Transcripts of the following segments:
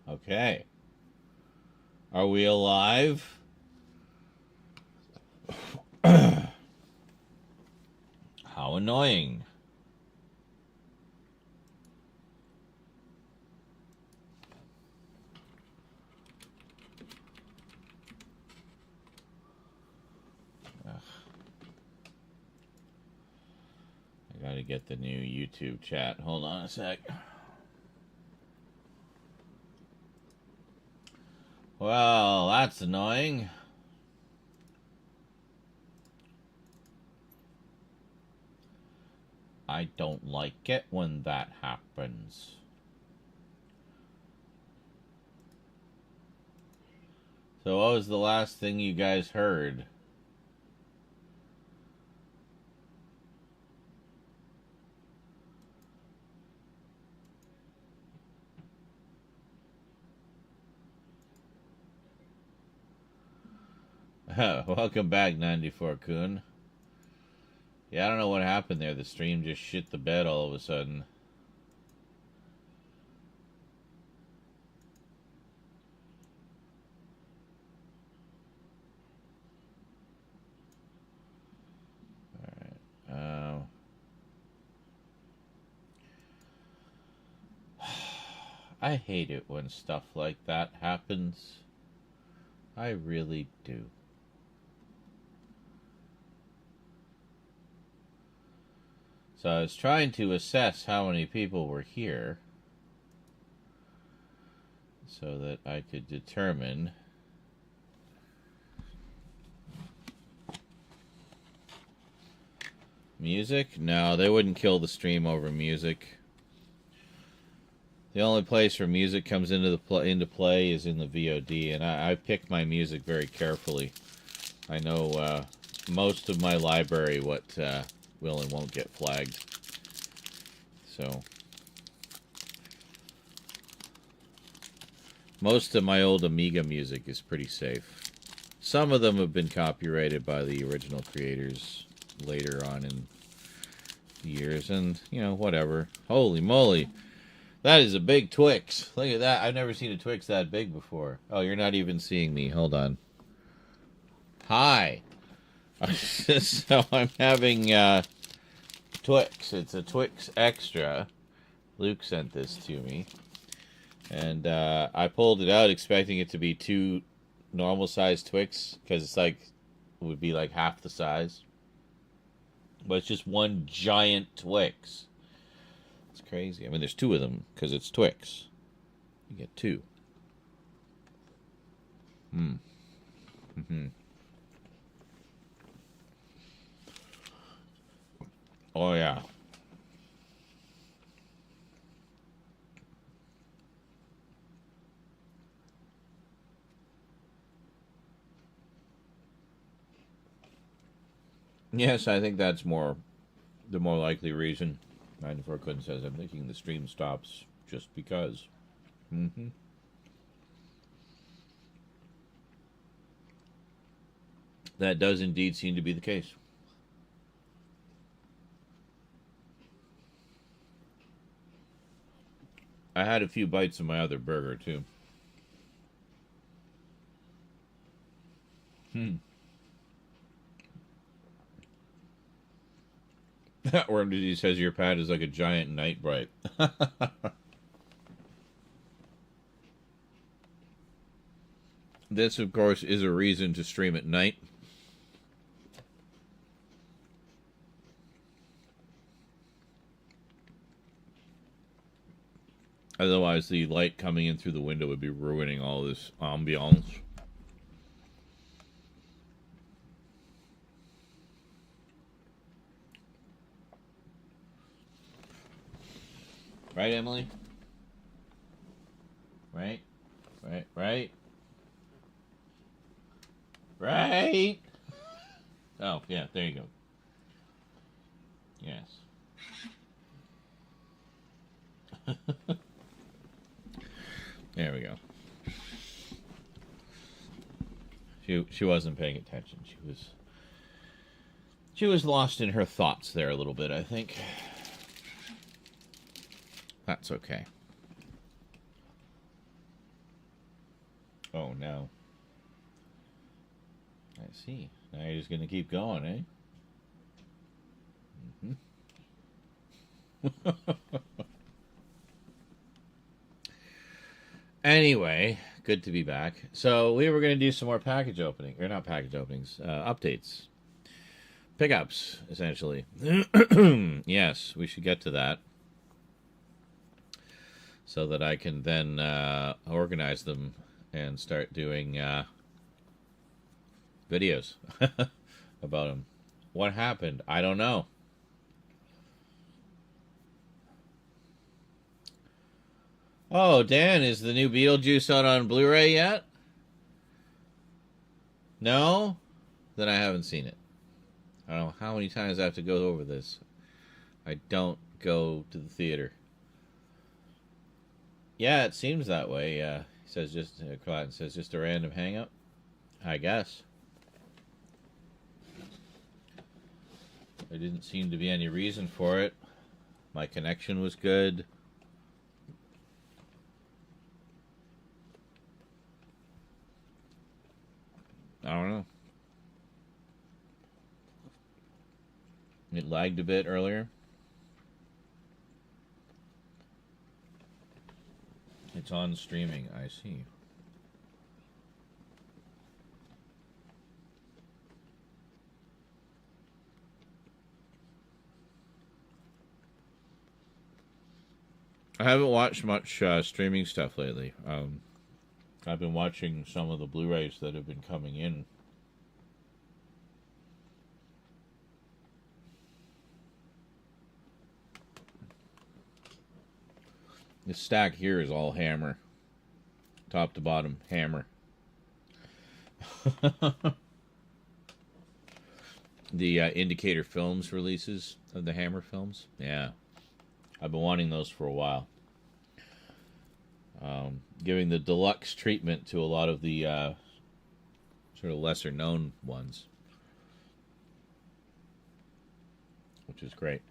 Okay. Are we alive? How annoying. Ugh. I gotta get the new YouTube chat. Hold on a sec. Well, that's annoying. I don't like it when that happens. So what was the last thing you guys heard? Welcome back, 94-kun. Yeah, I don't know what happened there. The stream just shit the bed all of a sudden. Alright. I hate it when stuff like that happens. I really do. So I was trying to assess how many people were here so that I could determine music. No, they wouldn't kill the stream over music. The only place where music comes into play is in the VOD, and I pick my music very carefully. I know most of my library what will and won't get flagged. So most of my old Amiga music is pretty safe. Some of them have been copyrighted by the original creators later on in the years, and you know, whatever. Holy moly, that is a big Twix. Look at that. I've never seen a Twix that big before. Oh, you're not even seeing me. Hold on. Hi. So I'm having Twix. It's a Twix Extra. Luke sent this to me. And I pulled it out expecting it to be 2 normal sized Twix, because it's like, it would be like half the size. But it's just one giant Twix. It's crazy. I mean, there's 2 of them because it's Twix. You get 2. Oh, yeah. Yes, I think that's the more likely reason. 94-kun says, I'm thinking the stream stops just because. That does indeed seem to be the case. I had a few bites of my other burger, too. Worm Disease says your pad is like a giant night bright. This, of course, is a reason to stream at night. Otherwise, the light coming in through the window would be ruining all this ambiance. Right, Emily? Right? Right? Right? Right? Oh, yeah, there you go. Yes. There we go. She wasn't paying attention. She was lost in her thoughts there a little bit, I think. That's okay. Oh, no. I see. Now you're just going to keep going, eh? Anyway, good to be back. So we were going to do some more package opening, or not package openings, updates, pickups, essentially. Yes, we should get to that so that I can then organize them and start doing videos about them. What happened? I don't know. Oh, Dan, is the new Beetlejuice out on Blu-ray yet? No? Then I haven't seen it. I don't know how many times I have to go over this. I don't go to the theater. Yeah, it seems that way. He says Clayton says just a random hang-up. I guess. There didn't seem to be any reason for it. My connection was good. I don't know. It lagged a bit earlier. It's on streaming, I see. I haven't watched much streaming stuff lately. I've been watching some of the Blu-rays that have been coming in. This stack here is all Hammer. Top to bottom, Hammer. The Indicator Films releases of the Hammer films. Yeah. I've been wanting those for a while. Giving the deluxe treatment to a lot of the sort of lesser known ones, which is great.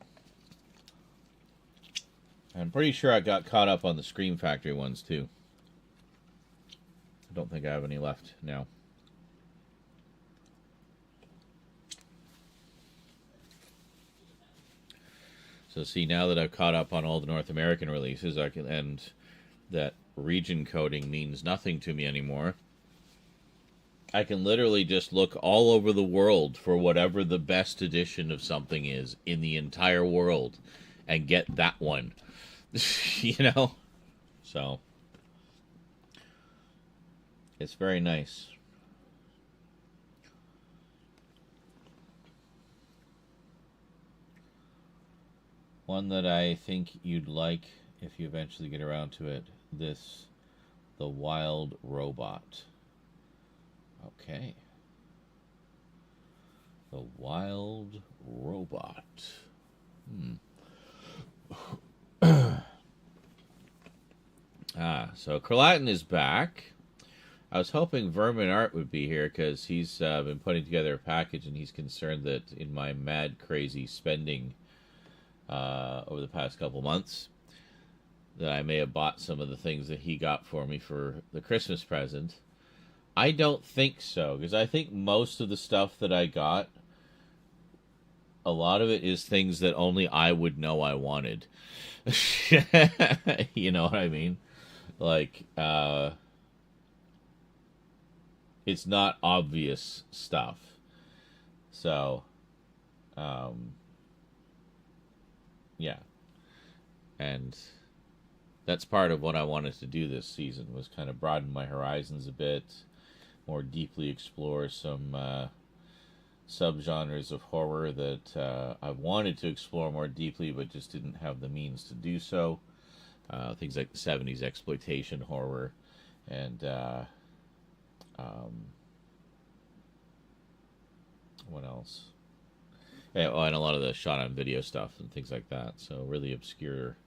I'm pretty sure I got caught up on the Scream Factory ones too. I don't think I have any left now. So see, now that I've caught up on all the North American releases, I can, and that region coding means nothing to me anymore. I can literally just look all over the world for whatever the best edition of something is in the entire world and get that one. You know? So it's very nice. One that I think you'd like if you eventually get around to it, The Wild Robot. Okay. The Wild Robot. So Carlatin is back. I was hoping Vermin Art would be here because he's been putting together a package and he's concerned that in my mad crazy spending over the past couple months that I may have bought some of the things that he got for me for the Christmas present. I don't think so, because I think most of the stuff that I got, a lot of it is things that only I would know I wanted. You know what I mean? Like, it's not obvious stuff. So, yeah. And that's part of what I wanted to do this season, was kind of broaden my horizons a bit, more deeply explore some subgenres of horror that I wanted to explore more deeply but just didn't have the means to do so. Things like 70s exploitation horror and what else? Yeah, and a lot of the shot on video stuff and things like that. So really obscure,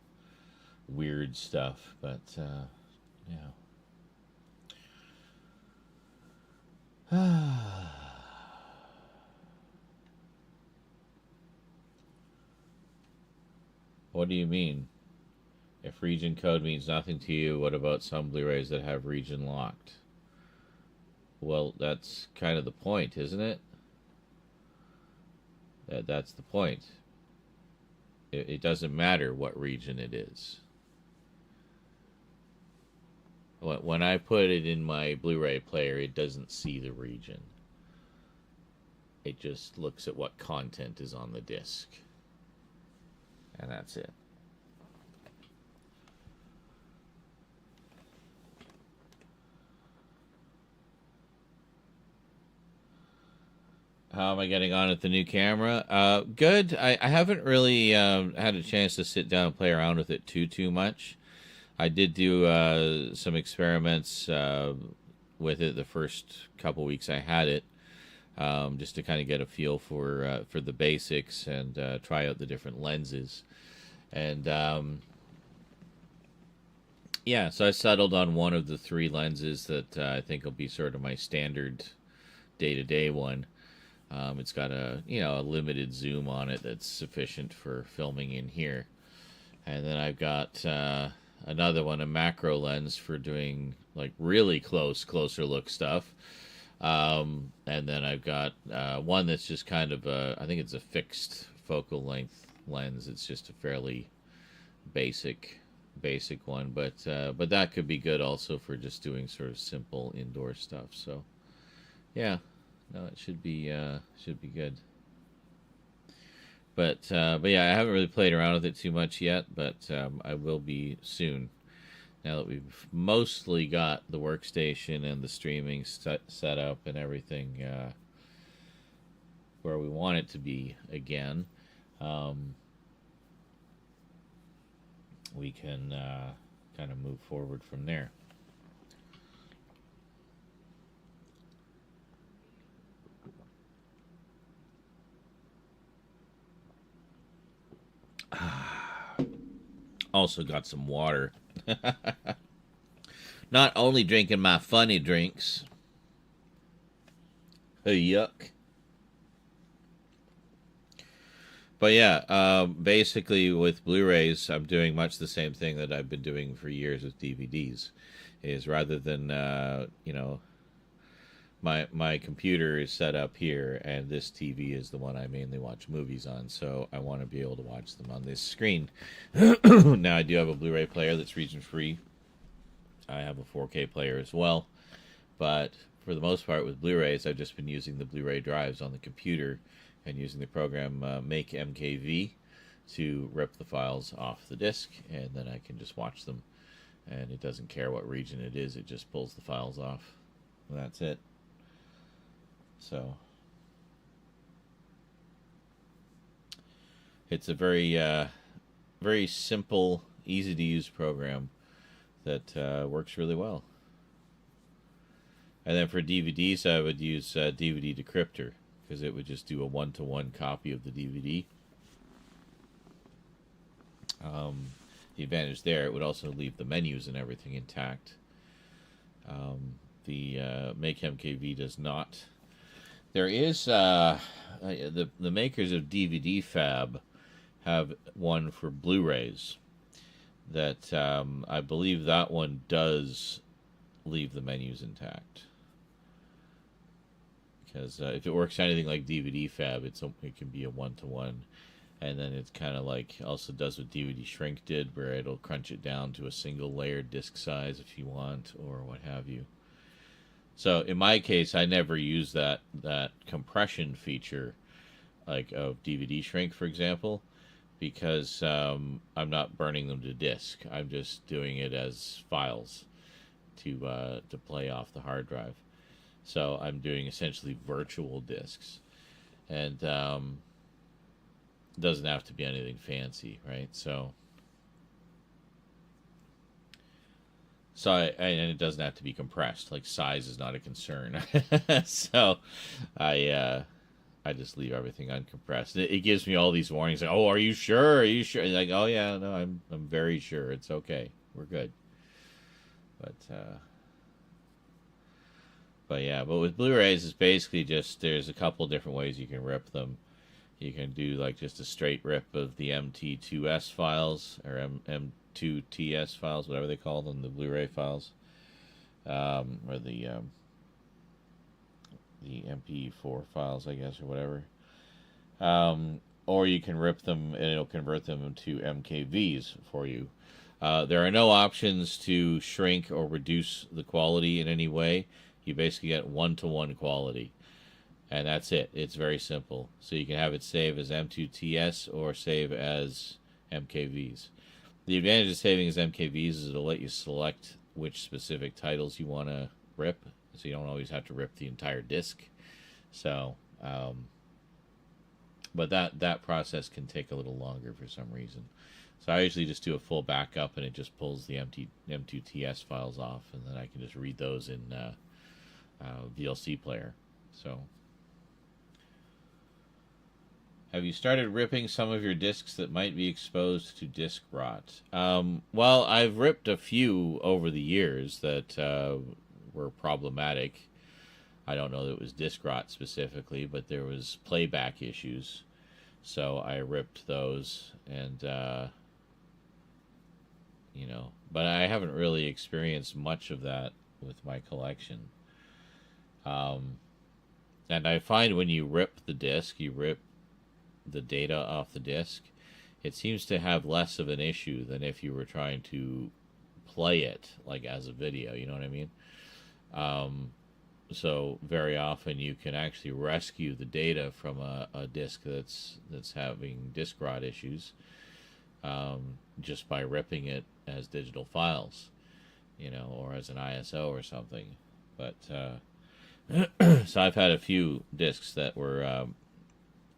weird stuff. But yeah. What do you mean? If region code means nothing to you, what about some Blu-rays that have region locked? Well, that's kind of the point, isn't it? That's the point. It doesn't matter what region it is. When I put it in my Blu-ray player, it doesn't see the region. It just looks at what content is on the disc. And that's it. How am I getting on at the new camera? Good. I haven't really had a chance to sit down and play around with it too much. I did do some experiments with it the first couple weeks I had it, just to kind of get a feel for the basics and try out the different lenses. And yeah, so I settled on one of the three lenses that I think will be sort of my standard day-to-day one. It's got a limited zoom on it that's sufficient for filming in here, and then I've got another one, a macro lens for doing like really closer look stuff, and then I've got one that's just kind of I think it's a fixed focal length lens. It's just a fairly basic one, but that could be good also for just doing sort of simple indoor stuff. So yeah. No, it should be good. But yeah, I haven't really played around with it too much yet, but I will be soon. Now that we've mostly got the workstation and the streaming set up and everything where we want it to be again, we can kind of move forward from there. Also got some water. Not only drinking my funny drinks. Yuck. But yeah, basically with Blu-rays, I'm doing much the same thing that I've been doing for years with DVDs. Is rather than, my computer is set up here, and this TV is the one I mainly watch movies on, so I want to be able to watch them on this screen. Now, I do have a Blu-ray player that's region-free. I have a 4K player as well, but for the most part with Blu-rays, I've just been using the Blu-ray drives on the computer and using the program Make MKV to rip the files off the disc, and then I can just watch them, and it doesn't care what region it is, it just pulls the files off, and that's it. So it's a very simple, easy to use program that works really well. And then for DVDs, I would use DVD Decryptor, because it would just do a one-to-one copy of the DVD. The advantage there, it would also leave the menus and everything intact. The Make MKV does not. There is the makers of DVD Fab have one for Blu-rays that I believe that one does leave the menus intact, because if it works anything like DVD Fab, it can be a one-to-one, and then it's kind of like also does what DVD Shrink did, where it'll crunch it down to a single layered disc size if you want, or what have you. So in my case, I never use that compression feature, like of DVD Shrink, for example, because I'm not burning them to disk. I'm just doing it as files to play off the hard drive. So I'm doing essentially virtual discs, and it doesn't have to be anything fancy, right? And it doesn't have to be compressed. Like, size is not a concern. So I just leave everything uncompressed. It gives me all these warnings like, "Oh, are you sure? Are you sure?" And like, "Oh yeah, no, I'm very sure. It's okay. We're good." But yeah, but with Blu-rays, it's basically just there's a couple different ways you can rip them. You can do like just a straight rip of the MT2S files or M2TS files, whatever they call them, the Blu-ray files, or the the MP4 files, I guess, or whatever. Or you can rip them and it'll convert them into MKVs for you. There are no options to shrink or reduce the quality in any way. You basically get one-to-one quality. And that's it. It's very simple. So you can have it save as M2TS or save as MKVs. The advantage of saving as MKVs is it'll let you select which specific titles you want to rip. So you don't always have to rip the entire disc. So, but that process can take a little longer for some reason. So I usually just do a full backup and it just pulls the M2TS files off, and then I can just read those in VLC player. So, have you started ripping some of your discs that might be exposed to disc rot? Well, I've ripped a few over the years that were problematic. I don't know that it was disc rot specifically, but there was playback issues. So I ripped those, and, but I haven't really experienced much of that with my collection. And I find when you rip the disc, you rip the data off the disc, it seems to have less of an issue than if you were trying to play it like as a video, you know what I mean? So very often you can actually rescue the data from a disc that's having disc rot issues, just by ripping it as digital files, or as an ISO or something. But so I've had a few discs that were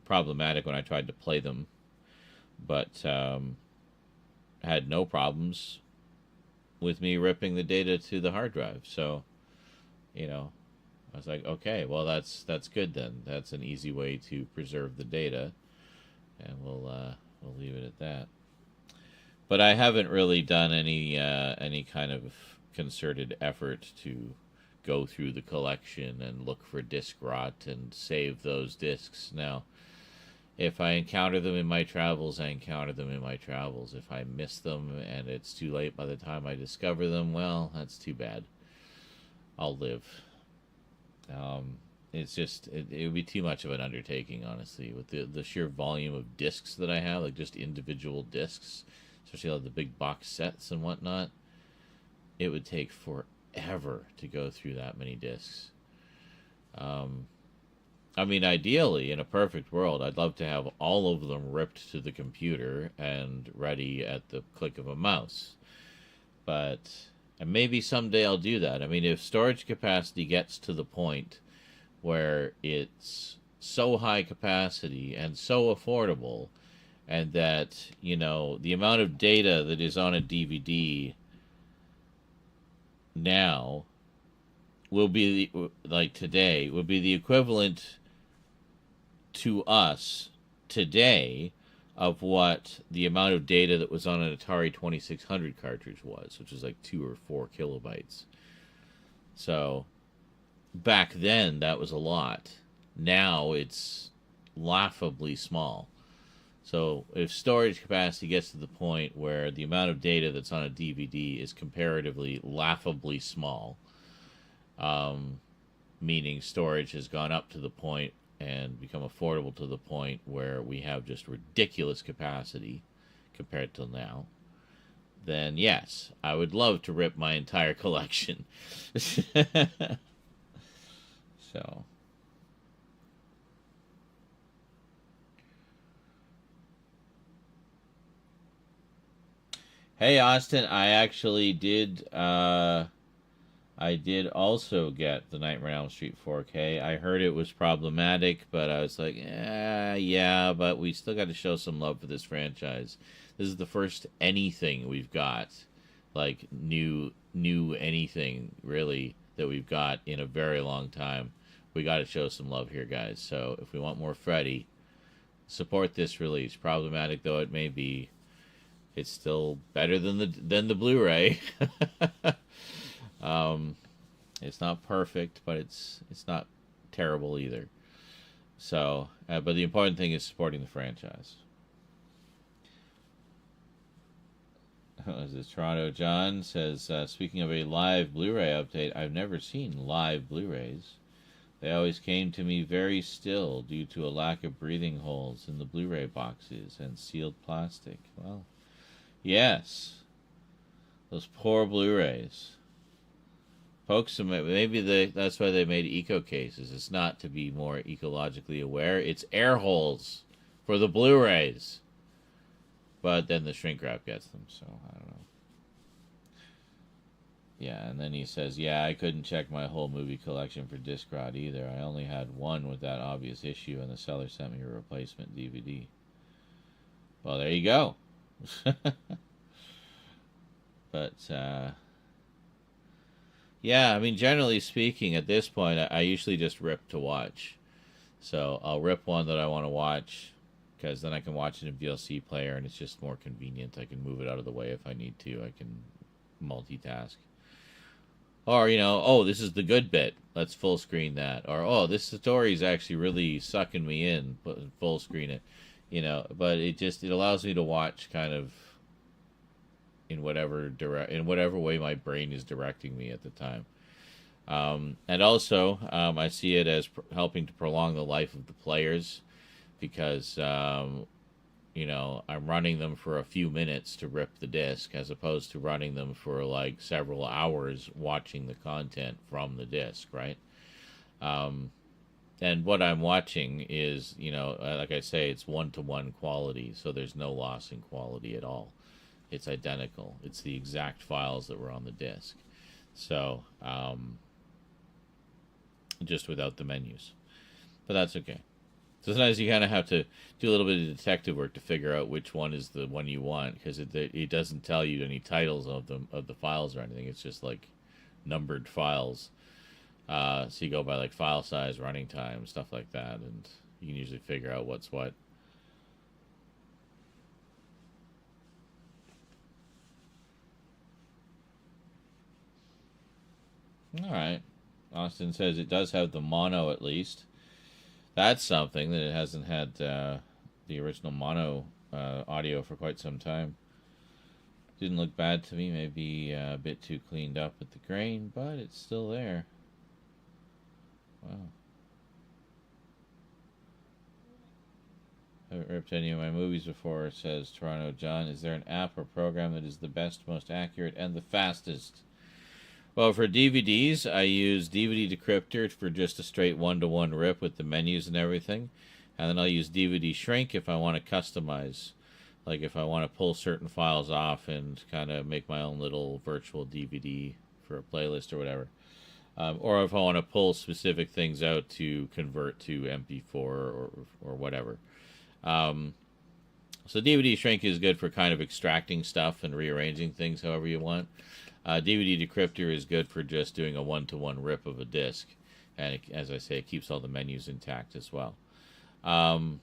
problematic when I tried to play them, but had no problems with me ripping the data to the hard drive. So, I was like, okay, well that's good then. That's an easy way to preserve the data, and we'll leave it at that. But I haven't really done any kind of concerted effort to go through the collection and look for disc rot and save those discs. Now, if I encounter them in my travels, I encounter them in my travels. If I miss them and it's too late by the time I discover them, well, that's too bad. I'll live. It's just, it would be too much of an undertaking, honestly, with the sheer volume of discs that I have, like just individual discs, especially like the big box sets and whatnot. It would take forever to go through that many discs. I mean, ideally, in a perfect world, I'd love to have all of them ripped to the computer and ready at the click of a mouse. But, and maybe someday I'll do that. I mean, if storage capacity gets to the point where it's so high capacity and so affordable, and that, the amount of data that is on a DVD now will be, like today, will be the equivalent to us today of what the amount of data that was on an Atari 2600 cartridge was, which is like 2 or 4 kilobytes. So back then that was a lot. Now it's laughably small. So if storage capacity gets to the point where the amount of data that's on a DVD is comparatively laughably small, meaning storage has gone up to the point and become affordable to the point where we have just ridiculous capacity compared to now, then yes, I would love to rip my entire collection. So, hey Austin, I actually did I did also get the Nightmare on Elm Street 4K. I heard it was problematic, but I was like, yeah, but we still got to show some love for this franchise. This is the first anything we've got, like new anything, really, that we've got in a very long time. We got to show some love here, guys. So if we want more Freddy, support this release. Problematic though it may be, it's still better than the Blu-ray. It's not perfect, but it's not terrible either. So, but the important thing is supporting the franchise. Is this Toronto John says, speaking of a live Blu-ray update, I've never seen live Blu-rays. They always came to me very still due to a lack of breathing holes in the Blu-ray boxes and sealed plastic. Well, yes. Those poor Blu-rays. Folks, maybe that's why they made eco cases. It's not to be more ecologically aware. It's air holes for the Blu-rays. But then the shrink wrap gets them, so I don't know. Yeah, and then he says, yeah, I couldn't check my whole movie collection for disc rot either. I only had one with that obvious issue, and the seller sent me a replacement DVD. Well, there you go. But, yeah, I mean, generally speaking, at this point, I usually just rip to watch. So I'll rip one that I want to watch, because then I can watch it in VLC player, and it's just more convenient. I can move it out of the way if I need to. I can multitask. Or, oh, this is the good bit. Let's full screen that. Or, oh, this story is actually really sucking me in. Full screen it. But it allows me to watch kind of in whatever way my brain is directing me at the time. And also, I see it as helping to prolong the life of the players, because I'm running them for a few minutes to rip the disc, as opposed to running them for like several hours watching the content from the disc, right? And what I'm watching is, like I say, it's one-to-one quality, so there's no loss in quality at all. It's identical. It's the exact files that were on the disc. So, just without the menus. But that's okay. So sometimes you kind of have to do a little bit of detective work to figure out which one is the one you want, because it doesn't tell you any titles of the files or anything. It's just like numbered files. So you go by like file size, running time, stuff like that, and you can usually figure out what's what. All right. Austin says it does have the mono at least. That's something, that it hasn't had the original mono audio for quite some time. Didn't look bad to me. Maybe a bit too cleaned up with the grain, but it's still there. Wow. Haven't ripped any of my movies before, says Toronto John. Is there an app or program that is the best, most accurate, and the fastest? Well, for DVDs, I use DVD Decryptor for just a straight one-to-one rip with the menus and everything. And then I'll use DVD Shrink if I want to customize. Like if I want to pull certain files off and kind of make my own little virtual DVD for a playlist or whatever. Or if I want to pull specific things out to convert to MP4 or whatever. So DVD Shrink is good for kind of extracting stuff and rearranging things however you want. DVD Decryptor is good for just doing a one-to-one rip of a disc. And as I say, it keeps all the menus intact as well. And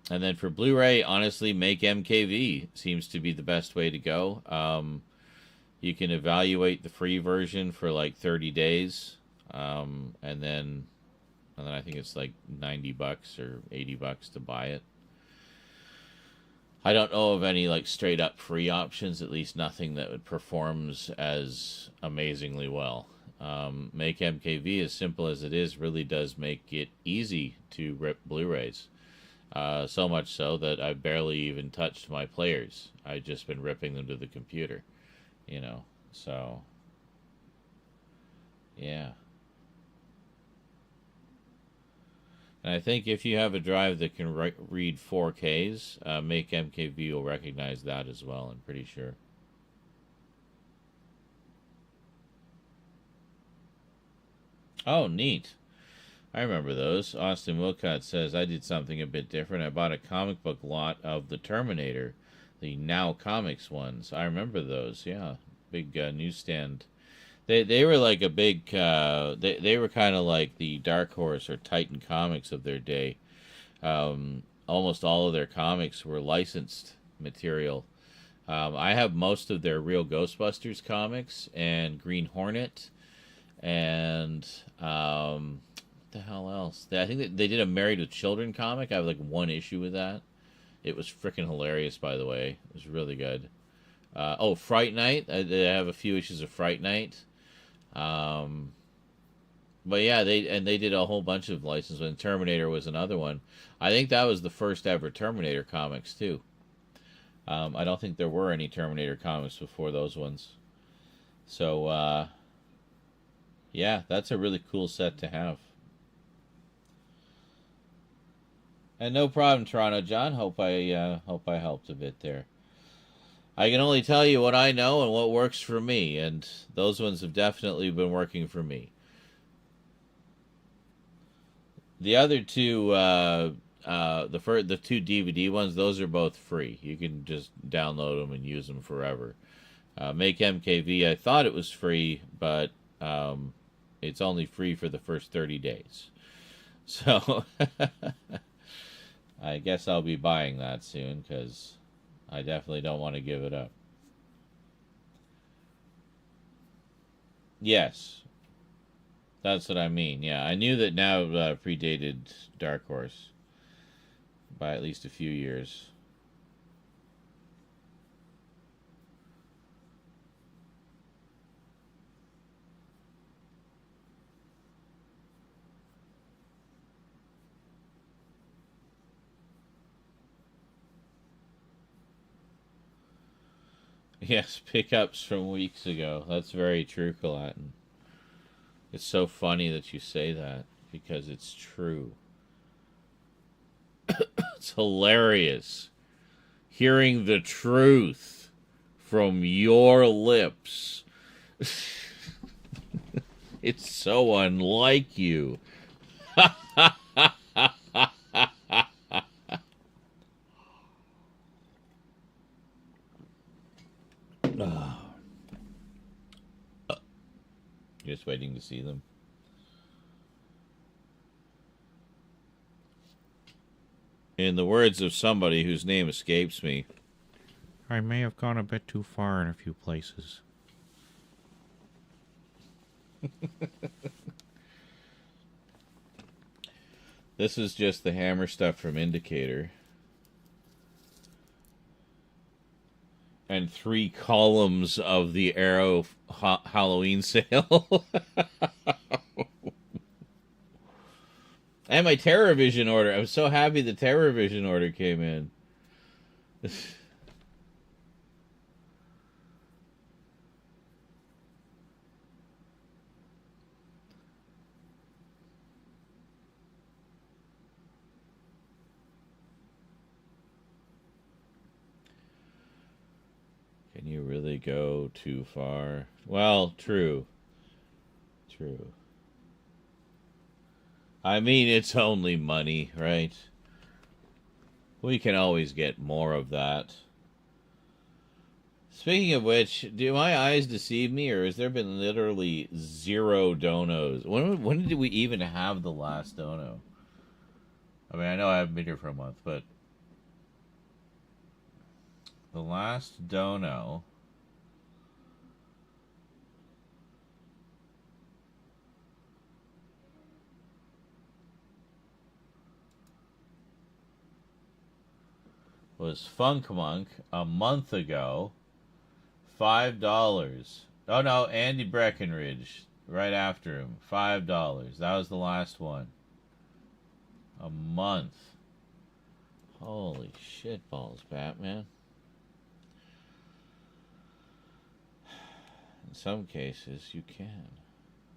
then for Blu-ray, honestly, make MKV seems to be the best way to go. You can evaluate the free version for like 30 days. And then I think it's like $90 or $80 to buy it. I don't know of any like straight up free options, at least nothing that performs as amazingly well. Make MKV, as simple as it is, really does make it easy to rip Blu-rays. So much so that I've barely even touched my players. I've just been ripping them to the computer, so yeah. And I think if you have a drive that can read 4Ks, Make MKV will recognize that as well, I'm pretty sure. Oh, neat. I remember those. Austin Wilcott says, I did something a bit different. I bought a comic book lot of the Terminator, the Now Comics ones. I remember those, yeah. Big newsstand. They were like a big, they were kind of like the Dark Horse or Titan Comics of their day. Almost all of their comics were licensed material. I have most of their Real Ghostbusters comics and Green Hornet and what the hell else? I think they did a Married with Children comic. I have like one issue with that. It was freaking hilarious, by the way. It was really good. Fright Night. I have a few issues of Fright Night. But yeah, they did a whole bunch of licenses. And Terminator was another one. I think that was the first ever Terminator comics too. I don't think there were any Terminator comics before those ones. So yeah, that's a really cool set to have. And no problem, Toronto John. Hope I helped a bit there. I can only tell you what I know and what works for me, and those ones have definitely been working for me. The other two, the two DVD ones, those are both free. You can just download them and use them forever. Make MKV, I thought it was free, but it's only free for the first 30 days. So I guess I'll be buying that soon because I definitely don't want to give it up. Yes, that's what I mean. Yeah, I knew that now predated Dark Horse by at least a few years. Yes, pickups from weeks ago. That's very true, Calatin. It's so funny that you say that because it's true. It's hilarious hearing the truth from your lips. It's so unlike you. Just waiting to see them. In the words of somebody whose name escapes me, I may have gone a bit too far in a few places. this is just the Hammer stuff from Indicator. And 3 columns of the Arrow Halloween sale. And my TerrorVision order. I was so happy the TerrorVision order came in. Can you really go too far? Well, true. True. I mean, it's only money, right? We can always get more of that. Speaking of which, do my eyes deceive me, or has there been literally 0 donos? When did we even have the last dono? I mean, I know I haven't been here for a month, but the last dono was Funk Monk a month ago. $5. Oh no, Andy Breckenridge right after him. $5. That was the last one. A month. Holy shit balls, Batman. In some cases, you can.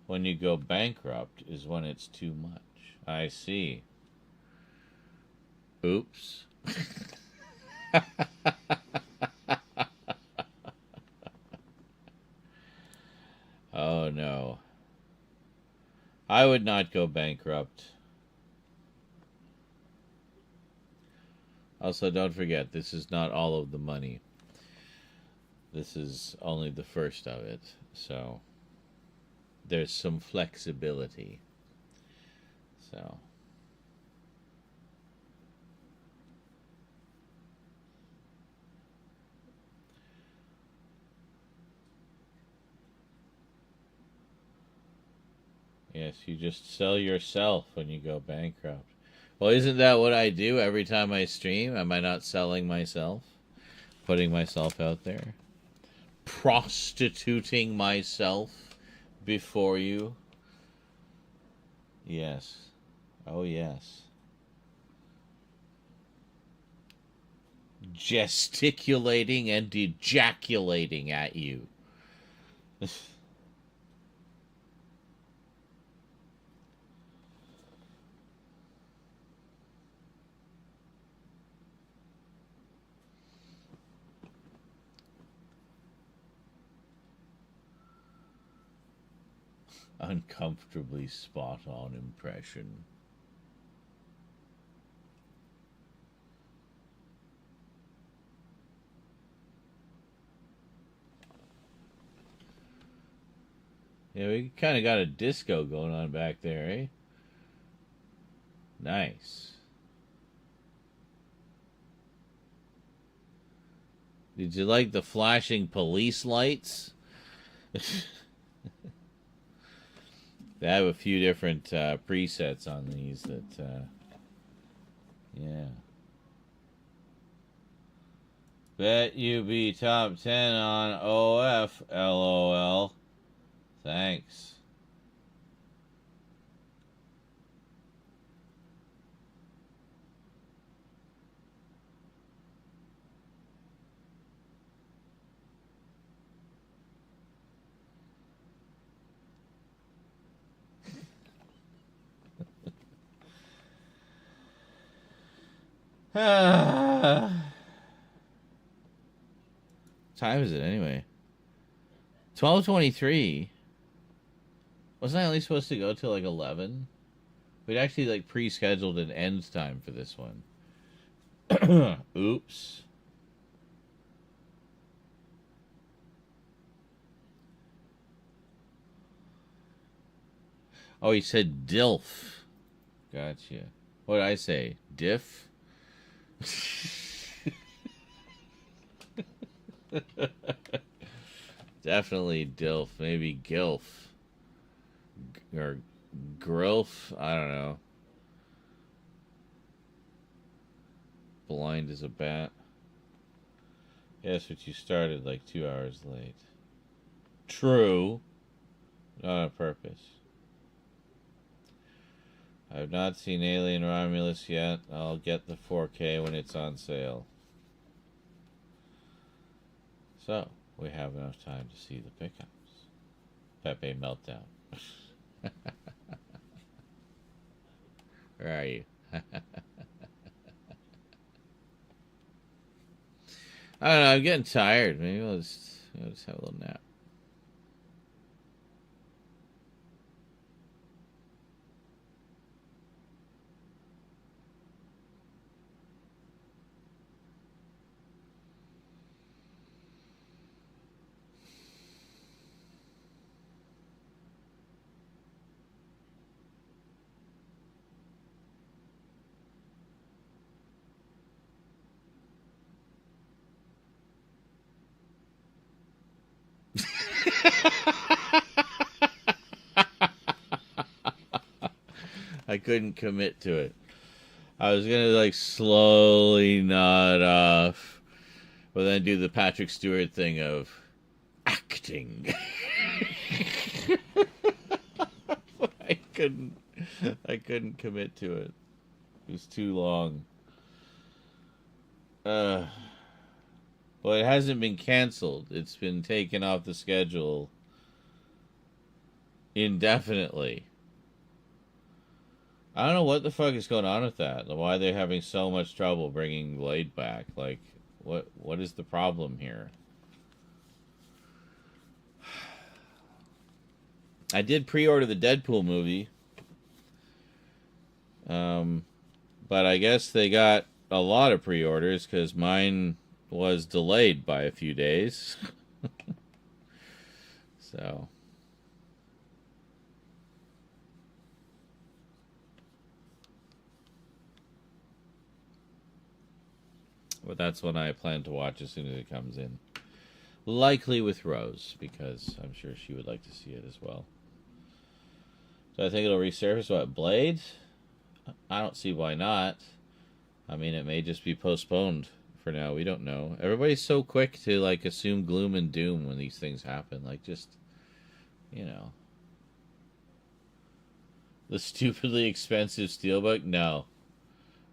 When you go bankrupt is when it's too much. I see. Oops. Oh no. I would not go bankrupt. Also, don't forget, this is not all of the money. This is only the first of it. So, there's some flexibility. So. Yes, you just sell yourself when you go bankrupt. Well, isn't that what I do every time I stream? Am I not selling myself? Putting myself out there? Prostituting myself before you? Yes. Oh, yes. Gesticulating and ejaculating at you. Uncomfortably spot on impression. Yeah, we kind of got a disco going on back there, eh? Nice. Did you like the flashing police lights? They have a few different presets on these that, yeah. Bet you be top 10 on OF, LOL. Thanks. Time is it anyway? 12:23. Wasn't I only supposed to go till like 11? We'd actually like pre-scheduled an end time for this one. Oops. Oh, he said DILF. Gotcha. What did I say? Diff? Definitely DILF. Maybe GILF. Or GRILF. I don't know. Blind as a bat. Yes, but you started like 2 hours late. True. Not on purpose. I have not seen Alien Romulus yet. I'll get the 4K when it's on sale. So, we have enough time to see the pickups. Pepe Meltdown. Where are you? I don't know, I'm getting tired. Maybe I'll just have a little nap. I couldn't commit to it. I was gonna like slowly nod off, but then do the Patrick Stewart thing of acting. I couldn't commit to it. It was too long. Well, it hasn't been canceled. It's been taken off the schedule indefinitely. I don't know what the fuck is going on with that. Why they're having so much trouble bringing Blade back. Like, what is the problem here? I did pre-order the Deadpool movie. But I guess they got a lot of pre-orders because mine was delayed by a few days. So... But that's when I plan to watch as soon as it comes in. Likely with Rose, because I'm sure she would like to see it as well. So I think it'll resurface. What, Blade? I don't see why not. I mean, it may just be postponed for now. We don't know. Everybody's so quick to, like, assume gloom and doom when these things happen. Like, just, you know. The stupidly expensive steelbook? No,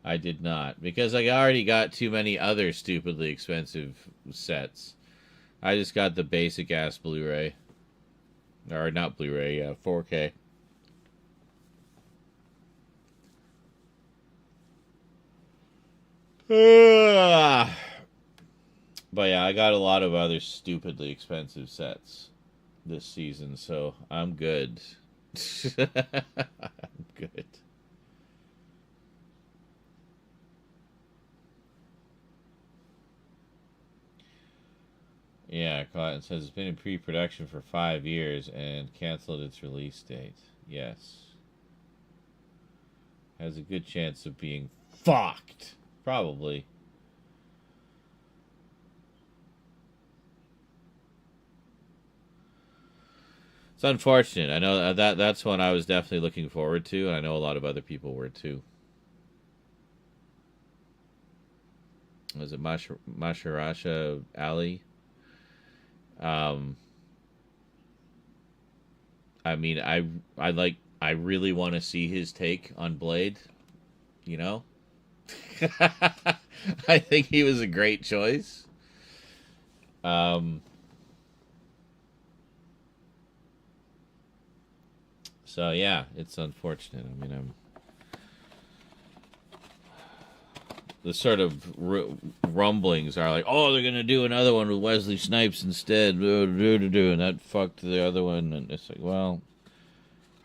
I did not. Because I already got too many other stupidly expensive sets. I just got the basic ass Blu-ray. Or not Blu-ray, 4K. But yeah, I got a lot of other stupidly expensive sets this season, so I'm good. I'm good. Yeah, Cotton says it's been in pre-production for 5 years and canceled its release date. Yes. Has a good chance of being fucked. Probably. It's unfortunate. I know that's one I was definitely looking forward to, and I know a lot of other people were too. Was it Masharasha Ali? Um, I mean, I really want to see his take on Blade. You know, I think he was a great choice. Um, so yeah, it's unfortunate. I mean, the sort of rumblings are like, oh, they're gonna do another one with Wesley Snipes instead, and that fucked the other one, and it's like, well,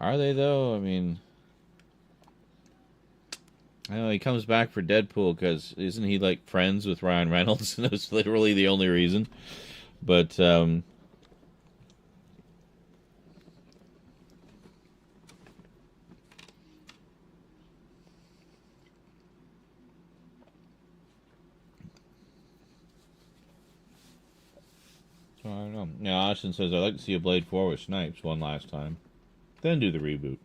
are they though? I mean, I know he comes back for Deadpool because isn't he like friends with Ryan Reynolds? And that's literally the only reason. But I don't know. Now Austin says I'd like to see a Blade 4 with Snipes one last time, then do the reboot.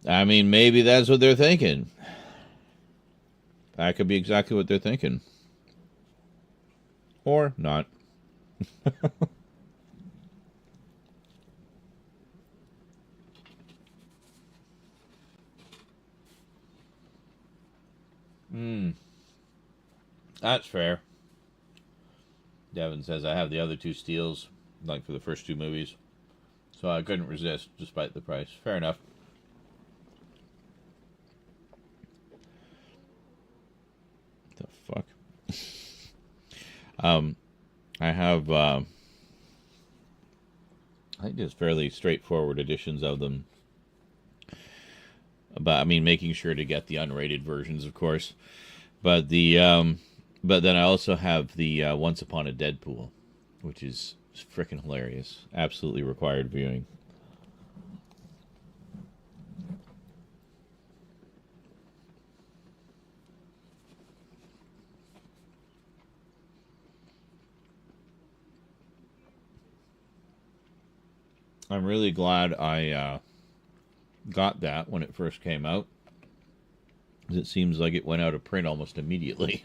I mean, maybe that's what they're thinking. That could be exactly what they're thinking. Or not. That's fair. Devin says I have the other two steals, like for the first two movies. So I couldn't resist despite the price. Fair enough. The fuck? I have I think just fairly straightforward editions of them. But I mean, making sure to get the unrated versions, of course. But but then I also have the Once Upon a Deadpool, which is freaking hilarious. Absolutely required viewing. I'm really glad I got that when it first came out. It seems like it went out of print almost immediately.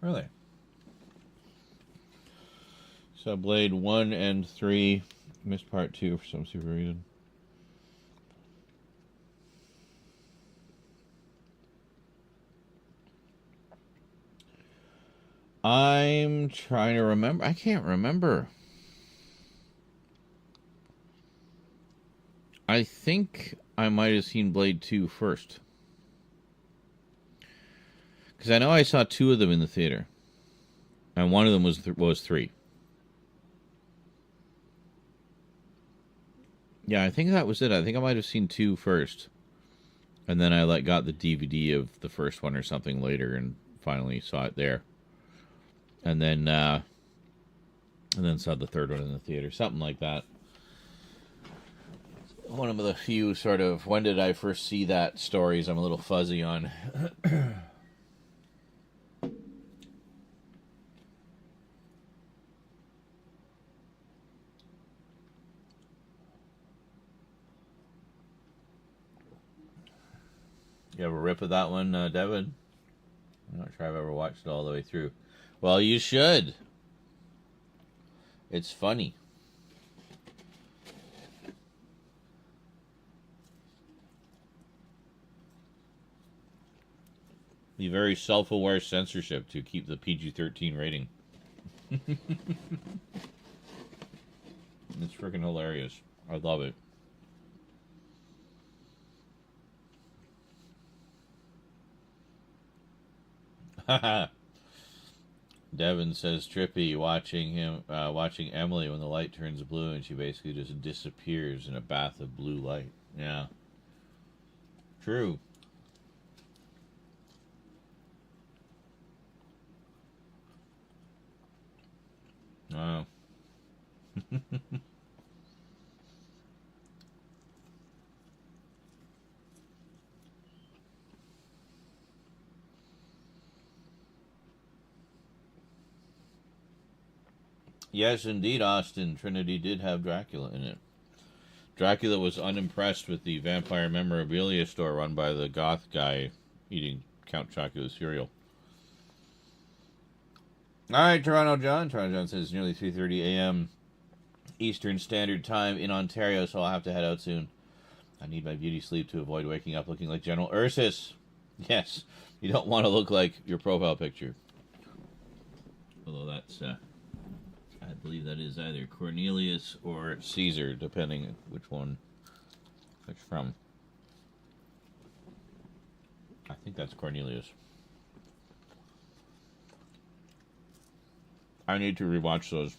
Really? So Blade 1 and 3 missed part 2 for some stupid reason. I'm trying to remember. I can't remember. I think I might have seen Blade 2 first. Because I know I saw two of them in the theater. And one of them was 3. Yeah, I think that was it. I think I might have seen 2 first. And then I got the DVD of the first one or something later and finally saw it there. And then saw the third one in the theater. Something like that. One of the few sort of when did I first see that stories I'm a little fuzzy on. You have a rip of that one, Devin? I'm not sure I've ever watched it all the way through. Well, you should. It's funny. The very self-aware censorship to keep the PG-13 rating. It's freaking hilarious. I love it. Devin says trippy watching Emily when the light turns blue and she basically just disappears in a bath of blue light. Yeah. True. Wow. Yes, indeed, Austin. Trinity did have Dracula in it. Dracula was unimpressed with the vampire memorabilia store run by the goth guy eating Count Chocula's cereal. All right, Toronto John. Toronto John says it's nearly 3:30 a.m. Eastern Standard Time in Ontario, so I'll have to head out soon. I need my beauty sleep to avoid waking up looking like General Ursus. Yes, you don't want to look like your profile picture. Although that's, I believe that is either Cornelius or Caesar, depending which from. I think that's Cornelius. I need to rewatch those.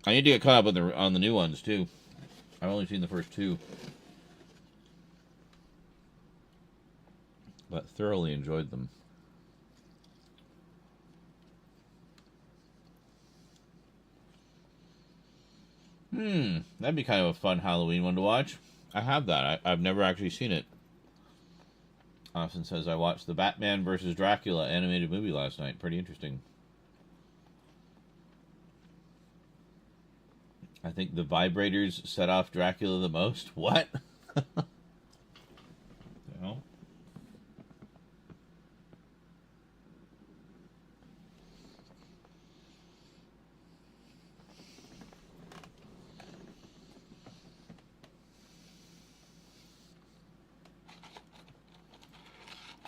I need to get caught up on the new ones too. I've only seen the first two, but thoroughly enjoyed them. That'd be kind of a fun Halloween one to watch. I have that. I've never actually seen it. Austin says, I watched the Batman vs. Dracula animated movie last night. Pretty interesting. I think the vibrators set off Dracula the most. What? No.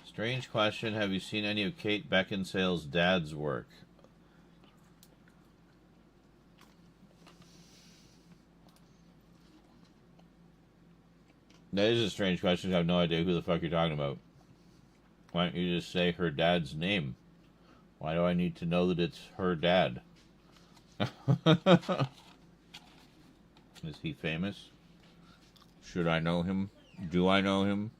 Strange question. Have you seen any of Kate Beckinsale's dad's work? That is a strange question. I have no idea who the fuck you're talking about. Why don't you just say her dad's name? Why do I need to know that it's her dad? Is he famous? Should I know him? Do I know him?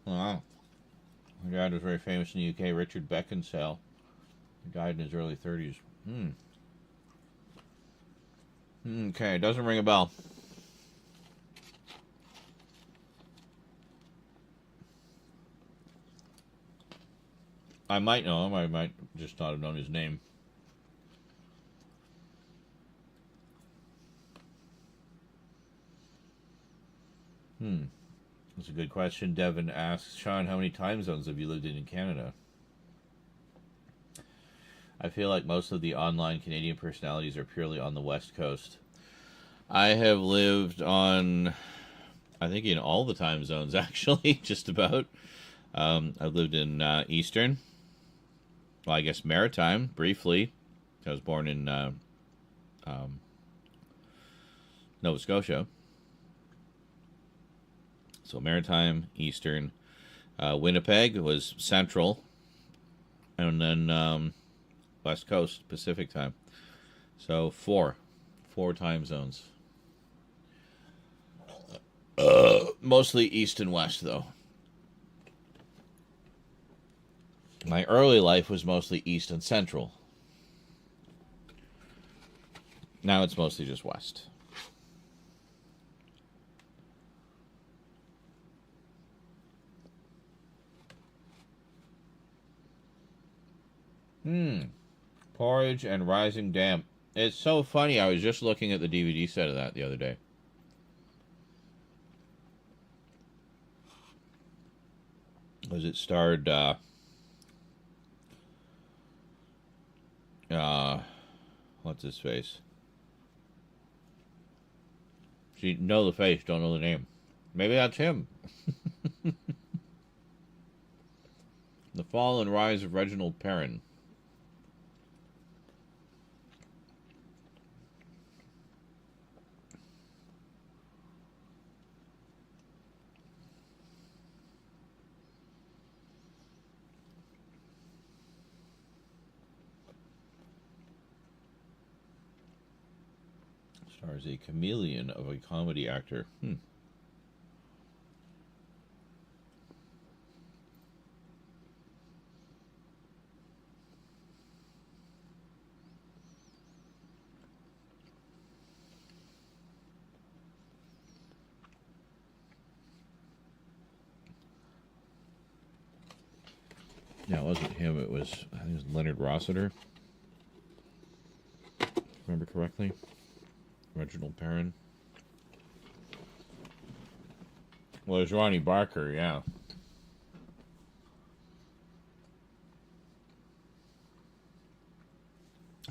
Wow. My dad was very famous in the UK, Richard Beckinsale. He died in his early 30s. Okay, doesn't ring a bell. I might know him, I might just not have known his name. That's a good question. Devin asks, Sean, how many time zones have you lived in Canada? I feel like most of the online Canadian personalities are purely on the West Coast. I have lived on, I think, in all the time zones, actually, just about. I've lived in Eastern. Well, I guess Maritime, briefly. I was born in Nova Scotia. So Maritime, Eastern. Winnipeg was Central. And then West Coast, Pacific time. So four time zones. Mostly East and West, though. My early life was mostly East and Central. Now it's mostly just West. Porridge and Rising Damp. It's so funny. I was just looking at the DVD set of that the other day. Because it starred, what's his face? You know the face, don't know the name. Maybe that's him. The Fall and Rise of Reginald Perrin. Stars a chameleon of a comedy actor. Yeah, it wasn't him. I think it was Leonard Rossiter. Remember correctly? Reginald Perrin. Well, there's Ronnie Barker, yeah.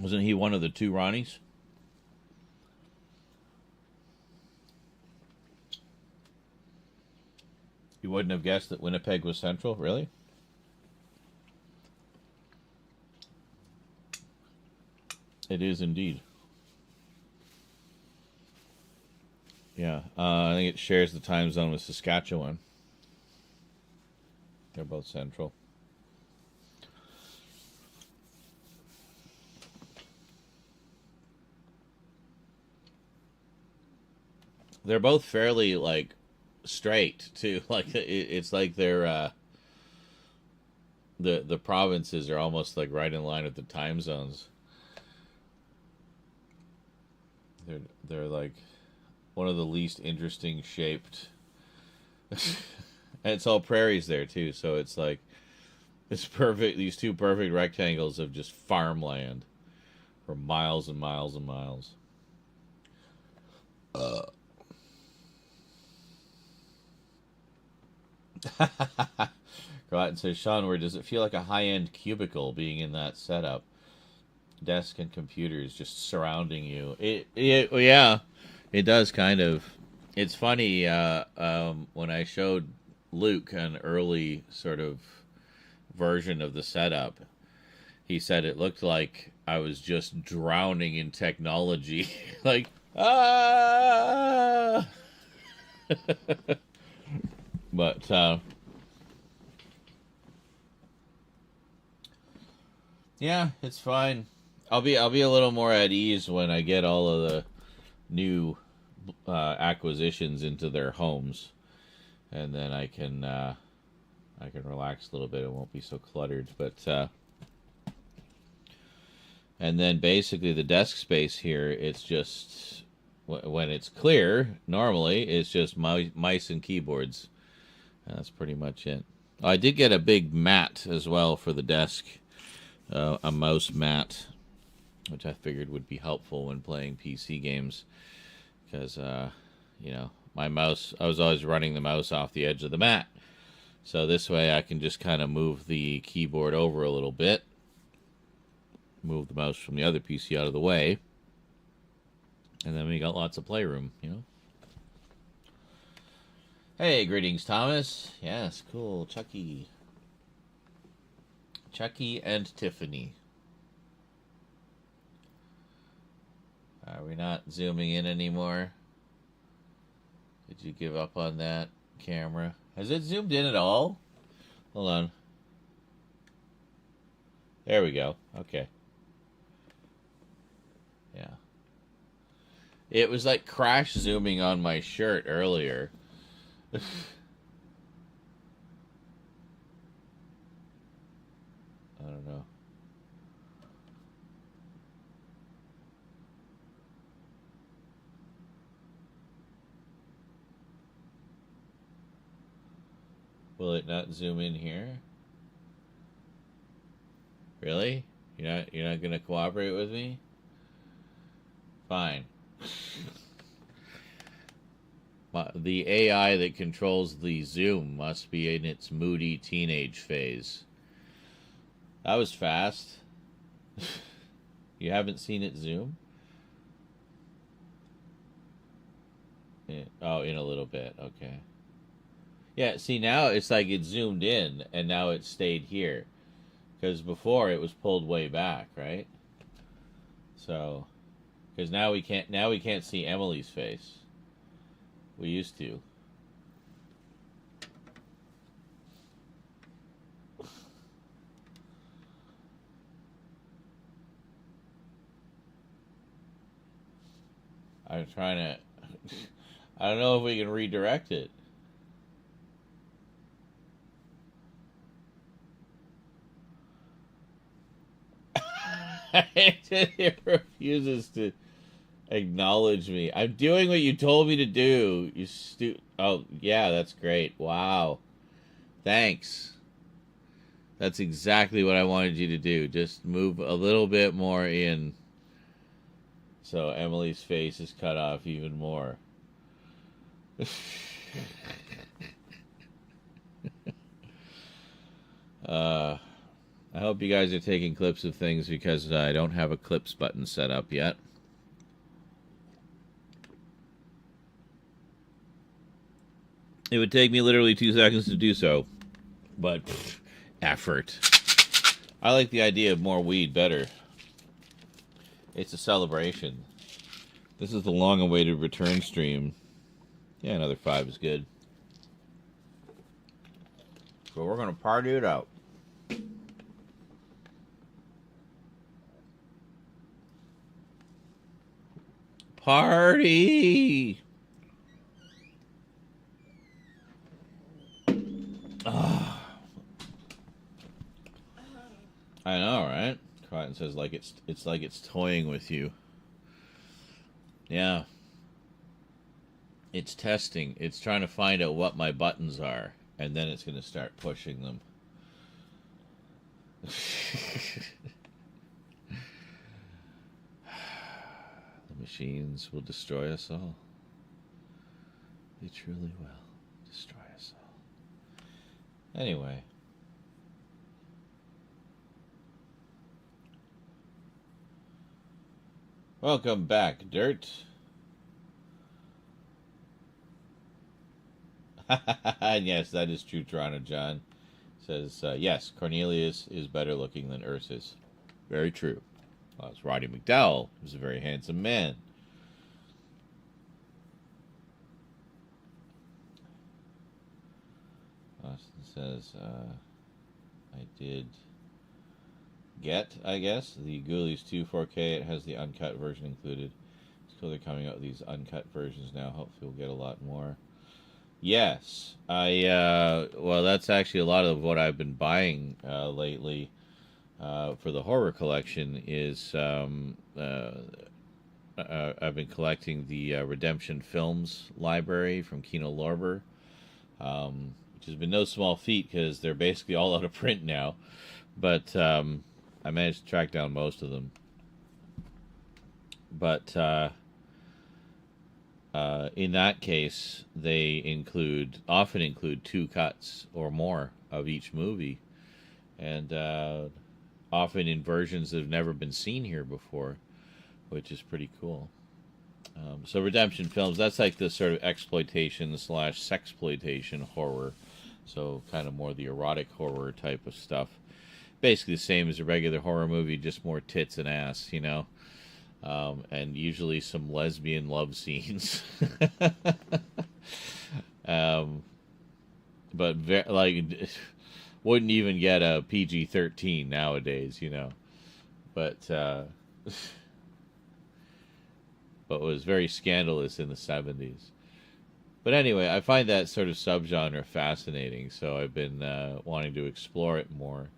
Wasn't he one of the two Ronnies? You wouldn't have guessed that Winnipeg was central, really? It is indeed. Yeah, I think it shares the time zone with Saskatchewan. They're both central. They're both fairly, like, straight, too. Like, it's like they're, the provinces are almost, like, right in line with the time zones. They're like one of the least interesting shaped. And it's all prairies there too, so it's like it's perfect. These two perfect rectangles of just farmland for miles and miles and miles. Groton says, Sean, where does it feel like a high-end cubicle being in that setup? Desk and computers just surrounding you. Yeah, it does kind of. It's funny, when I showed Luke an early sort of version of the setup, he said it looked like I was just drowning in technology. Like, ah! But, yeah, it's fine. I'll be a little more at ease when I get all of the new acquisitions into their homes, and then I can relax a little bit. It won't be so cluttered. But and then basically the desk space here, it's just when it's clear. Normally, it's just mice and keyboards. That's pretty much it. I did get a big mat as well for the desk, a mouse mat, which I figured would be helpful when playing PC games. Because, my mouse, I was always running the mouse off the edge of the mat. So this way I can just kind of move the keyboard over a little bit. Move the mouse from the other PC out of the way. And then we got lots of playroom, Hey, greetings, Thomas. Yes, cool. Chucky and Tiffany. Are we not zooming in anymore? Did you give up on that camera? Has it zoomed in at all? Hold on. There we go. Okay. Yeah. It was like crash zooming on my shirt earlier. I don't know. Will it not zoom in here? Really? You're not gonna cooperate with me? Fine. The AI that controls the zoom must be in its moody teenage phase. That was fast. You haven't seen it zoom? Yeah. Oh, in a little bit. Okay. Yeah, see, now it's like it zoomed in, and now it stayed here. Because before it was pulled way back, right? So, because now we can't see Emily's face. We used to. I'm trying to. I don't know if we can redirect it. It refuses to acknowledge me. I'm doing what you told me to do. Oh, yeah, that's great. Wow. Thanks. That's exactly what I wanted you to do. Just move a little bit more in. So Emily's face is cut off even more. I hope you guys are taking clips of things because I don't have a clips button set up yet. It would take me literally 2 seconds to do so, but effort. I like the idea of more weed better. It's a celebration. This is the long-awaited return stream. Yeah, another 5 is good. So we're going to party it out. Party! Oh. I know, right? Crichton says like it's like it's toying with you. Yeah. It's testing. It's trying to find out what my buttons are, and then it's going to start pushing them. The machines will destroy us all. They truly will destroy us all. Anyway. Welcome back, Dirt. Yes, that is true, Toronto John. Says, yes, Cornelius is better looking than Ursus. Very true. Well, it's Roddy McDowell, who's a very handsome man. Austin says, I did get, I guess, the Ghoulies 2 4K. It has the uncut version included. It's cool they're coming out with these uncut versions now. Hopefully we'll get a lot more. Yes, well, that's actually a lot of what I've been buying lately for the horror collection is I've been collecting the Redemption Films library from Kino Lorber, which has been no small feat because they're basically all out of print now. But I managed to track down most of them. But in that case, they often include 2 cuts or more of each movie, and often in versions that have never been seen here before, which is pretty cool. So Redemption Films, that's like the sort of exploitation / sexploitation horror, so kind of more the erotic horror type of stuff. Basically the same as a regular horror movie, just more tits and ass, you know. And usually some lesbian love scenes. But wouldn't even get a PG-13 nowadays, you know. But was very scandalous in the 70s. But anyway, I find that sort of subgenre fascinating, so I've been wanting to explore it more.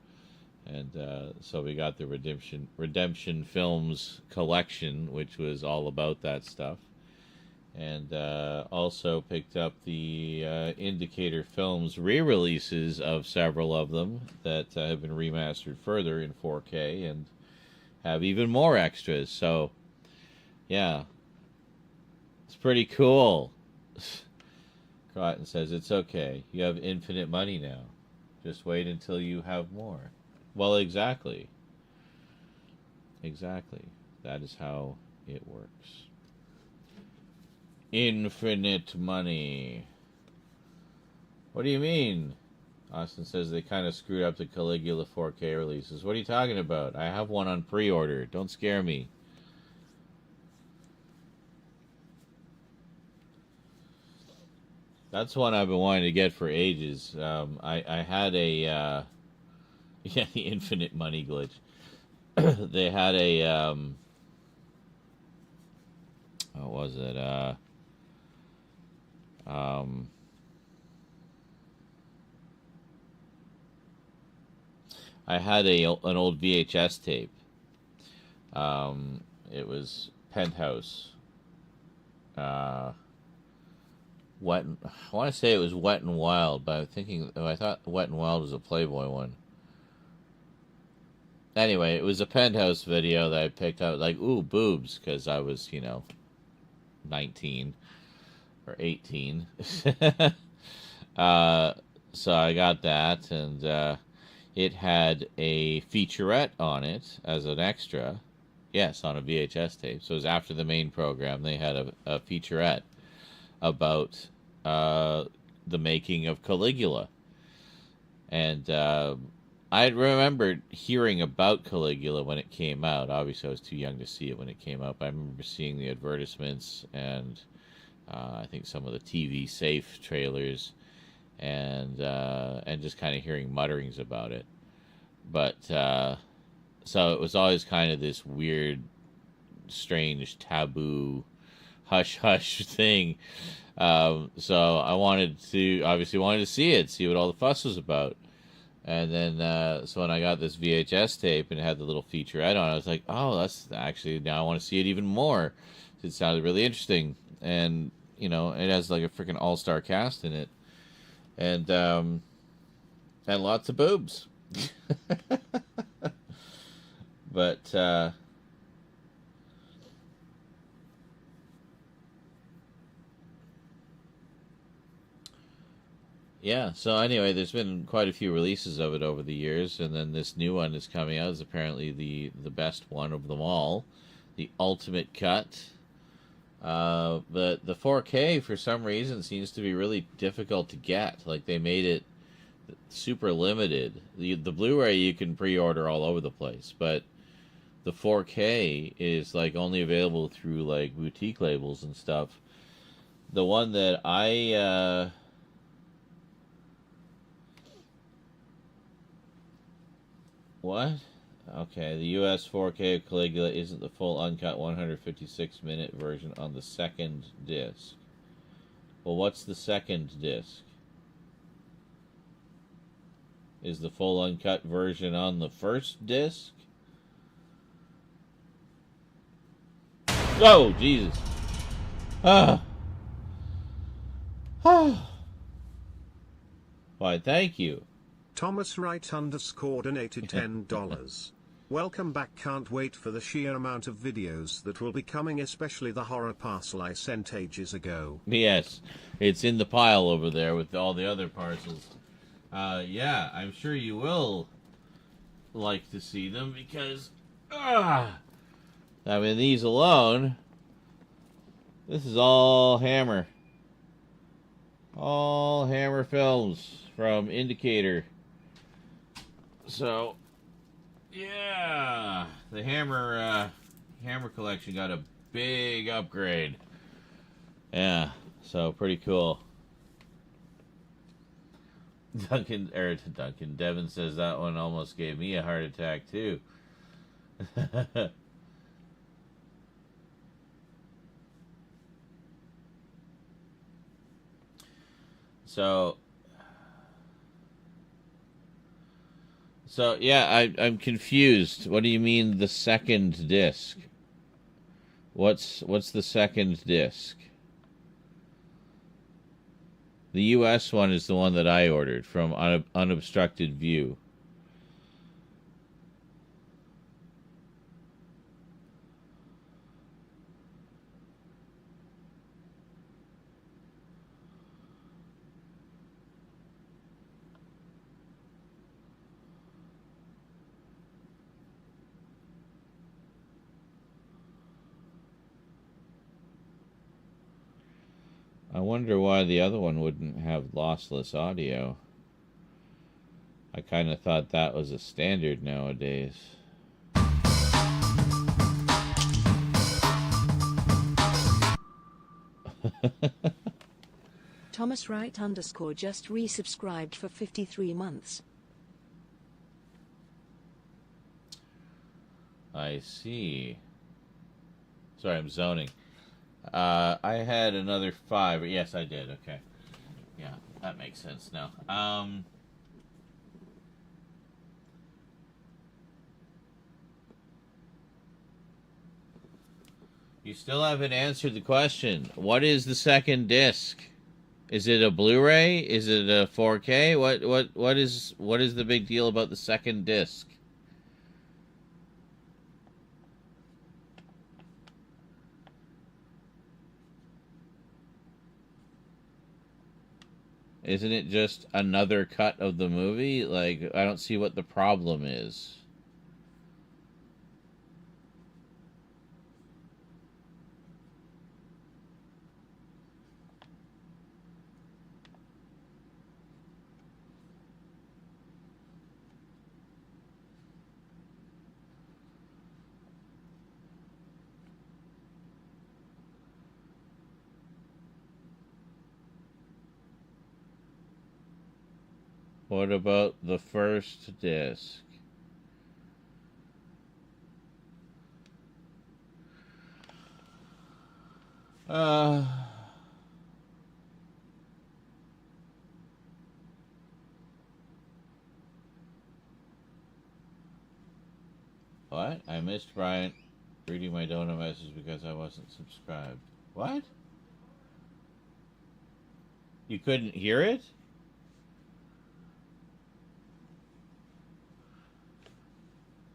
And so we got the Redemption Films collection, which was all about that stuff. And also picked up the Indicator Films re-releases of several of them that have been remastered further in 4K. And have even more extras. So, yeah, it's pretty cool. Cotton says, it's okay. You have infinite money now. Just wait until you have more. Well, exactly. Exactly. That is how it works. Infinite money. What do you mean? Austin says they kind of screwed up the Caligula 4K releases. What are you talking about? I have one on pre-order. Don't scare me. That's one I've been wanting to get for ages. I had a yeah, the infinite money glitch. They had a what was it? I had an old VHS tape. It was Penthouse. Wet. I want to say it was Wet and Wild, but I thought Wet and Wild was a Playboy one. Anyway, it was a Penthouse video that I picked out, like, ooh, boobs, because I was, 19 or 18. So I got that, and it had a featurette on it as an extra. Yes, on a VHS tape. So it was after the main program. They had a featurette about the making of Caligula. And I remembered hearing about Caligula when it came out. Obviously, I was too young to see it when it came out. But I remember seeing the advertisements and I think some of the TV Safe trailers and just kind of hearing mutterings about it. But so it was always kind of this weird, strange, taboo, hush-hush thing. So I wanted to see it, see what all the fuss was about. And then, so when I got this VHS tape and it had the little featurette on it, I was like, oh, that's actually, now I want to see it even more. It sounded really interesting. And, it has like a freaking all-star cast in it. And lots of boobs. But, yeah, so anyway, there's been quite a few releases of it over the years, and then this new one is coming out. Is apparently the best one of them all, the ultimate cut. But the 4K, for some reason, seems to be really difficult to get. Like, they made it super limited. The Blu-ray you can pre-order all over the place, but the 4K is, like, only available through, like, boutique labels and stuff. The one that I... What? Okay, the US 4K of Caligula isn't the full uncut 156-minute version on the second disc. Well, what's the second disc? Is the full uncut version on the first disc? Oh, Jesus. Ah. Ah. Why, thank you. Thomas Wright _ donated $10. Welcome back, can't wait for the sheer amount of videos that will be coming, especially the horror parcel I sent ages ago. Yes, it's in the pile over there with all the other parcels. Yeah, I'm sure you will like to see them because, I mean, these alone, this is all Hammer. All Hammer films from Indicator. So, yeah, the Hammer collection got a big upgrade. Yeah, so pretty cool. Devin says that one almost gave me a heart attack too. So yeah, I'm confused. What do you mean the second disc? What's the second disc? The US one is the one that I ordered from Unobstructed View. I wonder why the other one wouldn't have lossless audio. I kind of thought that was a standard nowadays. Thomas Wright _ just resubscribed for 53 months. I see. Sorry, I'm zoning. I had another 5. Yes, I did. Okay. Yeah, that makes sense now. You still haven't answered the question. What is the second disc? Is it a Blu-ray? Is it a 4K? What is the big deal about the second disc? Isn't it just another cut of the movie? Like, I don't see what the problem is. What about the first disc? What? I missed Brian reading my donor message because I wasn't subscribed. What? You couldn't hear it?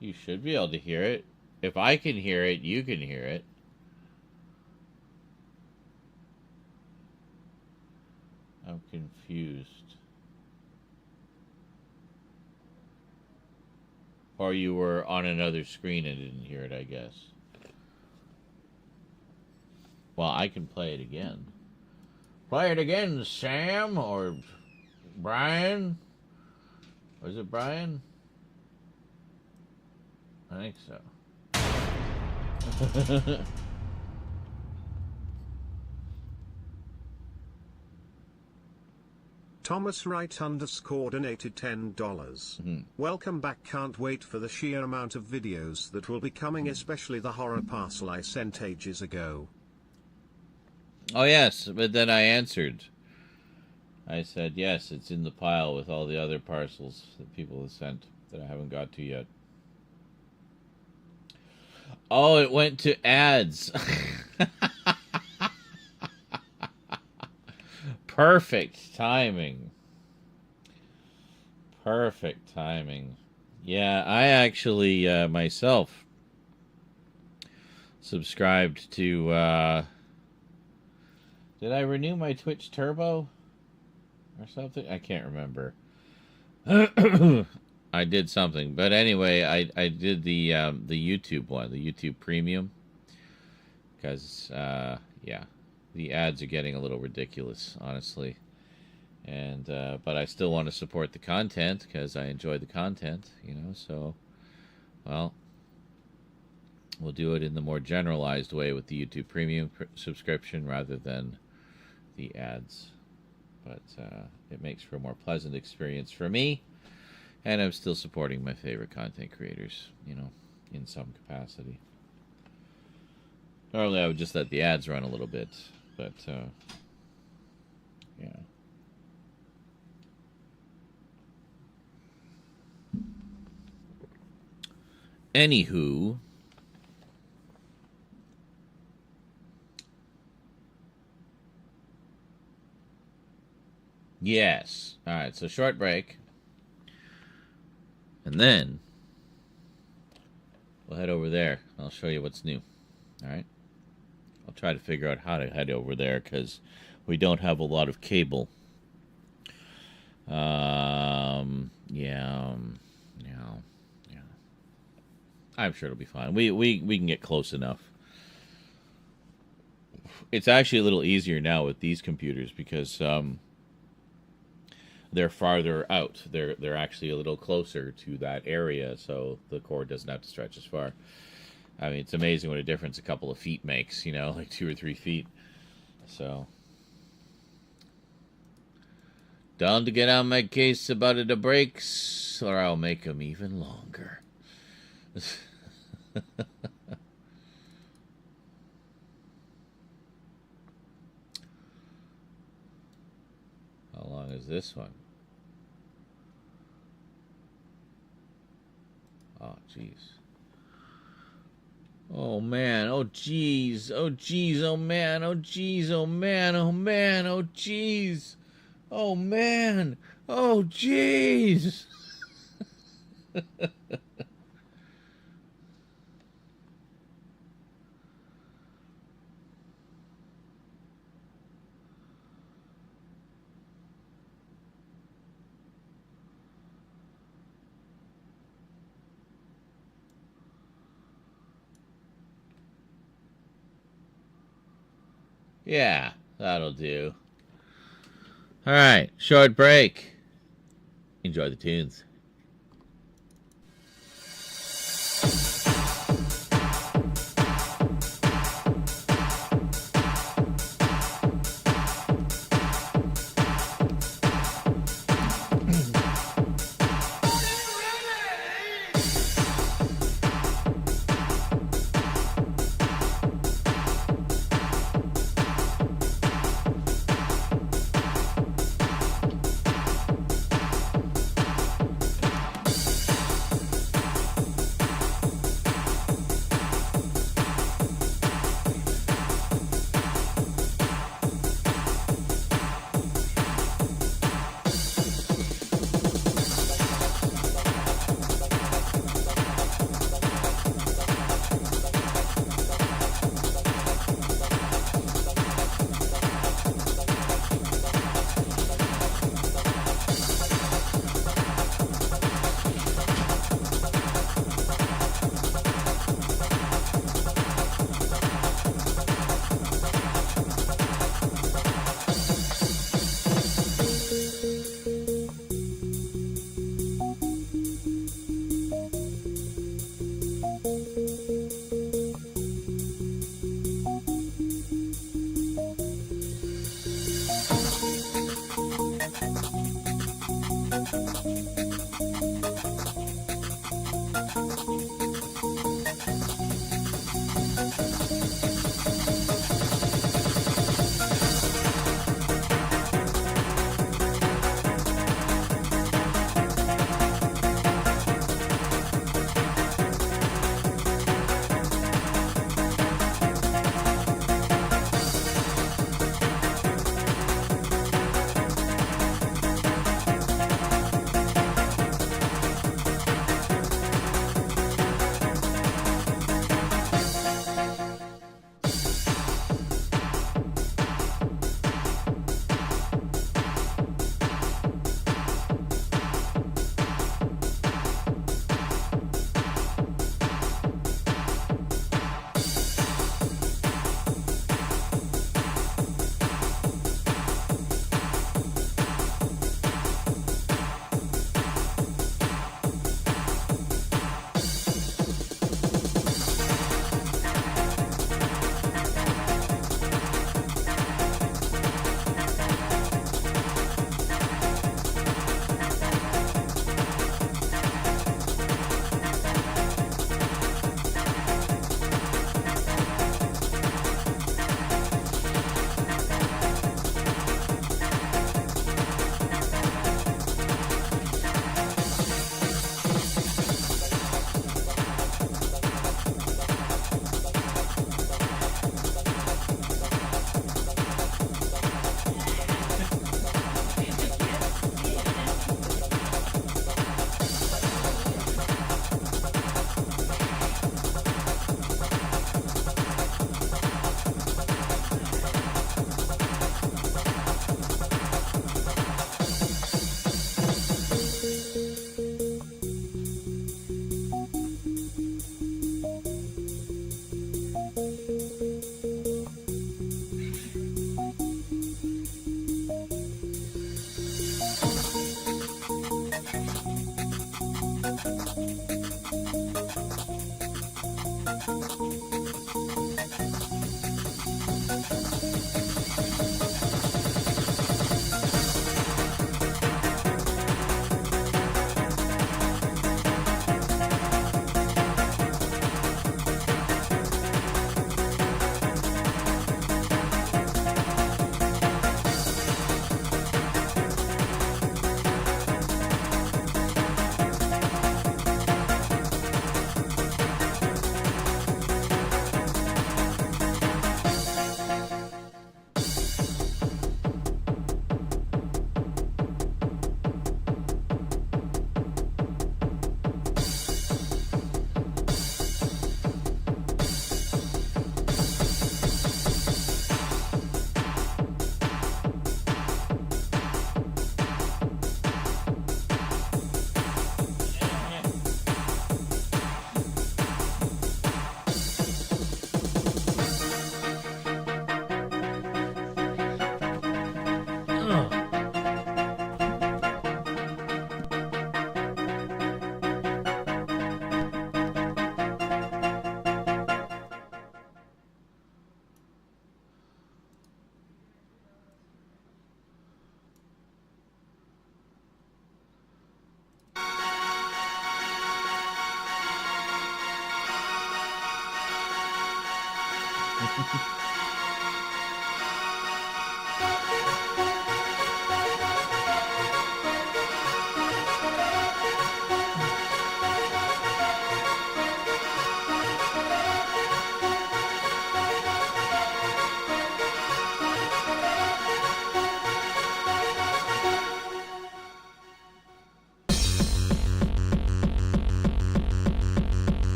You should be able to hear it. If I can hear it, you can hear it. I'm confused. Or you were on another screen and didn't hear it, I guess. Well, I can play it again. Play it again, Sam, or Brian. Was it Brian? I think so. Thomas Wright _ donated $10. Welcome back, can't wait for the sheer amount of videos that will be coming, especially the horror parcel I sent ages ago. Oh yes, but then I answered. I said, yes, it's in the pile with all the other parcels that people have sent that I haven't got to yet. Oh, it went to ads. Perfect timing. Perfect timing. Yeah, I actually myself subscribed to did I renew my Twitch Turbo or something? I can't remember. I did something, but anyway, I did the YouTube one, the YouTube Premium, because yeah, the ads are getting a little ridiculous, honestly, and but I still want to support the content because I enjoy the content, you know. So, well, we'll do it in the more generalized way with the YouTube Premium subscription rather than the ads, but it makes for a more pleasant experience for me. And I'm still supporting my favorite content creators, you know, in some capacity. Normally I would just let the ads run a little bit, but, yeah. Anywho, yes. All right, so short break. And then we'll head over there. I'll show you what's new. All right? I'll try to figure out how to head over there because we don't have a lot of cable. Yeah. I'm sure it'll be fine. We can get close enough. it's actually a little easier now with these computers because they're farther out. They're actually a little closer to that area, so the cord doesn't have to stretch as far. I mean, it's amazing what a difference a couple of feet makes, you know, like 2 or 3 feet. So, down to get on my case about the brakes, or I'll make them even longer. How long is this one? Oh, jeez. Oh, man. Oh, jeez. Oh, jeez. Oh, man. Oh, jeez. Oh, man. Oh, man. Oh, jeez. Oh, man. Oh, jeez. Yeah, that'll do. All right, short break. Enjoy the tunes.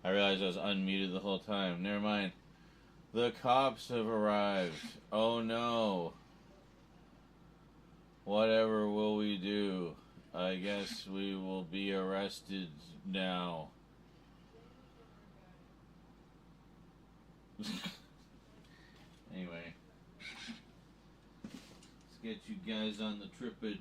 I realized I was unmuted the whole time. Never mind. The cops have arrived. Oh no. Whatever will we do? I guess we will be arrested now. Anyway. Let's get you guys on the tripod.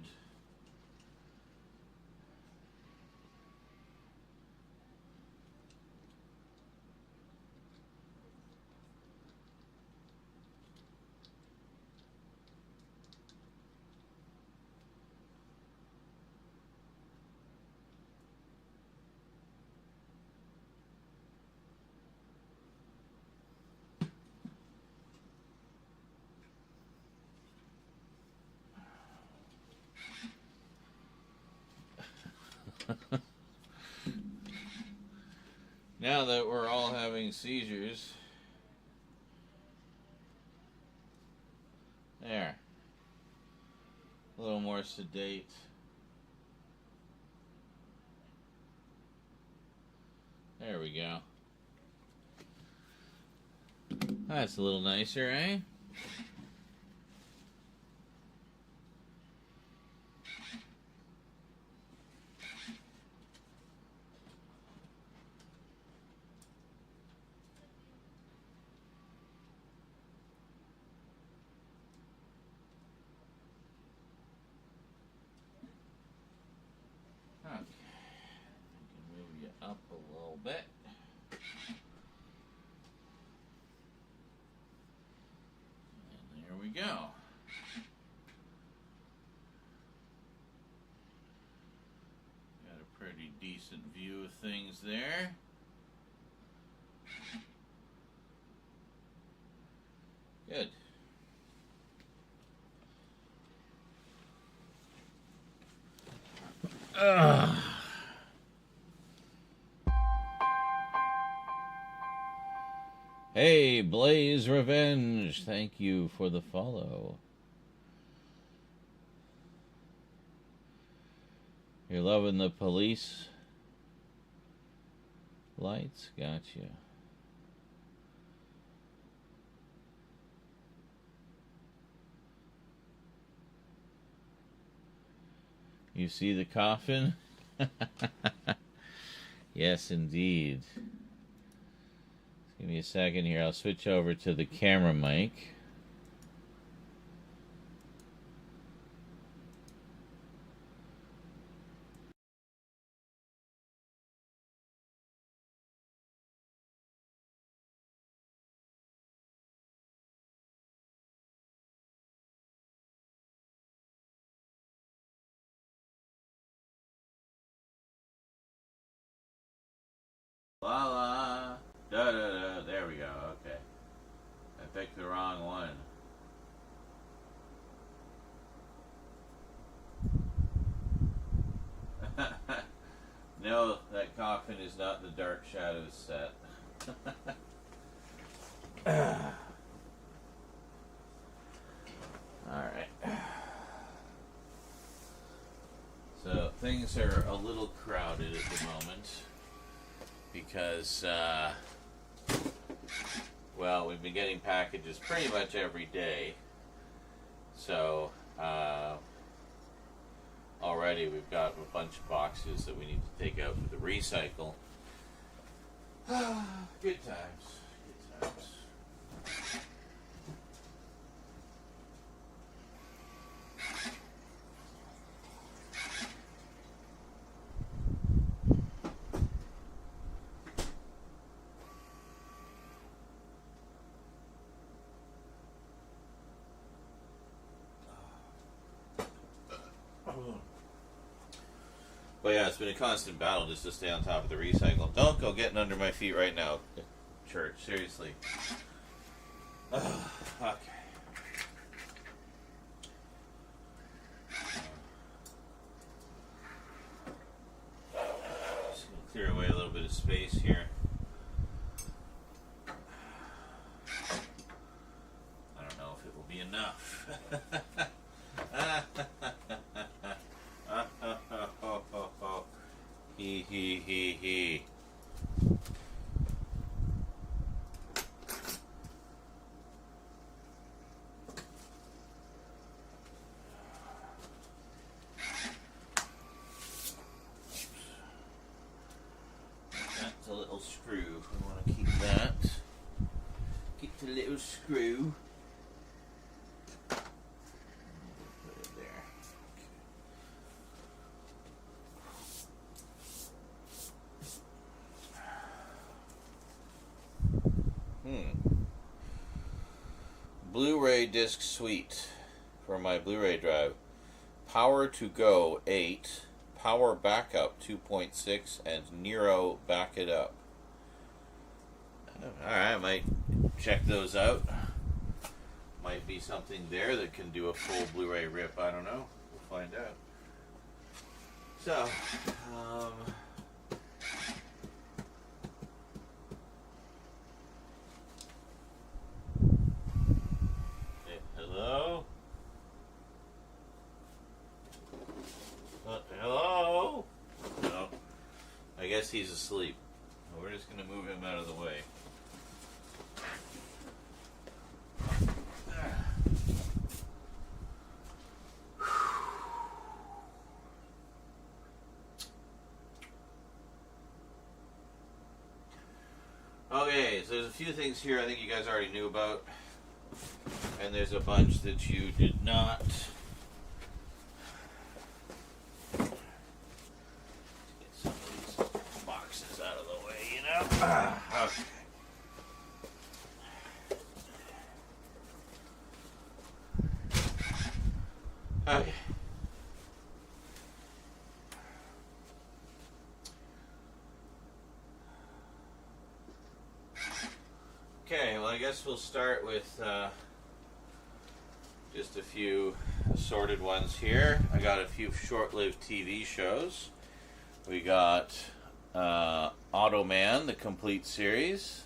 Now that we're all having seizures. There. A little more sedate. There we go. That's a little nicer, eh? Okay. I can move you up a little bit. And there we go. Got a pretty decent view of things there. Good. Hey, Blaze Revenge, thank you for the follow. You're loving the police lights? Gotcha. You see the coffin? Yes, indeed. Give me a second here. I'll switch over to the camera mic. La la, da da da. There we go. Okay, I picked the wrong one. No, that coffin is not the Dark Shadows set. Alright. So, things are a little crowded at the moment because, well, we've been getting packages pretty much every day. So, already we've got a bunch of boxes that we need to take out for the recycle. Good times. Good times. But yeah, it's been a constant battle just to stay on top of the recycle. Don't go getting under my feet right now, church. Seriously. Okay. Just gonna clear away a little bit of space here. I don't know if it will be enough. He. That's a little screw. We want to keep that. Keep the little screw. Put it there. Blu-ray disc suite for my Blu-ray drive. Power to go 8, power backup 2.6, and Nero back it up. Alright, I might check those out. Might be something there that can do a full Blu-ray rip. I don't know. We'll find out. So, hello? Hello? No. I guess he's asleep. We're just going to move him out of the way. Okay, so there's a few things here I think you guys already knew about, and there's a bunch that you did not. Get some of these boxes out of the way, you know? Okay. Okay. Okay, well, I guess we'll start with just a few assorted ones here. I got a few short-lived TV shows. We got Automan, the complete series.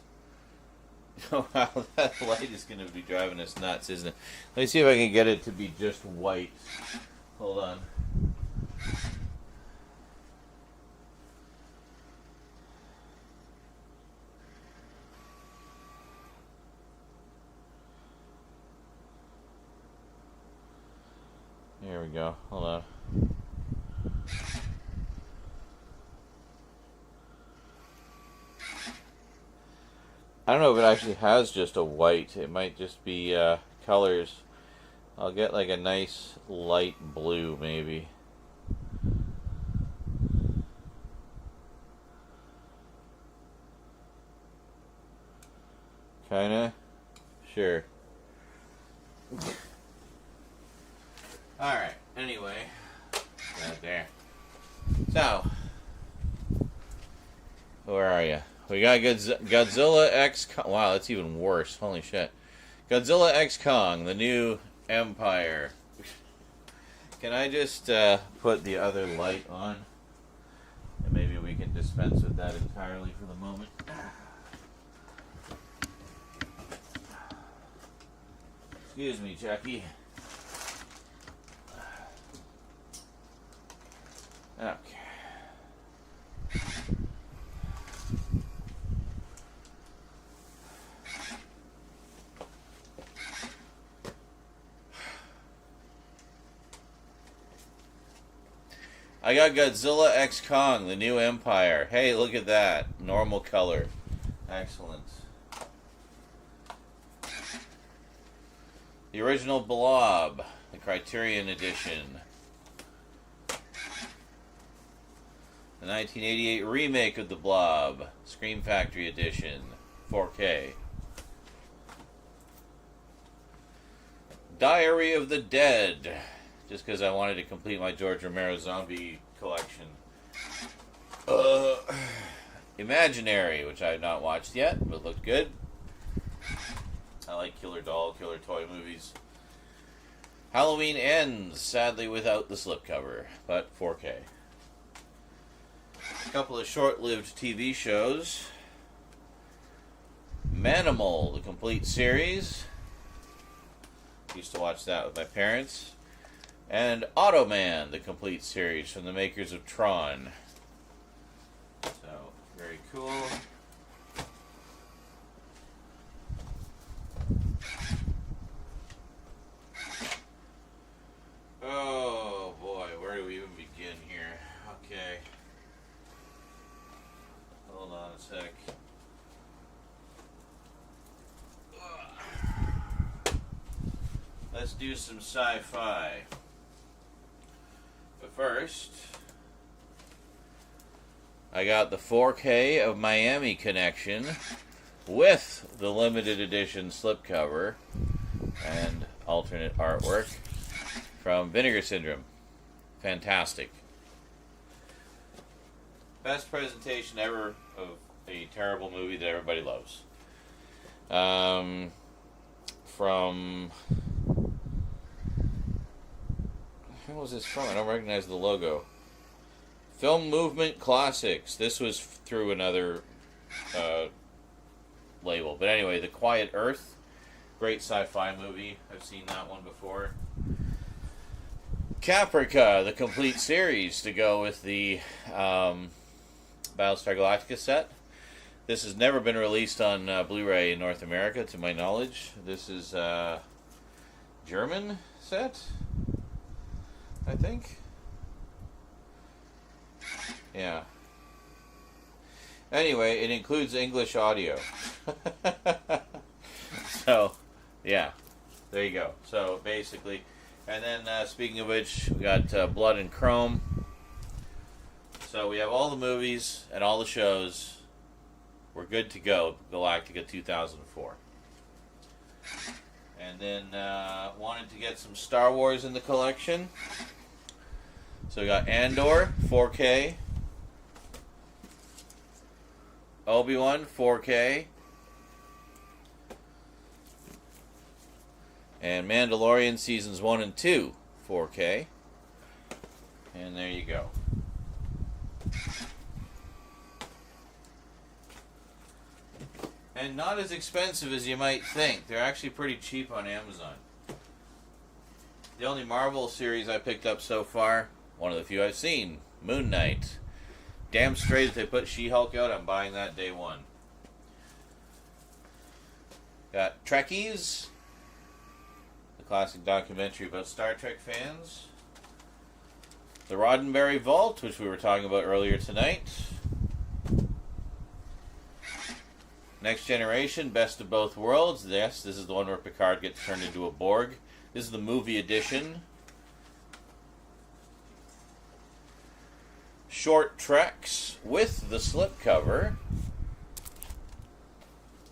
Oh, wow, that light is going to be driving us nuts, isn't it? Let me see if I can get it to be just white. Hold on. Here we go. Hold on. I don't know if it actually has just a white. It might just be colors. I'll get like a nice light blue, maybe. Kinda? Sure. Alright, anyway. Right there. So, where are you? We got Godzilla X Kong. Wow, that's even worse. Holy shit. Godzilla X Kong, the new Empire. Can I just put the other light on? And maybe we can dispense with that entirely for the moment. Excuse me, Chucky. Okay. I got Godzilla X Kong, the new Empire. Hey, look at that. Normal color. Excellent. The original Blob, the Criterion Edition. The 1988 remake of The Blob, Scream Factory Edition, 4K. Diary of the Dead, just because I wanted to complete my George Romero zombie collection. Imaginary, which I have not watched yet, but looked good. I like killer doll, killer toy movies. Halloween Ends, sadly without the slipcover, but 4K. A couple of short-lived TV shows. Manimal, the complete series. Used to watch that with my parents. And Automan, the complete series from the makers of Tron. So, very cool. Oh boy, where do we even begin here? Okay. Hold on a sec. Let's do some sci-fi. But first, I got the 4K of Miami Connection with the limited edition slipcover and alternate artwork from Vinegar Syndrome. Fantastic. Best presentation ever of a terrible movie that everybody loves. From... Who was this from? I don't recognize the logo. Film Movement Classics. This was through another label. But anyway, The Quiet Earth. Great sci-fi movie. I've seen that one before. Caprica, the complete series, to go with the Battlestar Galactica set. This has never been released on Blu-ray in North America, to my knowledge. This is a German set, I think. Yeah. Anyway, it includes English audio. So, yeah. There you go. So, basically... And then, speaking of which, we got Blood and Chrome. So we have all the movies and all the shows. We're good to go. Galactica 2004. And then, wanted to get some Star Wars in the collection. So we got Andor, 4K. Obi-Wan, 4K. And Mandalorian Seasons 1 and 2, 4K. And there you go. And not as expensive as you might think. They're actually pretty cheap on Amazon. The only Marvel series I picked up so far, one of the few I've seen, Moon Knight. Damn straight if they put She-Hulk out, I'm buying that day one. Got Trekkies. Classic documentary about Star Trek fans. The Roddenberry Vault, which we were talking about earlier tonight. Next Generation, Best of Both Worlds. Yes, this is the one where Picard gets turned into a Borg. This is the movie edition. Short Treks with the slipcover.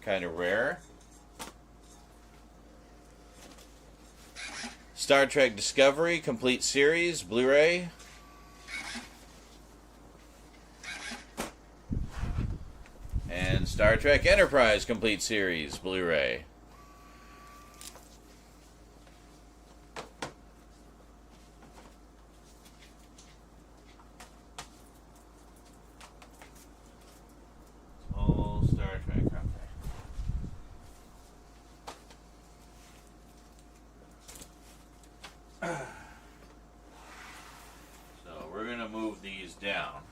Kind of rare. Star Trek Discovery, complete series, Blu-ray. And Star Trek Enterprise, complete series, Blu-ray. All Star Trek, okay. So we're going to move these down.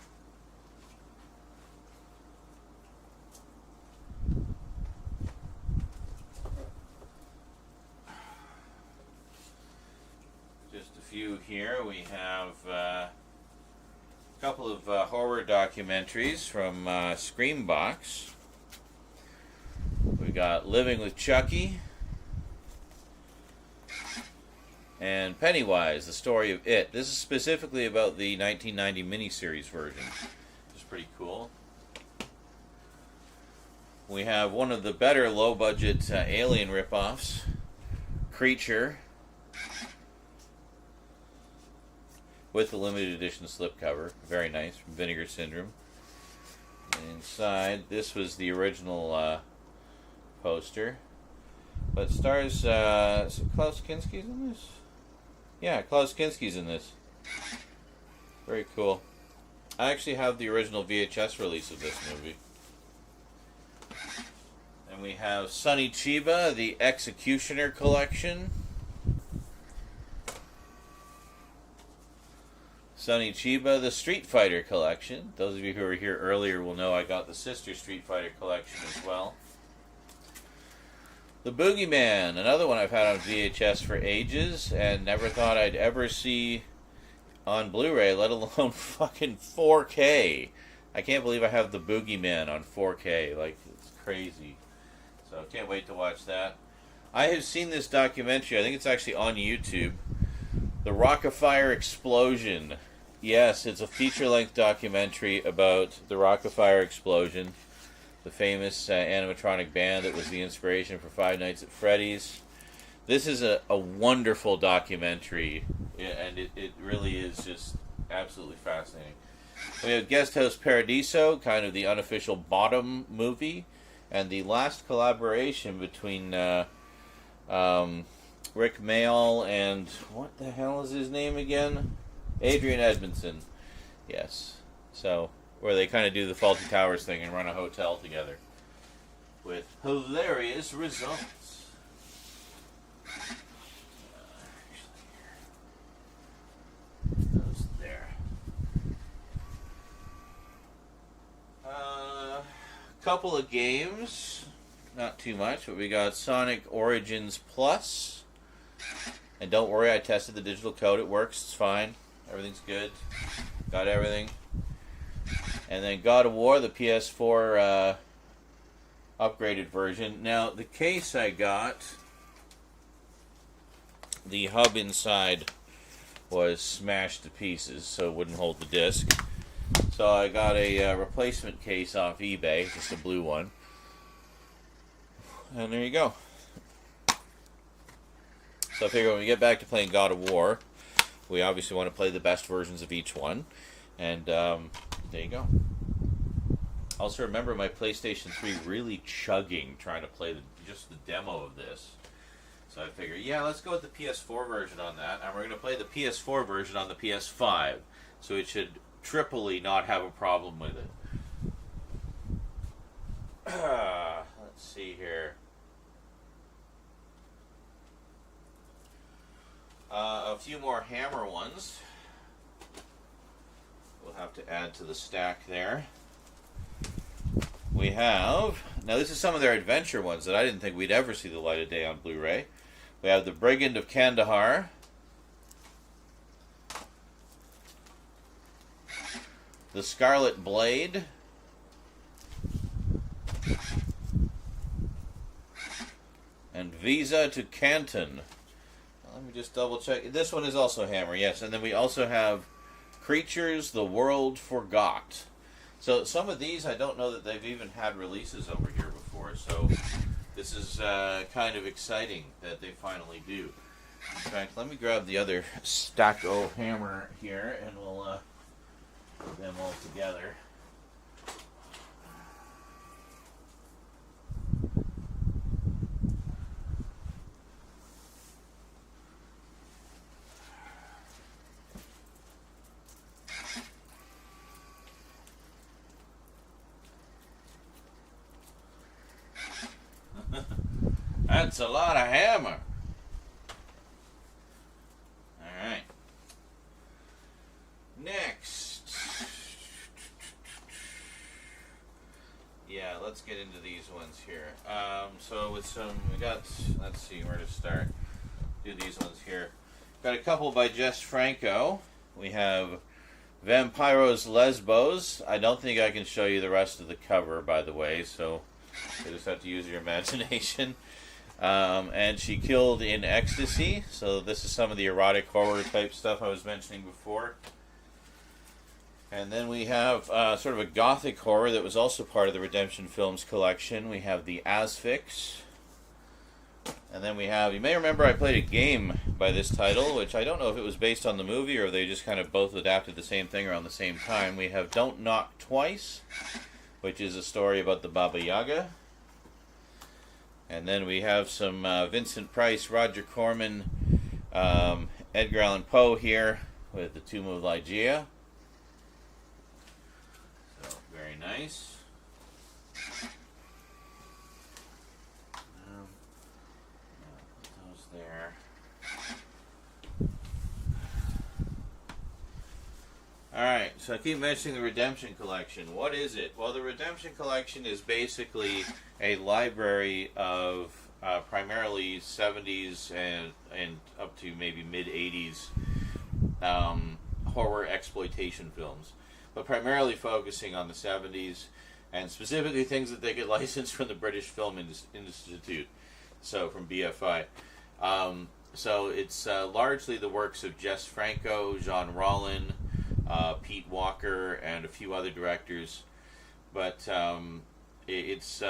Just a few here. We have a couple of horror documentaries from Screambox. We got Living with Chucky. And Pennywise, the story of It. This is specifically about the 1990 miniseries version, which is pretty cool. We have one of the better low-budget Alien ripoffs, Creature, with the limited edition slipcover. Very nice, from Vinegar Syndrome. And inside, this was the original poster. But stars, is it Klaus Kinski's in this? Yeah, Klaus Kinski's in this. Very cool. I actually have the original VHS release of this movie. And we have Sonny Chiba, the Executioner Collection. Sonny Chiba, the Street Fighter Collection. Those of you who were here earlier will know I got the sister Street Fighter Collection as well. The Boogeyman, another one I've had on VHS for ages and never thought I'd ever see on Blu-ray, let alone fucking 4K. I can't believe I have the Boogeyman on 4K. Like, it's crazy. So, can't wait to watch that. I have seen this documentary. I think it's actually on YouTube. The Rockafire Explosion. Yes, it's a feature-length documentary about the Rockafire Explosion. The famous animatronic band that was the inspiration for Five Nights at Freddy's. This is a wonderful documentary, and it really is just absolutely fascinating. We have Guest House Paradiso, kind of the unofficial bottom movie, and the last collaboration between Rick Mayall and, what the hell is his name again? Adrian Edmondson. Yes. So, where they kind of do the Faulty Towers thing and run a hotel together. With hilarious results. Those there. Couple of games. Not too much, but we got Sonic Origins Plus. And don't worry, I tested the digital code. It works. It's fine. Everything's good. Got everything. And then God of War, the PS4 upgraded version. Now, the case I got, the hub inside was smashed to pieces, so it wouldn't hold the disc. So I got a replacement case off eBay, just a blue one. And there you go. So I figure when we get back to playing God of War, we obviously want to play the best versions of each one. And there you go. Also remember my PlayStation 3 really chugging trying to play just the demo of this. So I figure, yeah, let's go with the PS4 version on that. And we're going to play the PS4 version on the PS5. So it should triply not have a problem with it. Let's see here. A few more Hammer ones. We'll have to add to the stack there. We have, now this is some of their adventure ones that I didn't think we'd ever see the light of day on Blu-ray. We have The Brigand of Kandahar. The Scarlet Blade. And Visa to Canton. Let me just double check. This one is also Hammer, yes. And then we also have Creatures the World Forgot. So some of these, I don't know that they've even had releases over here before. So this is kind of exciting that they finally do. In fact, let me grab the other stack of Hammer here, and we'll put them all together. That's a lot of Hammer. Alright. Next. Yeah, let's get into these ones here. So with some, we got, let's see where to start. Do these ones here. Got a couple by Jess Franco. We have Vampiros Lesbos. I don't think I can show you the rest of the cover, by the way, so you just have to use your imagination. And She Killed in Ecstasy. So this is some of the erotic horror type stuff I was mentioning before. And then we have sort of a gothic horror that was also part of the Redemption Films collection. We have The Asphyx. And then we have, you may remember I played a game by this title, which I don't know if it was based on the movie or if they just kind of both adapted the same thing around the same time. We have Don't Knock Twice, which is a story about the Baba Yaga. And then we have some Vincent Price, Roger Corman, Edgar Allan Poe here with The Tomb of Ligeia. So, very nice. Put those there. Alright, so I keep mentioning the Redemption Collection. What is it? Well, the Redemption Collection is basically a library of primarily 70s and up to maybe mid-80s horror exploitation films, but primarily focusing on the 70s and specifically things that they get licensed from the British Film Institute, so from BFI. So it's largely the works of Jess Franco, Jean Rollin, Pete Walker, and a few other directors, but it's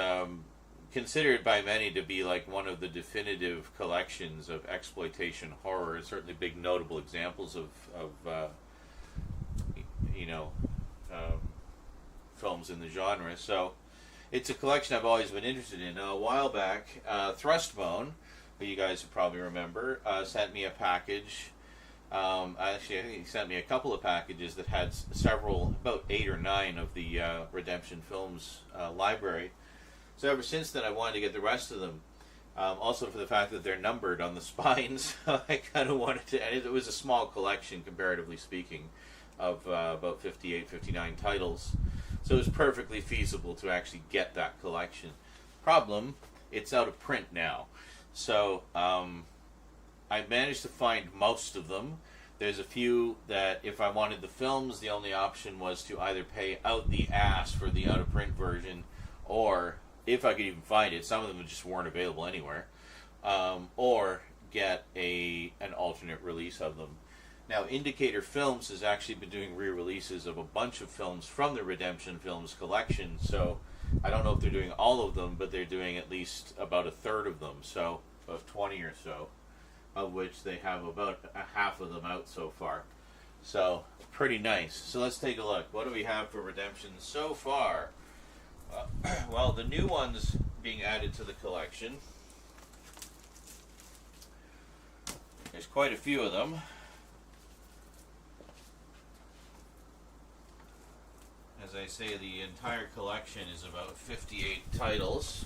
considered by many to be like one of the definitive collections of exploitation horror. Certainly big notable examples of films in the genre. So it's a collection I've always been interested in. A while back, Thrustbone, who you guys probably remember, sent me a package Actually, I think he sent me a couple of packages that had several, about 8 or 9 of the Redemption Films library. So ever since then, I wanted to get the rest of them. Also for the fact that they're numbered on the spines. I kind of wanted to, and it was a small collection, comparatively speaking, of about 58, 59 titles. So it was perfectly feasible to actually get that collection. Problem, it's out of print now. So I managed to find most of them. There's a few that if I wanted the films, the only option was to either pay out the ass for the out-of-print version, or, if I could even find it, some of them just weren't available anywhere, or get an alternate release of them. Now, Indicator Films has actually been doing re-releases of a bunch of films from the Redemption Films collection, so I don't know if they're doing all of them, but they're doing at least about a third of them, so about 20 or so, of which they have about a half of them out so far. So, pretty nice. So let's take a look. What do we have for Redemption so far? Well, the new ones being added to the collection. There's quite a few of them. As I say, the entire collection is about 58 titles.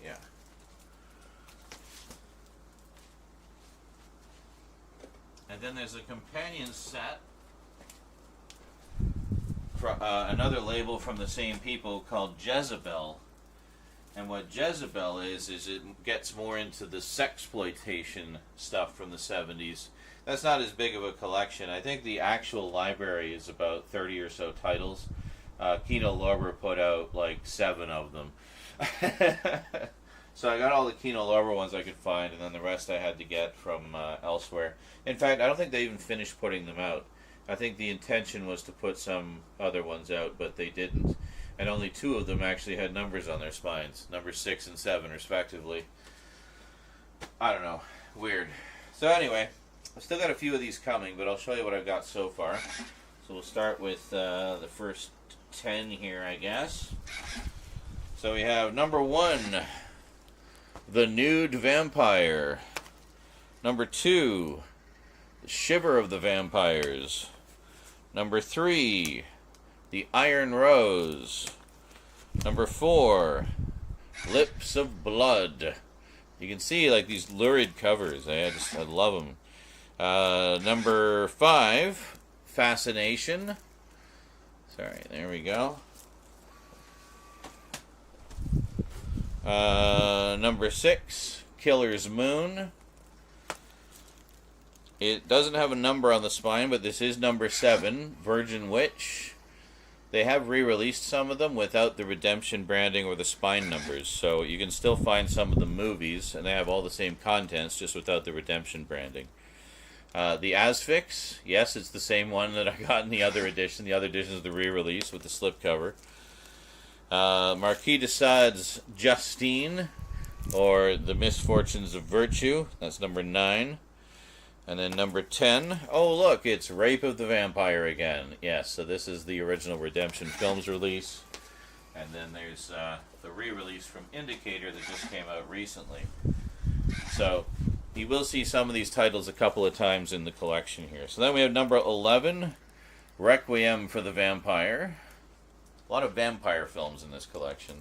Yeah. And then there's a companion set for another label from the same people called Jezebel. And what Jezebel is it gets more into the sexploitation stuff from the 70s. That's not as big of a collection. I think the actual library is about 30 or so titles. Kino Lorber put out like 7 of them. So I got all the Kino Lorber ones I could find, and then the rest I had to get from elsewhere. In fact, I don't think they even finished putting them out. I think the intention was to put some other ones out, but they didn't. And only 2 of them actually had numbers on their spines, numbers 6 and 7 respectively. I don't know, weird. So anyway, I've still got a few of these coming, but I'll show you what I've got so far. So we'll start with the first 10 here, I guess. So we have number 1, The Nude Vampire. Number 2, The Shiver of the Vampires. Number 3, The Iron Rose. Number 4, Lips of Blood. You can see like these lurid covers. I love them. Number 5, Fascination. Sorry, there we go. Number 6, Killer's Moon. It doesn't have a number on the spine, but this is number 7, Virgin Witch. They have re-released some of them without the Redemption branding or the spine numbers, so you can still find some of the movies, and they have all the same contents, just without the Redemption branding. The Asphyx, yes, it's the same one that I got in the other edition. The other edition is the re-release with the slipcover. Marquis de Sade's Justine, or The Misfortunes of Virtue. That's number 9. And then number 10, oh look, it's Rape of the Vampire again. Yes, so this is the original Redemption Films release. And then there's the re-release from Indicator that just came out recently. So you will see some of these titles a couple of times in the collection here. So then we have number 11, Requiem for the Vampire. A lot of vampire films in this collection.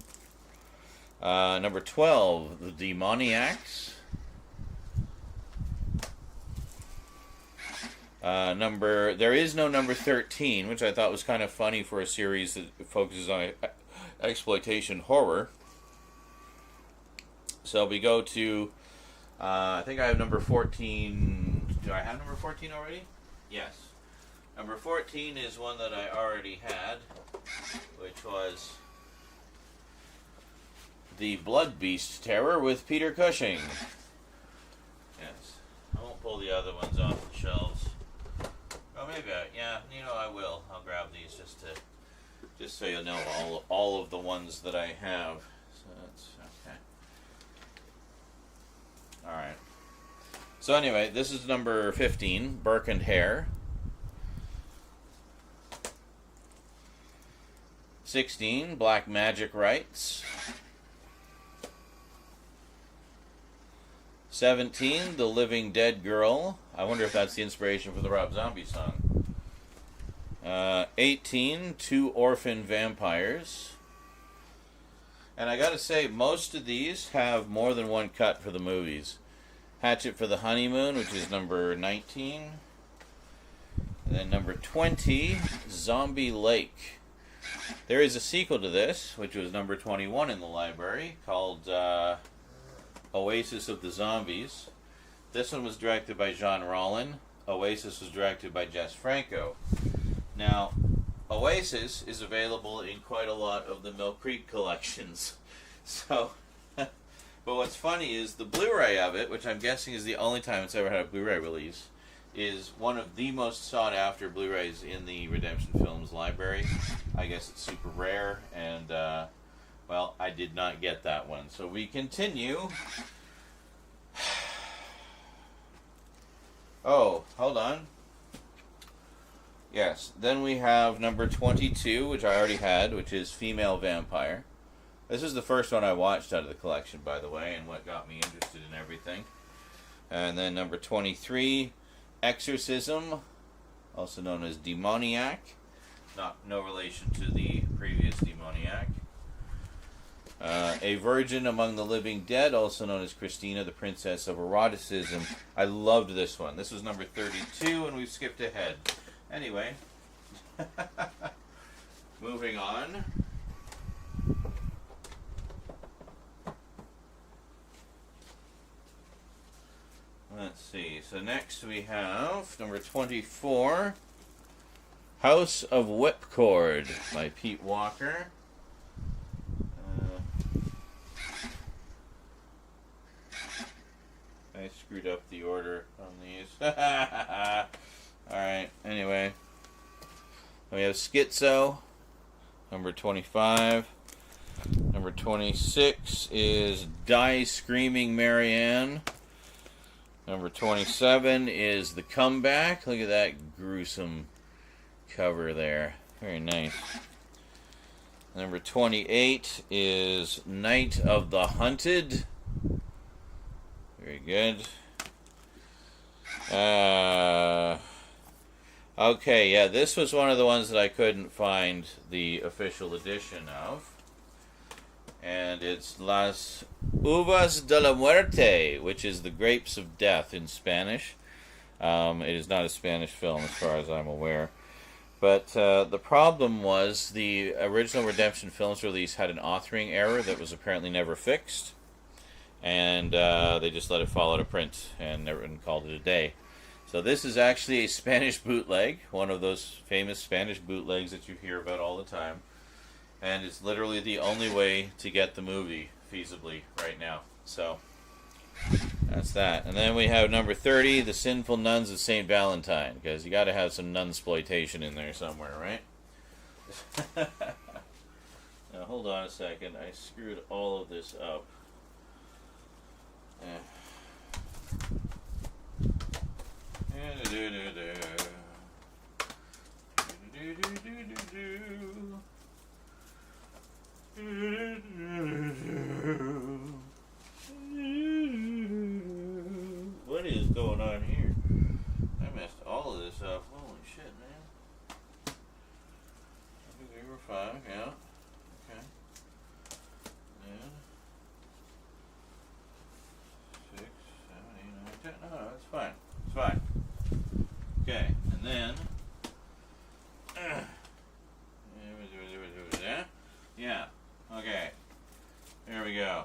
Number 12, The Demoniacs. There is no number 13, which I thought was kind of funny for a series that focuses on exploitation horror. So we go to, I think I have number 14. Do I have number 14 already? Yes. Number 14 is one that I already had, which was The Blood Beast Terror with Peter Cushing. Yes. I won't pull the other ones off the shelves. Oh, maybe I will. I'll grab these just so you'll know all of the ones that I have. So that's okay. All right. So anyway, this is number 15, Burke and Hare. 16, Black Magic Rites. 17, The Living Dead Girl. I wonder if that's the inspiration for the Rob Zombie song. 18, Two Orphan Vampires. And I gotta say, most of these have more than one cut for the movies. Hatchet for the Honeymoon, which is number 19. And then number 20, Zombie Lake. There is a sequel to this, which was number 21 in the library, called Oasis of the Zombies. This one was directed by Jean Rollin. Oasis was directed by Jess Franco. Now, Oasis is available in quite a lot of the Mill Creek collections. So, but what's funny is the Blu-ray of it, which I'm guessing is the only time it's ever had a Blu-ray release, is one of the most sought-after Blu-rays in the Redemption Films library. I guess it's super rare, and, well, I did not get that one. So we continue. Oh, hold on. Yes, then we have number 22, which I already had, which is Female Vampire. This is the first one I watched out of the collection, by the way, and what got me interested in everything. And then number 23, Exorcism, also known as Demoniac. No relation to the previous Demoniac. A Virgin Among the Living Dead, also known as Christina, the Princess of Eroticism. I loved this one. This was number 32, and we've skipped ahead. Anyway, moving on. Let's see. So next we have number 24, House of Whipcord by Pete Walker. I screwed up the order on these. Alright, anyway. We have Schizo, number 25. Number 26 is Die Screaming Marianne. Number 27 is The Comeback. Look at that gruesome cover there. Very nice. Number 28 is Night of the Hunted. Very good. Okay, yeah, this was one of the ones that I couldn't find the official edition of. And it's Las Uvas de la Muerte, which is the Grapes of Death in Spanish. It is not a Spanish film as far as I'm aware. But the problem was the original Redemption Films release had an authoring error that was apparently never fixed. And they just let it fall out of print and called it a day. So this is actually a Spanish bootleg, one of those famous Spanish bootlegs that you hear about all the time. And it's literally the only way to get the movie feasibly right now. So that's that. And then we have number 30, The Sinful Nuns of St. Valentine, because you got to have some nunsploitation in there somewhere, right? Now hold on a second. I screwed all of this up. What is going on here? I messed all of this up. Holy shit, man. I think we were 5, yeah. Okay. And 6, 7, 8, 9, 10. No, it's fine. It's fine. Okay, and then yeah, okay, there we go.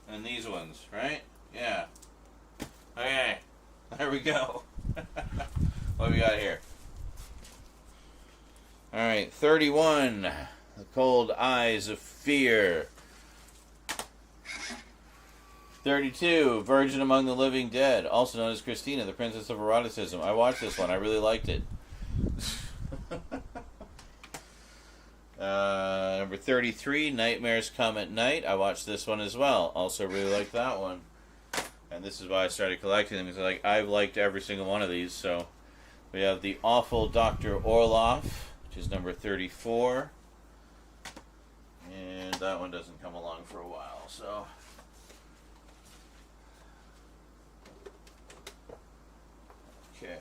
And these ones, right? Yeah. Okay, there we go. What we got here? Alright, 31, The Cold Eyes of Fear. 32, Virgin Among the Living Dead, also known as Christina, the Princess of Eroticism. I watched this one. I really liked it. Number 33, Nightmares Come at Night. I watched this one as well. Also really liked that one. And this is why I started collecting them, because I've liked every single one of these. So we have The Awful Dr. Orloff, which is number 34. And that one doesn't come along for a while, so... Okay.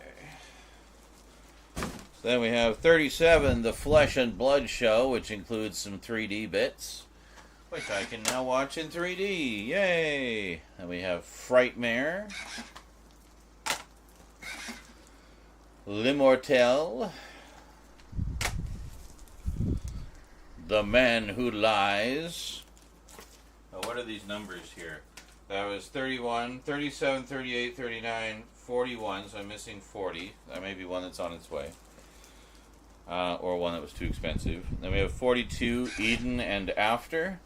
Then we have 37, The Flesh and Blood Show, which includes some 3D bits, which I can now watch in 3D. Yay! Then we have Frightmare, L'Immortel, The Man Who Lies. Oh, what are these numbers here? That was 31, 37, 38, 39, 41, so I'm missing 40. That may be one that's on its way. Or one that was too expensive. Then we have 42, Eden and After.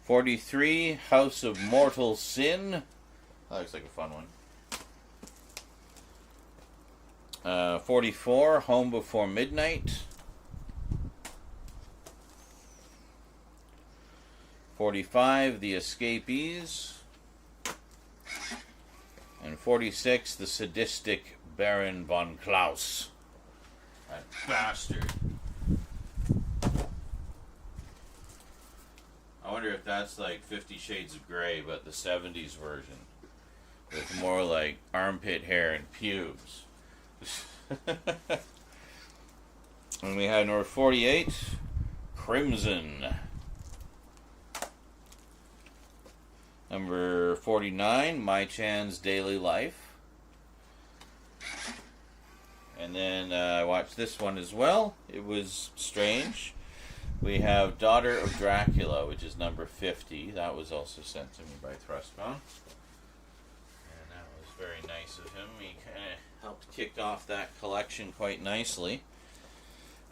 43, House of Mortal Sin. That looks like a fun one. 44, Home Before Midnight. 45, The Escapees. And 46, The Sadistic Baron von Klaus. That bastard. I wonder if that's like 50 Shades of Grey, but the 70s version. With more like armpit hair and pubes. And we have number 48, Crimson. Number 49, My Chan's Daily Life. And then I watched this one as well. It was strange. We have Daughter of Dracula, which is number 50. That was also sent to me by Thrustbound. And that was very nice of him. He kind of helped kick off that collection quite nicely.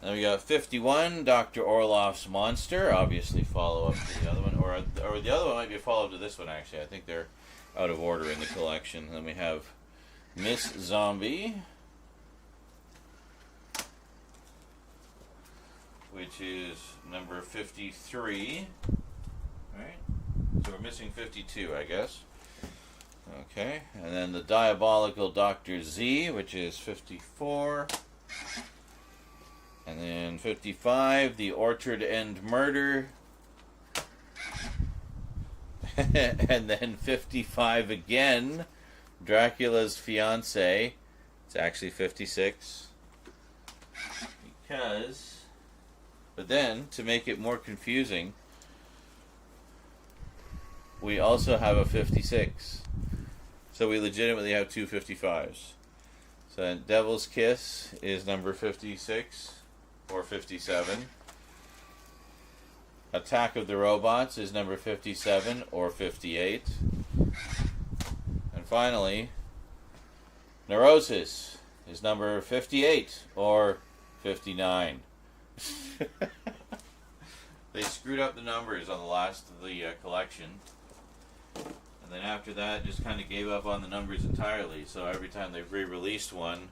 Then we got 51, Dr. Orloff's Monster. Obviously follow up to the other one. Or the other one might be a follow-up to this one, actually. I think they're out of order in the collection. Then we have Miss Zombie, which is number 53. Alright. So we're missing 52, I guess. Okay. And then the Diabolical Dr. Z, which is 54. And then 55, The Orchard End Murder. And then 55 again, Dracula's Fiancé. It's actually 56. But then, to make it more confusing, we also have a 56. So we legitimately have two 55s. So then Devil's Kiss is number 56. Or 57. Attack of the Robots is number 57 or 58. And finally, Neurosis is number 58 or 59. They screwed up the numbers on the last of the collection. And then after that, just kind of gave up on the numbers entirely. So every time they've re-released one,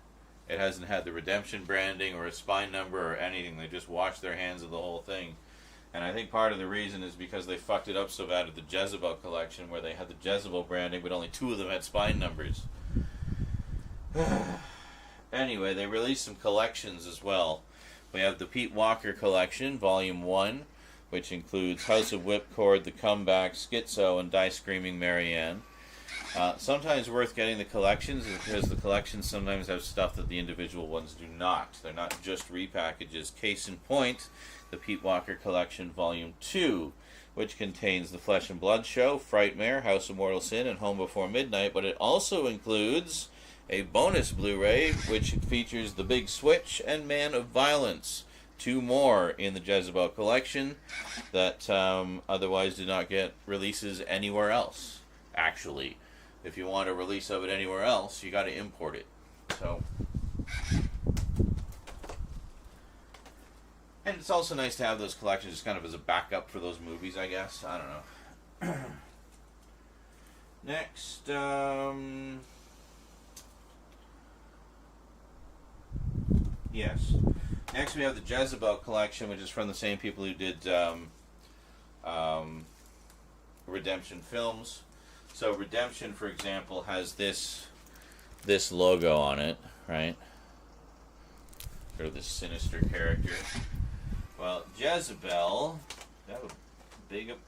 it hasn't had the redemption branding or a spine number or anything. They just washed their hands of the whole thing. And I think part of the reason is because they fucked it up so bad at the Jezebel collection, where they had the Jezebel branding, but only two of them had spine numbers. Anyway, they released some collections as well. We have the Pete Walker collection, Volume 1, which includes House of Whipcord, The Comeback, Schizo, and Die Screaming Marianne. Sometimes worth getting the collections because the collections sometimes have stuff that the individual ones do not. They're not just repackages. Case in point, the Pete Walker Collection Volume 2, which contains The Flesh and Blood Show, Frightmare, House of Mortal Sin, and Home Before Midnight, but it also includes a bonus Blu-ray, which features The Big Switch and Man of Violence. Two more in the Jezebel collection that otherwise do not get releases anywhere else, actually. If you want a release of it anywhere else, you got to import it. So, and it's also nice to have those collections just kind of as a backup for those movies, I guess. I don't know. Next, yes. Next we have the Jezebel collection, which is from the same people who did Redemption Films. So Redemption, for example, has this logo on it, right? Or this sinister character. Well, Jezebel, do I have a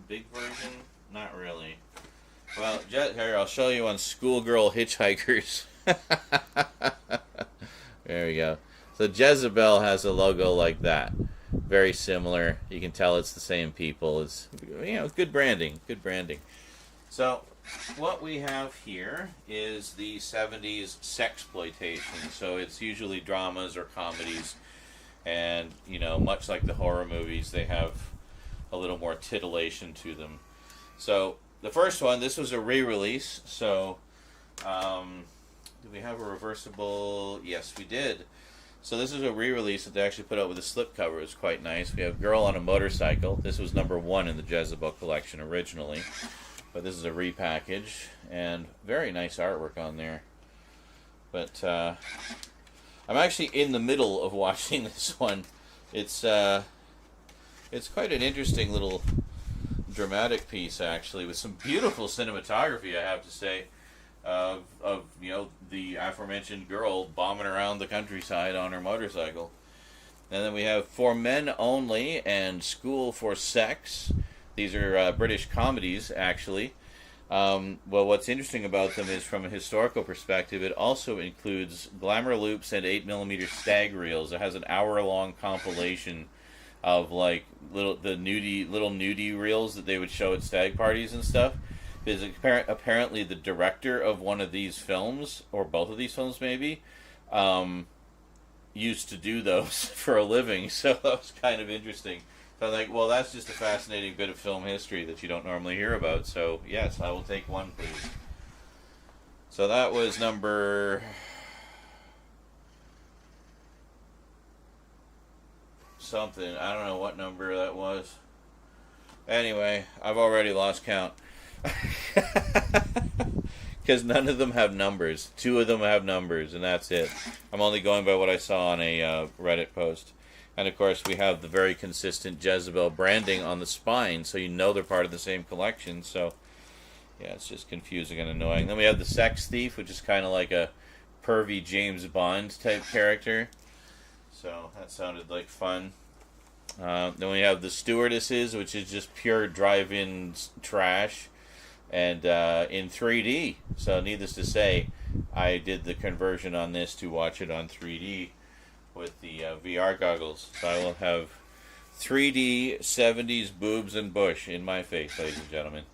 big version? Not really. Well, here, I'll show you on Schoolgirl Hitchhikers. There we go. So Jezebel has a logo like that. Very similar. You can tell it's the same people. It's, you know, good branding. Good branding. So what we have here is the 70s sexploitation. So it's usually dramas or comedies. And, you know, much like the horror movies, they have a little more titillation to them. So the first one, this was a re-release. So, do we have a reversible? Yes, we did. So this is a re-release that they actually put out with a slipcover. It was quite nice. We have Girl on a Motorcycle. This was number 1 in the Jezebel collection originally. But this is a repackage. And very nice artwork on there. But I'm actually in the middle of watching this one. It's quite an interesting little dramatic piece, actually, with some beautiful cinematography, I have to say, of you know, the aforementioned girl bombing around the countryside on her motorcycle. And then we have For Men Only and School for Sex. These are British comedies, actually. Well, what's interesting about them is, from a historical perspective, it also includes glamour loops and 8mm stag reels. It has an hour-long compilation of like little nudie reels that they would show at stag parties and stuff. Because apparently the director of one of these films, or both of these films maybe, used to do those for a living. So that was kind of interesting. So I'm like, well, that's just a fascinating bit of film history that you don't normally hear about. So yes, I will take one, please. So that was number something. I don't know what number that was. Anyway, I've already lost count. Because none of them have numbers. 2 of them have numbers, and that's it. I'm only going by what I saw on a Reddit post. And of course, we have the very consistent Jezebel branding on the spine, so you know they're part of the same collection. So, yeah, it's just confusing and annoying. Then we have the Sex Thief, which is kind of like a pervy James Bond type character. So that sounded like fun. Then we have the Stewardesses, which is just pure drive-in trash, and in 3D. So needless to say, I did the conversion on this to watch it on 3D with the VR goggles. So I will have 3D 70s boobs and bush in my face, ladies and gentlemen.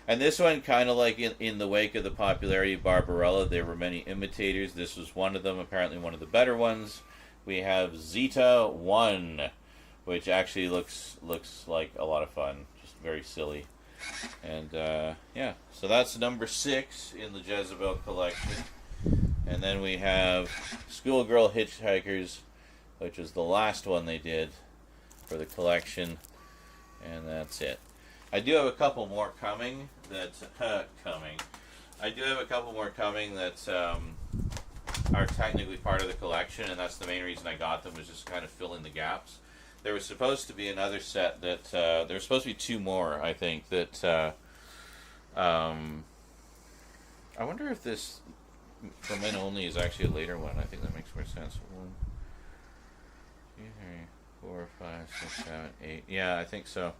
And this one, kind of like in the wake of the popularity of Barbarella, there were many imitators. This was one of them, apparently one of the better ones. We have Zeta 1, which actually looks like a lot of fun. Just very silly. And, yeah. So that's number 6 in the Jezebel collection. And then we have Schoolgirl Hitchhikers, which is the last one they did for the collection. And that's it. I do have a couple more coming that I do have a couple more coming that are technically part of the collection, and that's the main reason I got them, was just kind of fill in the gaps. There was supposed to be another set that there was supposed to be 2 more, I think, that I wonder if this For Men Only is actually a later one. I think that makes more sense. 1, 2, 3, 4, 5, 6, 7, 8. Yeah, I think so.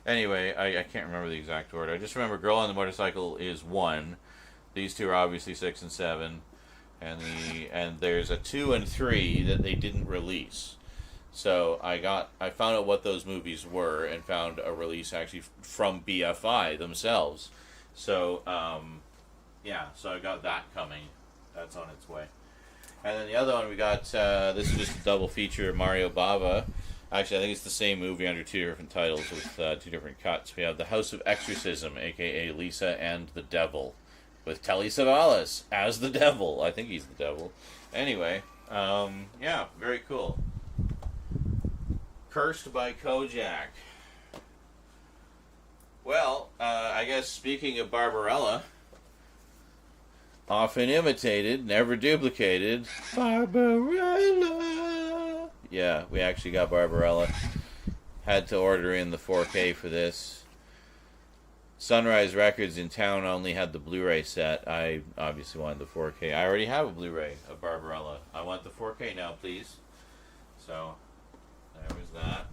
Anyway, I can't remember the exact order. I just remember Girl on the Motorcycle is 1. These 2 are obviously 6 and 7. And there's a 2 and 3 that they didn't release. So I found out what those movies were and found a release actually from BFI themselves. So yeah, so I got that coming. That's on its way. And then the other one we got, this is just a double feature, Mario Bava. Actually, I think it's the same movie under 2 different titles with 2 different cuts. We have The House of Exorcism, a.k.a. Lisa and the Devil, with Telly Savalas as the devil. I think he's the devil. Anyway, yeah, very cool. Cursed by Kojak. Well, I guess speaking of Barbarella, often imitated, never duplicated, Barbarella. Yeah, we actually got Barbarella. Had to order in the 4K for this. Sunrise Records in town only had the Blu-ray set. I obviously wanted the 4K. I already have a Blu-ray of Barbarella. I want the 4K now, please. So, there was that.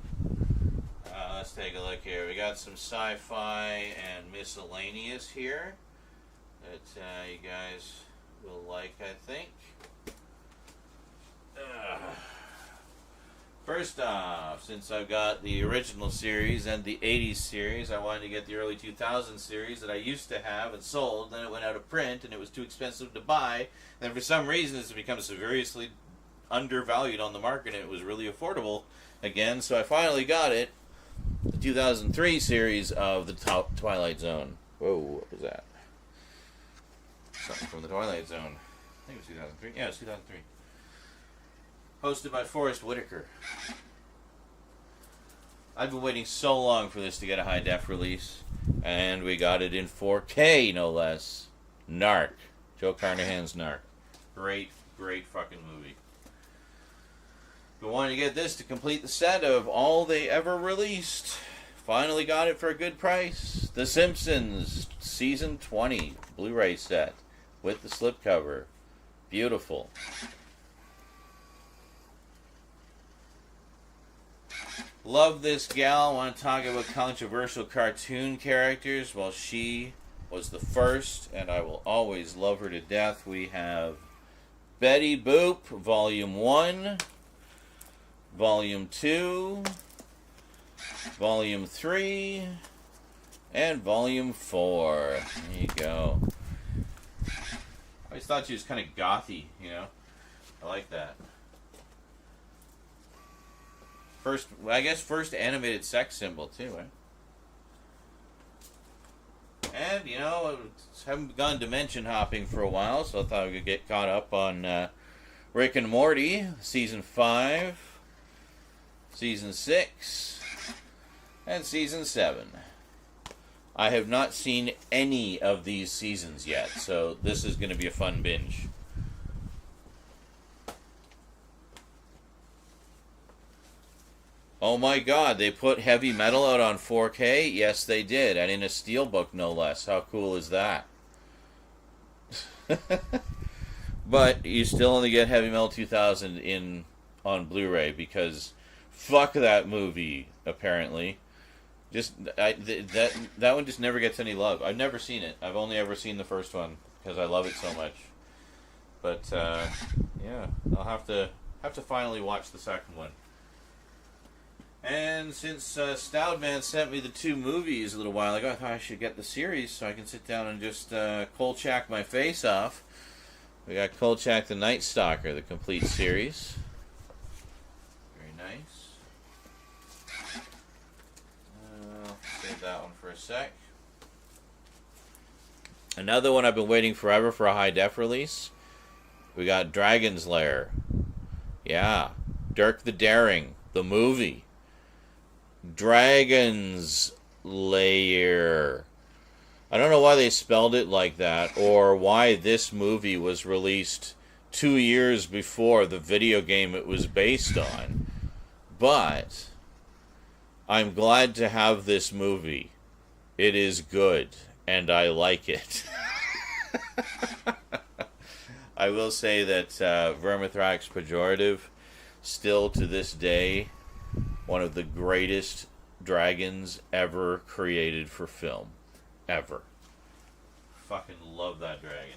let's take a look here. We got some sci-fi and miscellaneous here that you guys will like, I think. First off, since I've got the original series and the 80s series, I wanted to get the early 2000s series that I used to have and sold. Then it went out of print and it was too expensive to buy. And for some reason, it's become severely undervalued on the market and it was really affordable again. So I finally got it. The 2003 series of the Twilight Zone. Whoa, what was that? Something from the Twilight Zone. I think it was 2003. Yeah, it was 2003. Hosted by Forrest Whitaker. I've been waiting so long for this to get a high-def release, and we got it in 4K, no less. Narc. Joe Carnahan's Narc. Great, great fucking movie. We wanted to get this to complete the set of all they ever released. Finally got it for a good price. The Simpsons, Season 20, Blu-ray set, with the slipcover. Beautiful. Love this gal. Want to talk about controversial cartoon characters? Well, she was the first, and I will always love her to death. We have Betty Boop, Volume 1, Volume 2, Volume 3, and Volume 4. There you go. I always thought she was kind of gothy, you know? I like that. First animated sex symbol, too, right? And, you know, I haven't begun dimension hopping for a while, so I thought I could get caught up on Rick and Morty, Season 5, Season 6, and Season 7. I have not seen any of these seasons yet, so this is going to be a fun binge. Oh my god, they put Heavy Metal out on 4K? Yes, they did, and in a steelbook, no less. How cool is that? But you still only get Heavy Metal 2000 on Blu-ray, because fuck that movie, apparently. That one just never gets any love. I've never seen it. I've only ever seen the first one, because I love it so much. But, yeah, I'll have to finally watch the second one. And since Stoudman sent me the 2 movies a little while ago, I thought I should get the series so I can sit down and just Kolchak my face off. We got Kolchak the Night Stalker, the complete series. Very nice. Save that one for a sec. Another one I've been waiting forever for a high-def release. We got Dragon's Lair. Yeah. Dirk the Daring, the movie. Dragon's Lair. I don't know why they spelled it like that, or why this movie was released 2 years before the video game it was based on. But I'm glad to have this movie. It is good, and I like it. I will say that Vermithrax Pejorative, still to this day, one of the greatest dragons ever created for film. Ever. Fucking love that dragon.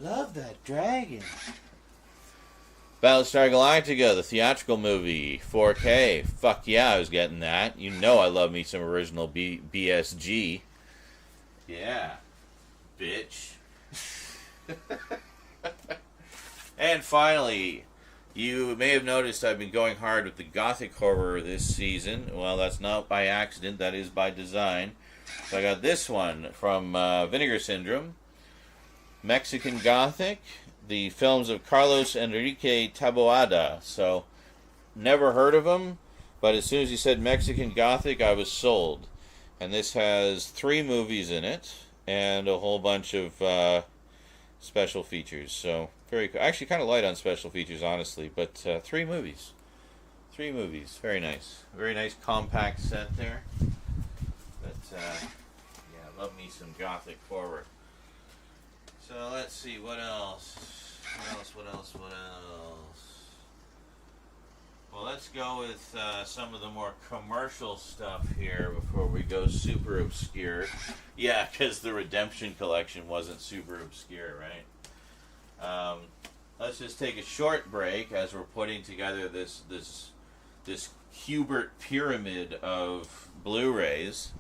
Love that dragon. Battlestar Galactica, the theatrical movie, 4K. Fuck yeah, I was getting that. You know I love me some original BSG. Yeah. Bitch. And finally, you may have noticed I've been going hard with the gothic horror this season. Well, that's not by accident, that is by design. So I got this one from Vinegar Syndrome. Mexican Gothic, the films of Carlos Enrique Taboada. So, never heard of him, but as soon as you said Mexican Gothic, I was sold. And this has 3 movies in it, and a whole bunch of special features. So, very cool. Actually, kind of light on special features, honestly, but 3 movies. 3 movies. Very nice. Very nice compact set there. But, yeah, love me some gothic horror. So, let's see, what else? What else? Well, let's let's go with some of the more commercial stuff here before we go super obscure. Yeah, because the Redemption Collection wasn't super obscure, right? Let's just take a short break as we're putting together this Hubert pyramid of Blu-rays.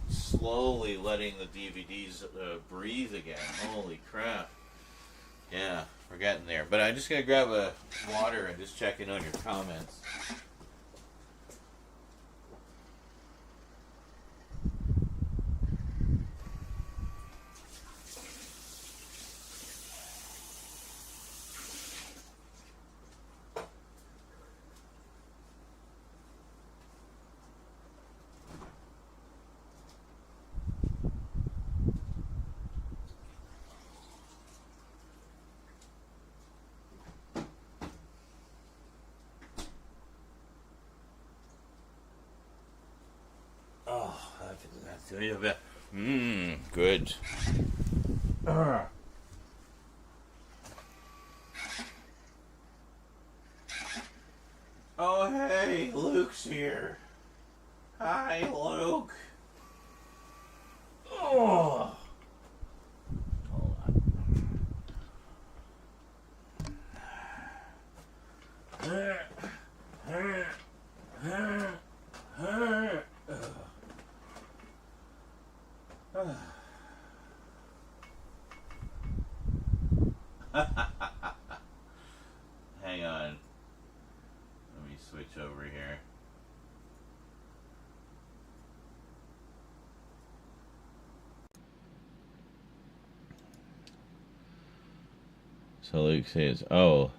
Slowly letting the DVDs breathe again. Holy crap. Yeah, we're getting there. But I'm just going to grab a water and just check in on your comments. Good. Oh, hey, Luke's here. Hi, Luke. Oh. Hold on. Hang on. Let me switch over here. So Luke says, oh,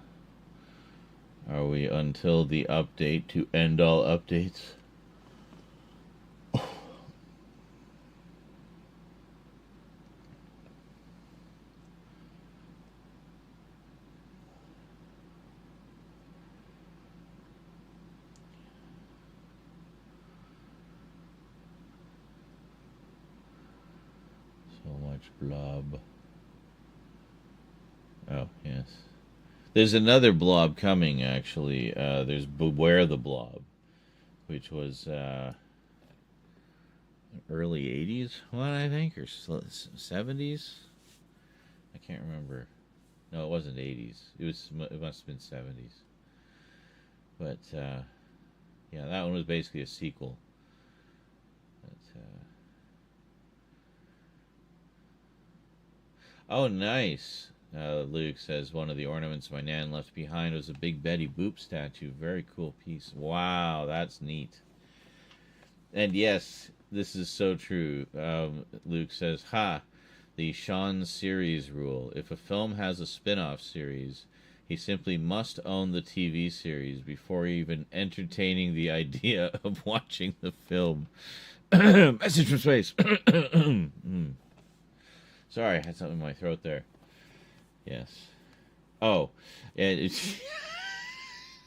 are we until the update to end all updates? Blob. Oh, yes. There's another blob coming, actually. There's Beware the Blob, which was early 80s one, I think, or 70s? I can't remember. No, it wasn't 80s. It must have been 70s. But, yeah, that one was basically a sequel. But, oh, nice. Luke says, one of the ornaments my nan left behind was a big Betty Boop statue. Very cool piece. Wow, that's neat. And yes, this is so true. Luke says, the Sean series rule. If a film has a spin-off series, he simply must own the TV series before even entertaining the idea of watching the film. Message from space. Sorry, I had something in my throat there. Yes. Oh, and it's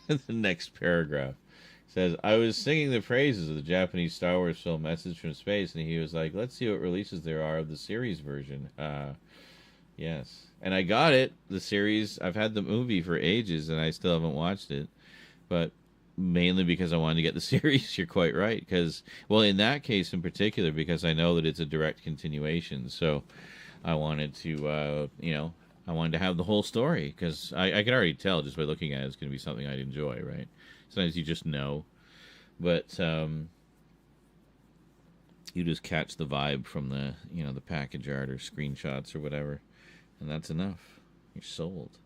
the next paragraph says, I was singing the praises of the Japanese Star Wars film Message from Space, and he was like, let's see what releases there are of the series version. Yes. And I got it, the series. I've had the movie for ages, and I still haven't watched it. But mainly because I wanted to get the series. You're quite right. Because, well, in that case in particular, because I know that it's a direct continuation. So I wanted to, I wanted to have the whole story, because I could already tell just by looking at it, it's going to be something I'd enjoy, right? Sometimes you just know. But you just catch the vibe from the, the package art or screenshots or whatever, and that's enough. You're sold.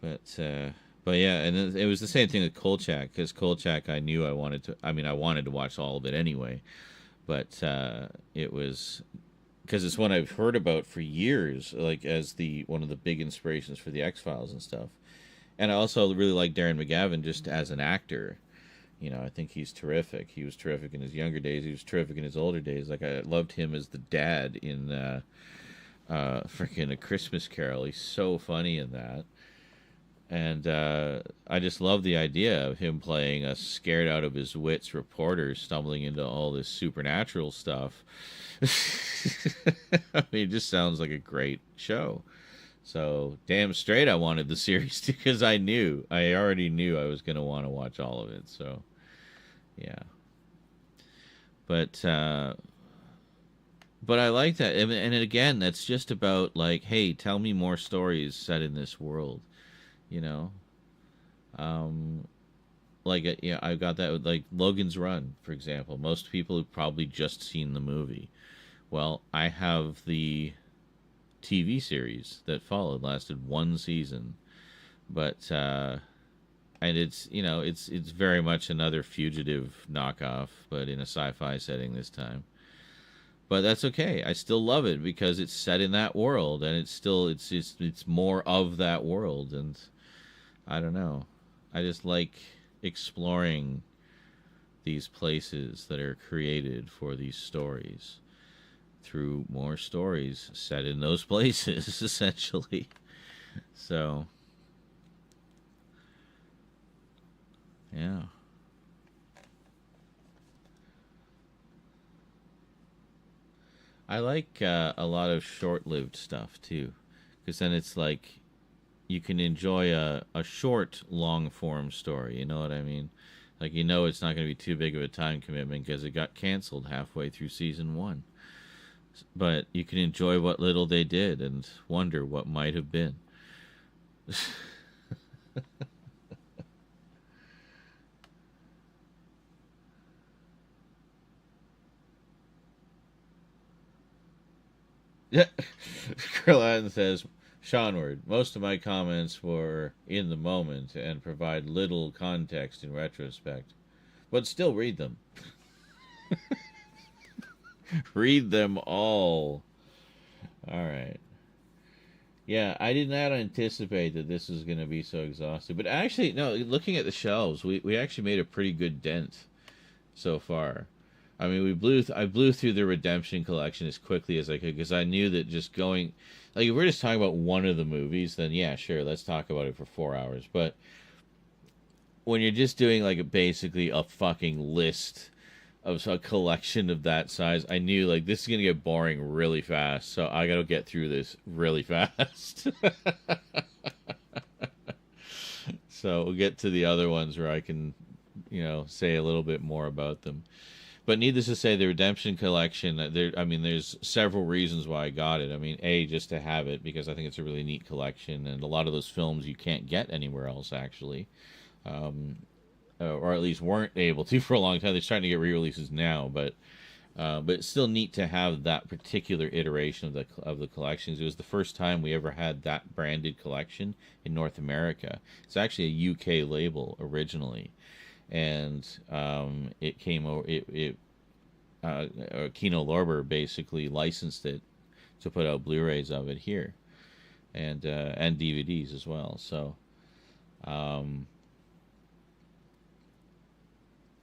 But yeah, and it was the same thing with Kolchak, because Kolchak I knew I wanted to watch all of it anyway. But it was... because it's one I've heard about for years, like as one of the big inspirations for the X-Files and stuff. And I also really like Darren McGavin just as an actor. I think he's terrific. He was terrific in his younger days. He was terrific in his older days. Like, I loved him as the dad in freaking A Christmas Carol. He's so funny in that. And I just love the idea of him playing a scared out of his wits reporter stumbling into all this supernatural stuff. I mean, it just sounds like a great show. So damn straight I wanted the series because I already knew I was going to want to watch all of it. So yeah, but I like that, and again, that's just about like, hey, tell me more stories set in this world, you know. Like yeah, I got that with like Logan's Run, for example. Most people have probably just seen the movie. Well, I have the TV series that followed, lasted one season, but and it's, you know, it's very much another Fugitive knockoff, but in a sci-fi setting this time. But that's okay. I still love it because it's set in that world, and it's more of that world, and I don't know. I just like exploring these places that are created for these stories through more stories set in those places, essentially. So, yeah. I like a lot of short-lived stuff, too. Because then it's like you can enjoy a short, long-form story. You know what I mean? Like, you know it's not going to be too big of a time commitment because it got canceled halfway through season 1. But you can enjoy what little they did and wonder what might have been. Yeah. Krillin says, Seanward, most of my comments were in the moment and provide little context in retrospect. But still read them. Read them all. Alright. Yeah, I did not anticipate that this was going to be so exhausting. But actually, no, looking at the shelves, we actually made a pretty good dent so far. I mean, I blew through the Redemption collection as quickly as I could because I knew that just going, like, if we're just talking about one of the movies, then yeah, sure, let's talk about it for 4 hours. But when you're just doing like basically a fucking list of a collection of that size, I knew like this is gonna get boring really fast. So I gotta get through this really fast. So we'll get to the other ones where I can, you know, say a little bit more about them. But needless to say, the Redemption collection, there's several reasons why I got it. I mean, A, just to have it, because I think it's a really neat collection, and a lot of those films you can't get anywhere else, actually. Or at least weren't able to for a long time. They're starting to get re-releases now, but it's still neat to have that particular iteration of the collections. It was the first time we ever had that branded collection in North America. It's actually a UK label originally. And it came over. Kino Lorber basically licensed it to put out Blu-rays of it here, and DVDs as well. So,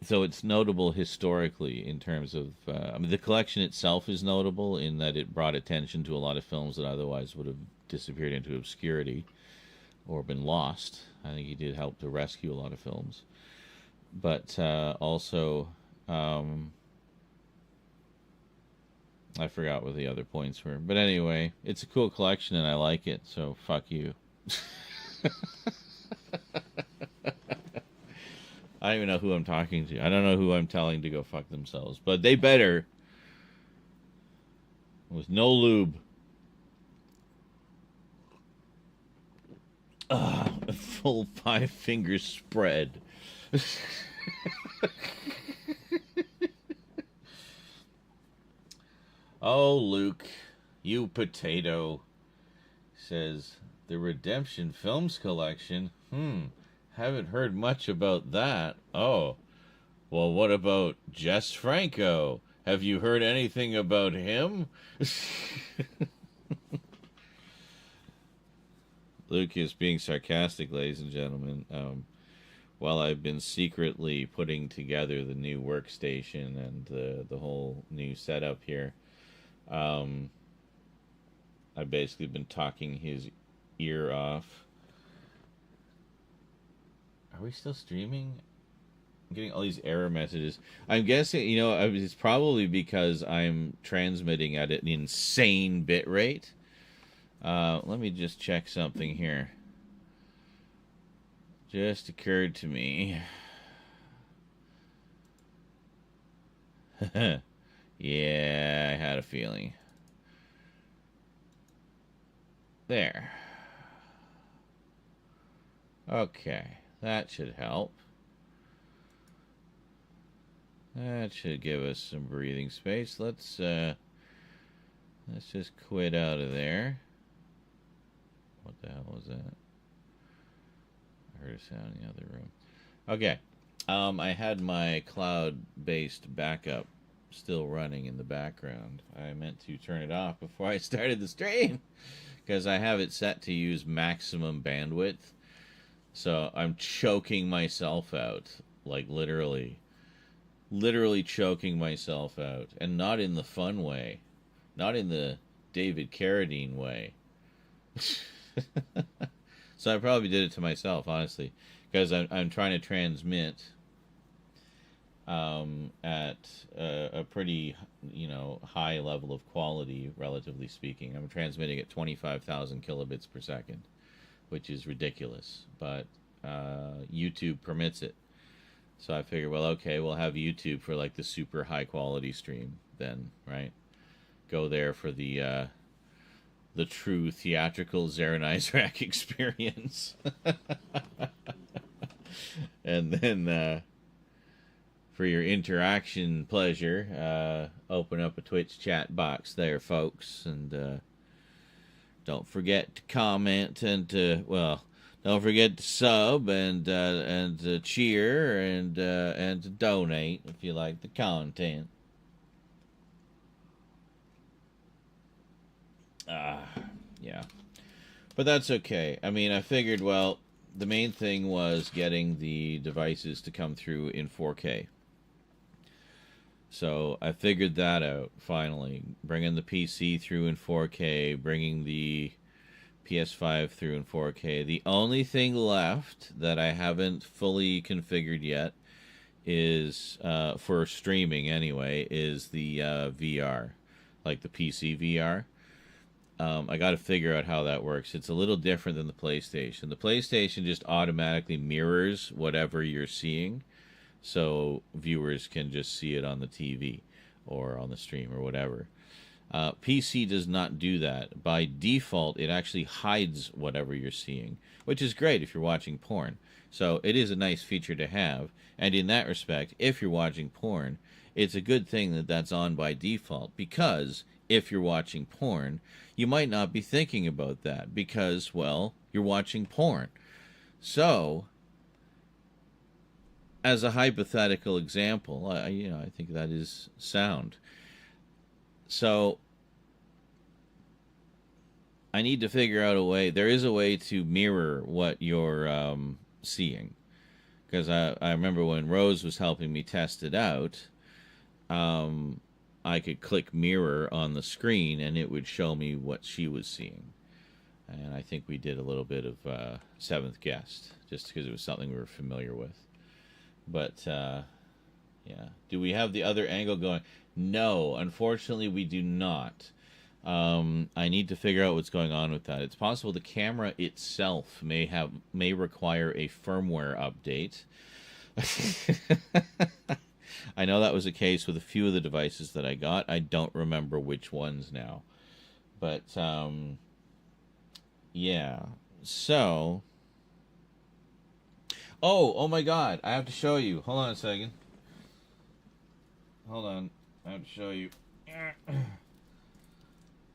so it's notable historically in terms of. I mean, the collection itself is notable in that it brought attention to a lot of films that otherwise would have disappeared into obscurity or been lost. I think he did help to rescue a lot of films. But also, I forgot what the other points were. But anyway, it's a cool collection and I like it, so fuck you. I don't even know who I'm talking to. I don't know who I'm telling to go fuck themselves. But they better. With no lube. A full 5-finger spread. Oh, Luke, you potato, says the Redemption Films collection. Haven't heard much about that. Oh, well, what about Jess Franco? Have you heard anything about him? Luke is being sarcastic, ladies and gentlemen. While I've been secretly putting together the new workstation and the whole new setup here, I've basically been talking his ear off. Are we still streaming? I'm getting all these error messages. I'm guessing, you know, it's probably because I'm transmitting at an insane bit rate. Let me just check something here. Just occurred to me. Yeah, I had a feeling. There. Okay, that should help. That should give us some breathing space. Let's just quit out of there. What the hell was that? I heard a sound in the other room. Okay. I had my cloud-based backup still running in the background. I meant to turn it off before I started the stream because I have it set to use maximum bandwidth. So I'm choking myself out, like literally choking myself out, and not in the fun way, not in the David Carradine way. So I probably did it to myself, honestly, because I'm trying to transmit at a pretty, high level of quality, relatively speaking. I'm transmitting at 25,000 kilobits per second, which is ridiculous, but YouTube permits it. So I figured, well, okay, we'll have YouTube for like the super high quality stream then, right? Go there for the true theatrical Zaranyzerak experience. And then for your interaction pleasure, open up a Twitch chat box there, folks, and don't forget to comment and don't forget to sub and to cheer and to donate if you like the content. Yeah. But that's okay. I mean, I figured, well, the main thing was getting the devices to come through in 4K. So I figured that out, finally. Bringing the PC through in 4K, bringing the PS5 through in 4K. The only thing left that I haven't fully configured yet is, for streaming anyway, is the VR, like the PC VR. I got to figure out how that works. It's a little different than the PlayStation. The PlayStation just automatically mirrors whatever you're seeing, so viewers can just see it on the TV or on the stream or whatever. PC does not do that. By default, it actually hides whatever you're seeing, which is great if you're watching porn. So it is a nice feature to have. And in that respect, if you're watching porn, it's a good thing that that's on by default, because if you're watching porn, you might not be thinking about that because, well, you're watching porn. So, as a hypothetical example, I think that is sound. So, I need to figure out a way. There is a way to mirror what you're seeing. Because I remember when Rose was helping me test it out, I could click mirror on the screen and it would show me what she was seeing. And I think we did a little bit of Seventh Guest, just because it was something we were familiar with. But, yeah. Do we have the other angle going? No, unfortunately we do not. I need to figure out what's going on with that. It's possible the camera itself may require a firmware update. I know that was the case with a few of the devices that I got. I don't remember which ones now. But, yeah. So. Oh my God. I have to show you. Hold on a second. Hold on. I have to show you.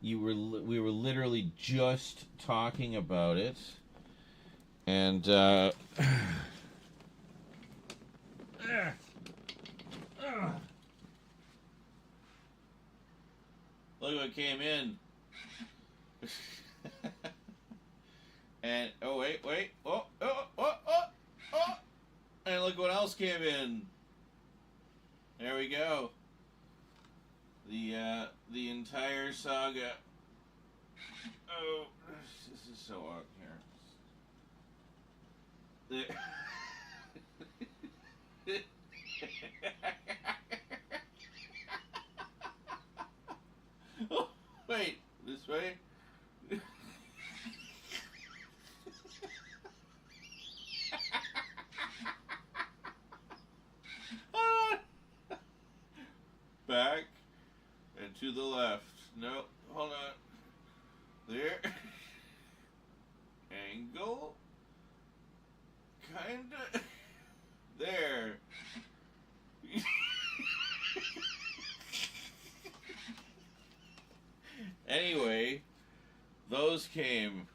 We were literally just talking about it. And, look what came in. And wait, and look what else came in. There we go. The entire saga. Oh, this is so awkward here. Oh, wait, this way? back and to the left. No, hold on. There. Angle. Kinda. There. Anyway, those came.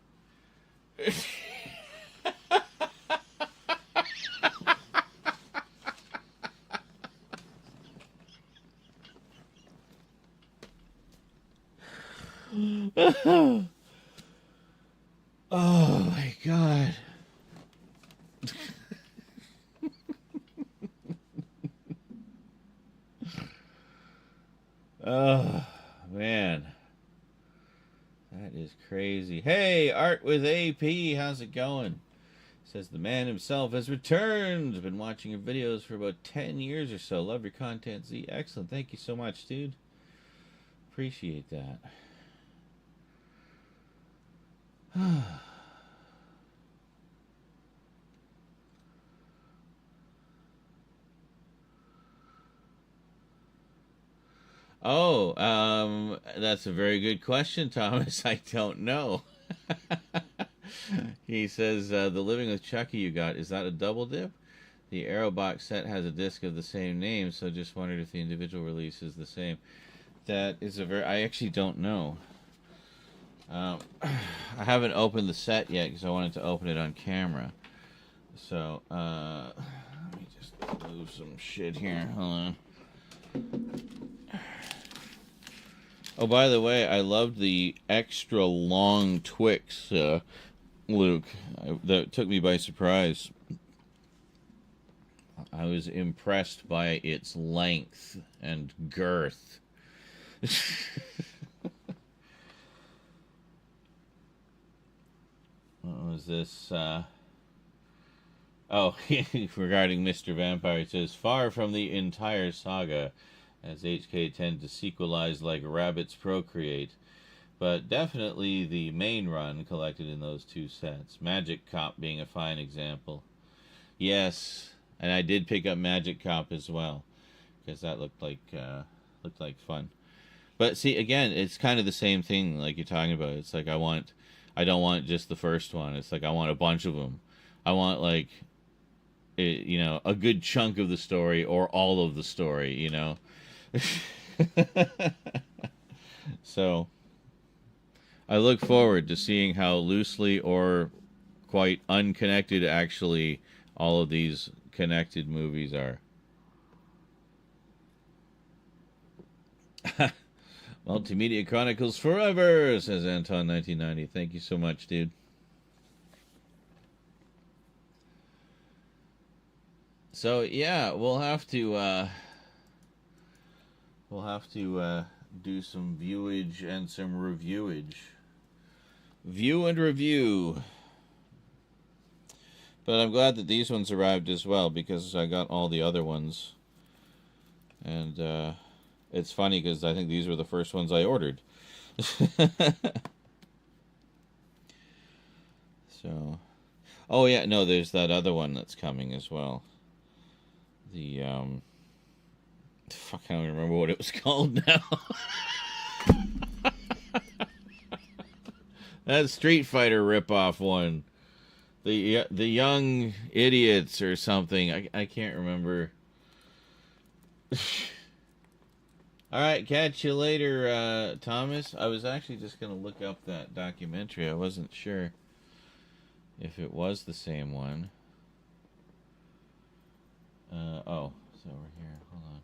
Oh my God. Oh man. That is crazy. Hey, Art with AP, how's it going? Says the man himself has returned. Been watching your videos for about 10 years or so. Love your content, Z. Excellent. Thank you so much, dude. Appreciate that. Oh, that's a very good question, Thomas. I don't know. He says, the Living with Chucky you got, is that a double dip? The Arrow box set has a disc of the same name, so just wondered if the individual release is the same. That is a very... I actually don't know. I haven't opened the set yet because I wanted to open it on camera. So, let me just move some shit here. Hold on. Oh, by the way, I loved the extra long Twix, Luke. That took me by surprise. I was impressed by its length and girth. What was this? Oh, regarding Mr. Vampire, it says, far from the entire saga, as HK tend to sequelize like rabbits procreate, but definitely the main run collected in those two sets. Magic Cop being a fine example. Yes, and I did pick up Magic Cop as well, because that looked like fun. But see, again, it's kind of the same thing like you're talking about. It's like I don't want just the first one. It's like I want a bunch of them. I want like, a good chunk of the story or all of the story, So I look forward to seeing how loosely or quite unconnected actually all of these connected movies are. Multimedia Chronicles forever, says Anton 1990. Thank you so much, dude. So yeah, we'll have to do some viewage and some reviewage. View and review. But I'm glad that these ones arrived as well, because I got all the other ones. And it's funny because I think these were the first ones I ordered. So, oh yeah, no, there's that other one that's coming as well. The fuck, I don't remember what it was called now. That Street Fighter ripoff one. The Young Idiots or something. I can't remember. Alright, catch you later, Thomas. I was actually just going to look up that documentary. I wasn't sure if it was the same one. Oh, it's over here. Hold on.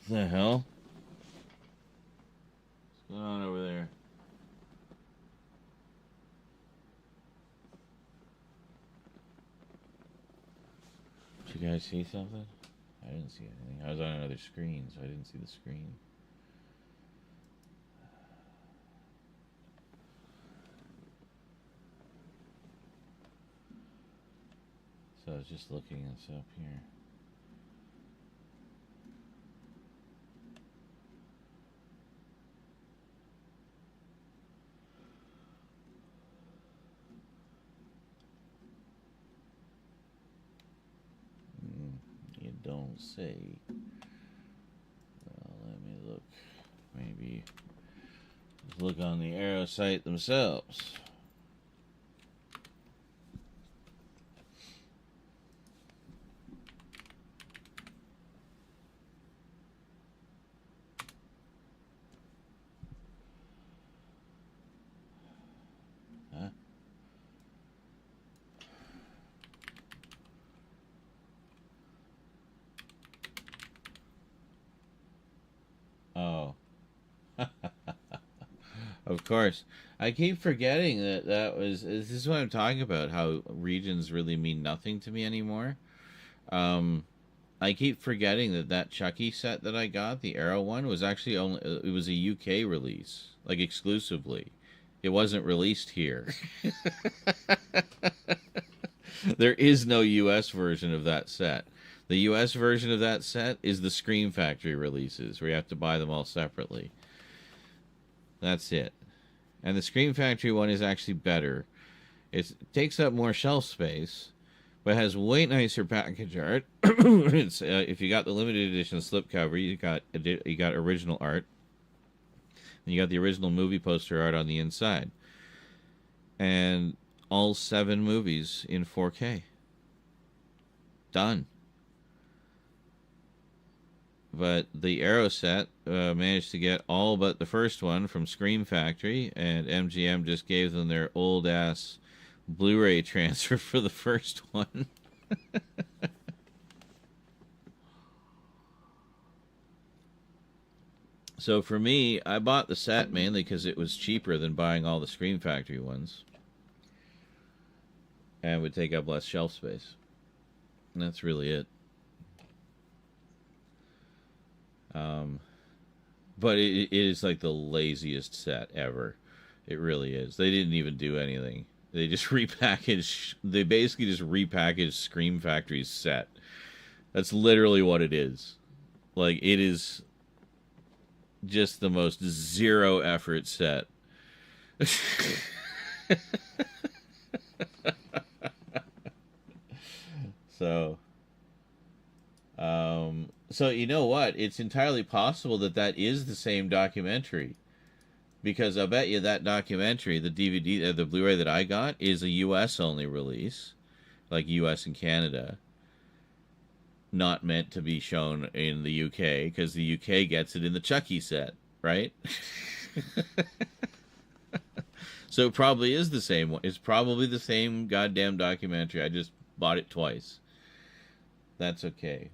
The hell? What's going on over there? Did you guys see something? I didn't see anything. I was on another screen, so I didn't see the screen. So I was just looking this up here. You don't say. Well, let me look. Maybe look on the Arrow site themselves. Huh? Oh. Of course. I keep forgetting that was... This is what I'm talking about, how regions really mean nothing to me anymore. I keep forgetting that Chucky set that I got, the Arrow one, was actually only... It was a UK release. Like, exclusively. It wasn't released here. There is no US version of that set. The US version of that set is the Scream Factory releases, where you have to buy them all separately. That's it. And the Scream Factory one is actually better. It takes up more shelf space, but has way nicer package art. It's, if you got the limited edition slipcover, you got original art. And you got the original movie poster art on the inside. And all 7 movies in 4K. Done. But the Arrow set managed to get all but the first one from Scream Factory, and MGM just gave them their old-ass Blu-ray transfer for the first one. So for me, I bought the set mainly because it was cheaper than buying all the Scream Factory ones. And would take up less shelf space. And that's really it. But it is like the laziest set ever. It really is. They didn't even do anything. They just repackaged. They basically just repackaged Scream Factory's set. That's literally what it is. Like, it is just the most zero effort set. So you know what? It's entirely possible that is the same documentary, because I bet you that documentary, the DVD, the Blu-ray that I got, is a U.S. only release, like U.S. and Canada, not meant to be shown in the U.K. because the U.K. gets it in the Chucky set, right? So it probably is the same one. It's probably the same goddamn documentary. I just bought it twice. That's okay.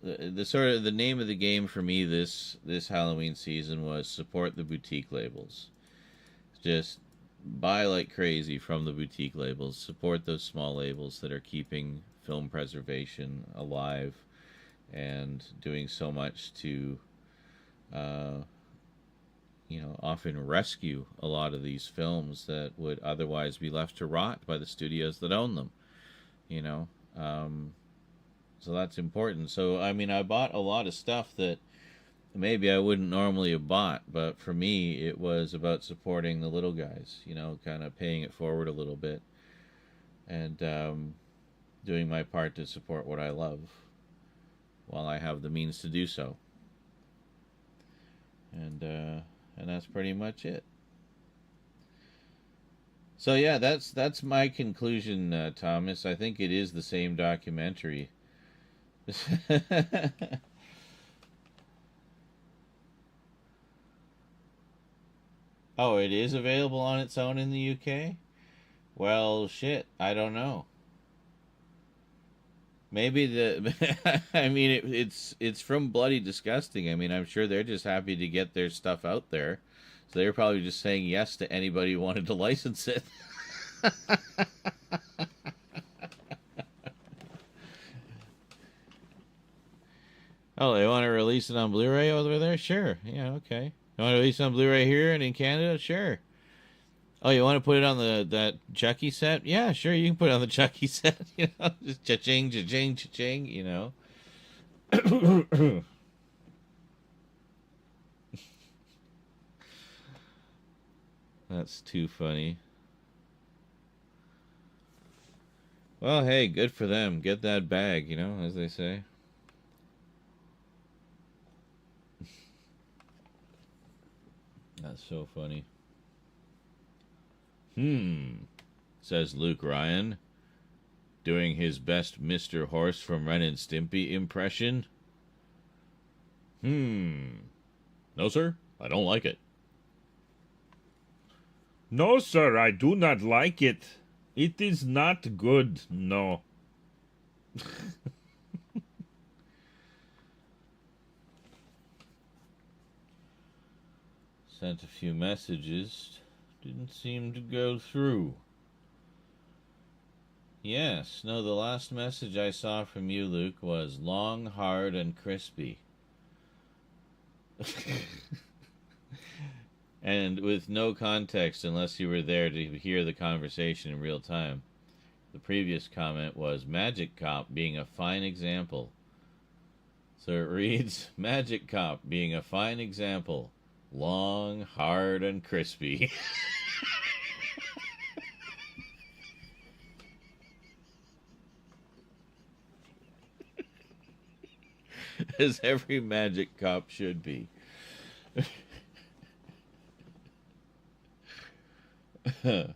The name of the game for me this Halloween season was support the boutique labels. Just buy like crazy from the boutique labels. Support those small labels that are keeping film preservation alive and doing so much to, often rescue a lot of these films that would otherwise be left to rot by the studios that own them. So that's important. So, I mean, I bought a lot of stuff that maybe I wouldn't normally have bought, but for me, it was about supporting the little guys, kind of paying it forward a little bit and doing my part to support what I love while I have the means to do so. And that's pretty much it. So, yeah, that's my conclusion, Thomas. I think it is the same documentary. Oh, it is available on its own in the UK? Well, shit, I don't know. Maybe I mean, it's from Bloody Disgusting. I mean, I'm sure they're just happy to get their stuff out there. So they're probably just saying yes to anybody who wanted to license it. Oh, they want to release it on Blu-ray over there? Sure. Yeah, okay. You want to release it on Blu-ray here and in Canada? Sure. Oh, you want to put it on that Chucky set? Yeah, sure, you can put it on the Chucky set. You know, just cha-ching, cha-ching, cha-ching. You know. That's too funny. Well, hey, good for them. Get that bag, you know, as they say. That's so funny. Says Luke Ryan, doing his best Mr. Horse from Ren and Stimpy impression. No, sir, I don't like it. No, sir, I do not like it. It is not good, no. Sent a few messages. Didn't seem to go through. Yes, no, the last message I saw from you, Luke, was long, hard, and crispy. And with no context unless you were there to hear the conversation in real time. The previous comment was Magic Cop being a fine example. So it reads, Magic Cop being a fine example. Long, hard, and crispy. As every Magic Cop should be. Oh,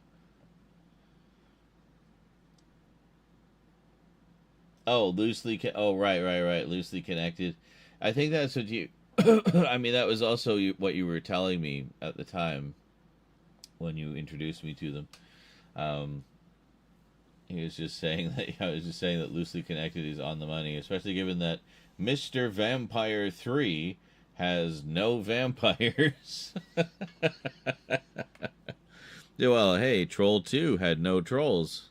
right. Loosely connected. I think that's what you... I mean, that was also what you were telling me at the time when you introduced me to them. He was just saying that... I was just saying that Loosely Connected is on the money, especially given that Mr. Vampire 3 has no vampires. Well, hey, Troll 2 had no trolls.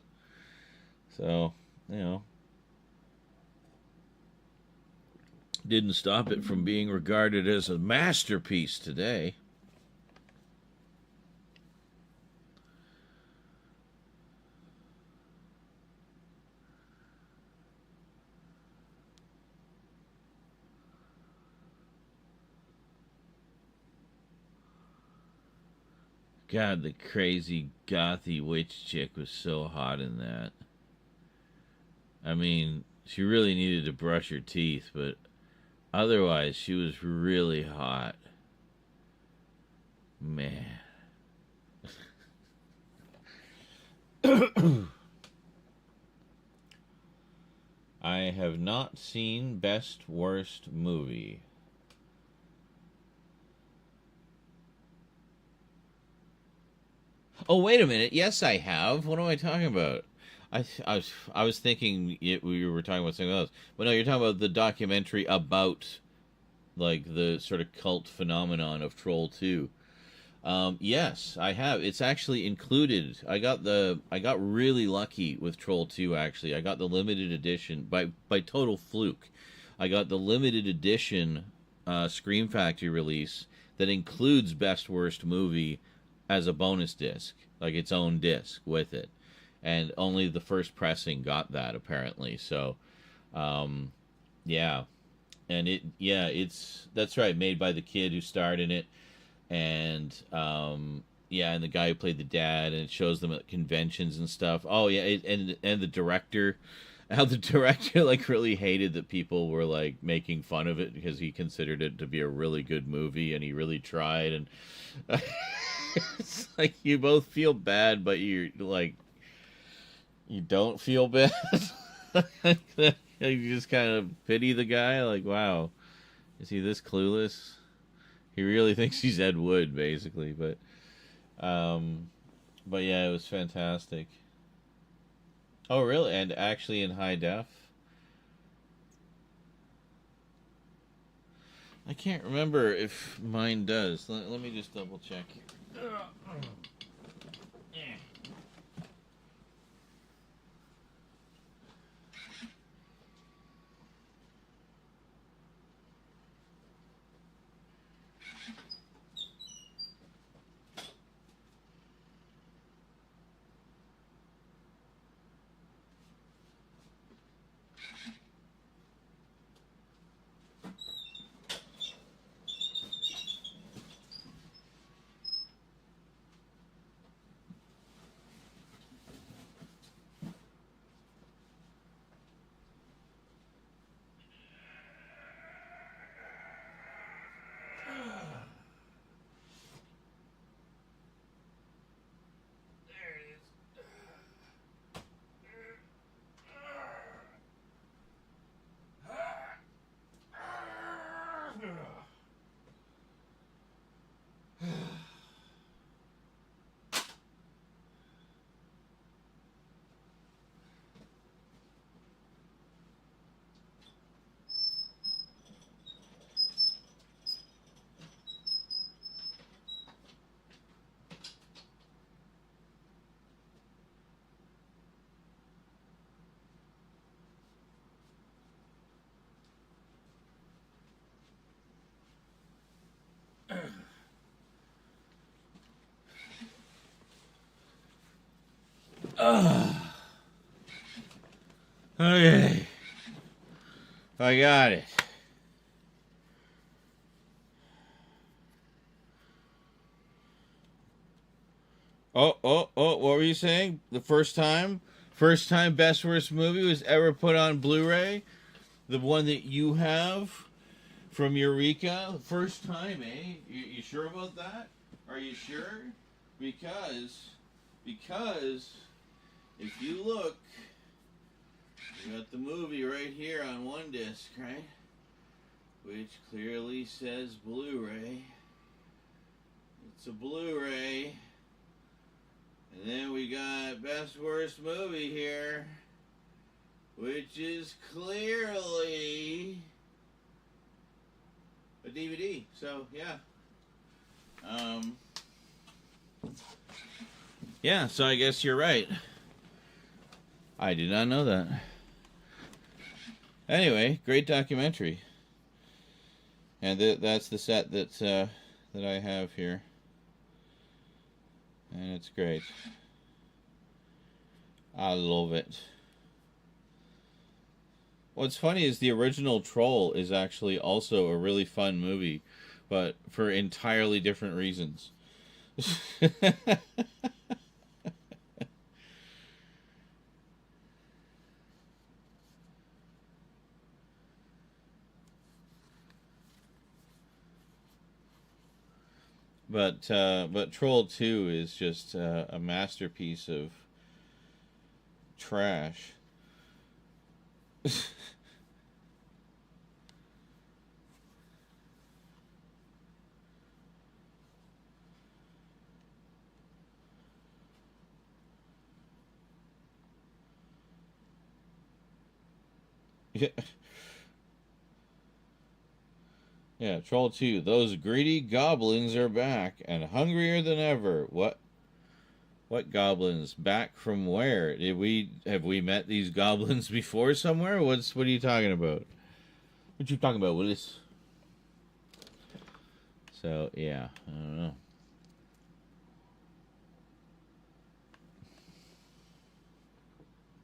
So, you know. Didn't stop it from being regarded as a masterpiece today. God, the crazy gothy witch chick was so hot in that. I mean, she really needed to brush her teeth, but otherwise she was really hot. Man. I have not seen Best Worst Movie. Oh, wait a minute. Yes, I have. What am I talking about? I was thinking we were talking about something else. But no, you're talking about the documentary about, like, the sort of cult phenomenon of Troll 2. Yes, I have. It's actually included. I got really lucky with Troll 2, actually. I got the limited edition by total fluke. I got the limited edition Scream Factory release that includes Best Worst Movie as a bonus disc, like its own disc with it. And only the first pressing got that, apparently. So, yeah. And that's right, made by the kid who starred in it. And, and the guy who played the dad, and it shows them at conventions and stuff. Oh, yeah, and the director, how the director, like, really hated that people were, like, making fun of it because he considered it to be a really good movie, and he really tried, and... It's like you both feel bad, but you're like, you don't feel bad. You just kind of pity the guy. Like, wow, is he this clueless? He really thinks he's Ed Wood, basically. But yeah, it was fantastic. Oh, really? And actually in high def? I can't remember if mine does. Let me just double check here. Okay. I got it. What were you saying? The first time best worst movie was ever put on Blu-ray? The one that you have from Eureka? First time, eh? You sure about that? Are you sure? Because if you look, you got the movie right here on one disc, right? Which clearly says Blu-ray. It's a Blu-ray. And then we got best worst movie here, which is clearly a DVD. So yeah. Yeah, so I guess you're right. I did not know that. Anyway, great documentary. And that's the set that I have here. And it's great. I love it. What's funny is the original Troll is actually also a really fun movie, but for entirely different reasons. But Troll 2 is just a masterpiece of trash. Yeah. Yeah, Troll 2. Those greedy goblins are back and hungrier than ever. What goblins? Back from where? Have we met these goblins before somewhere? What are you talking about? What you talking about, Willis? So, yeah, I don't know.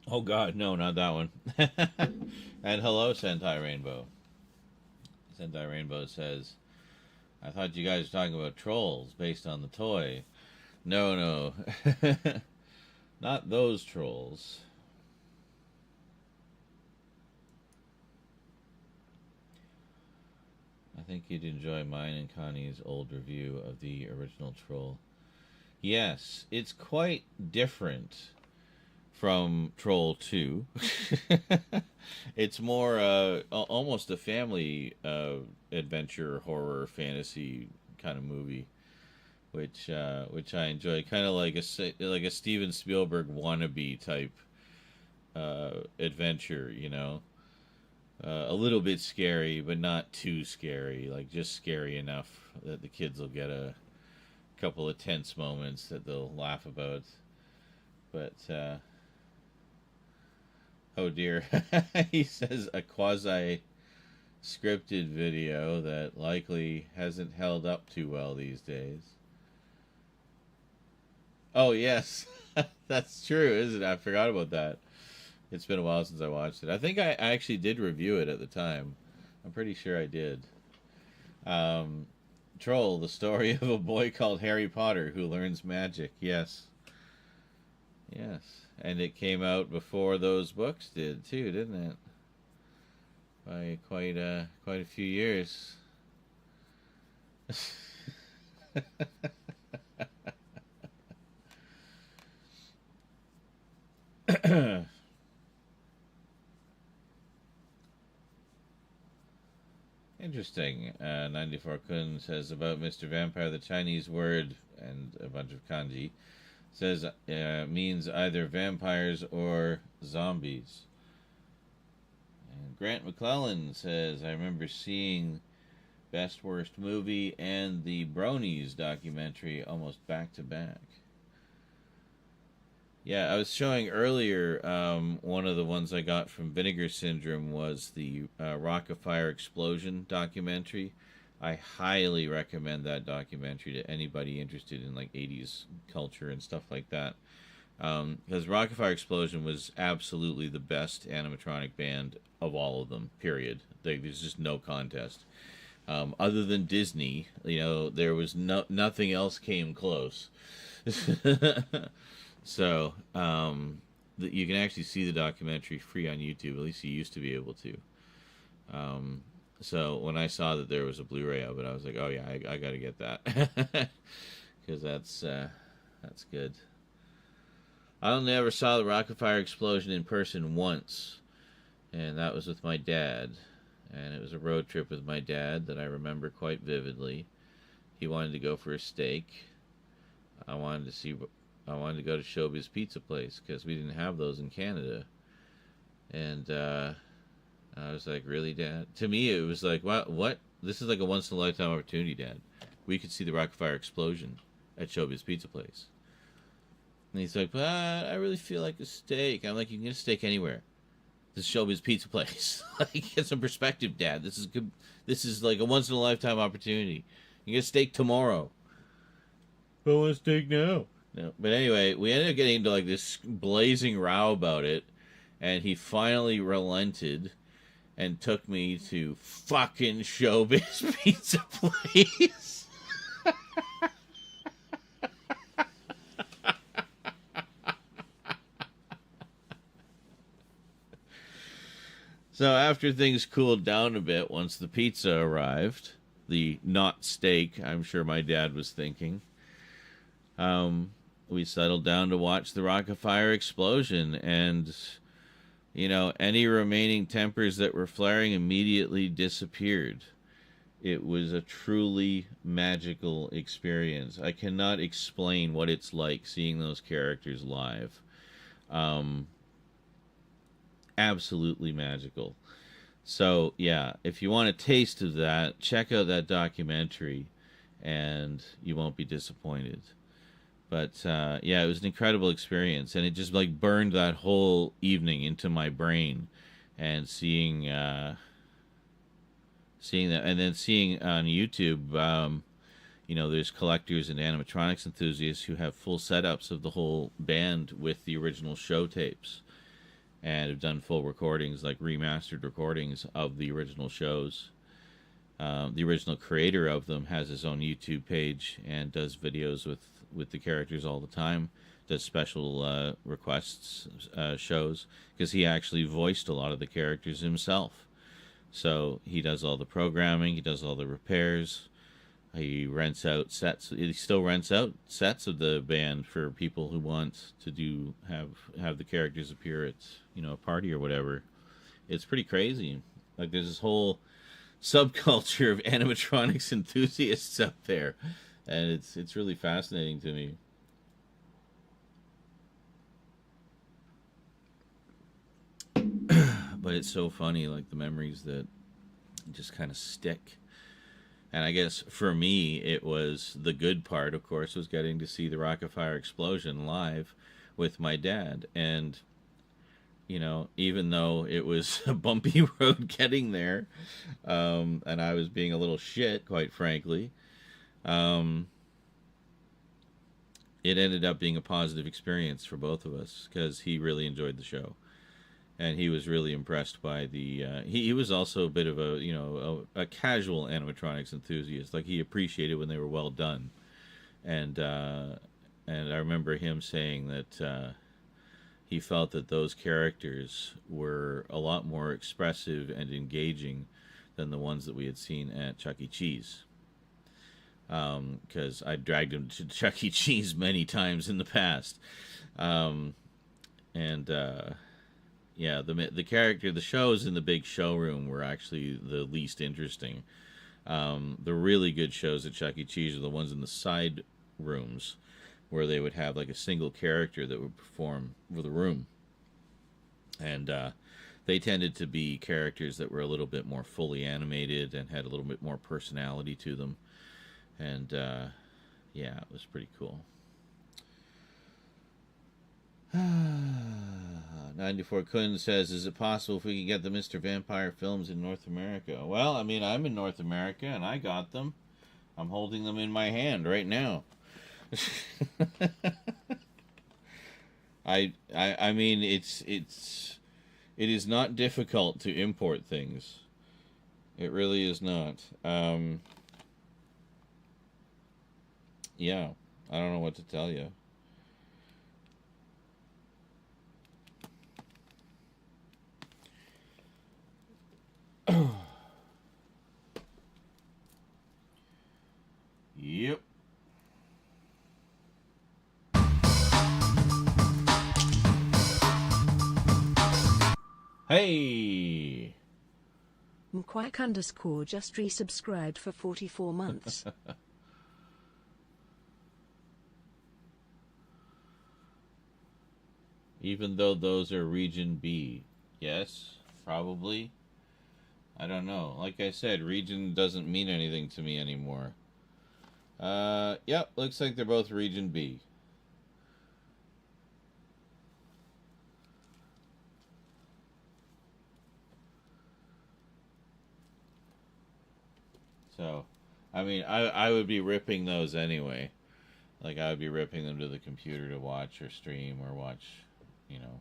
Oh god, no, not that one. And hello, Sentai Rainbow. Sentai Rainbow says, I thought you guys were talking about trolls based on the toy. No. Not those trolls. I think you'd enjoy mine and Connie's old review of the original Troll. Yes, it's quite different from Troll 2. It's more almost a family adventure, horror, fantasy kind of movie, which I enjoy. Kind of like a Steven Spielberg wannabe type adventure, you know. A little bit scary, but not too scary. Like just scary enough that the kids will get a couple of tense moments that they'll laugh about. But oh dear, he says a quasi scripted video that likely hasn't held up too well these days. Oh yes, that's true, isn't it? I forgot about that. It's been a while since I watched it. I think I actually did review it at the time. I'm pretty sure I did. Troll, the story of a boy called Harry Potter who learns magic. Yes. Yes. And it came out before those books did, too, didn't it? By quite a few years. Interesting. 94 Kun says about Mr. Vampire, the Chinese word, and a bunch of kanji, says means either vampires or zombies. And Grant McClellan says, I remember seeing Best Worst Movie and the Bronies documentary almost back to back. Yeah, I was showing earlier, one of the ones I got from Vinegar Syndrome was the Rock of Fire Explosion documentary. I highly recommend that documentary to anybody interested in like 80s culture and stuff like that. Because Rock of Fire Explosion was absolutely the best animatronic band of all of them, period. There's just no contest. Other than Disney, there was nothing else came close. So, you can actually see the documentary free on YouTube. At least you used to be able to. So when I saw that there was a Blu-ray of it, I was like, oh yeah, I got to get that. Because that's good. I only ever saw the Rock of Fire Explosion in person once. And that was with my dad. And it was a road trip with my dad that I remember quite vividly. He wanted to go for a steak. I wanted to go to Showbiz Pizza Place because we didn't have those in Canada. And I was like, really, Dad? To me, it was like, what? This is like a once-in-a-lifetime opportunity, Dad. We could see the Rock of Fire Explosion at Showbiz Pizza Place. And he's like, but I really feel like a steak. I'm like, you can get a steak anywhere. This is Showbiz Pizza Place. Like, get some perspective, Dad. This is good. This is like a once-in-a-lifetime opportunity. You can get a steak tomorrow. I want a steak now. No, but anyway, we ended up getting into like this blazing row about it, and he finally relented and took me to fucking Showbiz Pizza Place. So after things cooled down a bit, once the pizza arrived, the not steak, I'm sure my dad was thinking, we settled down to watch the Rock of Fire Explosion, and any remaining tempers that were flaring immediately disappeared. It was a truly magical experience. I cannot explain what it's like seeing those characters live. Absolutely magical. So, yeah, if you want a taste of that, check out that documentary, and you won't be disappointed. But, yeah, it was an incredible experience, and it just, like, burned that whole evening into my brain, and seeing that, and then seeing on YouTube, there's collectors and animatronics enthusiasts who have full setups of the whole band with the original show tapes, and have done full recordings, like remastered recordings of the original shows. The original creator of them has his own YouTube page and does videos with the characters all the time, does special requests shows, because he actually voiced a lot of the characters himself. So he does all the programming, he does all the repairs, he rents out sets. He still rents out sets of the band for people who want to have the characters appear at a party or whatever. It's pretty crazy. Like, there's this whole subculture of animatronics enthusiasts out there, and it's really fascinating to me. But it's so funny, like the memories that just kind of stick. And I guess for me, it was the good part, of course, was getting to see the Rock of Fire Explosion live with my dad. And, even though it was a bumpy road getting there, and I was being a little shit, quite frankly, it ended up being a positive experience for both of us, because he really enjoyed the show. and he was really impressed by the. He was also a bit of a casual animatronics enthusiast. Like he appreciated when they were well done, and I remember him saying that he felt that those characters were a lot more expressive and engaging than the ones that we had seen at Chuck E. Cheese. Because I dragged him to Chuck E. Cheese many times in the past, yeah, the shows in the big showroom were actually the least interesting. The really good shows at Chuck E. Cheese are the ones in the side rooms, where they would have like a single character that would perform for the room, and they tended to be characters that were a little bit more fully animated and had a little bit more personality to them, and yeah, it was pretty cool. 94 Kun says, is it possible if we could get the Mr. Vampire films in North America? Well, I mean, I'm in North America and I got them. I'm holding them in my hand right now. I mean, it is not difficult to import things. It really is not. Yeah, I don't know what to tell you. Yep. Hey! Mquack_ just resubscribed for 44 months. Even though those are Region B. Yes, probably. I don't know. Like I said, region doesn't mean anything to me anymore. Yep, looks like they're both Region B. So, I mean, I would be ripping those anyway. Like, I would be ripping them to the computer to watch or stream or watch, you know,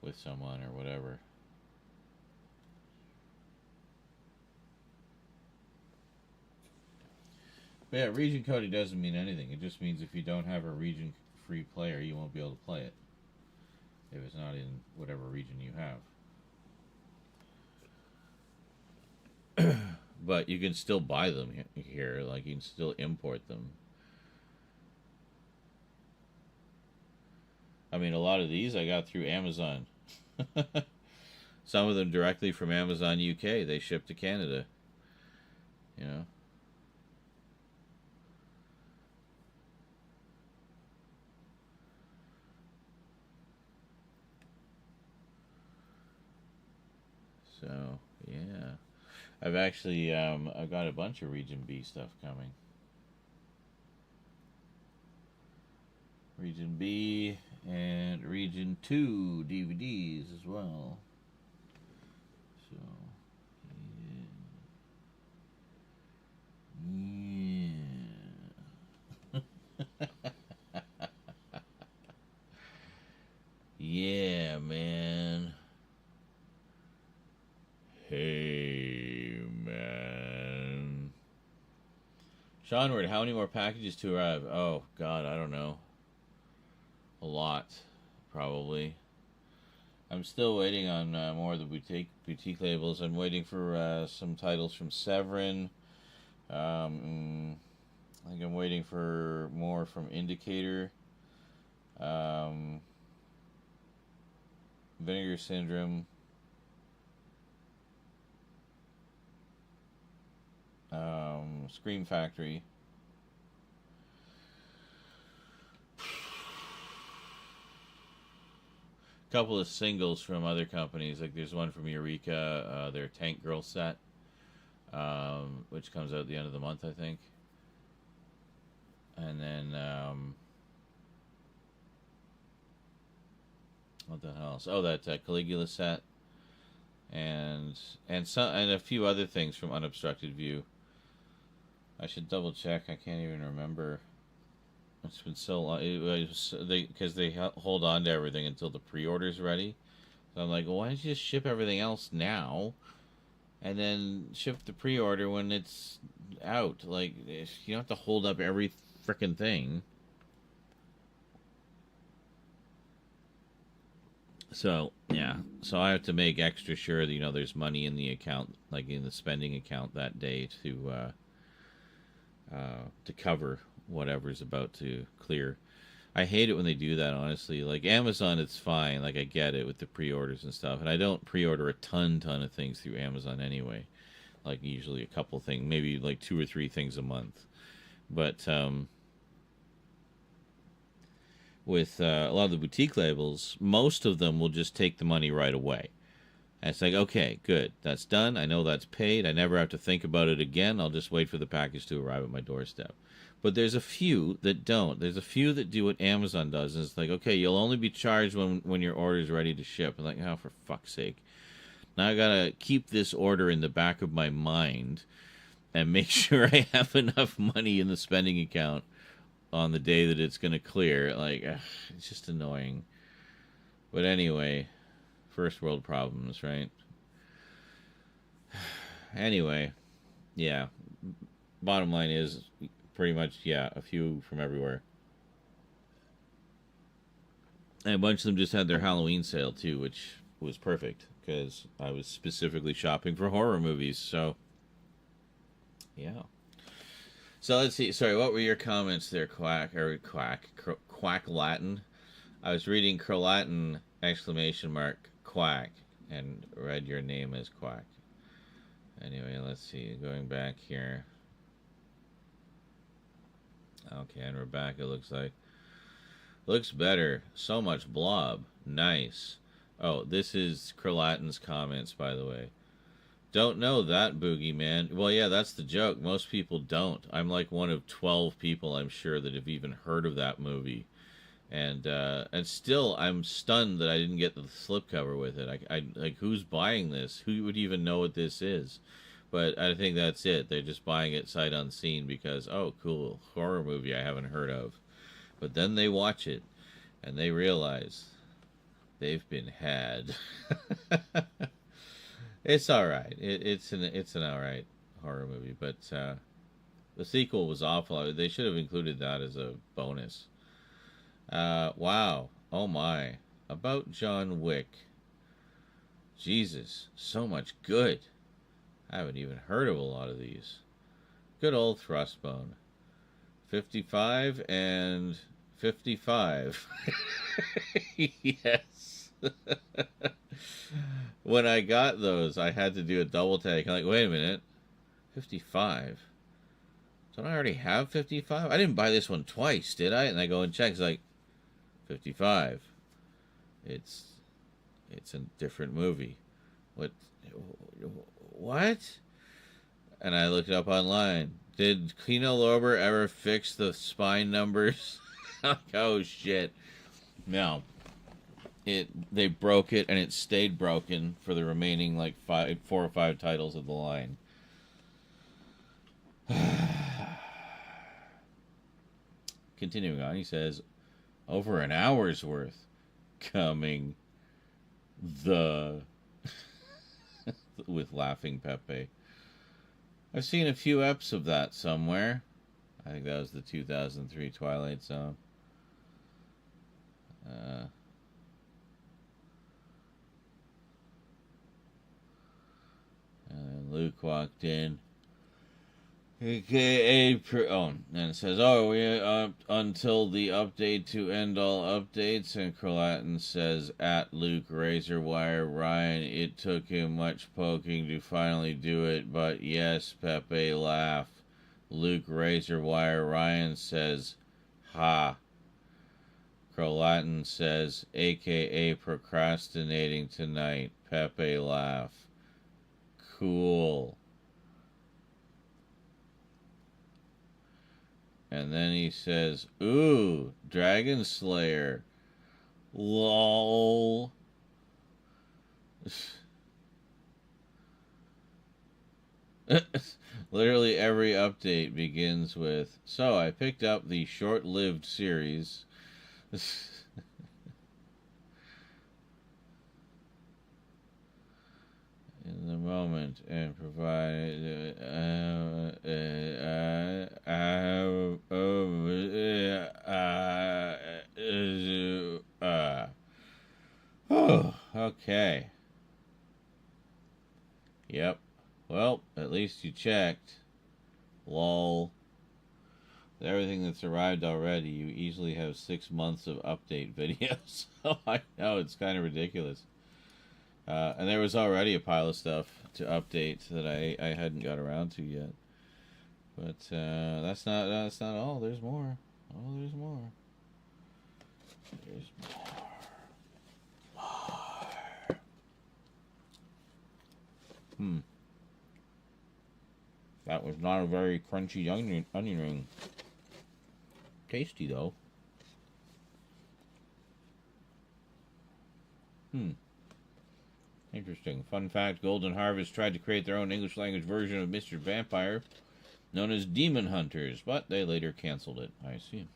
with someone or whatever. But yeah, region coding doesn't mean anything. It just means if you don't have a region-free player, you won't be able to play it. If it's not in whatever region you have. But you can still buy them here. Like, you can still import them. I mean, a lot of these I got through Amazon. Some of them directly from Amazon UK. They ship to Canada. You know? So, yeah. I've actually, I've got a bunch of Region B stuff coming. Region B and Region 2 DVDs as well. So, yeah. Yeah, man. Hey, man. Seanward, how many more packages to arrive? Oh, God, I don't know. A lot, probably. I'm still waiting on more of the boutique labels. I'm waiting for some titles from Severin. I think I'm waiting for more from Indicator. Vinegar Syndrome. Scream Factory. Couple of singles from other companies. Like there's one from Eureka, their Tank Girl set, which comes out at the end of the month, I think. And then what the hell else? Oh, that Caligula set, and a few other things from Unobstructed View. I should double check. I can't even remember. It's been so long. Because they hold on to everything until the pre-order's ready. So I'm like, well, why don't you just ship everything else now, and then ship the pre-order when it's out? Like, you don't have to hold up every frickin' thing. So, yeah. So I have to make extra sure that, there's money in the account, like in the spending account that day to cover whatever's about to clear. I hate it when they do that, honestly. Like, Amazon, it's fine. Like, I get it with the pre-orders and stuff. And I don't pre-order a ton of things through Amazon anyway. Like, usually a couple things, maybe like 2 or 3 things a month. But, with a lot of the boutique labels, most of them will just take the money right away. And it's like, okay, good, that's done. I know that's paid. I never have to think about it again. I'll just wait for the package to arrive at my doorstep. But there's a few that don't. There's a few that do what Amazon does. And it's like, okay, you'll only be charged when your order is ready to ship. I'm like, oh, for fuck's sake. Now I got to keep this order in the back of my mind and make sure I have enough money in the spending account on the day that it's going to clear. Like, it's just annoying. But anyway, first world problems, right? Anyway, yeah. Bottom line is pretty much, yeah, a few from everywhere. And a bunch of them just had their Halloween sale too, which was perfect because I was specifically shopping for horror movies. So, yeah. So let's see. Sorry, what were your comments there, Quack Latin? I was reading Crolatin ! Quack and read your name as Quack. Anyway, let's see. Going back here. Okay, and we're back. It looks like. Looks better. So much blob. Nice. Oh, this is Crolatin's comments, by the way. Don't know that, Boogeyman. Well, yeah, that's the joke. Most people don't. I'm like one of 12 people, I'm sure, that have even heard of that movie. And still, I'm stunned that I didn't get the slipcover with it. I like, who's buying this? Who would even know what this is? But I think that's it. They're just buying it sight unseen because, oh, cool, horror movie I haven't heard of. But then they watch it, and they realize they've been had. It's all right. It's an all right horror movie, but the sequel was awful. They should have included that as a bonus. Wow. Oh my. About John Wick. Jesus, so much good. I haven't even heard of a lot of these. Good old Thrustbone. 55 and 55. Yes. When I got those, I had to do a double take. I'm like, wait a minute. 55? Don't I already have 55? I didn't buy this one twice, did I? And I go and check. It's like, 55. It's a different movie. What? And I looked it up online. Did Kino Lorber ever fix the spine numbers? Oh, shit. No. They broke it, and it stayed broken for the remaining, like, 4 or 5 titles of the line. Continuing on, he says, over an hour's worth coming with laughing Pepe. I've seen a few eps of that somewhere. I think that was the 2003 Twilight Zone. And Luke walked in. AKA, and it says, oh, we until the update to end all updates. And Crolatin says, at Luke Razorwire Ryan, it took him much poking to finally do it, but yes, Pepe laugh. Luke Razorwire Ryan says, ha. Crolatin says, AKA procrastinating tonight. Pepe laugh. Cool. And then he says, ooh, Dragon Slayer. LOL. Literally every update begins with, so I picked up the short-lived series. in the moment and provide oh, okay. Yep. Well, at least you checked. Lol. Everything that's arrived already, you easily have 6 months of update videos. So I know, it's kind of ridiculous. And there was already a pile of stuff to update that I hadn't got around to yet. But that's not all. There's more. Oh, there's more. There's more. That was not a very crunchy onion ring. Tasty though. Interesting. Fun fact, Golden Harvest tried to create their own English language version of Mr. Vampire, known as Demon Hunters, but they later canceled it. I see.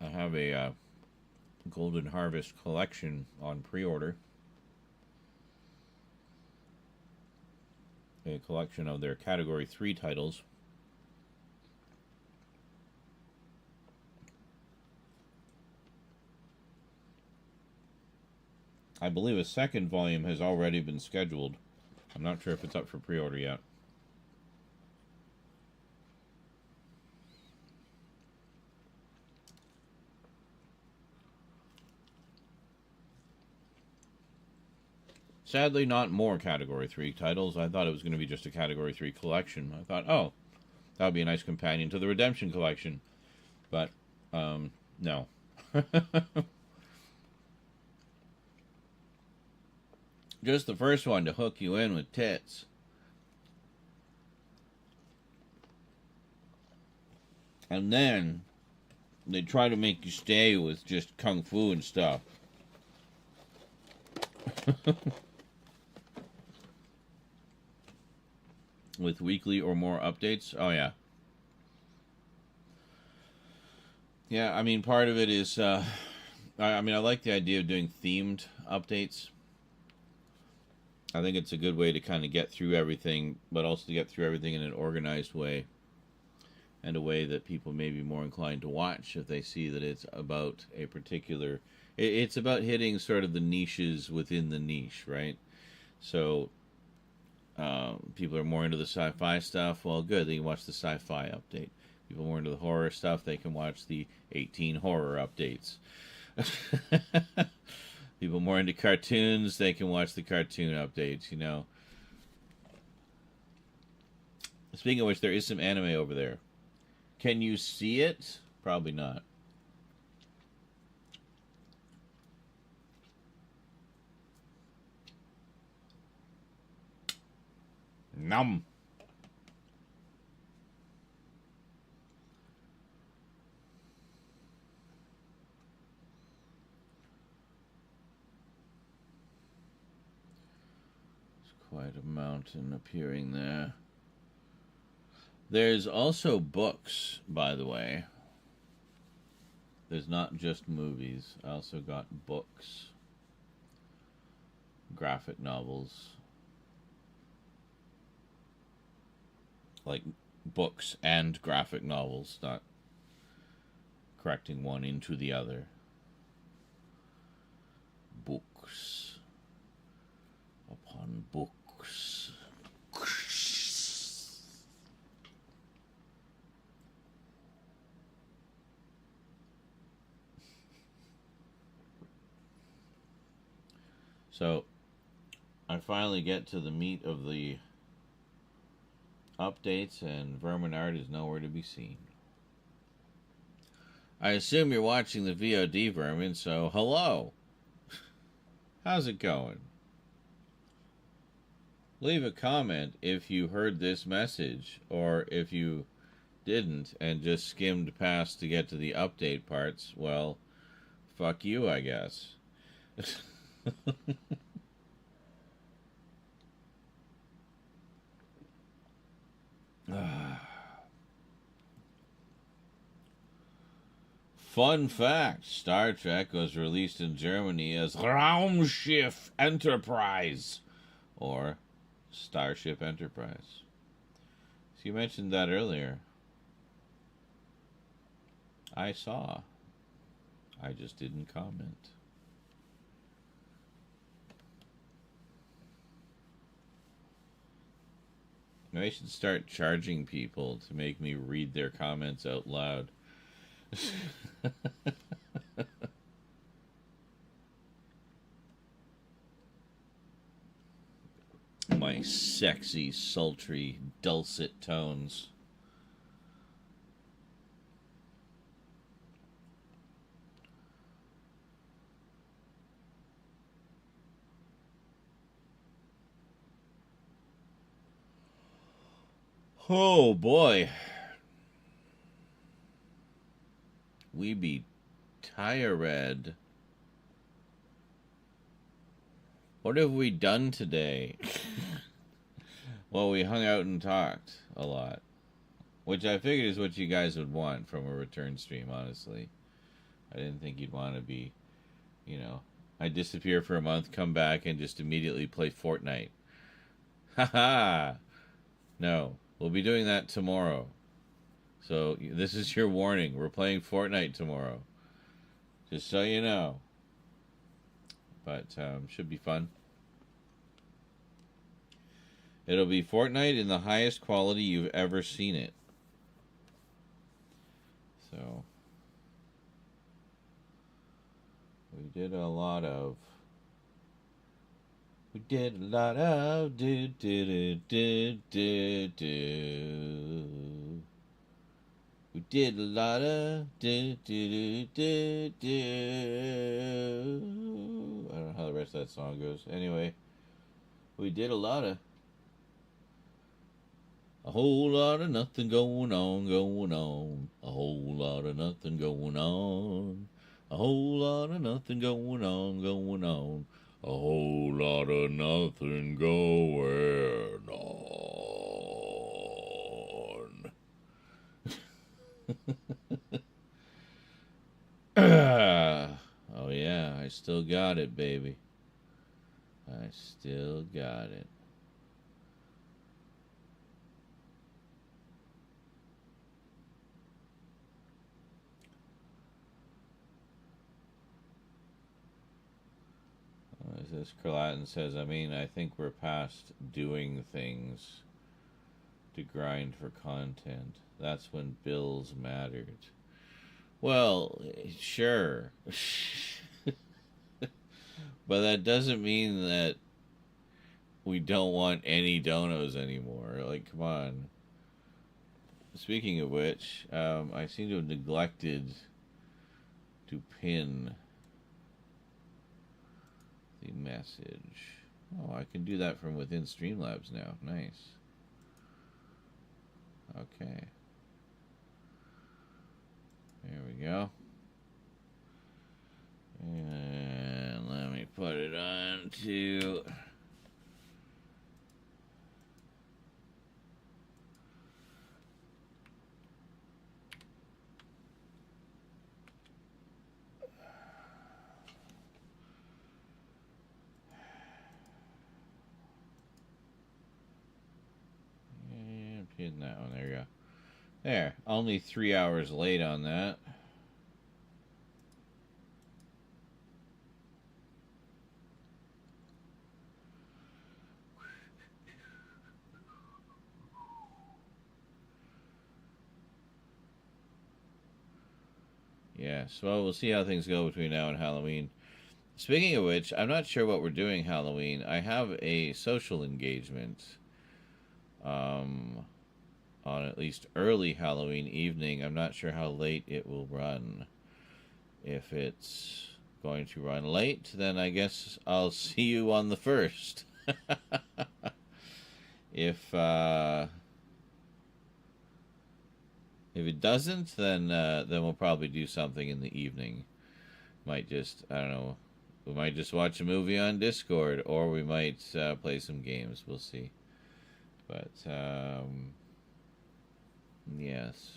I have a Golden Harvest collection on pre-order. A collection of their Category 3 titles. I believe a second volume has already been scheduled. I'm not sure if it's up for pre-order yet. Sadly, not more Category 3 titles. I thought it was going to be just a Category 3 collection. I thought, oh, that would be a nice companion to the Redemption collection. But, no. Just the first one to hook you in with tits. And then they try to make you stay with just kung fu and stuff. With weekly or more updates. Oh, yeah. Yeah, I mean, part of it is, I like the idea of doing themed updates. I think it's a good way to kind of get through everything, but also to get through everything in an organized way. And a way that people may be more inclined to watch if they see that it's about a particular... It's about hitting sort of the niches within the niche, right? So, people are more into the sci-fi stuff. Well, good, they can watch the sci-fi update. People more into the horror stuff, they can watch the 18 horror updates. People more into cartoons, they can watch the cartoon updates, you know. Speaking of which, there is some anime over there. Can you see it? Probably not. Nom. Quite a mountain appearing there. There's also books, by the way. There's not just movies. I also got books. Graphic novels. Like books and graphic novels, not correcting one into the other. Books. Upon books. So, I finally get to the meat of the updates, and Verminard is nowhere to be seen. I assume you're watching the VOD, Vermin, so hello! How's it going? Leave a comment if you heard this message, or if you didn't and just skimmed past to get to the update parts. Well, fuck you, I guess. Fun fact, Star Trek was released in Germany as Raumschiff Enterprise, or Starship Enterprise. So you mentioned that earlier. I saw. I just didn't comment. Maybe I should start charging people to make me read their comments out loud. My sexy, sultry, dulcet tones. Oh boy. We be tired. What have we done today? Well, we hung out and talked a lot. Which I figured is what you guys would want from a return stream, honestly. I didn't think you'd want to be, I disappear for a month, come back, and just immediately play Fortnite. Haha! No, we'll be doing that tomorrow. So, this is your warning. We're playing Fortnite tomorrow. Just so you know. But, should be fun. It'll be Fortnite in the highest quality you've ever seen it. So, we did a lot of do do do do do do. We did a lot of do do do do do. I don't know how the rest of that song goes. Anyway, we did a lot of. A whole lot of nothing going on, going on. A whole lot of nothing going on. A whole lot of nothing going on, going on. A whole lot of nothing going on. Oh yeah, I still got it, baby. I still got it. As this Curlatin says, I think we're past doing things to grind for content. That's when bills mattered. Well, sure. But that doesn't mean that we don't want any donos anymore. Like, come on. Speaking of which, I seem to have neglected to pin the message. Oh, I can do that from within Streamlabs now. Nice. Okay. There we go. And let me put it on to... Pin that one. There you go. There. Only 3 hours late on that. Yes. Well, we'll see how things go between now and Halloween. Speaking of which, I'm not sure what we're doing Halloween. I have a social engagement on at least early Halloween evening. I'm not sure how late it will run. If it's going to run late, then I guess I'll see you on the 1st. If it doesn't, then we'll probably do something in the evening. Might just, I don't know, we might just watch a movie on Discord, or we might play some games. We'll see. But yes.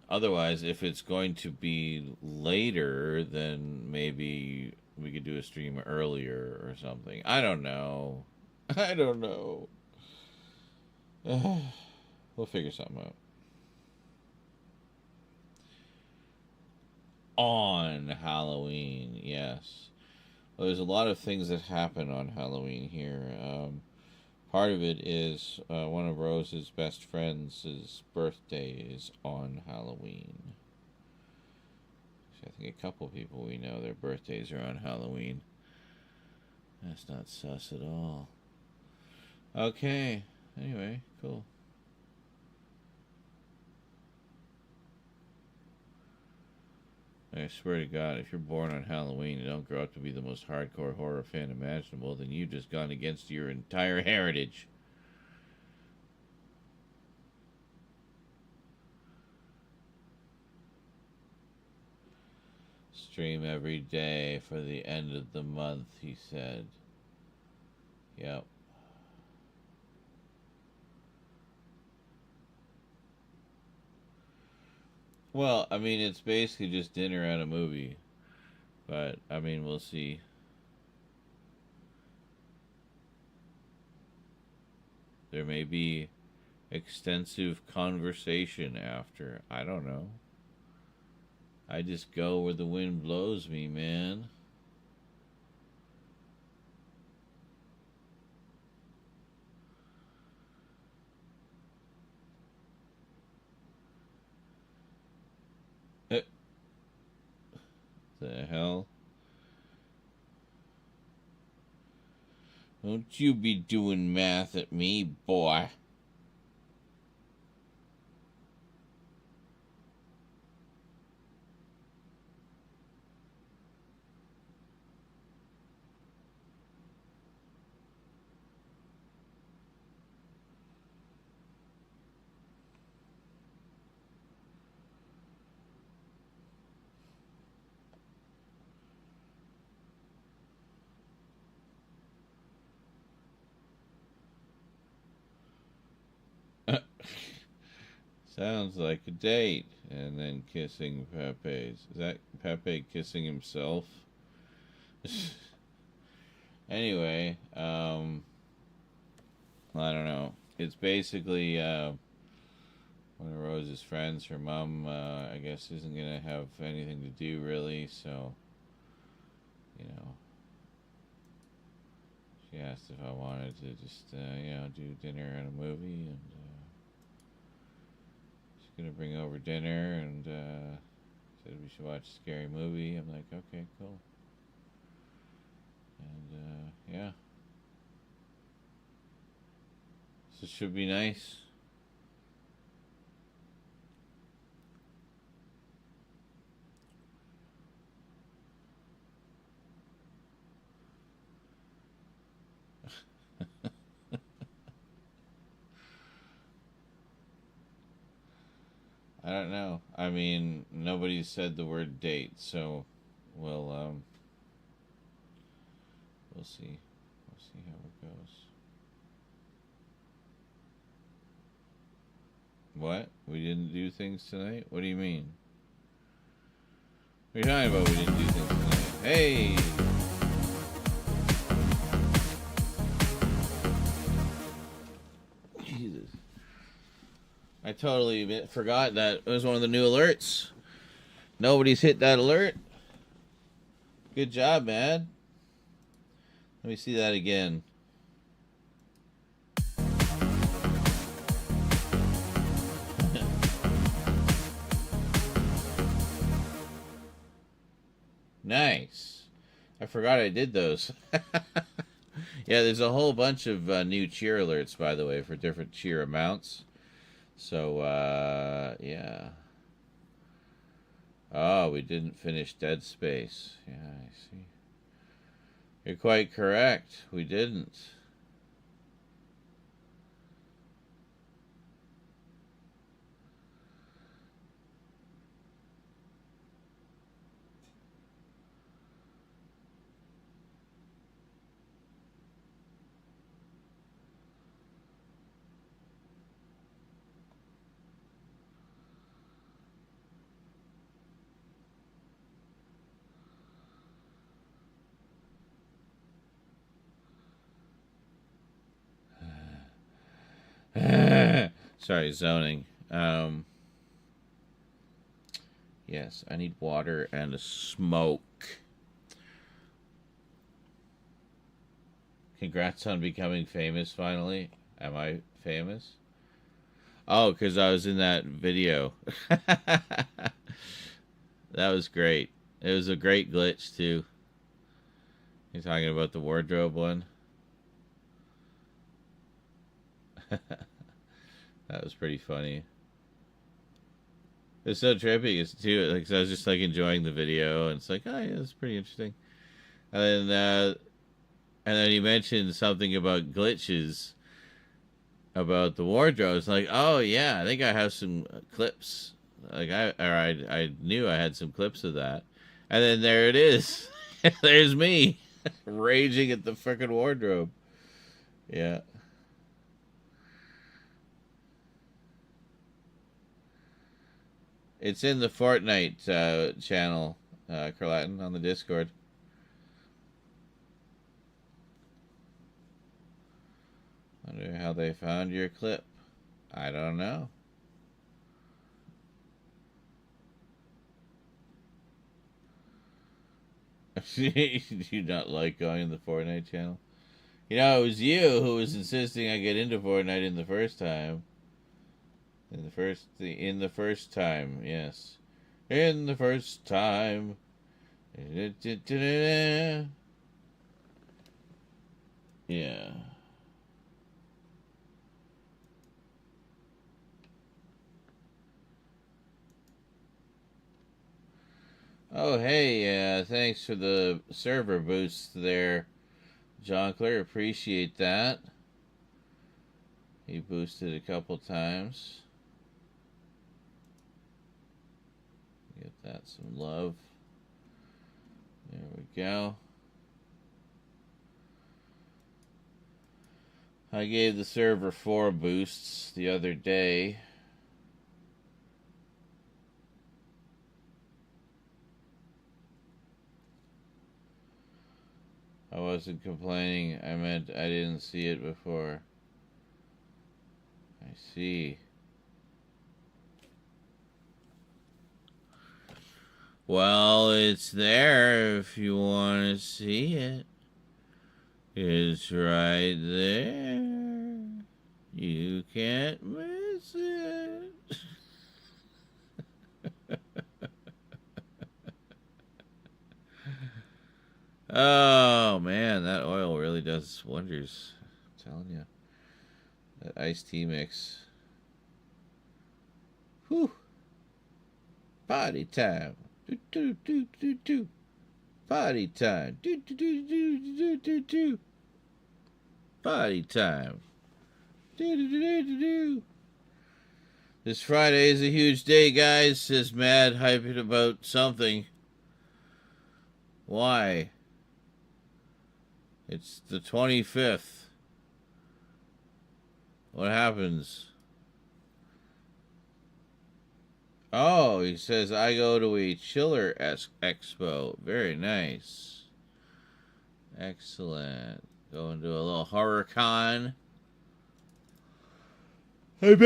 Otherwise, if it's going to be later, then maybe we could do a stream earlier or something. I don't know. I don't know. We'll figure something out. On Halloween, yes. Well, there's a lot of things that happen on Halloween here. Part of it is one of Rose's best friends' birthday is on Halloween. I think a couple people we know, their birthdays are on Halloween. That's not sus at all. Okay. Anyway, cool. I swear to God, if you're born on Halloween and don't grow up to be the most hardcore horror fan imaginable, then you've just gone against your entire heritage. Stream every day for the end of the month, he said. Yep. Well, I mean, it's basically just dinner and a movie. But, I mean, we'll see. There may be extensive conversation after. I don't know. I just go where the wind blows me, man. The hell? Don't you be doing math at me, boy. Sounds like a date. And then kissing Pepe's. Is that Pepe kissing himself? Anyway, I don't know. It's basically one of Rose's friends. Her mom, I guess, isn't going to have anything to do, really. So, you know, she asked if I wanted to just, you know, do dinner and a movie. And gonna bring over dinner and said we should watch a scary movie. I'm like, okay, cool. And yeah, so it should be nice. I don't know. I mean, nobody said the word date, so we'll see. We'll see how it goes. What? We didn't do things tonight? What do you mean? What are you talking about? We didn't do things tonight. Hey! Jesus. I totally forgot that it was one of the new alerts. Nobody's hit that alert. Good job, man. Let me see that again. Nice. I forgot I did those. Yeah, there's a whole bunch of new cheer alerts, by the way, for different cheer amounts. So, yeah. Oh, we didn't finish Dead Space. Yeah, I see. You're quite correct. We didn't. Sorry, zoning. Yes, I need water and a smoke. Congrats on becoming famous finally. Am I famous? Oh, because I was in that video. That was great. It was a great glitch, too. You're talking about the wardrobe one? That was pretty funny. It's so trippy, it's too. Like, I was just like enjoying the video, and it's like, oh yeah, it's pretty interesting. And then he mentioned something about glitches about the wardrobe. It's like, oh yeah, I think I have some clips. Like I knew I had some clips of that, and then there it is. There's me raging at the freaking wardrobe. Yeah. It's in the Fortnite channel, Carlatin, on the Discord. Wonder how they found your clip. I don't know. Do you not like going in the Fortnite channel? You know, it was you who was insisting I get into Fortnite in the first time. In the first time, yes. In the first time. Yeah. Oh, hey, thanks for the server boost there, John Clare. Appreciate that. He boosted a couple times. Get that some love. There we go. I gave the server 4 boosts the other day. I wasn't complaining. I meant I didn't see it before. I see. Well, it's there if you want to see it. It's right there. You can't miss it. Oh, man, that oil really does wonders. I'm telling you. That iced tea mix. Whew. Party time. Do, do, do, do, do. Party time. Do, do, do, do, do, do, do. Party time. Do, do, do, do, do, do. This Friday is a huge day, guys, says Mad, hyping about something. Why? It's the 25th. What happens? Oh, he says, I go to a chiller expo. Very nice. Excellent. Going to a little horror con. I'm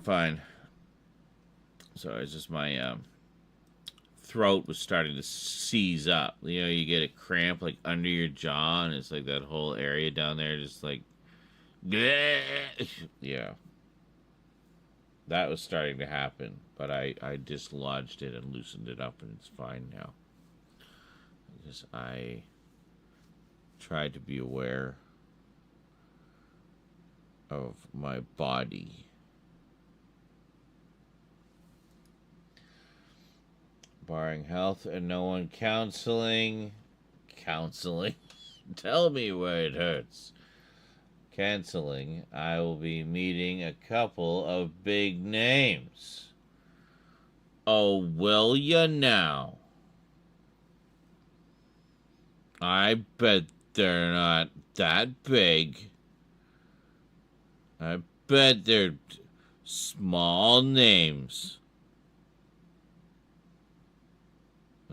fine. Sorry, it's just my throat was starting to seize up. You know, you get a cramp like under your jaw, and it's like that whole area down there just like, yeah. That was starting to happen, but I dislodged it and loosened it up, and it's fine now. Because I tried to be aware of my body. Barring health and no one counseling. Counseling? Tell me where it hurts. Canceling, I will be meeting a couple of big names. Oh, will ya now? I bet they're not that big. I bet they're small names.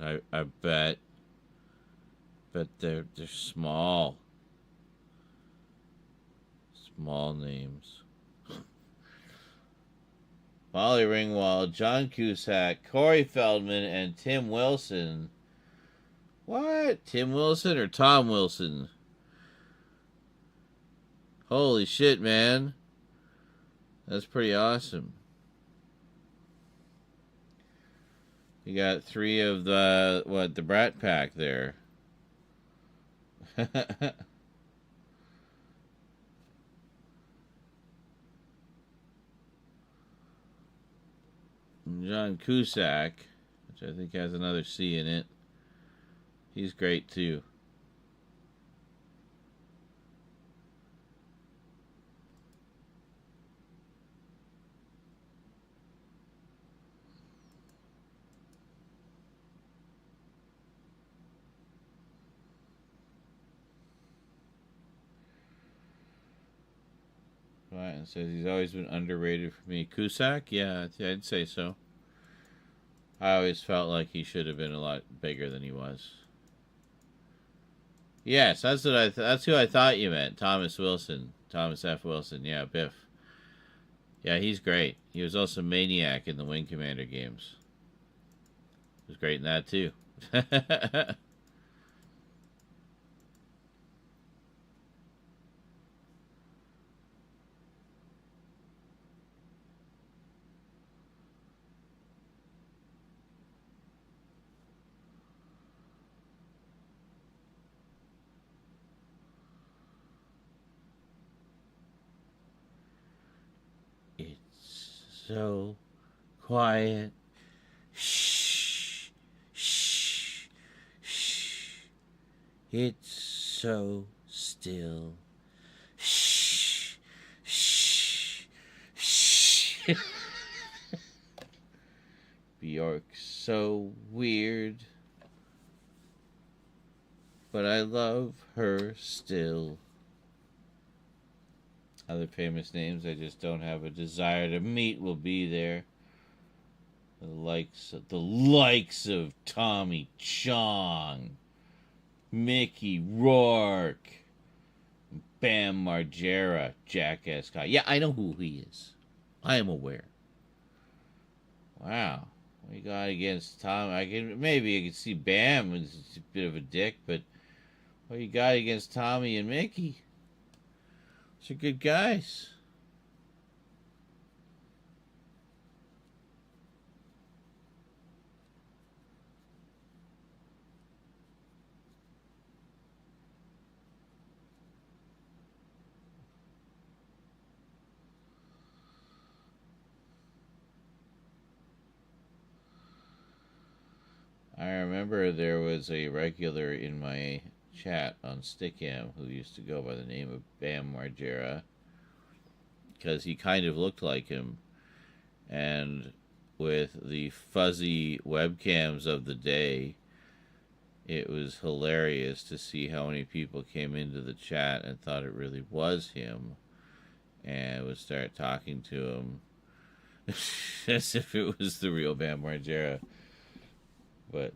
I bet they're small. mall names. Molly Ringwald, John Cusack, Corey Feldman, and Tim Wilson. What? Tim Wilson or Tom Wilson? Holy shit, man. That's pretty awesome. You got 3 of the Brat Pack there. John Cusack, which I think has another C in it. He's great too. Ryan says he's always been underrated for me. Cusack? Yeah, I'd say so. I always felt like he should have been a lot bigger than he was. Yes, that's what that's who I thought you meant. Thomas Wilson. Thomas F. Wilson. Yeah, Biff. Yeah, he's great. He was also Maniac in the Wing Commander games. He was great in that too. So quiet. Shh. Shh. Shh. It's so still. Shh. Shh. Shh. Bjork's so weird. But I love her still. Other famous names I just don't have a desire to meet will be there. The likes of Tommy Chong, Mickey Rourke, Bam Margera, Jackass Guy. Yeah, I know who he is. I am aware. Wow. What you got against Tom? Maybe I can see Bam is a bit of a dick, but what you got against Tommy and Mickey? They're good guys. I remember there was a regular in my chat on Stickam who used to go by the name of Bam Margera because he kind of looked like him, and with the fuzzy webcams of the day, it was hilarious to see how many people came into the chat and thought it really was him and would start talking to him as if it was the real Bam Margera. But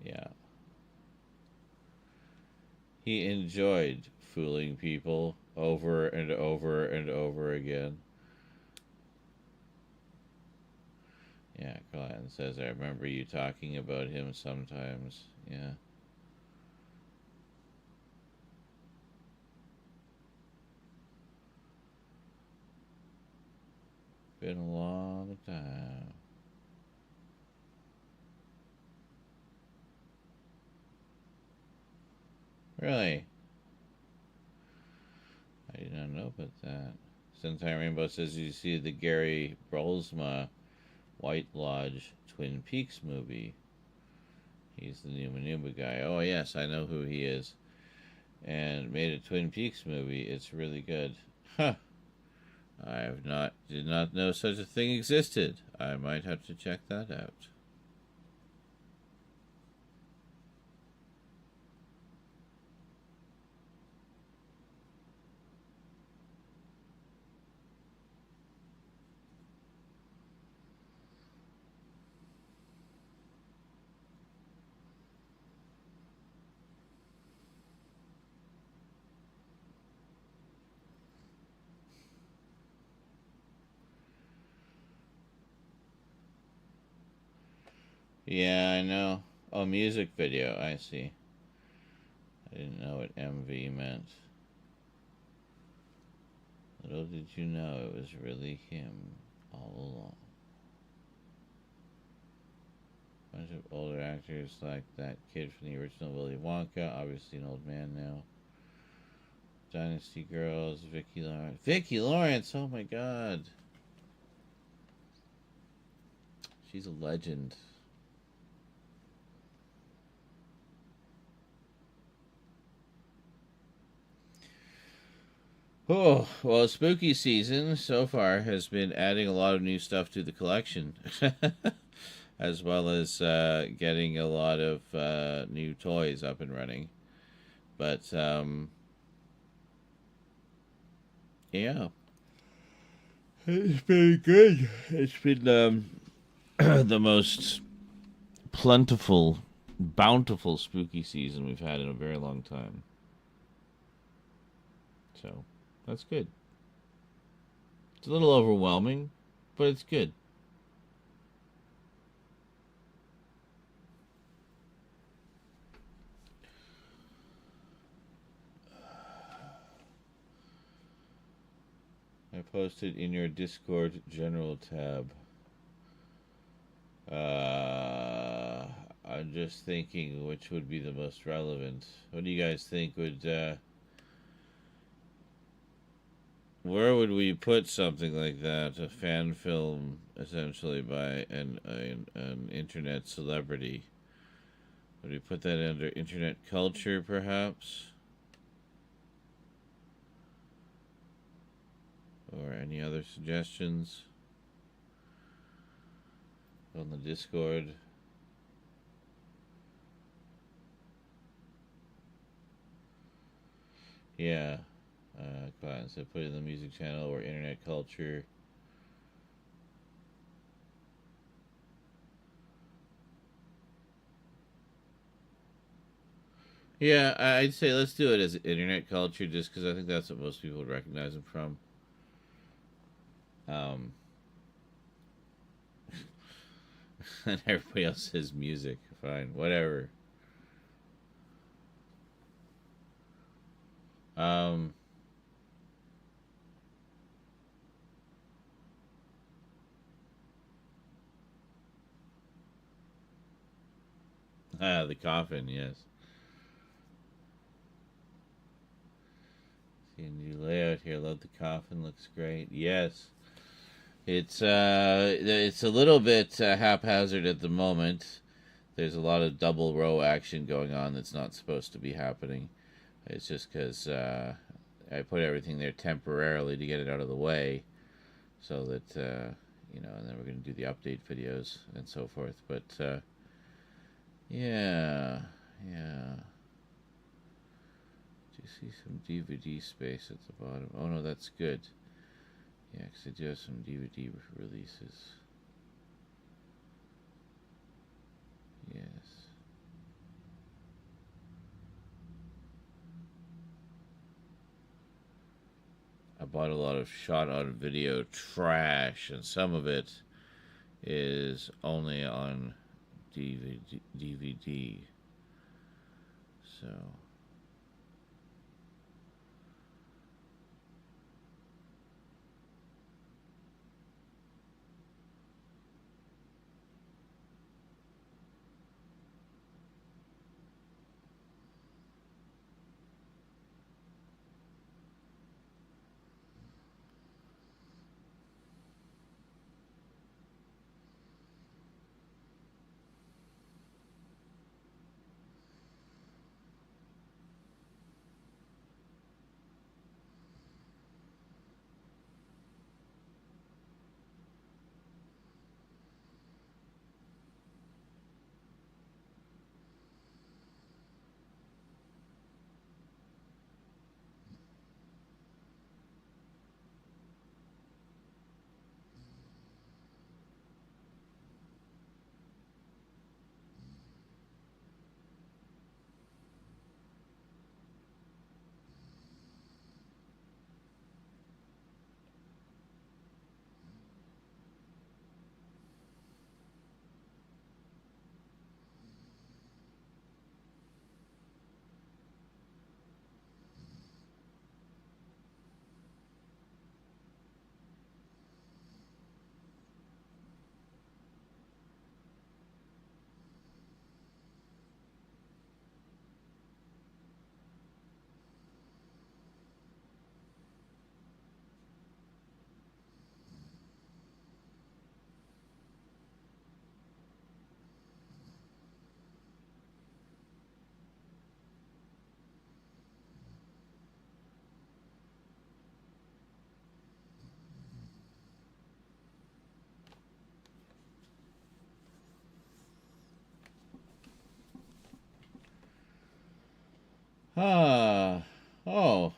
yeah, he enjoyed fooling people over and over and over again. Yeah, Glenn says, I remember you talking about him sometimes. Yeah. Been a long time. Really? I did not know about that. Sunshine Rainbow says, you see the Gary Brolsma White Lodge Twin Peaks movie. He's the new Manuma guy. Oh, yes, I know who he is. And made a Twin Peaks movie. It's really good. Huh. Did not know such a thing existed. I might have to check that out. Yeah, I know. Oh, music video. I see. I didn't know what MV meant. Little did you know it was really him all along. A bunch of older actors like that kid from the original Willy Wonka, obviously an old man now. Dynasty Girls, Vicki Lawrence. Vicki Lawrence, oh my god. She's a legend. Oh, well, spooky season so far has been adding a lot of new stuff to the collection, as well as getting a lot of new toys up and running. But, yeah. It's been good. It's been the most plentiful, bountiful spooky season we've had in a very long time. So, that's good. It's a little overwhelming, but it's good. I posted in your Discord general tab. I'm just thinking which would be the most relevant. What do you guys think would, where would we put something like that? A fan film, essentially, by an internet celebrity. Would we put that under internet culture, perhaps? Or any other suggestions on the Discord? Yeah. So put it in the music channel or internet culture. Yeah, I'd say let's do it as internet culture just because I think that's what most people would recognize him from. And everybody else says music. Fine, whatever. The coffin, yes. See a new layout here. Love the coffin. Looks great. Yes. It's a little bit haphazard at the moment. There's a lot of double row action going on that's not supposed to be happening. It's just because I put everything there temporarily to get it out of the way, so that and then we're going to do the update videos and so forth. But yeah. Do you see some DVD space at the bottom? Oh no, that's good. Yeah, because I do have some DVD releases. Yes. I bought a lot of shot on video trash, and some of it is only on DVD. So Oh.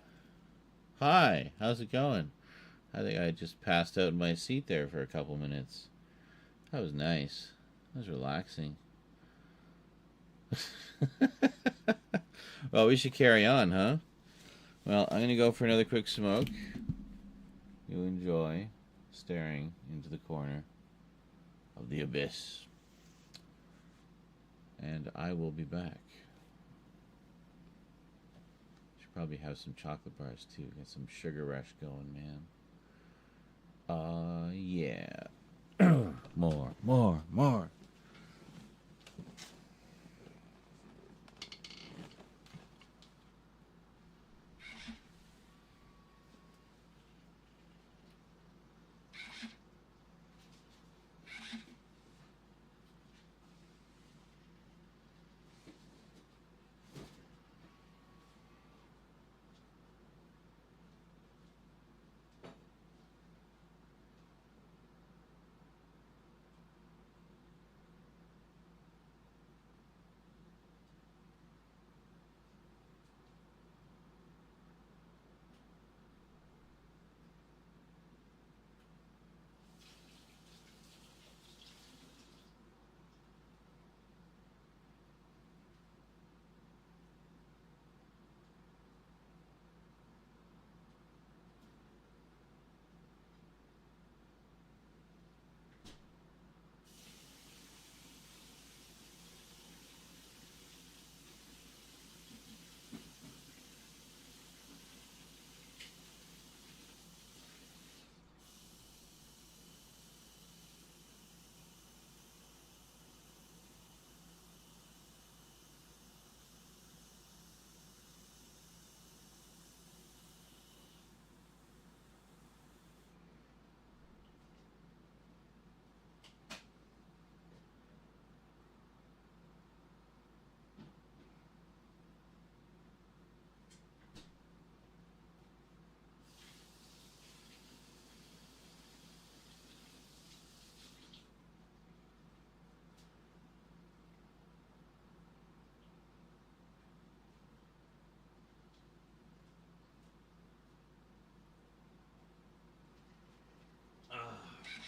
Hi. How's it going? I think I just passed out in my seat there for a couple minutes. That was nice. That was relaxing. Well, we should carry on, huh? Well, I'm going to go for another quick smoke. You enjoy staring into the corner of the abyss. And I will be back. Should probably have some chocolate bars too. Get some sugar rush going, man. Yeah. More.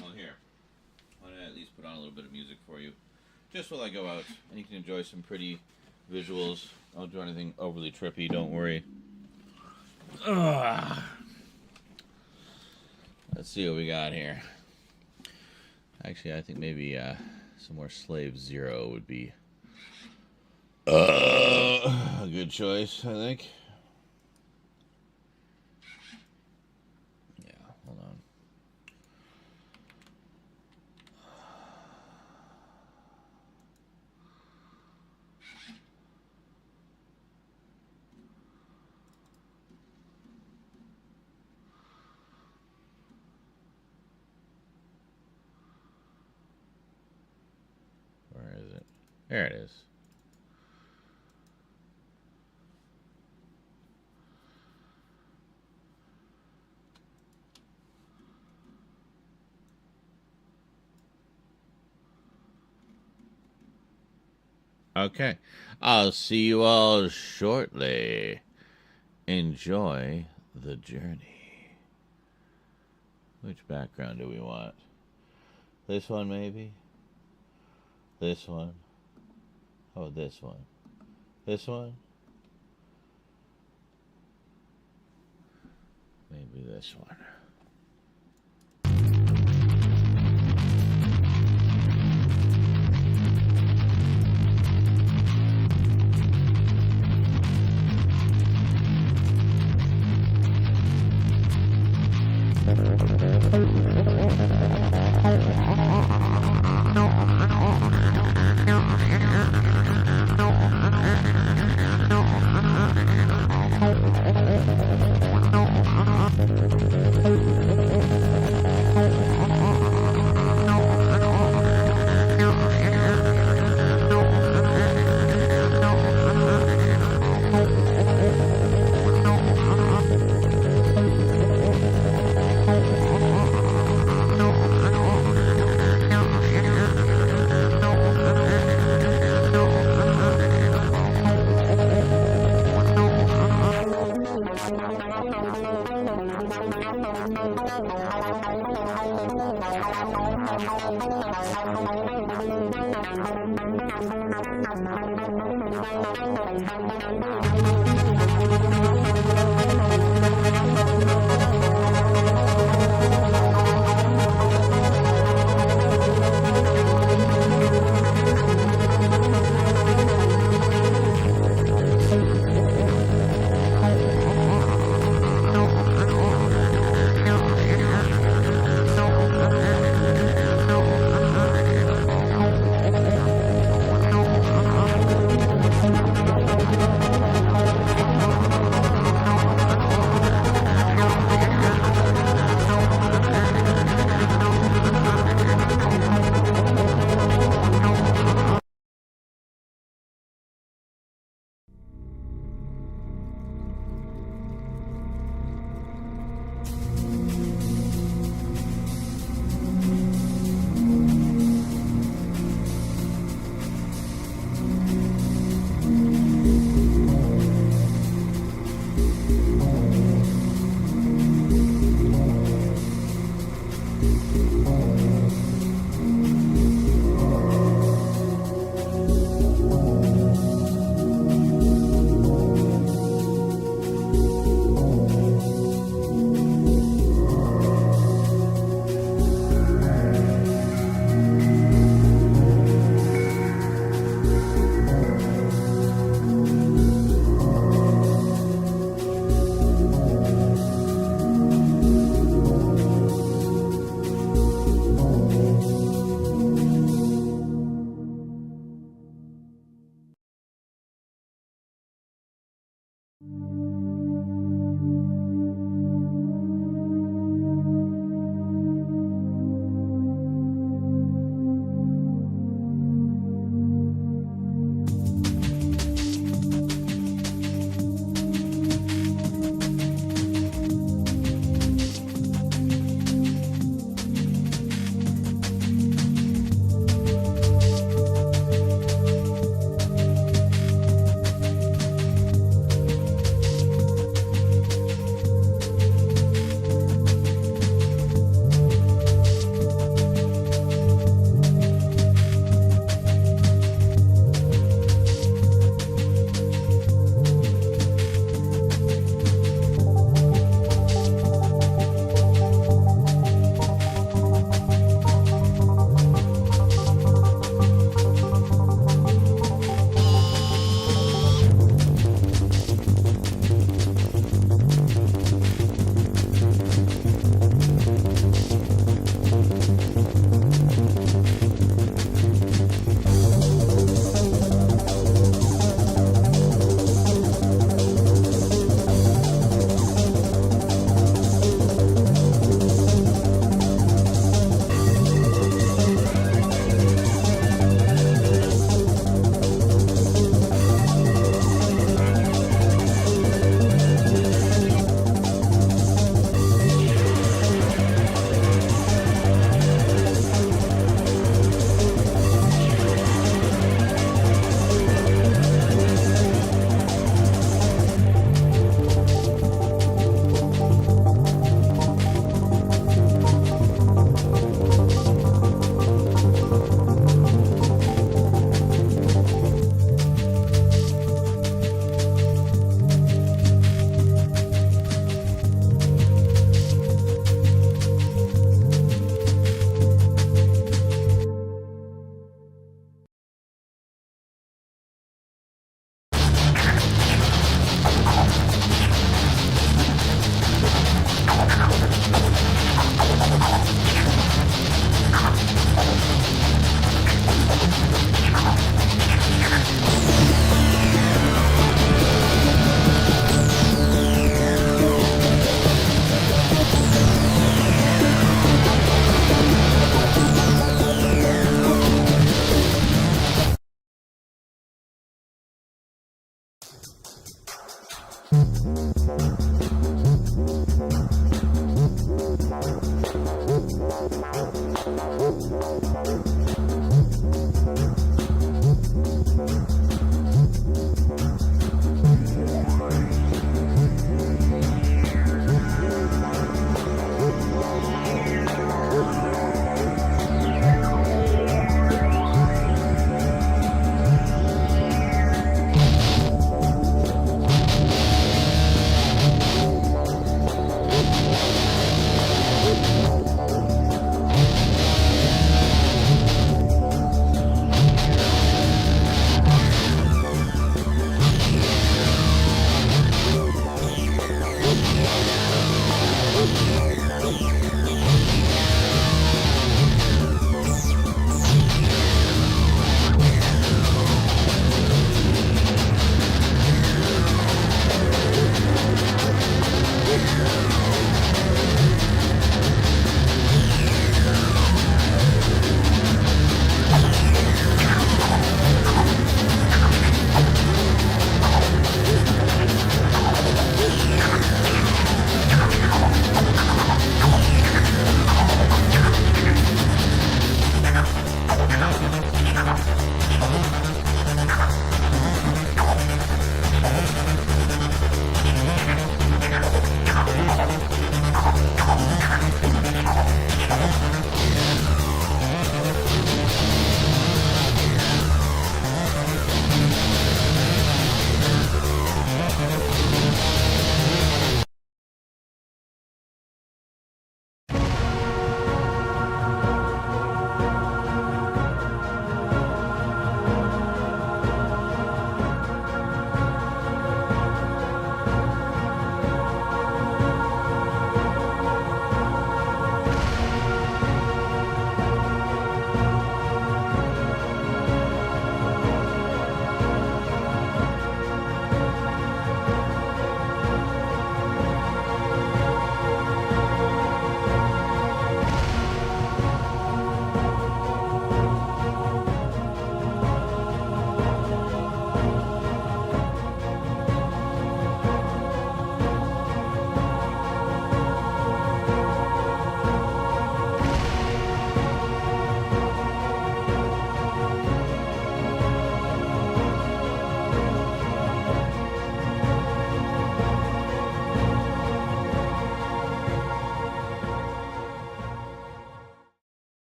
Well, here. I want to at least put on a little bit of music for you. Just while I go out. And you can enjoy some pretty visuals. I don't do anything overly trippy, don't worry. Let's see what we got here. Actually, I think maybe some more Slave Zero would be a good choice, I think. Yeah, hold on. Where is it? There it is. Okay. I'll see you all shortly. Enjoy the journey. Which background do we want? This one, maybe? This one? Oh, this one. This one? Maybe this one.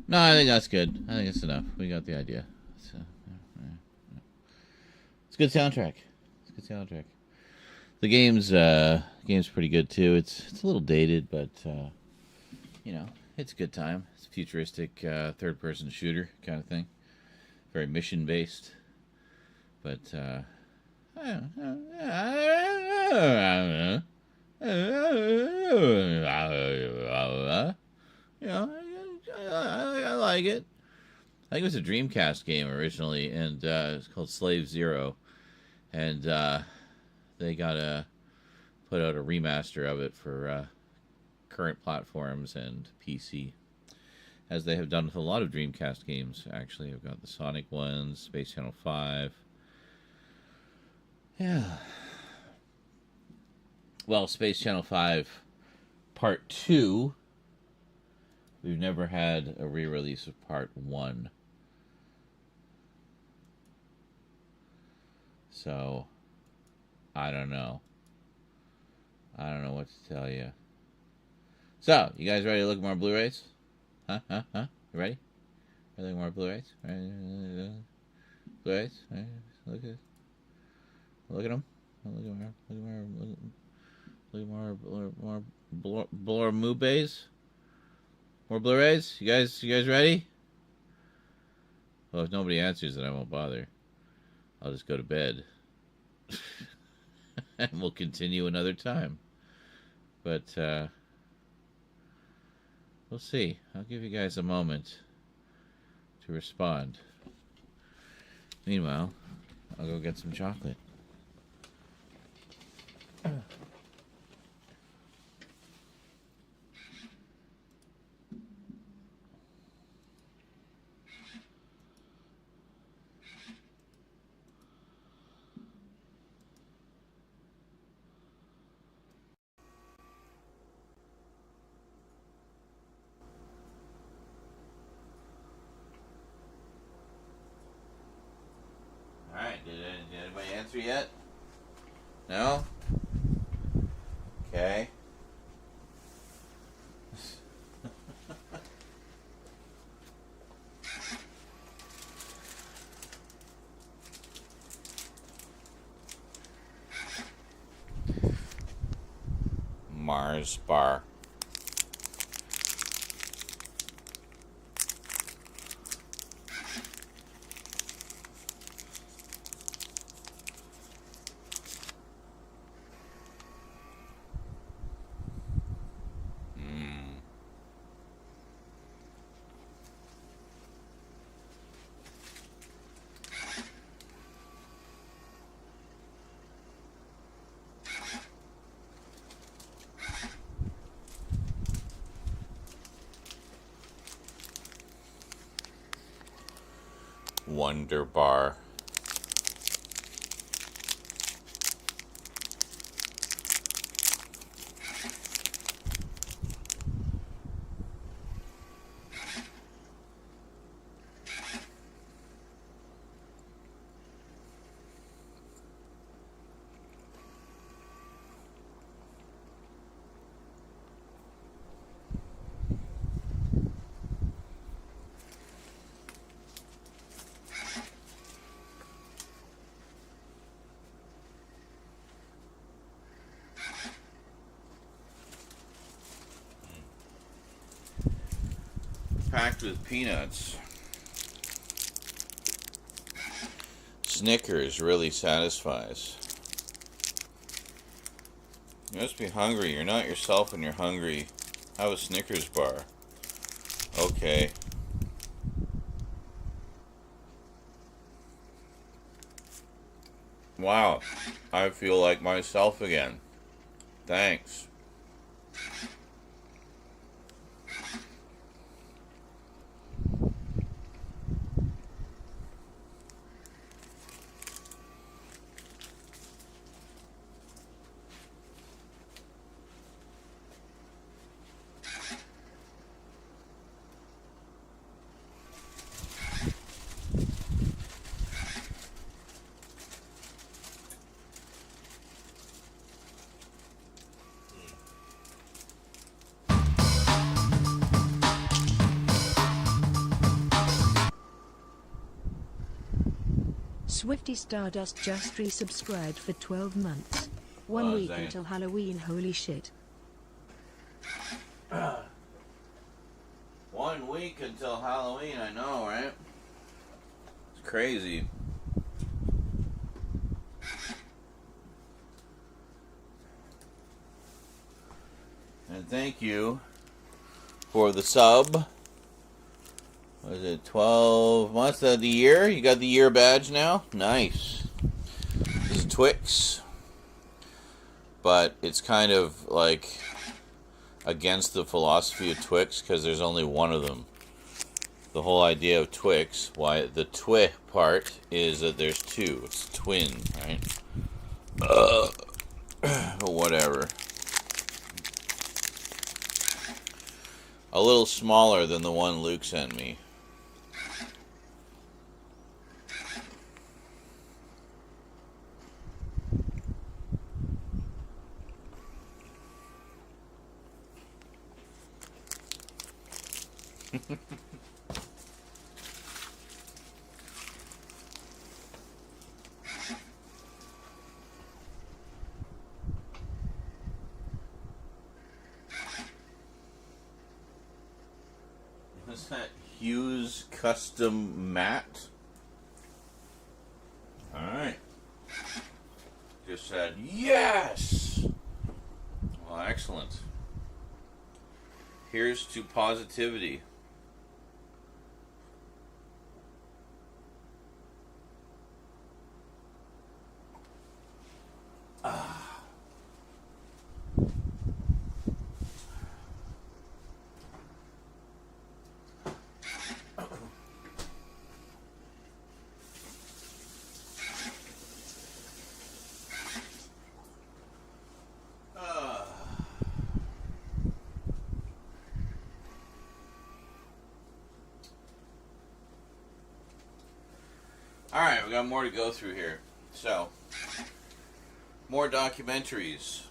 No, I think that's good. I think it's enough. We got the idea. So, it's a good soundtrack. It's a good soundtrack. The game's pretty good too. It's a little dated, but you know, it's a good time. It's a futuristic third-person shooter kind of thing. Very mission-based, but you know, I like it. I think it was a Dreamcast game originally, and it's called Slave Zero, and they got put out a remaster of it for current platforms and PC, as they have done with a lot of Dreamcast games. Actually, I've got the Sonic ones, Space Channel 5. Yeah. Well, Space Channel 5 Part 2. We've never had a re-release of Part 1. So, I don't know. I don't know what to tell you. So, you guys ready to look at more Blu-rays? Huh? You ready? Ready to look at more Blu-rays? Blu-rays? Look at them. Look at more Blu-rays. More Blu-rays? You guys ready? Well, if nobody answers, then I won't bother. I'll just go to bed. And we'll continue another time. But, we'll see. I'll give you guys a moment to respond. Meanwhile, I'll go get some chocolate. Alright, did anybody answer yet? No? Okay. Mars bar. Wonder Bar. Packed with peanuts. Snickers really satisfies. You must be hungry. You're not yourself when you're hungry. Have a Snickers bar. Okay. Wow. I feel like myself again. Thanks. Swifty Stardust just resubscribed for 12 months. 1 week Zane. until Halloween, holy shit. 1 week until Halloween, I know, right? It's crazy. And thank you for the sub. What is it, 12 months of the year? You got the year badge now? Nice. This is Twix. But it's kind of like against the philosophy of Twix because there's only one of them. The whole idea of Twix, why the twi part is that there's two. It's twin, right? But whatever. A little smaller than the one Luke sent me. Is that Hughes Custom Matte? Alright. Just said, yes! Well, excellent. Here's to positivity. Alright, we got more to go through here. So, more documentaries.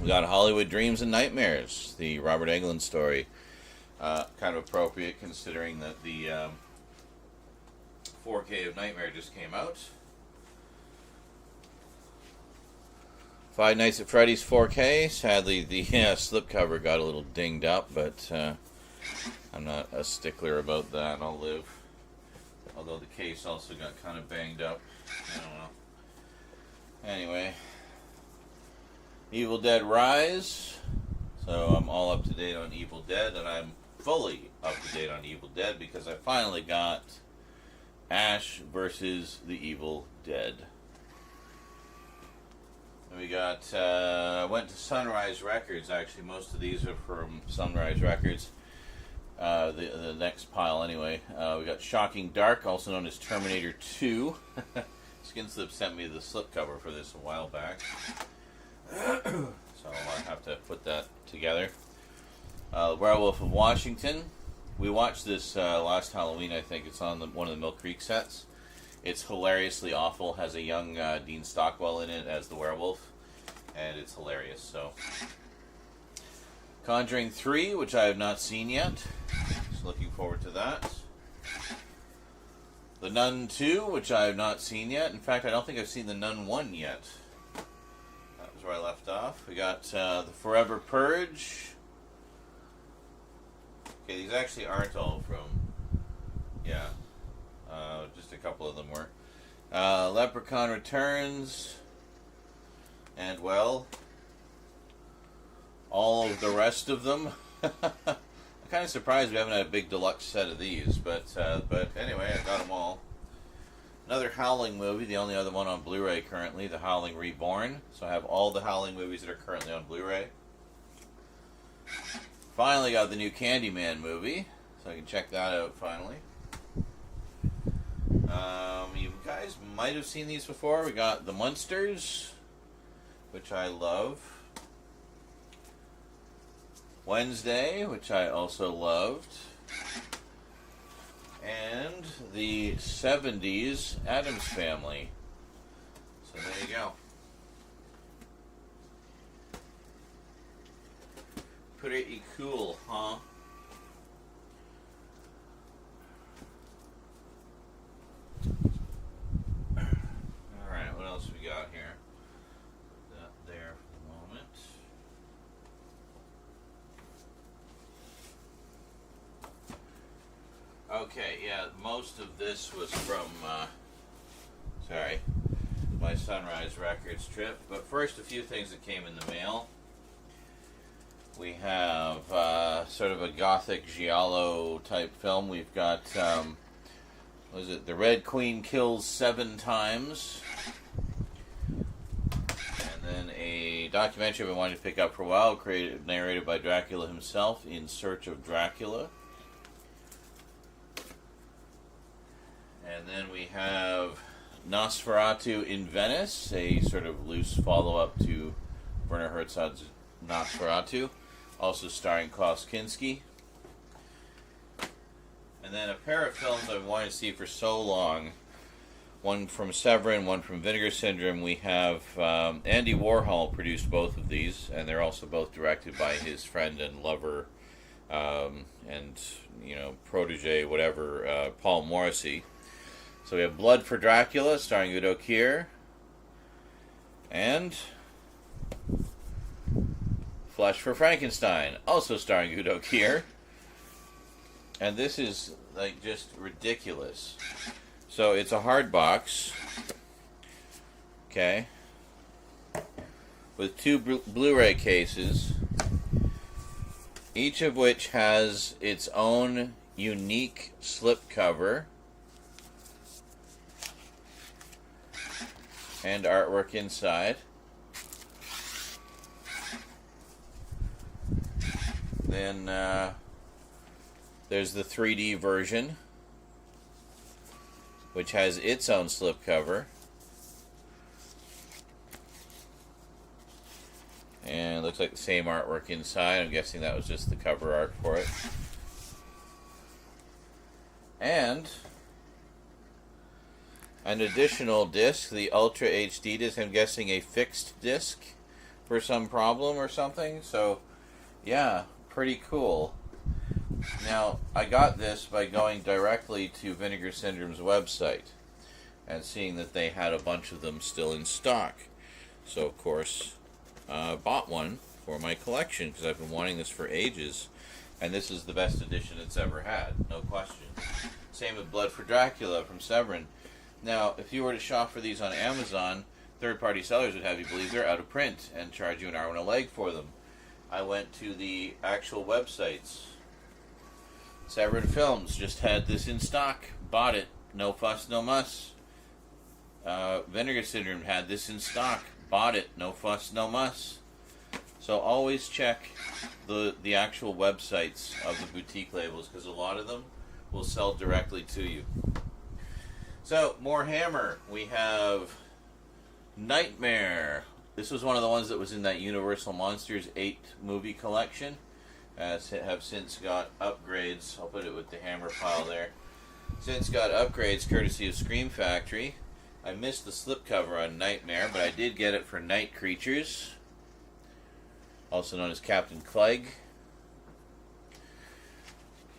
We got Hollywood Dreams and Nightmares, the Robert Englund story. Kind of appropriate considering that the 4K of Nightmare just came out. Five Nights at Freddy's 4K. Sadly, the slipcover got a little dinged up, but I'm not a stickler about that. I'll live. Although the case also got kind of banged up. I don't know. Anyway. Evil Dead Rise. So I'm all up to date on Evil Dead, and I'm fully up to date on Evil Dead because I finally got Ash versus the Evil Dead. And we got, went to Sunrise Records. Actually, most of these are from Sunrise Records. The next pile anyway. We got Shocking Dark, also known as Terminator 2. Skin Slip sent me the slipcover for this a while back. So I'll have to put that together. Werewolf of Washington. We watched this last Halloween, I think. It's on one of the Mill Creek sets. It's hilariously awful. Has a young Dean Stockwell in it as the werewolf. And it's hilarious, so. Conjuring 3, which I have not seen yet. Just looking forward to that. The Nun 2, which I have not seen yet. In fact, I don't think I've seen The Nun 1 yet. That was where I left off. We got The Forever Purge. Okay, these actually aren't all from... Yeah. Just a couple of them were. Leprechaun Returns. And, well... all of the rest of them. I'm kind of surprised we haven't had a big deluxe set of these, but anyway, I got them all. Another Howling movie, the only other one on Blu-ray currently, The Howling Reborn. So I have all the Howling movies that are currently on Blu-ray. Finally got the new Candyman movie, so I can check that out finally. You guys might have seen these before. We got The Munsters, which I love. Wednesday, which I also loved. And the 70s Addams Family. So there you go. Pretty cool, huh? Alright, what else we got here? Put that there for the moment. Okay, yeah, most of this was from, my Sunrise Records trip. But first, a few things that came in the mail. We have sort of a gothic giallo type film. We've got, what is it? The Red Queen Kills 7 Times. And then a documentary I've been wanting to pick up for a while, narrated by Dracula himself, In Search of Dracula. And then we have Nosferatu in Venice, a sort of loose follow-up to Werner Herzog's Nosferatu, also starring Klaus Kinski. And then a pair of films I've wanted to see for so long, one from Severin, one from Vinegar Syndrome. We have Andy Warhol produced both of these, and they're also both directed by his friend and lover and, protege, whatever, Paul Morrissey. So we have Blood for Dracula, starring Udo Kier, and Flesh for Frankenstein, also starring Udo Kier. And this is, just ridiculous. So it's a hard box, okay, with 2 Blu-ray cases, each of which has its own unique slipcover and artwork inside. Then there's the 3D version, which has its own slipcover. And it looks like the same artwork inside. I'm guessing that was just the cover art for it. And an additional disc, the Ultra HD disc. I'm guessing a fixed disc for some problem or something. So, yeah, pretty cool. Now, I got this by going directly to Vinegar Syndrome's website and seeing that they had a bunch of them still in stock. So, of course, bought one for my collection because I've been wanting this for ages. And this is the best edition it's ever had, no question. Same with Blood for Dracula from Severin. Now, if you were to shop for these on Amazon, third-party sellers would have you believe they're out of print and charge you an arm and a leg for them. I went to the actual websites. Severin Films just had this in stock. Bought it. No fuss, no muss. Vinegar Syndrome had this in stock. Bought it. No fuss, no muss. So always check the actual websites of the boutique labels, because a lot of them will sell directly to you. So, more Hammer. We have Nightmare. This was one of the ones that was in that Universal Monsters 8 movie collection. Have since got upgrades. I'll put it with the Hammer pile there. Since got upgrades courtesy of Scream Factory. I missed the slipcover on Nightmare, but I did get it for Night Creatures, also known as Captain Clegg.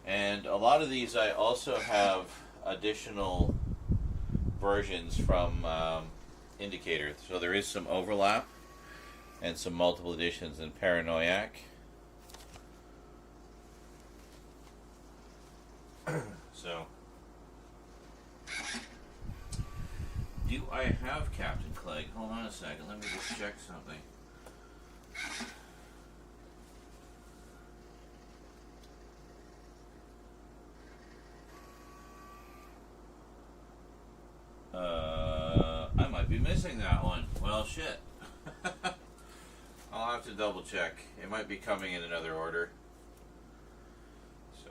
And a lot of these I also have additional versions from Indicator. So there is some overlap and some multiple editions in Paranoiac. So, do I have Captain Clegg? Hold on a second, let me just check something. I might be missing that one. Well, shit. I'll have to double check. It might be coming in another order. So.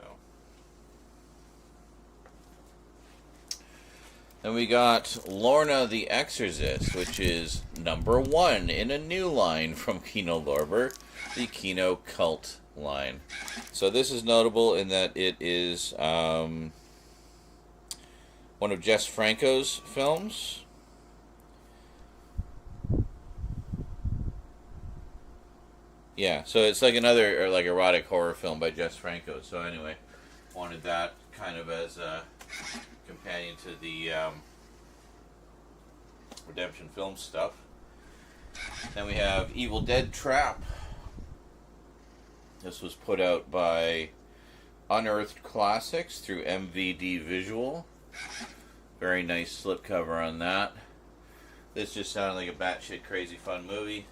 Then we got Lorna the Exorcist, which is number 1 in a new line from Kino Lorber, the Kino Cult line. So this is notable in that it is one of Jess Franco's films. Yeah, so it's like another erotic horror film by Jess Franco. So anyway, wanted that kind of as a companion to the Redemption film stuff. Then we have Evil Dead Trap. This was put out by Unearthed Classics through MVD Visual. Very nice slipcover on that. This just sounded like a batshit crazy fun movie.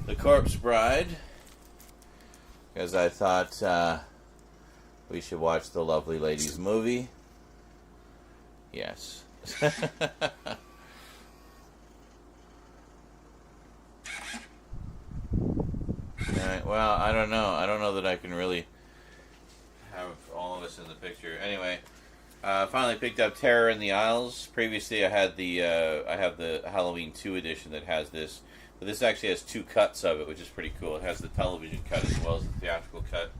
The Corpse Bride, because I thought we should watch the Lovely Ladies movie. Yes. Alright, well, I don't know. I don't know that I can really have all of us in the picture. Anyway, finally picked up Terror in the Isles. Previously I had I have the Halloween 2 edition that has this. But this actually has 2 cuts of it, which is pretty cool. It has the television cut as well as the theatrical cut.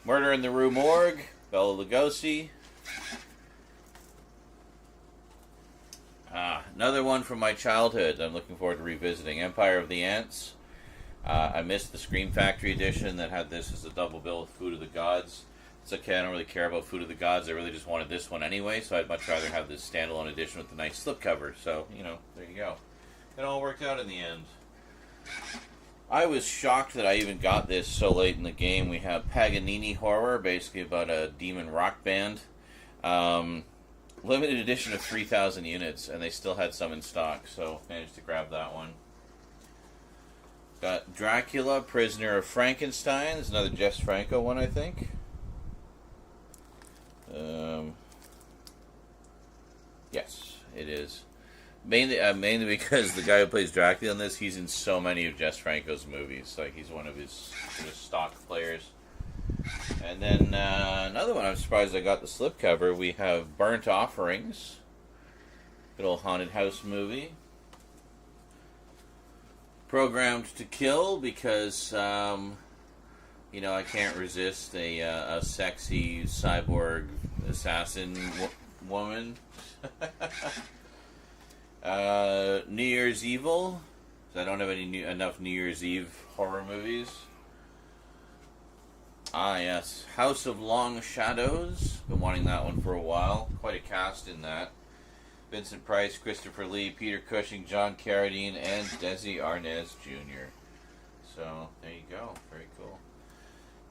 Murder in the Rue Morgue, Bela Lugosi. Another one from my childhood I'm looking forward to revisiting, Empire of the Ants. I missed the Scream Factory edition that had this as a double bill with Food of the Gods. It's okay, I don't really care about Food of the Gods. I really just wanted this one anyway, so I'd much rather have this standalone edition with the nice slipcover. So, there you go. It all worked out in the end. I was shocked that I even got this so late in the game. We have Paganini Horror, basically about a demon rock band. Limited edition of 3,000 units, and they still had some in stock, so managed to grab that one. Got Dracula, Prisoner of Frankenstein. There's another Jess Franco one, I think. Yes, it is. Mainly because the guy who plays Dracula in this, he's in so many of Jess Franco's movies. Like, he's one of his stock players. And then another one I'm surprised I got the slipcover. We have Burnt Offerings. Good old haunted house movie. Programmed to Kill because, I can't resist a sexy cyborg assassin woman. New Year's Evil. I don't have enough New Year's Eve horror movies. Yes. House of Long Shadows. Been wanting that one for a while. Quite a cast in that. Vincent Price, Christopher Lee, Peter Cushing, John Carradine, and Desi Arnaz Jr. So, there you go. Very cool.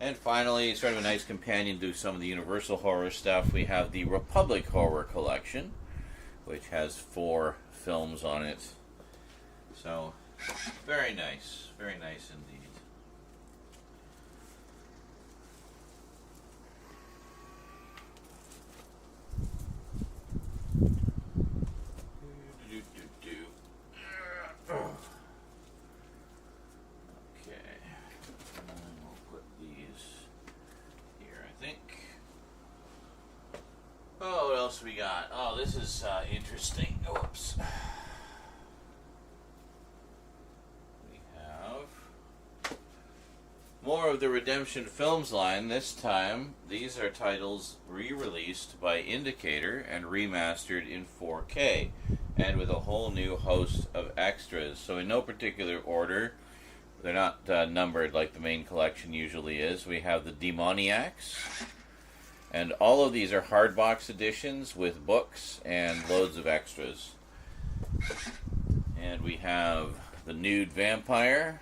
And finally, sort of a nice companion to some of the Universal horror stuff, we have the Republic Horror Collection, which has 4 films on it. So, very nice. Very nice indeed. this is interesting. Whoops. We have more of the Redemption Films line. This time, these are titles re-released by Indicator and remastered in 4K, and with a whole new host of extras. So in no particular order, they're not numbered like the main collection usually is. We have the Demoniacs, and all of these are hardbox editions with books and loads of extras. And we have the Nude Vampire,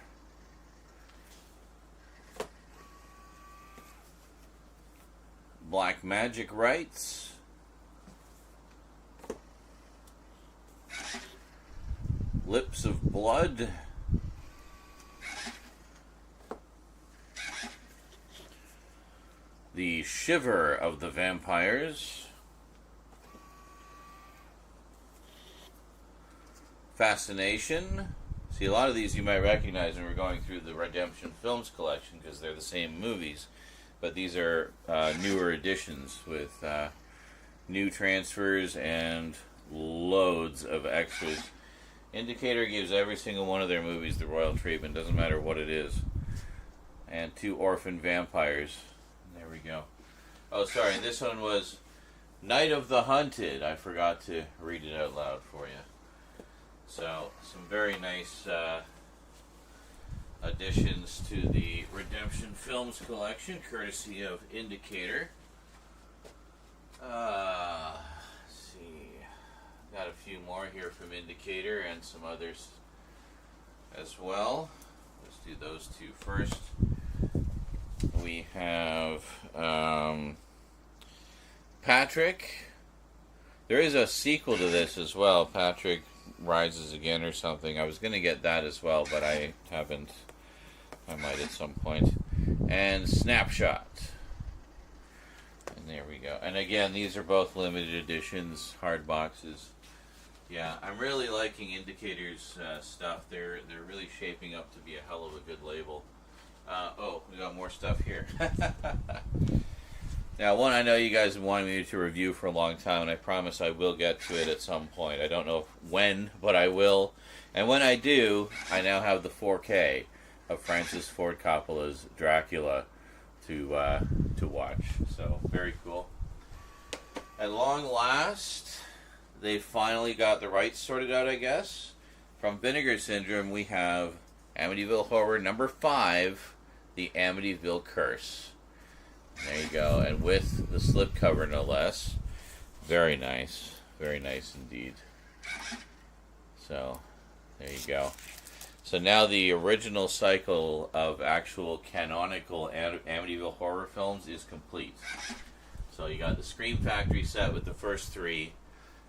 Black Magic Rites, Lips of Blood, The Shiver of the Vampires, Fascination. See, a lot of these you might recognize when we're going through the Redemption Films collection because they're the same movies, but these are newer editions with new transfers and loads of extras. Indicator gives every single one of their movies the royal treatment, doesn't matter what it is. And 2 Orphan Vampires. There we go. Oh, sorry, and this one was Night of the Hunted. I forgot to read it out loud for you. So, some very nice additions to the Redemption Films collection, courtesy of Indicator. Let's see. Got a few more here from Indicator and some others as well. Let's do those 2 first. We have Patrick. There is a sequel to this as well, Patrick Rises Again or something. I was going to get that as well, but I haven't. I might at some point. And Snapshot. And there we go. And again, these are both limited editions, hard boxes. Yeah, I'm really liking Indicator's stuff. They're really shaping up to be a hell of a good label. Oh, we got more stuff here. Now, one I know you guys have wanted me to review for a long time, and I promise I will get to it at some point. I don't know when, but I will. And when I do, I now have the 4K of Francis Ford Coppola's Dracula to watch. So, very cool. At long last, they finally got the rights sorted out, I guess. From Vinegar Syndrome, we have Amityville Horror number 5, The Amityville Curse. There you go, and with the slipcover no less. Very nice indeed. So, there you go. So now the original cycle of actual canonical Amityville Horror films is complete. So you got the Scream Factory set with the first 3.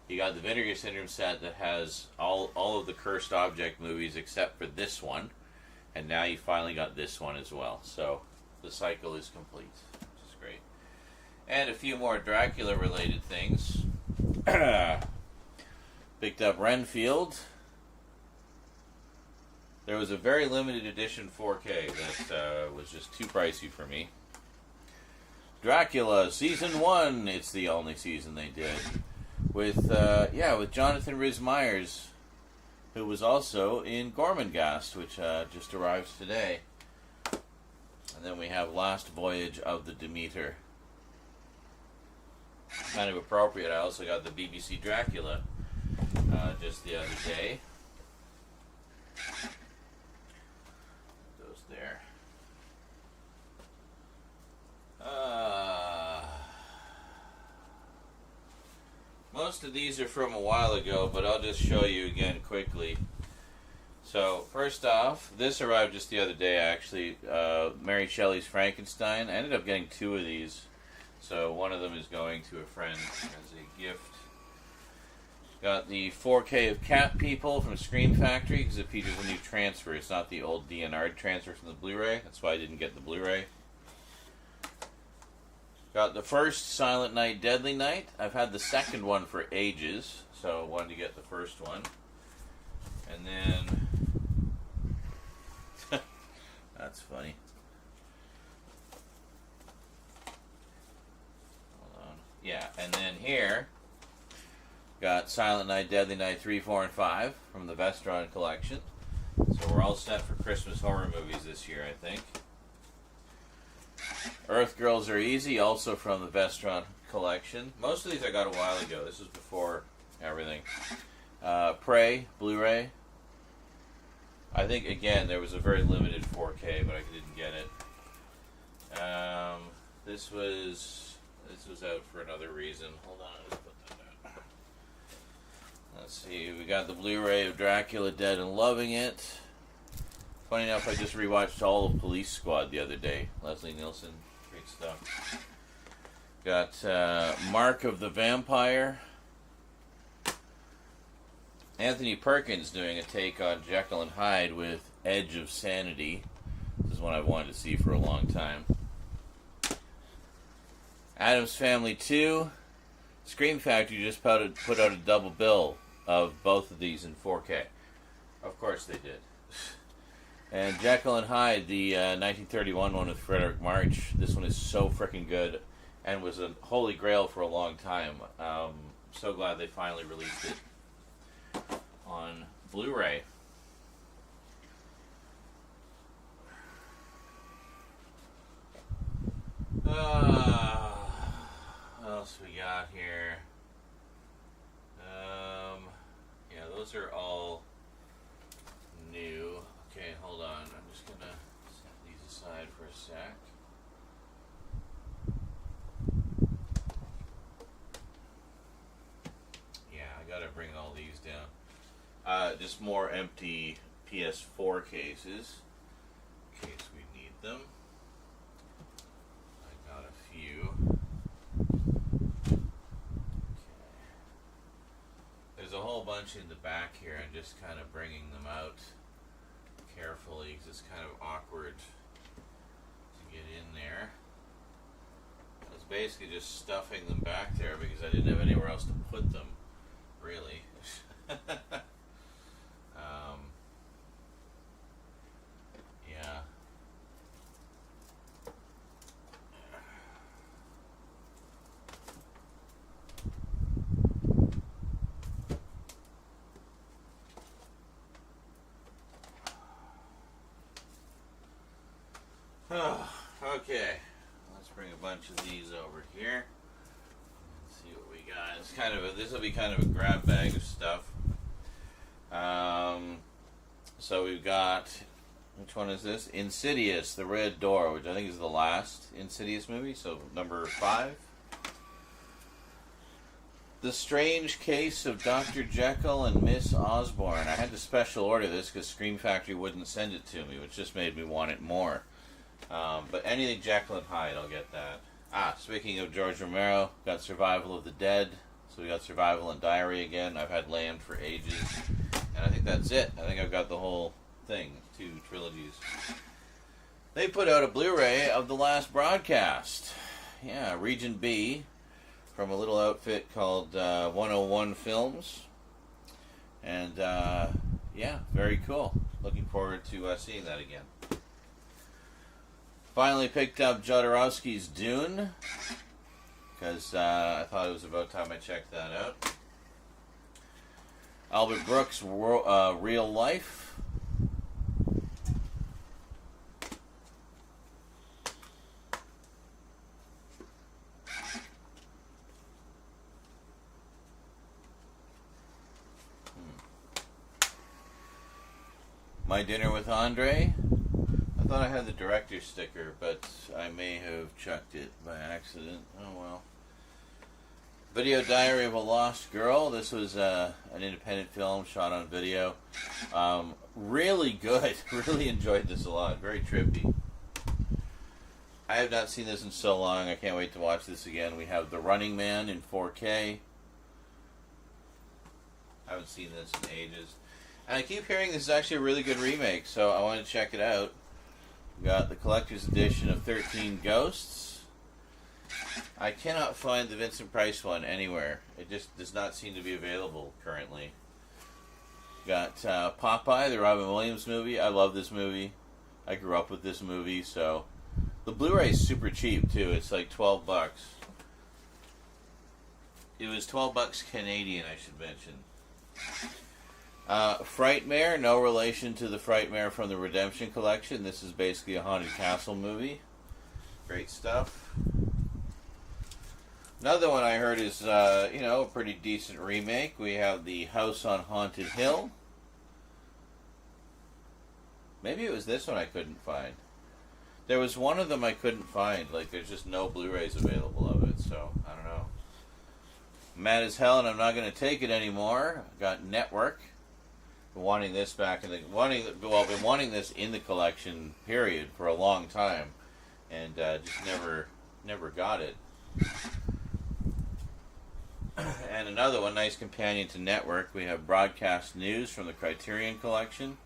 You got the Vinegar Syndrome set that has all of the Cursed Object movies except for this one. And now you finally got this one as well. So the cycle is complete, which is great. And a few more Dracula-related things. Picked up Renfield. There was a very limited edition 4K that was just too pricey for me. Dracula Season 1. It's the only season they did. With Jonathan Rhys-Meyers, who was also in Gormenghast, which just arrived today. And then we have Last Voyage of the Demeter. Kind of appropriate. I also got the BBC Dracula just the other day. Those there. Most of these are from a while ago, but I'll just show you again quickly. So, first off, this arrived just the other day, actually. Mary Shelley's Frankenstein. I ended up getting 2 of these. So, one of them is going to a friend as a gift. Got the 4K of Cat People from Scream Factory, because it features a new transfer. It's not the old DNR transfer from the Blu-ray. That's why I didn't get the Blu-ray. Got the first Silent Night, Deadly Night. I've had the second one for ages, so I wanted to get the first one. And then... That's funny. Hold on. Yeah, and then here, Got Silent Night, Deadly Night 3, 4, and 5 from the Vestron collection. So we're all set for Christmas horror movies this year, I think. Earth Girls Are Easy, also from the Vestron collection. Most of these I got a while ago. This was before everything. Prey, Blu-ray. I think, again, there was a very limited 4K, but I didn't get it. This was out for another reason. Hold on, let's put that down. Let's see, we got the Blu-ray of Dracula Dead and Loving It. Funny enough, I just rewatched all of Police Squad the other day. Leslie Nielsen, great stuff. Got Mark of the Vampire. Anthony Perkins doing a take on Jekyll and Hyde with Edge of Sanity. This is one I've wanted to see for a long time. Addams Family 2. Scream Factory just put out a double bill of both of these in 4K. Of course they did. And Jekyll and Hyde, the 1931 one with Frederick March. This one is so freaking good and was a holy grail for a long time. So glad they finally released it on Blu-ray. What else we got here? Yeah, those are all new. Okay, hold on. I'm just gonna set these aside for a sec. Yeah, I gotta bring all these down. Just more empty PS4 cases, in case we need them. I got a few. Okay. There's a whole bunch in the back here. I'm just kind of bringing them out carefully because it's kind of awkward to get in there. I was basically just stuffing them back there because I didn't have anywhere else to put them, really. Yeah. Okay, let's bring a bunch of these over here. Let's see what we got. It's kind of this will be kind of a grab bag of stuff. So we've got, which one is this? Insidious, The Red Door, which I think is the last Insidious movie. So number 5. The Strange Case of Dr. Jekyll and Miss Osborne. I had to special order this because Scream Factory wouldn't send it to me, which just made me want it more. But anything Jekyll and Hyde, I'll get that. Speaking of George Romero, got Survival of the Dead. So we got Survival and Diary again. I've had Land for ages. And I think that's it. I think I've got the whole thing. 2 trilogies. They put out a Blu-ray of the last broadcast. Yeah, Region B. From a little outfit called 101 Films. And, yeah, very cool. Looking forward to seeing that again. Finally picked up Jodorowsky's Dune, because I thought it was about time I checked that out. Albert Brooks' Real Life. My Dinner with Andre. I thought I had the director's sticker, but I may have chucked it by accident. Oh well. Video Diary of a Lost Girl. This was an independent film shot on video. Really good. Really enjoyed this a lot. Very trippy. I have not seen this in so long. I can't wait to watch this again. We have The Running Man in 4K. I haven't seen this in ages. And I keep hearing this is actually a really good remake, so I want to check it out. We got the collector's edition of 13 Ghosts. I cannot find the Vincent Price one anywhere. It just does not seem to be available currently. Got Popeye, the Robin Williams movie. I love this movie. I grew up with this movie, so... The Blu-ray is super cheap, too. It's like $12. It was $12 Canadian, I should mention. Frightmare, no relation to the Frightmare from the Redemption Collection. This is basically a haunted castle movie. Great stuff. Another one I heard is, a pretty decent remake. We have The House on Haunted Hill. Maybe it was this one I couldn't find. There was one of them I couldn't find. Like, there's just no Blu-rays available of it, so I don't know. I'm mad as hell, and I'm not going to take it anymore. I got Network. Been wanting this back in the been wanting this in the collection period for a long time, and just never got it. And another one, nice companion to Network. We have Broadcast News from the Criterion Collection.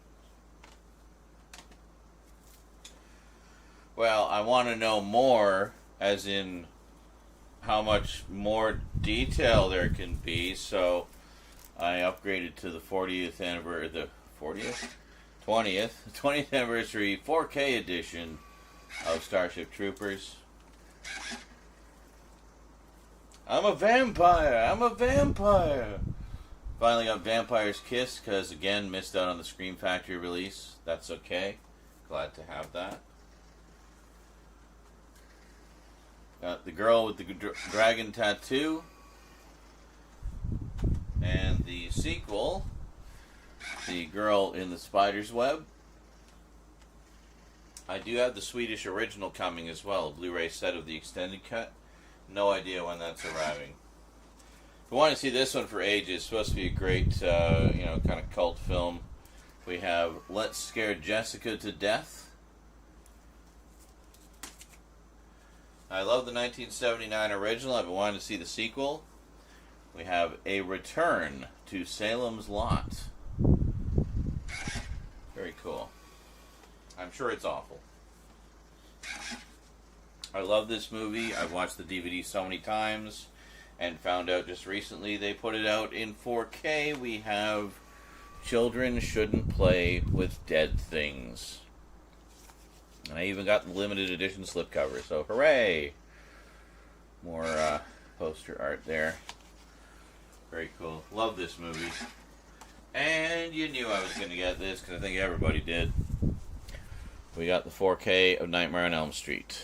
Well, I want to know more, as in how much more detail there can be, so I upgraded to the 20th anniversary 4K edition of Starship Troopers. I'm a vampire! Finally got Vampire's Kiss, because again, missed out on the Scream Factory release. That's okay. Glad to have that. Got The Girl with the Dragon Tattoo. And the sequel, The Girl in the Spider's Web. I do have the Swedish original coming as well, a Blu-ray set of the extended cut. No idea when that's arriving. If you want to see this one for ages, it's supposed to be a great, kind of cult film. We have Let's Scare Jessica to Death. I love the 1979 original. I've been wanting to see the sequel. We have A Return to Salem's Lot. Very cool. I'm sure it's awful. I love this movie. I've watched the DVD so many times and found out just recently they put it out in 4K. We have Children Shouldn't Play with Dead Things. And I even got the limited edition slipcover, so hooray! More poster art there. Very cool. Love this movie. And you knew I was going to get this, because I think everybody did. We got the 4K of Nightmare on Elm Street.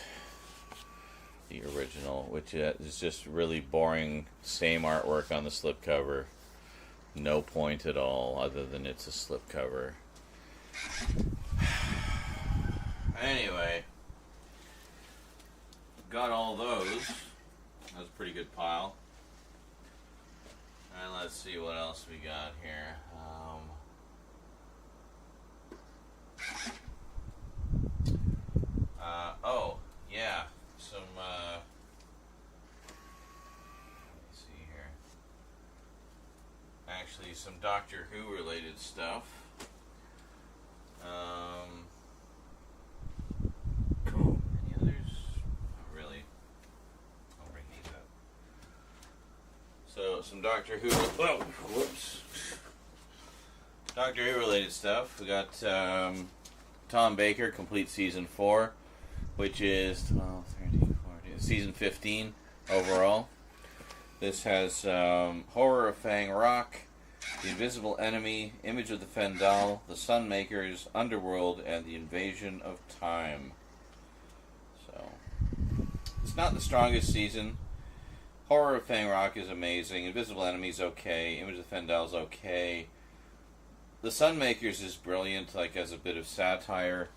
The original, which is just really boring, same artwork on the slipcover. No point at all, other than it's a slipcover. Anyway, got all those. That was a pretty good pile. And let's see what else we got here. Some Doctor Who related stuff. Any others? Not really. I'll bring these up. So, some Doctor Who. Oh, whoops. Doctor Who related stuff. We got Tom Baker, complete season 4, which is 12, 13, 14, season 15 overall. This has Horror of Fang Rock, The Invisible Enemy, Image of the Fendal, The Sunmakers, Underworld, and The Invasion of Time. So, it's not the strongest season. Horror of Fang Rock is amazing. Invisible Enemy is okay. Image of the Fendal is okay. The Sunmakers is brilliant, like as a bit of satire.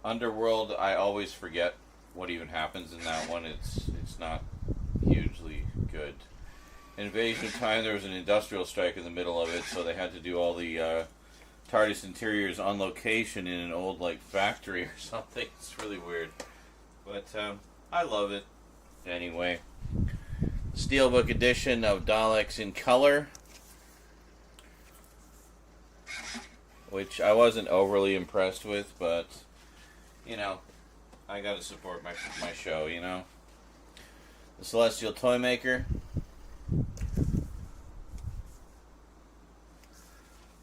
Underworld, I always forget what even happens in that one. It's not hugely good. Invasion of Time, there was an industrial strike in the middle of it, so they had to do all the TARDIS interiors on location in an old factory or something. It's really weird, but I love it anyway. Steelbook edition of Daleks in color, which I wasn't overly impressed with, but I gotta support my show. The Celestial Toymaker.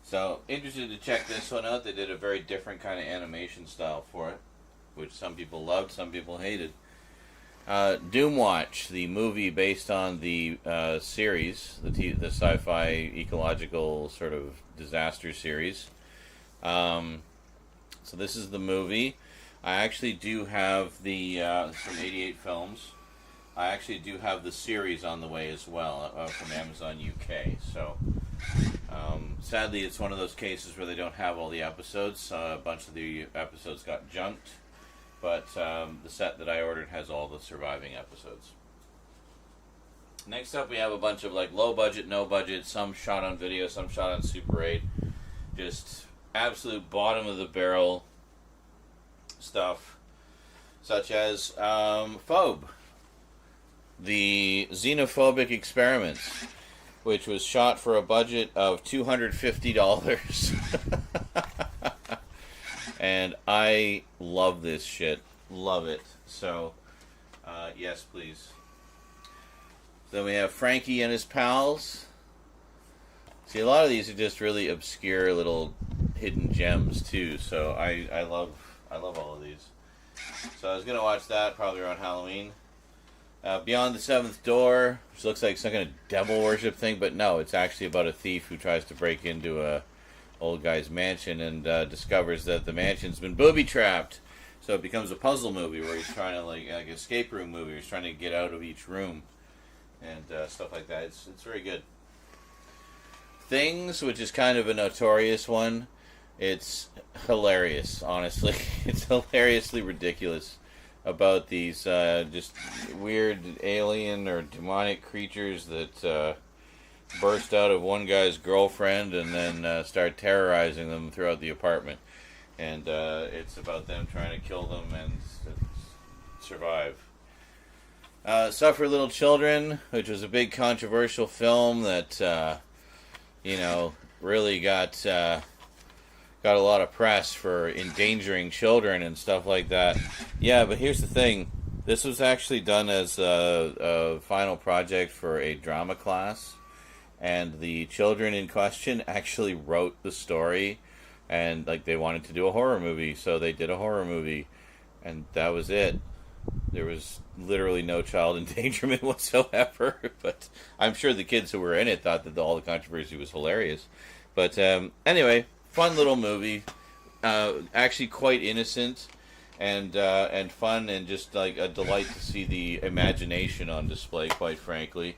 So, interested to check this one out. They did a very different kind of animation style for it, which some people loved, some people hated. Doomwatch, the movie based on the series, the sci-fi ecological sort of disaster series. So this is the movie. I actually do have the from 88 Films. I actually do have the series on the way as well from Amazon UK. So sadly, it's one of those cases where they don't have all the episodes. A bunch of the episodes got junked. But the set that I ordered has all the surviving episodes. Next up, we have a bunch of like low budget, no budget, some shot on video, some shot on Super 8. Just absolute bottom of the barrel stuff, such as Phobe, the xenophobic experiments, which was shot for a budget of $250. And I love this shit. Love it. So, yes, please. Then we have Frankie and his pals. See, a lot of these are just really obscure little hidden gems, too. So, I love all of these. So, I was going to watch that probably around Halloween. Beyond the Seventh Door, which looks like some kind of devil worship thing, but no, it's actually about a thief who tries to break into a old guy's mansion and discovers that the mansion's been booby-trapped. So it becomes a puzzle movie where he's trying to, like an escape room movie. He's trying to get out of each room and stuff like that. It's very good. Things, which is kind of a notorious one. It's hilarious, honestly. It's hilariously ridiculous about these just weird alien or demonic creatures that burst out of one guy's girlfriend and then start terrorizing them throughout the apartment. And it's about them trying to kill them and survive. Suffer Little Children, which was a big controversial film that, really got a lot of press for endangering children and stuff like that. Yeah, but here's the thing. This was actually done as a final project for a drama class. And the children in question actually wrote the story, and like they wanted to do a horror movie, so they did a horror movie, and that was it. There was literally no child endangerment whatsoever. But I'm sure the kids who were in it thought that all the controversy was hilarious. But anyway, fun little movie, actually quite innocent and fun, and just like a delight to see the imagination on display, quite frankly.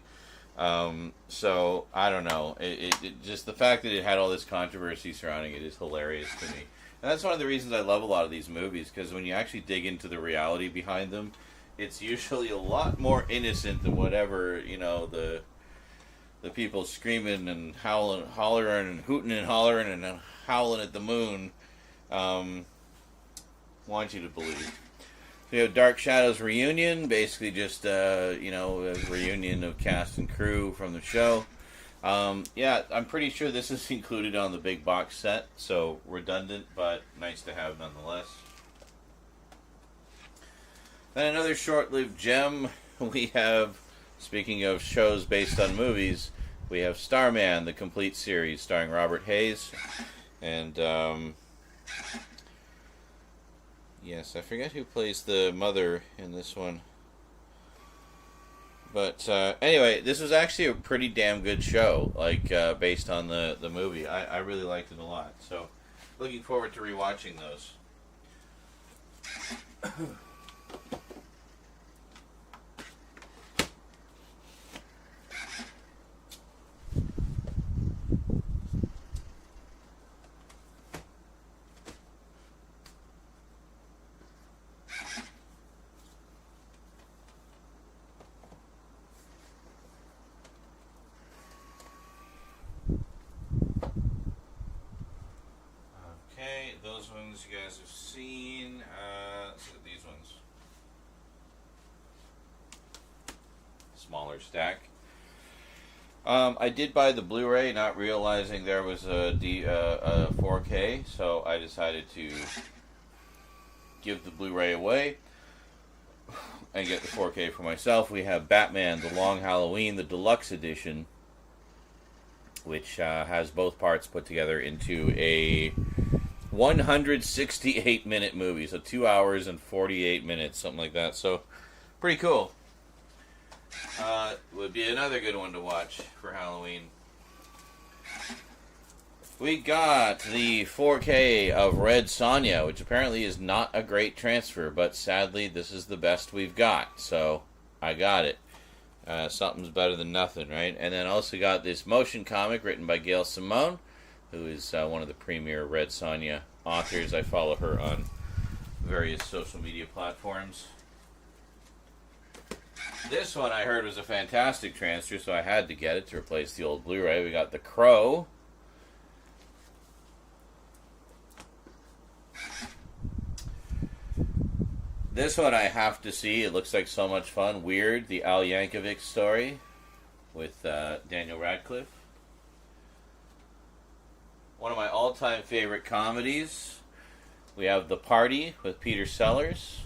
So I don't know. It just the fact that it had all this controversy surrounding it is hilarious to me. And that's one of the reasons I love a lot of these movies, because when you actually dig into the reality behind them, it's usually a lot more innocent than whatever, the people screaming and howling, hollering and hooting and hollering and howling at the moon want you to believe. We have Dark Shadows Reunion, basically just, a reunion of cast and crew from the show. Yeah, I'm pretty sure this is included on the big box set, so redundant, but nice to have nonetheless. Then another short-lived gem, we have, speaking of shows based on movies, we have Starman, the complete series, starring Robert Hayes, and, yes, I forget who plays the mother in this one. But anyway, this was actually a pretty damn good show, like based on the movie. I really liked it a lot. So, looking forward to rewatching those. Those ones you guys have seen. Let's look at these ones. Smaller stack. I did buy the Blu-ray, not realizing there was a 4K, so I decided to give the Blu-ray away and get the 4K for myself. We have Batman: The Long Halloween, the deluxe edition, which has both parts put together into a 168-minute movie, so 2 hours and 48 minutes, something like that. So, Pretty cool. Would be another good one to watch for Halloween. We got the 4K of Red Sonja, which apparently is not a great transfer, but sadly this is the best we've got, so I got it. Something's better than nothing, right? And then also got this motion comic written by Gail Simone, who is one of the premier Red Sonja authors. I follow her on various social media platforms. This one I heard was a fantastic transfer, so I had to get it to replace the old Blu-ray. We got The Crow. This one I have to see. It looks like so much fun. Weird, the Al Yankovic story with Daniel Radcliffe. One of my all-time favorite comedies. We have The Party with Peter Sellers.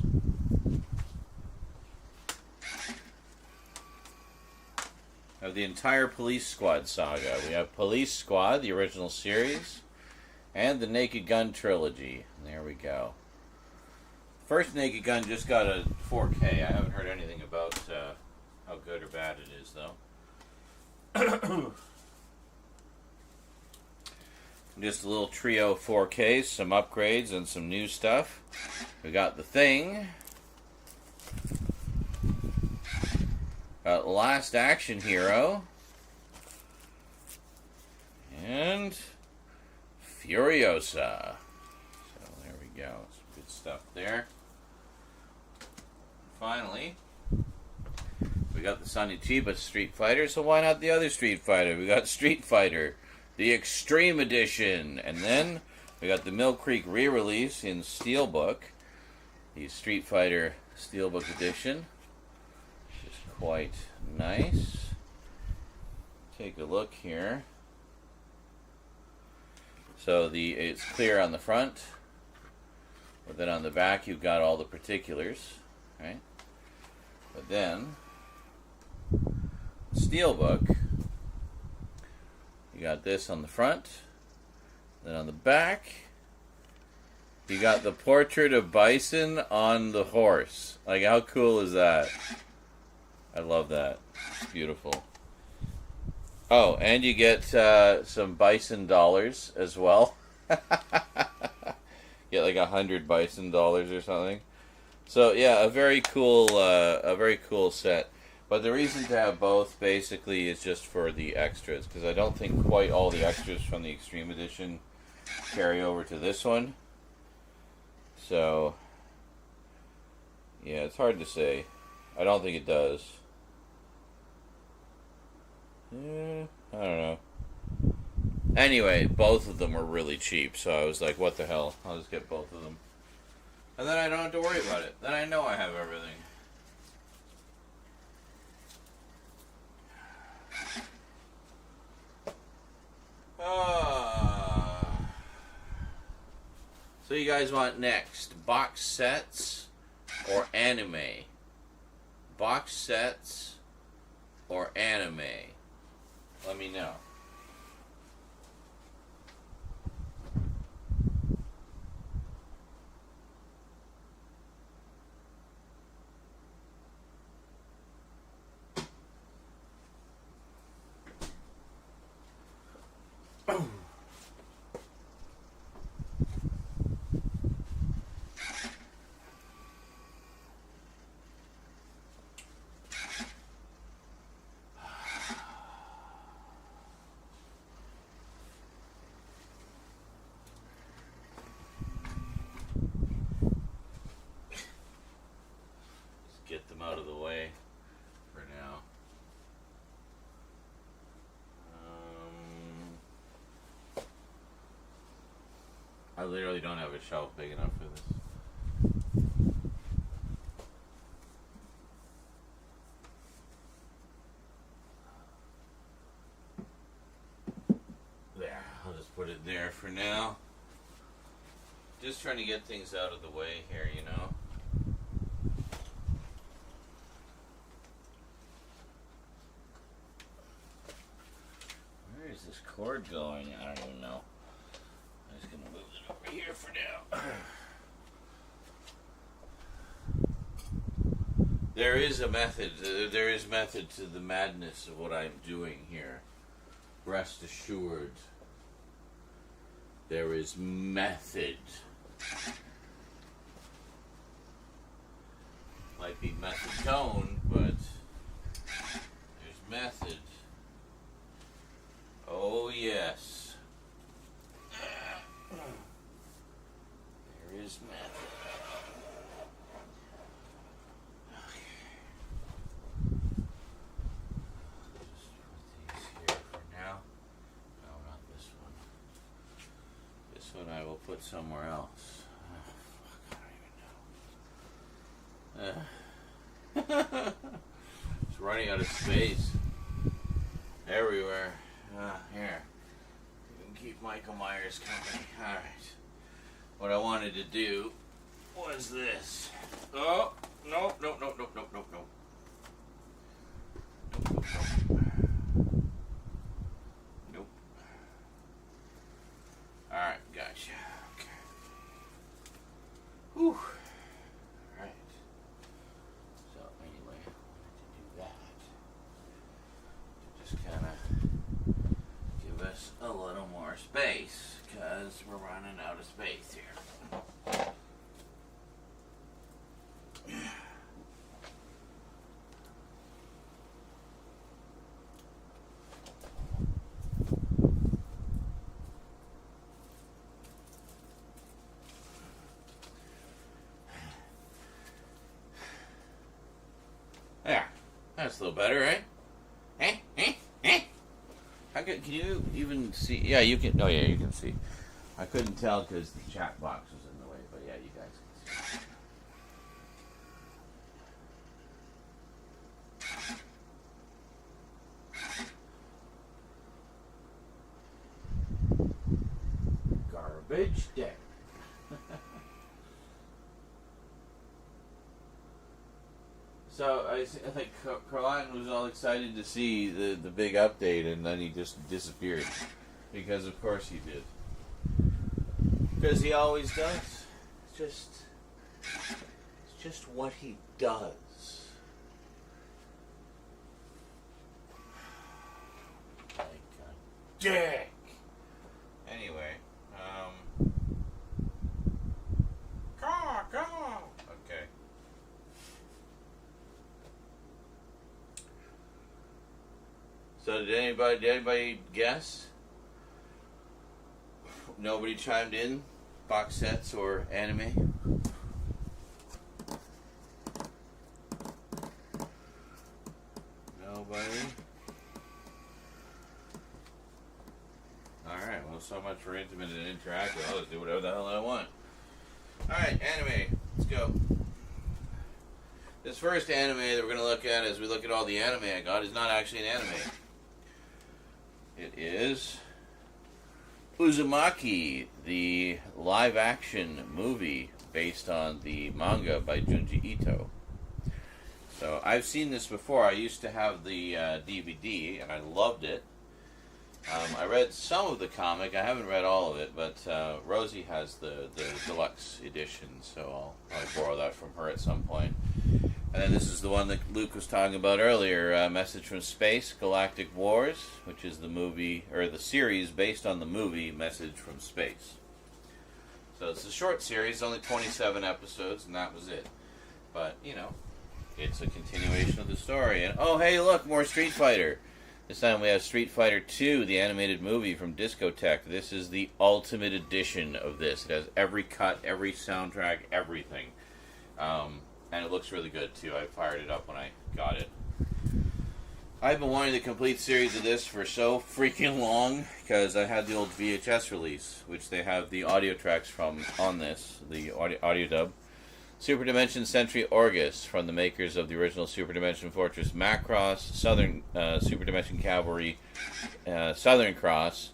We have the entire Police Squad saga. We have Police Squad, the original series, and the Naked Gun trilogy. There we go. First Naked Gun just got a 4K. I haven't heard anything about how good or bad it is, though. Just a little trio 4Ks, some upgrades, and some new stuff. We got The Thing. Got Last Action Hero. And Furiosa. So there we go. Some good stuff there. Finally, we got the Sonny Chiba Street Fighter, so why not the other Street Fighter? We got Street Fighter, the Extreme Edition, and then we got the Mill Creek re-release in Steelbook, the Street Fighter Steelbook Edition, which is quite nice. Take a look here. So it's clear on the front, but then on the back you've got all the particulars, right? But then, Steelbook, you got this on the front, then on the back, you got the portrait of Bison on the horse. Like, how cool is that? I love that. It's beautiful. Oh, and you get some Bison dollars as well. Get like 100 Bison dollars or something. So yeah, a very cool set. But the reason to have both basically is just for the extras, because I don't think quite all the extras from the Extreme Edition carry over to this one. So yeah, it's hard to say. I don't think it does. Yeah, I don't know. Anyway, both of them were really cheap, so I was like, what the hell? I'll just get both of them. And then I don't have to worry about it. Then I know I have everything. So you guys want next, box sets or anime? Box sets or anime? Let me know. Get them out of the way for now. I literally don't have a shelf big enough for this. There, I'll just put it there for now. Just trying to get things out of the way here, you know. Where is this cord going? I don't even know. I'm just going to move it over here for now. There is a method. There is method to the madness of what I'm doing here. Rest assured. There is method. Might be methadone, but there's method. Oh, yes. There is method. I will put somewhere else. Oh, fuck, I don't even know. It's running out of space. Everywhere. Here. You can keep Michael Myers company. Alright. What I wanted to do was this. Oh, no. Alright, gotcha. Okay. Whew. Alright. So, anyway, I wanted to do that. To just kind of give us a little more space, because we're running out of space here. There. That's a little better, right? How good, can you even see? Yeah, you can. Oh, yeah, you can see. I couldn't tell because the chat box was in the way, but yeah, you guys can see. Garbage day. So I think Carlin was all excited to see the big update, and then he just disappeared. Because of course he did. Because he always does. It's just what he does. Like a dick. Anyway, okay. So did anybody guess? Nobody chimed in? Box sets or anime? Nobody? Alright, well, so much for intimate and interactive. I'll just do whatever the hell I want. Alright, anime. Let's go. This first anime that we're going to look at as we look at all the anime I got is not actually an anime. It is Uzumaki, the live-action movie based on the manga by Junji Ito. So I've seen this before. I used to have the DVD, and I loved it. I read some of the comic. I haven't read all of it, but Rosie has the deluxe edition, so I'll borrow that from her at some point. And then this is the one that Luke was talking about earlier, Message from Space, Galactic Wars, which is the movie, or the series based on the movie Message from Space. So it's a short series, only 27 episodes, and that was it. But, you know, it's a continuation of the story. And, oh, hey, look, more Street Fighter. This time we have Street Fighter 2, the animated movie from Discotech. This is the ultimate edition of this. It has every cut, every soundtrack, everything. And it looks really good, too. I fired it up when I got it. I've been wanting the complete series of this for so freaking long, because I had the old VHS release, which they have the audio tracks from on this, the audio dub. Super Dimension Sentry Orgus, from the makers of the original Super Dimension Fortress Macross, Southern Super Dimension Cavalry, Southern Cross,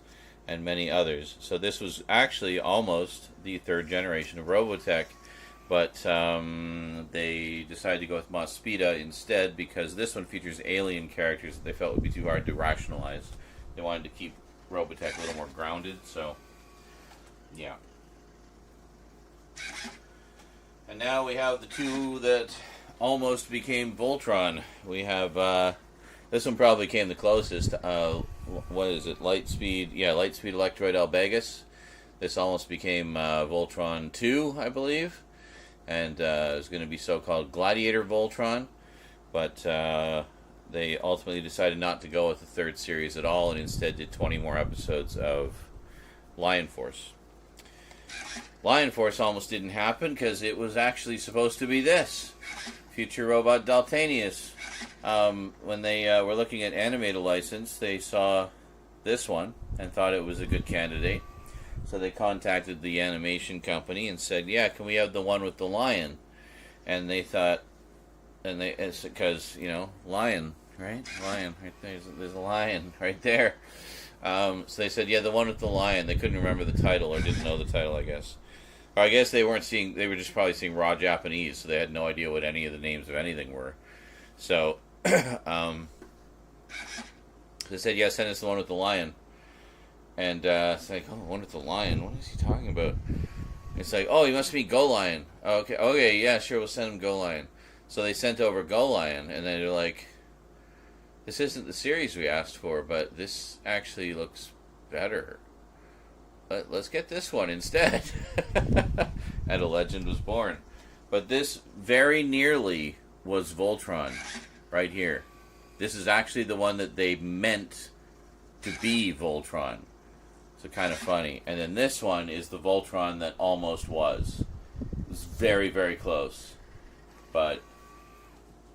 and many others. So this was actually almost the third generation of Robotech, but they decided to go with Mospita instead, because this one features alien characters that they felt would be too hard to rationalize. They wanted to keep Robotech a little more grounded, so yeah. And now we have the two that almost became Voltron. We have this one probably came the closest. What is it? Lightspeed Electroid Albegus. This almost became Voltron 2, I believe, and it was going to be so-called Gladiator Voltron, but they ultimately decided not to go with the third series at all, and instead did 20 more episodes of Lion Force. Lion Force almost didn't happen because it was actually supposed to be this, Future Robot Daltanius. When they were looking at animated license, they saw this one and thought it was a good candidate. So they contacted the animation company and said, yeah, can we have the one with the lion? And they thought, it's because, lion, right? Lion, right there. There's a lion right there. So they said, yeah, the one with the lion. They couldn't remember the title or didn't know the title, I guess. Or I guess they were just probably seeing raw Japanese, so they had no idea what any of the names of anything were. So, they said, yeah, send us the one with the lion. And it's like, oh, one with the lion. What is he talking about? It's like, oh, he must be Go Lion. Oh, okay, yeah, sure, we'll send him Go Lion. So they sent over Go Lion, and then they're like, this isn't the series we asked for, but this actually looks better. Let's get this one instead. And a legend was born. But this very nearly was Voltron, right here. This is actually the one that they meant to be Voltron. So kind of funny. And then this one is the Voltron that almost was. It was very, very close. But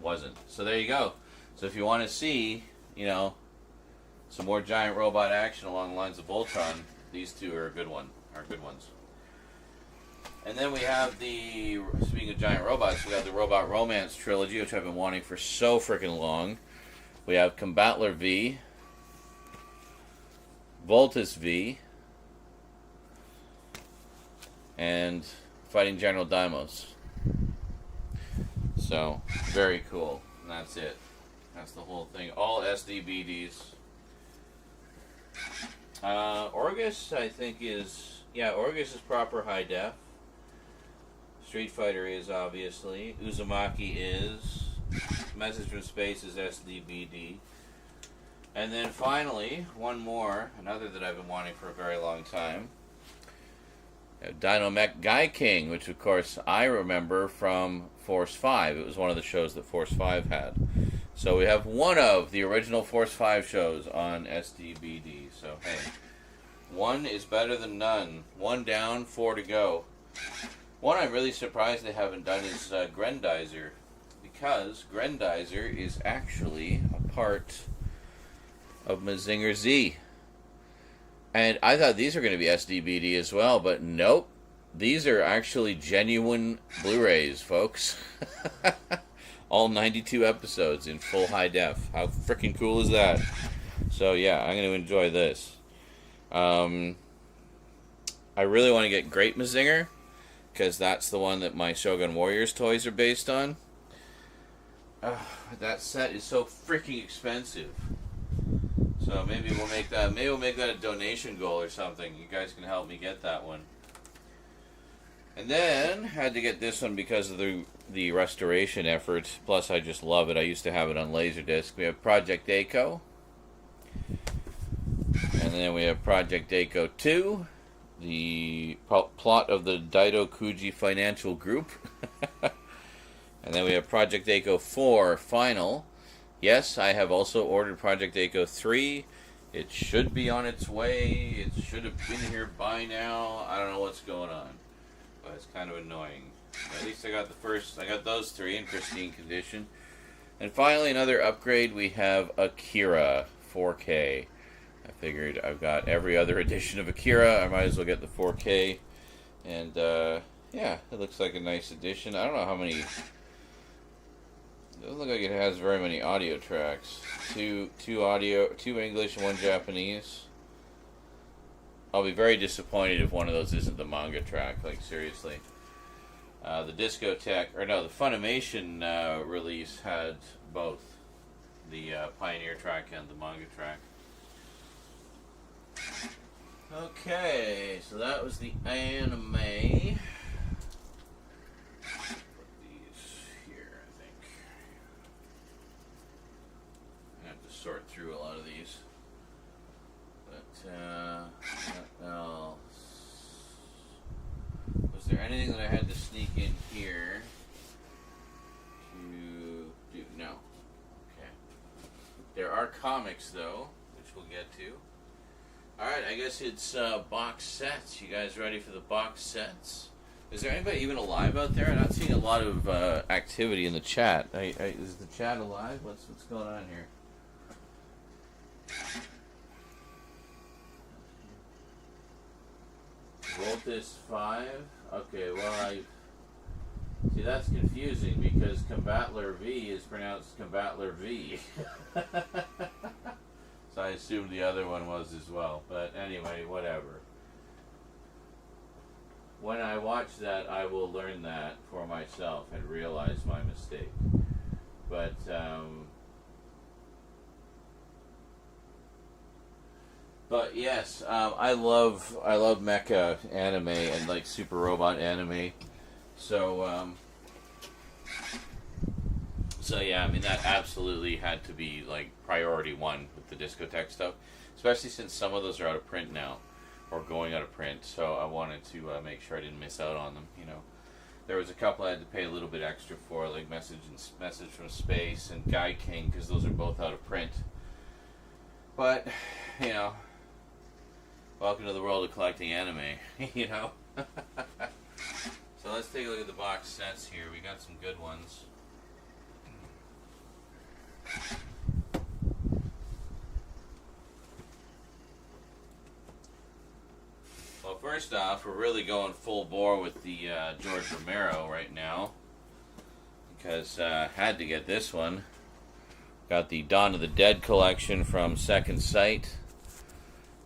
wasn't. So there you go. So if you want to see, some more giant robot action along the lines of Voltron, these two are good ones. And then we have speaking of giant robots, we have the Robot Romance trilogy, which I've been wanting for so freaking long. We have Combatler V, Voltus V, and Fighting General Deimos. So, very cool. And that's it. That's the whole thing. All SDBDs. Orgus, I think, Orgus is proper high def. Street Fighter is, obviously. Uzumaki is. Message from Space is SDBD. And then finally, one more, another that I've been wanting for a very long time. Dynamech Guy King, which of course I remember from Force 5. It was one of the shows that Force 5 had. So we have one of the original Force 5 shows on SDBD. So hey, one is better than none. One down, 4 to go. One I'm really surprised they haven't done is Grendizer, because Grendizer is actually a part of Mazinger Z. And I thought these were going to be SDBD as well, but nope. These are actually genuine Blu-rays, folks. All 92 episodes in full high def. How freaking cool is that? So yeah, I'm going to enjoy this. I really want to get Great Mazinger, because that's the one that my Shogun Warriors toys are based on. That set is so freaking expensive. So maybe we'll make that a donation goal or something. You guys can help me get that one. And then had to get this one because of the restoration effort. Plus, I just love it. I used to have it on Laserdisc. We have Project Echo. And then we have Project Echo 2. The plot of the Daido Kuji Financial Group. And then we have Project Echo 4 Final. Yes, I have also ordered Project Echo 3. It should be on its way. It should have been here by now. I don't know what's going on. But it's kind of annoying. But at least I got those 3 in pristine condition. And finally, another upgrade, we have Akira 4K. I figured I've got every other edition of Akira. I might as well get the 4K. And, yeah, it looks like a nice edition. I don't know how many... It doesn't look like it has very many audio tracks. Two English and 1 Japanese. I'll be very disappointed if one of those isn't the manga track, like seriously. The the Funimation release had both. The Pioneer track and the manga track. Okay, so that was the anime. Put these here, I think. there anything that I had to sneak in here to do? No. Okay. There are comics, though, which we'll get to. Alright, I guess it's box sets. You guys ready for the box sets? Is there anybody even alive out there? I'm not seeing a lot of activity in the chat. Is the chat alive? What's going on here? Voltus 5. Okay, well, see, that's confusing because Combatler V is pronounced Combatler V. So I assumed the other one was as well. But anyway, whatever. When I watch that, I will learn that for myself and realize my mistake. But yes, I love mecha anime and like super robot anime. So yeah, I mean that absolutely had to be like priority one with the discotheque stuff, especially since some of those are out of print now, or going out of print. So I wanted to make sure I didn't miss out on them. You know, there was a couple I had to pay a little bit extra for, like Message from Space and Guy King, because those are both out of print. But you know, welcome to the world of collecting anime. You know. So let's take a look at the box sets here. We got some good ones. Well, first off, we're really going full bore with the George Romero right now, because had to get this one. Got the Dawn of the Dead collection from Second Sight,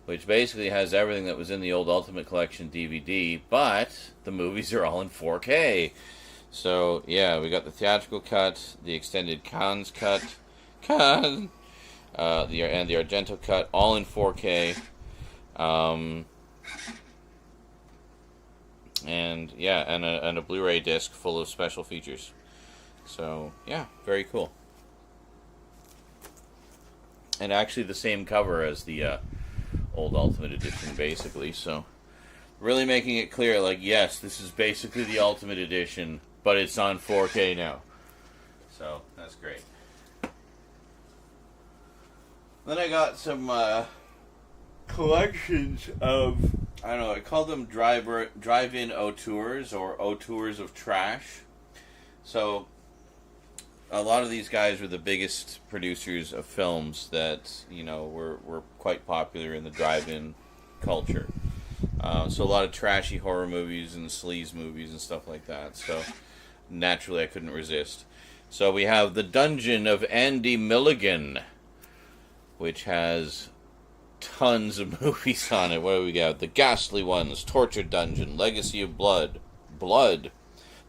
which basically has everything that was in the old Ultimate Collection DVD, but the movies are all in 4K. So yeah, we got the theatrical cut, the extended Cannes cut, and the Argento cut, all in 4K. And yeah, and a Blu-ray disc full of special features. So yeah, very cool. And actually the same cover as the old Ultimate Edition, basically. So really making it clear, like, yes, this is basically the Ultimate Edition, but it's on 4K now. So that's great. Then I got some collections of, I don't know, I call them drive-in auteurs or auteurs of trash. So a lot of these guys were the biggest producers of films that, you know, were quite popular in the drive-in culture. So a lot of trashy horror movies and sleaze movies and stuff like that. So naturally I couldn't resist. So we have The Dungeon of Andy Milligan, which has tons of movies on it. What do we got? The Ghastly Ones, Torture Dungeon, Legacy of Blood, The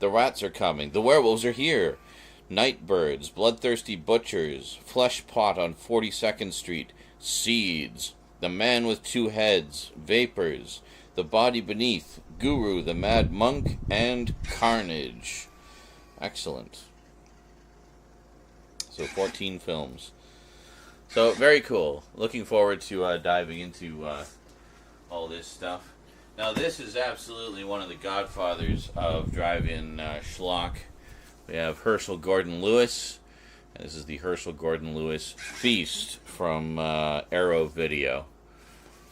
Rats Are Coming, The Werewolves Are Here, Nightbirds, Bloodthirsty Butchers, Flesh Pot on 42nd Street, Seeds, The Man with Two Heads, Vapors, The Body Beneath, Guru, The Mad Monk, and Carnage. Excellent. So 14 films. So very cool. Looking forward to diving into all this stuff. Now this is absolutely one of the godfathers of drive-in schlock. We have Herschel Gordon Lewis. And this is the Herschel Gordon Lewis Feast from Arrow Video.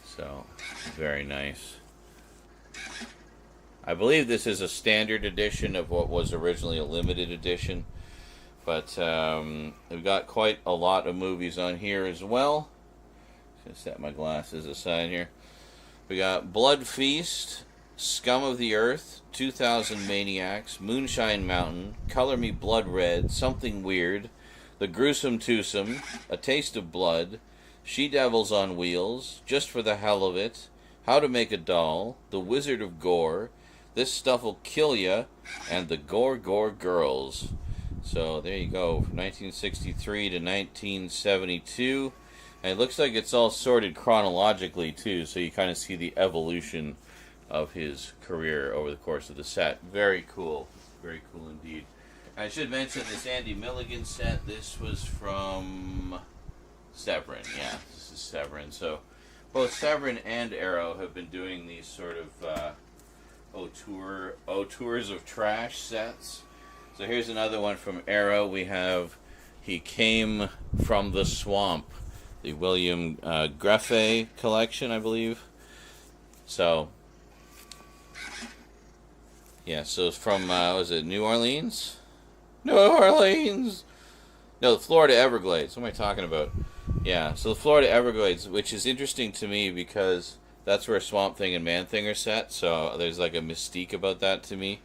So very nice. I believe this is a standard edition of what was originally a limited edition. But we've got quite a lot of movies on here as well. Just set my glasses aside here. We got Blood Feast, Scum of the Earth, 2000 Maniacs, Moonshine Mountain, Color Me Blood Red, Something Weird, The Gruesome Twosome, A Taste of Blood, She-Devils on Wheels, Just for the Hell of It, How to Make a Doll, The Wizard of Gore, This Stuff'll Kill Ya, and The Gore Gore Girls. So there you go, from 1963 to 1972. And it looks like it's all sorted chronologically too, so you kind of see the evolution of his career over the course of the set. Very cool indeed. I should mention this Andy Milligan set. This was from Severin. Yeah, this is Severin. So both Severin and Arrow have been doing these sort of Auteurs of Trash sets. So here's another one from Arrow. We have He Came from the Swamp, the William Greffe collection, I believe. So, yeah, so it's from, was it New Orleans? New Orleans! No, the Florida Everglades. What am I talking about? Yeah, so the Florida Everglades, which is interesting to me because that's where Swamp Thing and Man Thing are set, so there's like a mystique about that to me.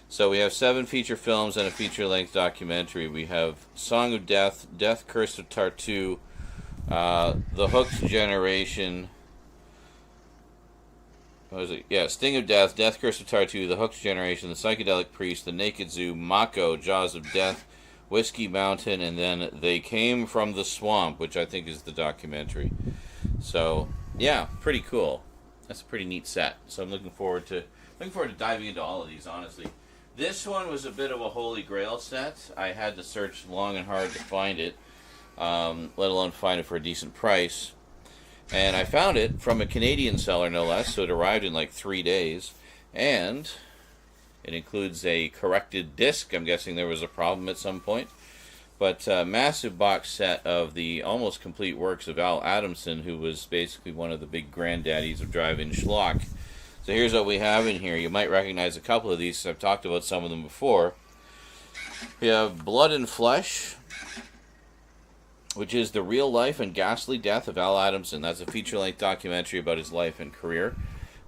So we have 7 feature films and a feature-length documentary. We have Song of Death, Death Curse of Tartu, The Hooked Generation. What was it? Yeah, Sting of Death, Death Curse of Tartu, The Hooked Generation, The Psychedelic Priest, The Naked Zoo, Mako, Jaws of Death, Whiskey Mountain, and then They Came from the Swamp, which I think is the documentary. So, yeah, pretty cool. That's a pretty neat set. So I'm looking forward to diving into all of these, honestly. This one was a bit of a holy grail set. I had to search long and hard to find it, let alone find it for a decent price. And I found it from a Canadian seller, no less, so it arrived in like 3 days. And it includes a corrected disc. I'm guessing there was a problem at some point. But a massive box set of the almost complete works of Al Adamson, who was basically one of the big granddaddies of drive-in schlock. So here's what we have in here. You might recognize a couple of these. I've talked about some of them before. We have Blood and Flesh, which is the real life and ghastly death of Al Adamson. That's a feature-length documentary about his life and career.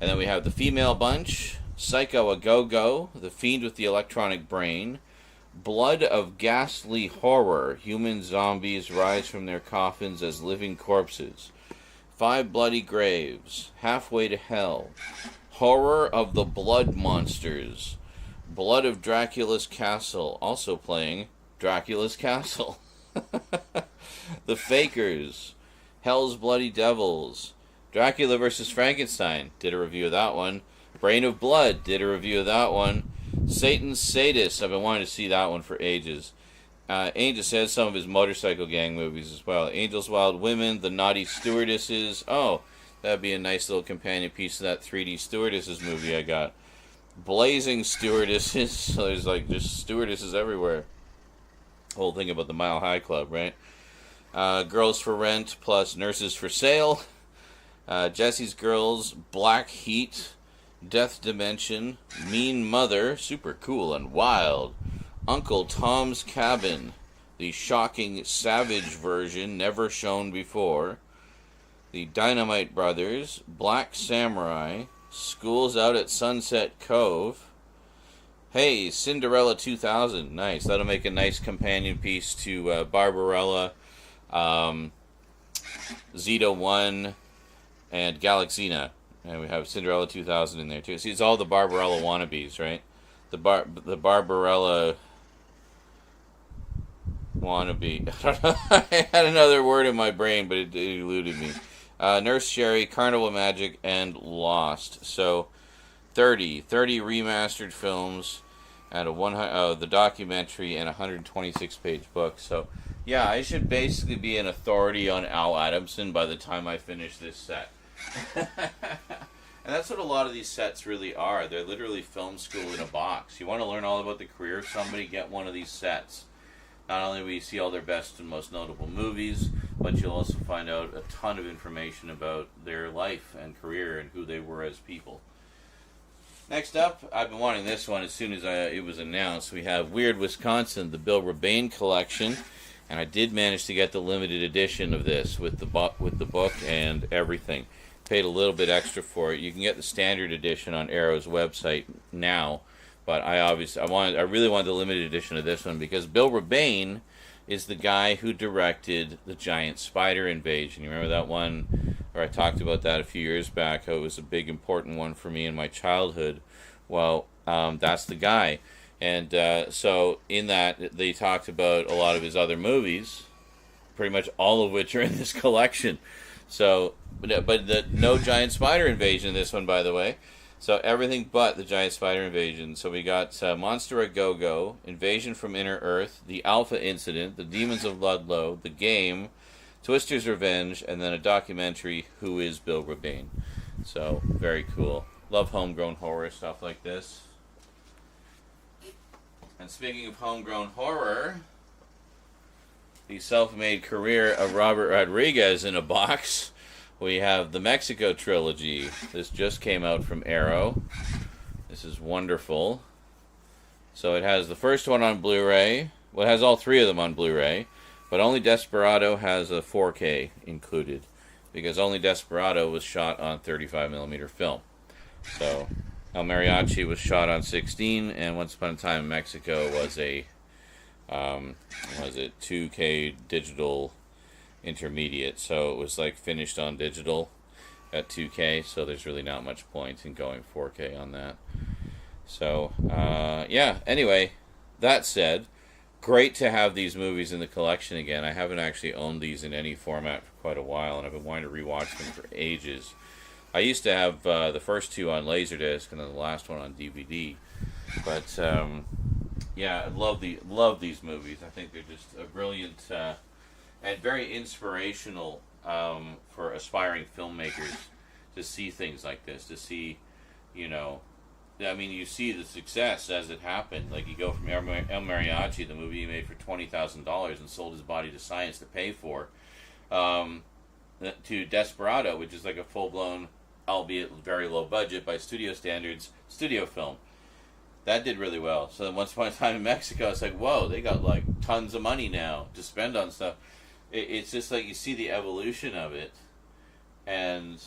And then we have The Female Bunch, Psycho a Go-Go, The Fiend with the Electronic Brain, Blood of Ghastly Horror, Human Zombies Rise from Their Coffins as Living Corpses, 5 Bloody Graves, Halfway to Hell, Horror of the Blood Monsters, Blood of Dracula's Castle, also playing Dracula's Castle, The Fakers, Hell's Bloody Devils, Dracula vs. Frankenstein, did a review of that one, Brain of Blood, did a review of that one, Satan's Sadist, I've been wanting to see that one for ages. Angel says some of his motorcycle gang movies as well. Angels, Wild Women, The Naughty Stewardesses. Oh, that'd be a nice little companion piece to that 3D Stewardesses movie I got. Blazing Stewardesses. So there's like just stewardesses everywhere. Whole thing about the Mile High Club, right? Girls for Rent plus Nurses for Sale. Jesse's Girls, Black Heat, Death Dimension, Mean Mother, super cool and wild. Uncle Tom's Cabin, the shocking savage version never shown before. The Dynamite Brothers, Black Samurai, School's Out at Sunset Cove. Hey, Cinderella 2000, nice. That'll make a nice companion piece to Barbarella, Zeta 1, and Galaxina. And we have Cinderella 2000 in there too. See, it's all the Barbarella wannabes, right? The Barbarella wannabe. I don't know. I had another word in my brain, but it eluded me. Nurse Sherry, Carnival Magic, and Lost. So 30 remastered films, and the documentary, and a 126-page book. So yeah, I should basically be an authority on Al Adamson by the time I finish this set. And that's what a lot of these sets really are. They're literally film school in a box. You want to learn all about the career of somebody, get one of these sets. Not only will you see all their best and most notable movies, but you'll also find out a ton of information about their life and career and who they were as people. Next up, I've been wanting this one as soon as it was announced. We have Weird Wisconsin, the Bill Rebane collection, and I did manage to get the limited edition of this with the book and everything. Paid a little bit extra for it. You can get the standard edition on Arrow's website now, but I really wanted the limited edition of this one because Bill Rebane is the guy who directed the giant spider invasion. You remember that one where I talked about that a few years back, how it was a big important one for me in my childhood? Well, that's the guy. And so in that, they talked about a lot of his other movies, pretty much all of which are in this collection. So, but no giant spider invasion in this one, by the way. So everything but the giant spider invasion. So we got Monster a Go-Go, Invasion from Inner Earth, The Alpha Incident, The Demons of Ludlow, The Game, Twister's Revenge, and then a documentary, Who is Bill Rebane? So, very cool. Love homegrown horror, stuff like this. And speaking of homegrown horror, the self-made career of Robert Rodriguez in a box. We have the Mexico trilogy. This just came out from Arrow. This is wonderful. So it has the first one on Blu-ray. Well, it has all three of them on Blu-ray, but only Desperado has a 4K included, because only Desperado was shot on 35mm film. So El Mariachi was shot on 16, and Once Upon a Time in Mexico was a 2K digital intermediate. So it was like finished on digital at 2K. So there's really not much point in going 4K on that. So yeah. Anyway, that said, great to have these movies in the collection again. I haven't actually owned these in any format for quite a while, and I've been wanting to rewatch them for ages. I used to have the first two on Laserdisc and then the last one on DVD. But yeah, I love these movies. I think they're just a brilliant and very inspirational for aspiring filmmakers to see things like this. To see, you know, I mean, you see the success as it happened. Like, you go from El Mariachi, the movie he made for $20,000 and sold his body to science to pay for, to Desperado, which is like a full-blown, albeit very low budget by studio standards, studio film. That did really well. So then Once Upon a Time in Mexico, it's like, whoa, they got like tons of money now to spend on stuff. It's just like you see the evolution of it, and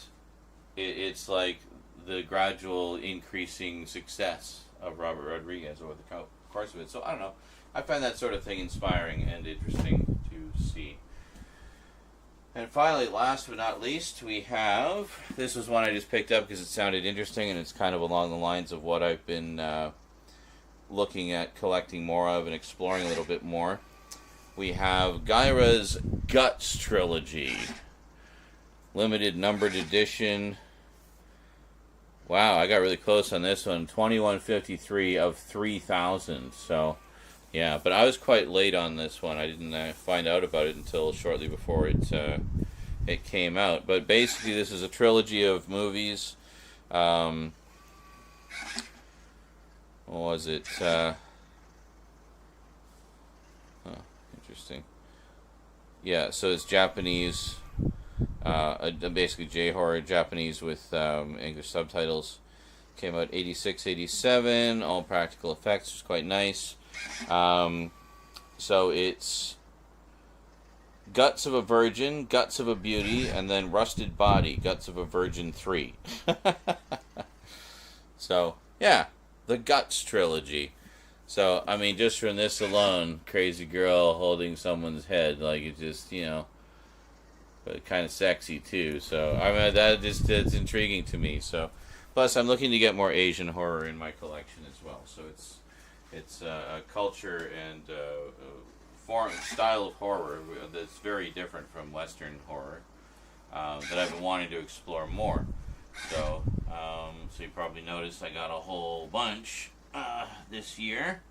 it's like the gradual increasing success of Robert Rodriguez over the course of it. So I don't know. I find that sort of thing inspiring and interesting to see. And finally, last but not least, we have, this was one I just picked up because it sounded interesting, and it's kind of along the lines of what I've been looking at collecting more of and exploring a little bit more. We have Gyra's Guts trilogy, limited numbered edition. Wow, I got really close on this one. 2153 of 3,000. So, yeah, but I was quite late on this one. I didn't find out about it until shortly before it came out. But basically, this is a trilogy of movies. What was it? Interesting. Yeah, so it's Japanese. Basically J-horror, Japanese with English subtitles. Came out 86, 87, all practical effects, which is quite nice. So it's Guts of a Virgin, Guts of a Beauty, and then Rusted Body, Guts of a Virgin 3. So, yeah, the Guts trilogy. So, I mean, just from this alone, crazy girl holding someone's head, like, it just, you know, but kind of sexy too. So I mean, that's intriguing to me. So, plus I'm looking to get more Asian horror in my collection as well. So it's a culture and form style of horror that's very different from Western horror that I've been wanting to explore more. So so you probably noticed I got a whole bunch this year.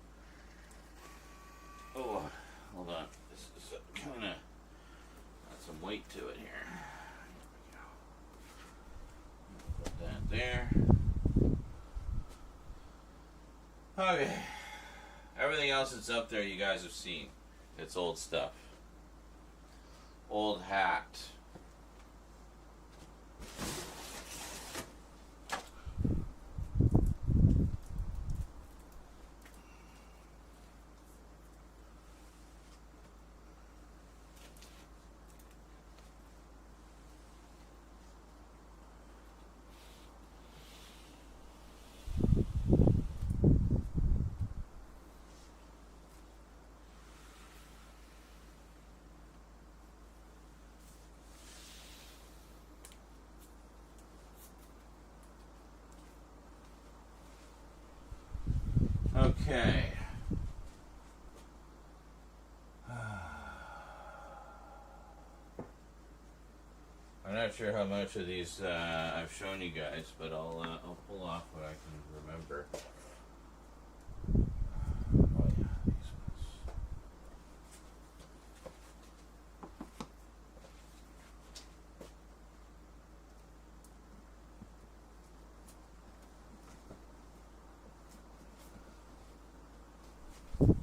Oh, hold on. This is kind of some weight to it here. Put that there. Okay. Everything else that's up there you guys have seen. It's old stuff. Old hat. Okay. I'm not sure how much of these I've shown you guys, but I'll pull off what I can remember. Oh yeah, these ones. Which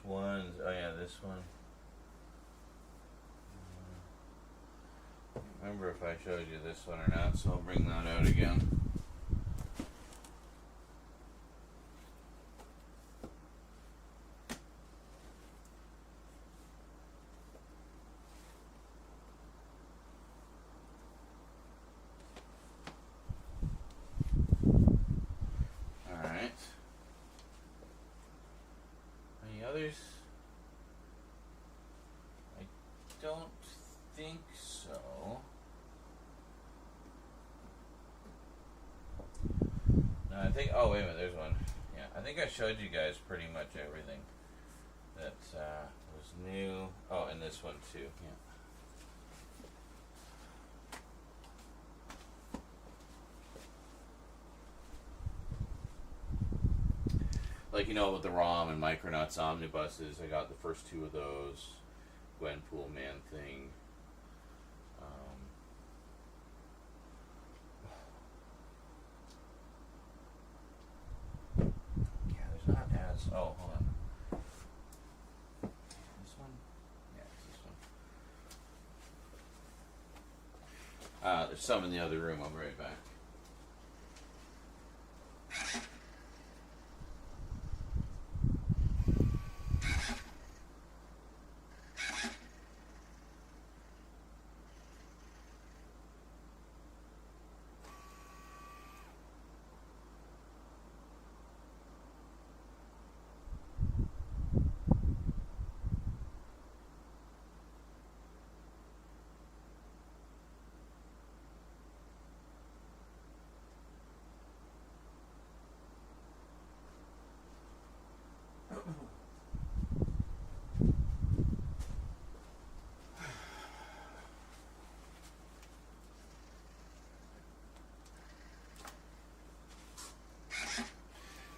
ones? Oh yeah, this one. I don't remember if I showed you this one or not, so I'll bring that out again. Alright. Any others? I don't think so. No, I think. Oh, wait a minute. There's one. Yeah, I think I showed you guys pretty much everything that was new. Oh, and this one too. Yeah. Like, you know, with the ROM and Micronauts omnibuses, I got the first two of those. Gwenpool Man Thing. Yeah, there's not as. Oh, hold on. This one? Yeah, it's this one. There's some in the other room. I'll be right back.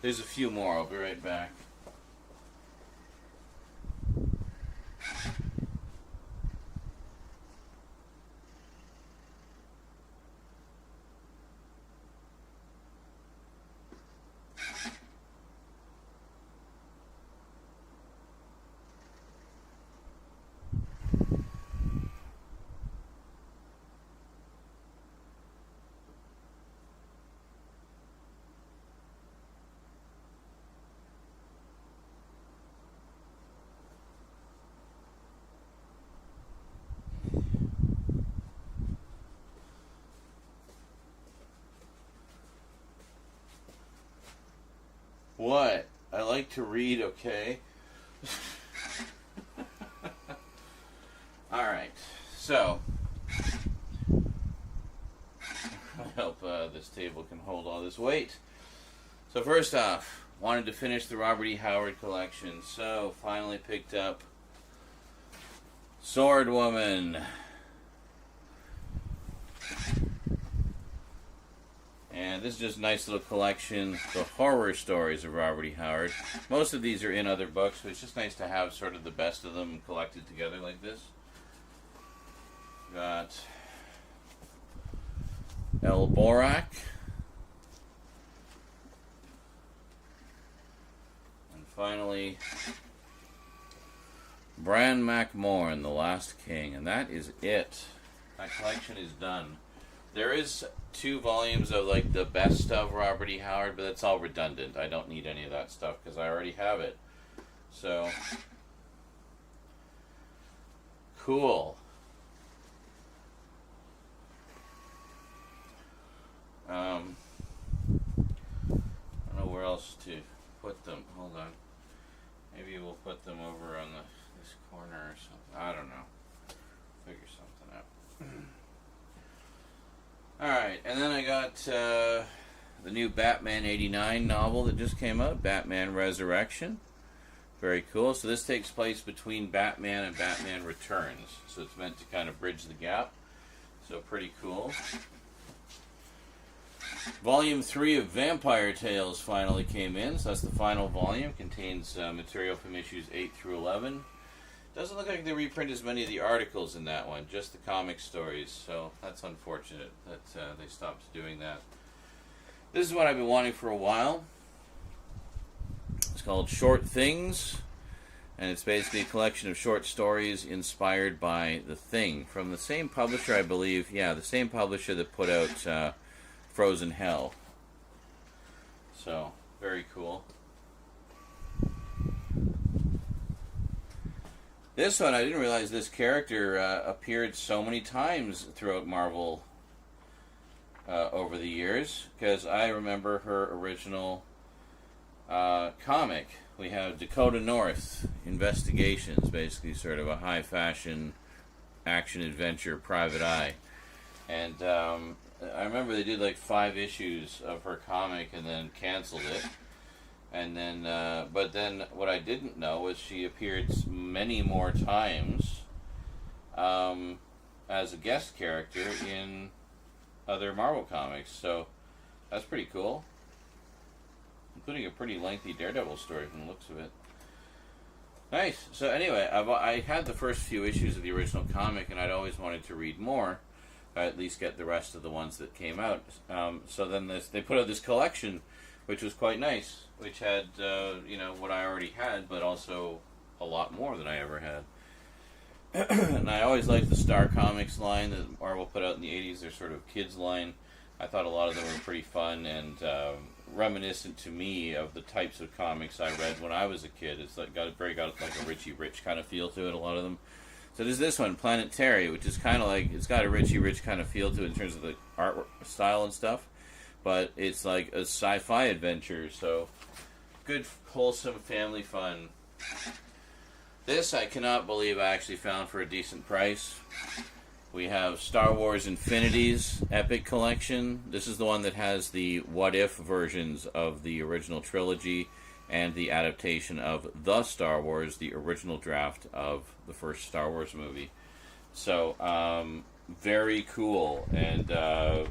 There's a few more. I'll be right back. What? I like to read, okay? Alright, so I hope this table can hold all this weight. So first off, wanted to finish the Robert E. Howard collection, so finally picked up Sword Woman. And this is just a nice little collection, the horror stories of Robert E. Howard. Most of these are in other books, but it's just nice to have sort of the best of them collected together like this. Got El Borak. And finally, Bran MacMorn, The Last King. And that is it. That collection is done. There is 2 volumes of like the best of Robert E. Howard, but that's all redundant. I don't need any of that stuff because I already have it. So, cool. I don't know where else to put them. Hold on. Maybe we'll put them over on this corner or something. I don't know. Figure something out. Alright, and then I got the new Batman 89 novel that just came out, Batman Resurrection. Very cool. So this takes place between Batman and Batman Returns. So it's meant to kind of bridge the gap. So pretty cool. Volume 3 of Vampire Tales finally came in, so that's the final volume. Contains material from issues 8 through 11. Doesn't look like they reprint as many of the articles in that one, just the comic stories, so that's unfortunate that they stopped doing that. This is what I've been wanting for a while. It's called Short Things, and it's basically a collection of short stories inspired by The Thing, from the same publisher, I believe. Yeah, the same publisher that put out Frozen Hell. So, very cool. This one, I didn't realize this character appeared so many times throughout Marvel over the years, because I remember her original comic. We have Dakota North Investigations, basically sort of a high fashion action adventure private eye. And I remember they did like 5 issues of her comic and then canceled it. And then, but then what I didn't know was she appeared many more times as a guest character in other Marvel comics. So that's pretty cool. Including a pretty lengthy Daredevil story from the looks of it. Nice. So anyway, I had the first few issues of the original comic, and I'd always wanted to read more. At least get the rest of the ones that came out. So then they put out this collection, which was quite nice, which had, what I already had, but also a lot more than I ever had. And I always liked the Star Comics line that Marvel put out in the 80s, their sort of kids line. I thought a lot of them were pretty fun and reminiscent to me of the types of comics I read when I was a kid. It's like got like a Richie Rich kind of feel to it, a lot of them. So there's this one, Planetary, which is kind of like, it's got a Richie Rich kind of feel to it in terms of the art style and stuff. But it's like a sci-fi adventure, so good, wholesome family fun. This I cannot believe I actually found for a decent price. We have Star Wars Infinity's Epic Collection. This is the one that has the what-if versions of the original trilogy and the adaptation of The Star Wars, the original draft of the first Star Wars movie. So, very cool, and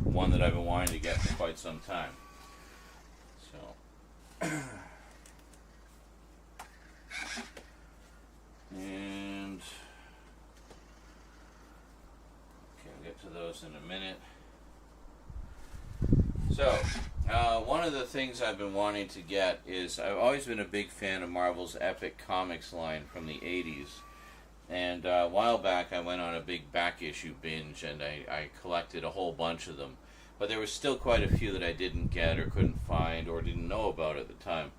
one that I've been wanting to get for quite some time. So, and okay, we'll get to those in a minute. So, one of the things I've been wanting to get is, I've always been a big fan of Marvel's Epic Comics line from the 80s. And a while back I went on a big back issue binge and I collected a whole bunch of them. But there was still quite a few that I didn't get or couldn't find or didn't know about at the time.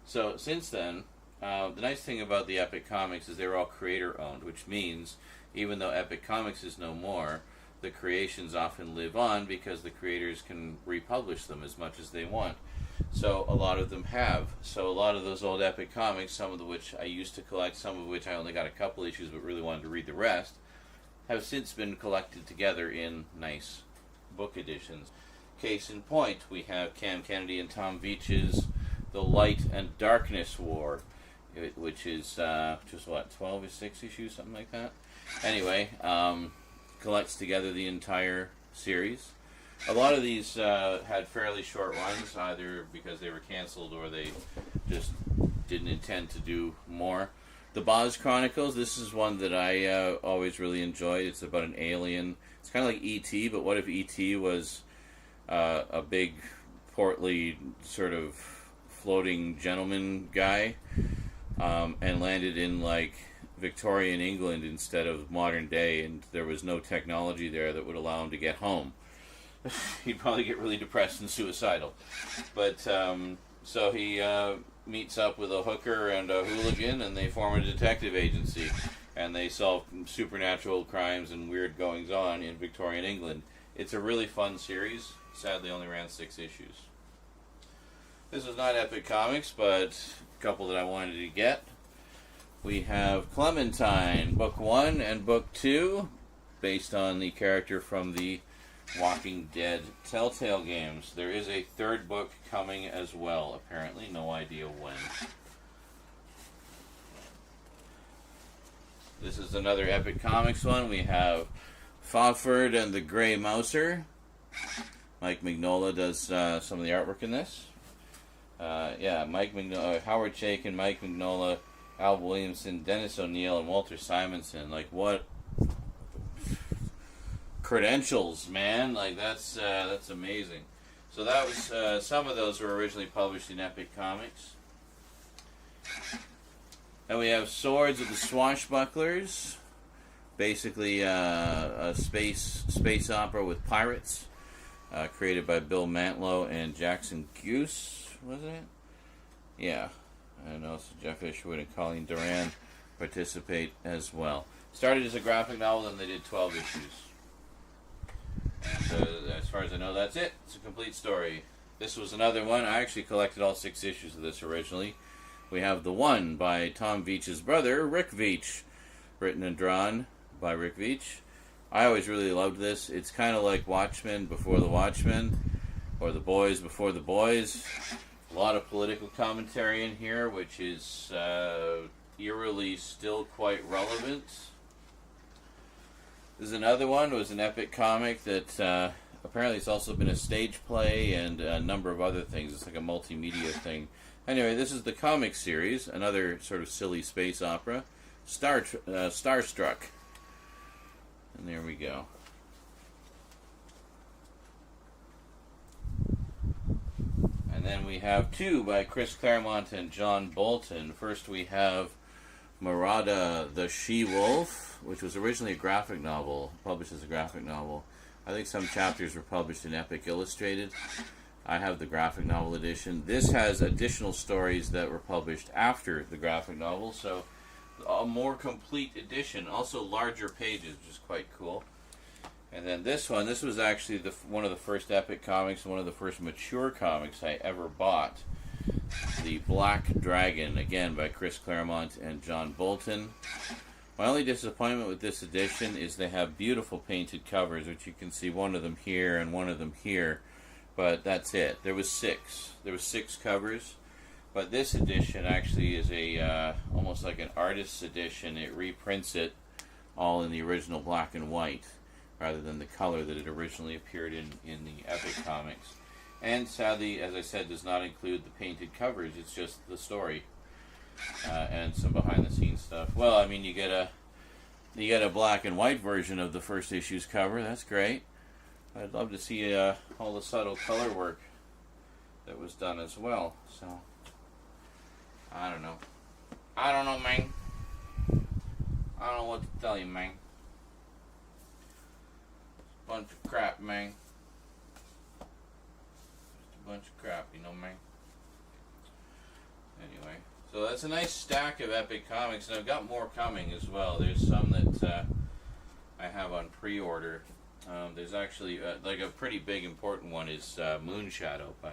So since then, the nice thing about the Epic Comics is they're all creator owned, which means even though Epic Comics is no more, the creations often live on because the creators can republish them as much as they want. So a lot of them have. So a lot of those old Epic Comics, some of which I used to collect, some of which I only got a couple issues but really wanted to read the rest, have since been collected together in nice book editions. Case in point, we have Cam Kennedy and Tom Veitch's The Light and Darkness War, which is just what, 12 or 6 issues, something like that. Anyway, collects together the entire series. A lot of these had fairly short runs, either because they were canceled or they just didn't intend to do more. The Boz Chronicles, this is one that I always really enjoyed. It's about an alien. It's kind of like E.T., but what if E.T. was a big, portly, sort of floating gentleman guy and landed in, like, Victorian England instead of modern day, and there was no technology there that would allow him to get home. He'd probably get really depressed and suicidal. But, so he meets up with a hooker and a hooligan, and they form a detective agency. And they solve supernatural crimes and weird goings-on in Victorian England. It's a really fun series. Sadly, only ran 6 issues. This is not Epic Comics, but a couple that I wanted to get. We have Clementine, Book 1 and Book 2, based on the character from the Walking Dead Telltale games. There is a 3rd book coming as well, apparently. No idea when. This is another Epic Comics one. We have Fawford and the Grey Mouser. Mike Mignola does some of the artwork in this. Yeah, Mike Mignola, Howard Chaykin, Mike Mignola, Al Williamson, Dennis O'Neill, and Walter Simonson. Like, what credentials, man! Like, that's amazing. So that was some of those were originally published in Epic Comics. And we have Swords of the Swashbucklers, basically a space opera with pirates, created by Bill Mantlo and Jackson Goose, wasn't it? Yeah, and also Jeff Ishwood and Colleen Duran participate as well. Started as a graphic novel, and they did 12 issues. And as far as I know, that's it. It's a complete story. This was another one. I actually collected all 6 issues of this originally. We have The One by Tom Veitch's brother, Rick Veitch, written and drawn by Rick Veitch. I always really loved this. It's kind of like Watchmen before the Watchmen, or The Boys before the Boys. A lot of political commentary in here, which is eerily still quite relevant. There's another one. It was an epic comic that apparently it's also been a stage play and a number of other things. It's like a multimedia thing. Anyway, this is the comic series, another sort of silly space opera, Starstruck. And there we go. And then we have 2 by Chris Claremont and John Bolton. First we have Marada the She-Wolf, which was originally a graphic novel, published as a graphic novel. I think some chapters were published in Epic Illustrated. I have the graphic novel edition. This has additional stories that were published after the graphic novel, so a more complete edition. Also larger pages, which is quite cool. And then this one, this was actually one of the first Epic comics, one of the first mature comics I ever bought. The Black Dragon, again by Chris Claremont and John Bolton. My only disappointment with this edition is they have beautiful painted covers, which you can see one of them here and one of them here. But that's it. There was 6. There was 6 covers. But this edition actually is a almost like an artist's edition. It reprints it all in the original black and white, rather than the color that it originally appeared in the Epic comics. And sadly, as I said, does not include the painted covers. It's just the story and some behind-the-scenes stuff. Well, I mean, you get a black and white version of the first issue's cover. That's great. I'd love to see all the subtle color work that was done as well. So, I don't know. I don't know, man. I don't know what to tell you, man. Bunch of crap, man. Just a bunch of crap, you know, man. Anyway, so that's a nice stack of Epic comics, and I've got more coming as well. There's some that I have on pre-order. There's actually like a pretty big important one is Moonshadow by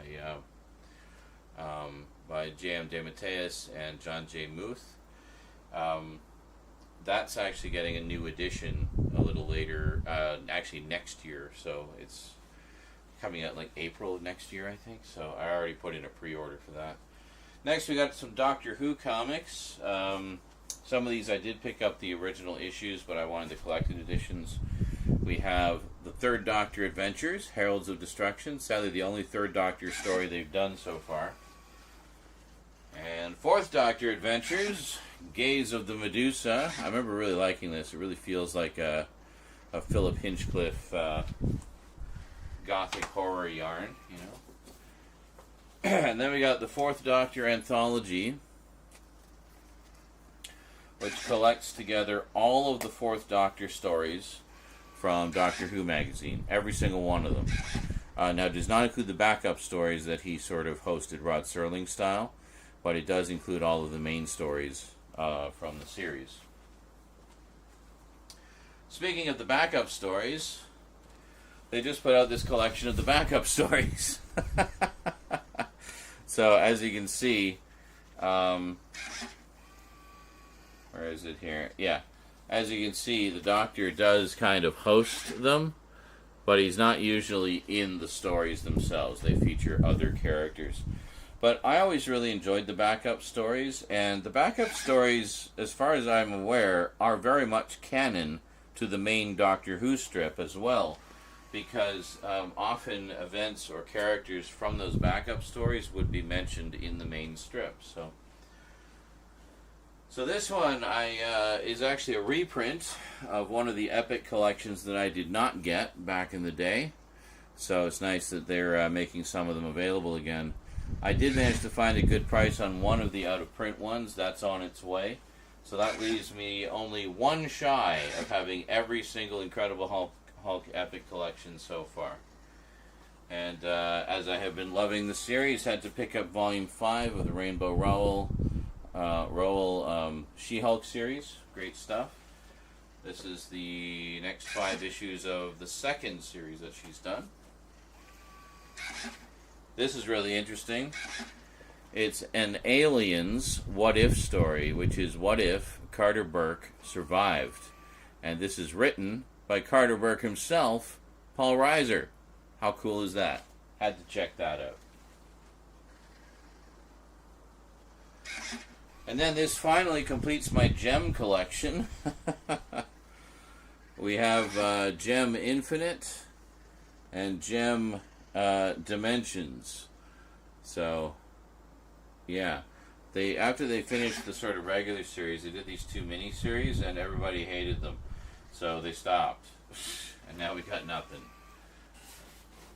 J.M. DeMatteis and John J. Muth. That's actually getting a new edition a little later, actually next year. So it's coming out like April of next year, I think. So I already put in a pre-order for that. Next, we got some Doctor Who comics. Some of these I did pick up the original issues, but I wanted the collected editions. We have the Third Doctor Adventures, Heralds of Destruction. Sadly, the only Third Doctor story they've done so far. And Fourth Doctor Adventures, Gaze of the Medusa. I remember really liking this. It really feels like a Philip Hinchcliffe gothic horror yarn, you know. And then we got the Fourth Doctor Anthology, which collects together all of the Fourth Doctor stories from Doctor Who magazine, every single one of them. Now, it does not include the backup stories that he sort of hosted Rod Serling style, but it does include all of the main stories from the series. Speaking of the backup stories, they just put out this collection of the backup stories. So, as you can see, where is it here? Yeah. As you can see, the Doctor does kind of host them, but he's not usually in the stories themselves. They feature other characters. But I always really enjoyed the backup stories, and the backup stories, as far as I'm aware, are very much canon to the main Doctor Who strip as well, because often events or characters from those backup stories would be mentioned in the main strip. So this one is actually a reprint of one of the Epic collections that I did not get back in the day. So it's nice that they're making some of them available again. I did manage to find a good price on one of the out-of-print ones. That's on its way. So that leaves me only one shy of having every single Incredible Hulk Epic collection so far. And as I have been loving the series, had to pick up Volume 5 of the Rainbow Rowell She-Hulk series. Great stuff. This is the next 5 issues of the second series that she's done. This is really interesting. It's an aliens what-if story, which is what if Carter Burke survived. And this is written by Carter Burke himself, Paul Reiser. How cool is that? Had to check that out. And then this finally completes my gem collection. We have Gem Infinite and Gem Dimensions. So, yeah. After they finished the sort of regular series, they did these 2 mini-series, and everybody hated them. So they stopped. And now we got nothing.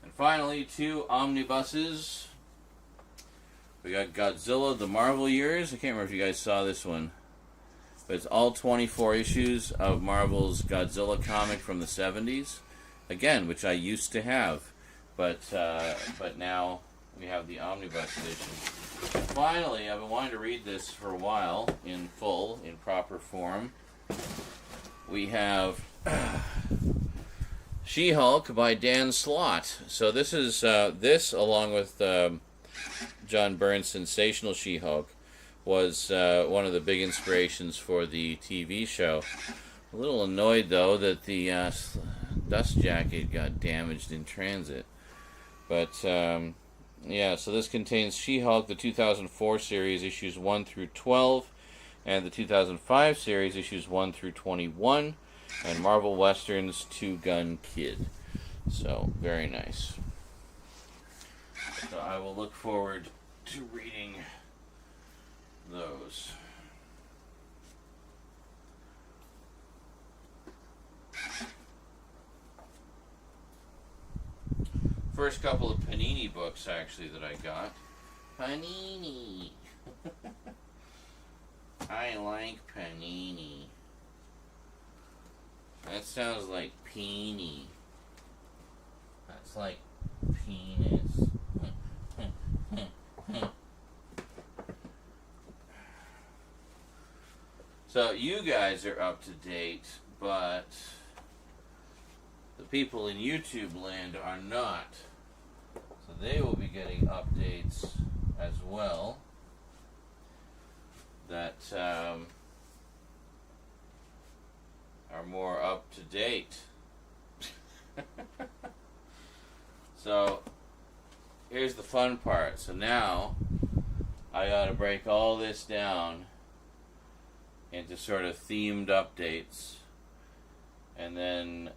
And finally, 2 omnibuses. We got Godzilla, The Marvel Years. I can't remember if you guys saw this one. But it's all 24 issues of Marvel's Godzilla comic from the 70s. Again, which I used to have. But now we have the omnibus edition. Finally, I've been wanting to read this for a while, in full, in proper form. We have She-Hulk by Dan Slott. So this is, this along with John Byrne's sensational She-Hulk was one of the big inspirations for the TV show. A little annoyed, though, that the dust jacket got damaged in transit. But, yeah, so this contains She-Hulk, the 2004 series, issues 1 through 12, and the 2005 series, issues 1 through 21, and Marvel Westerns Two Gun Kid. So, very nice. So I will look forward to reading those. First couple of Panini books, actually, that I got. Panini! I like Panini. That sounds like peenie. That's like penis. So you guys are up to date, but the people in YouTube land are not. So they will be getting updates as well that are more up to date. So here's the fun part. So now I gotta break all this down into sort of themed updates, and then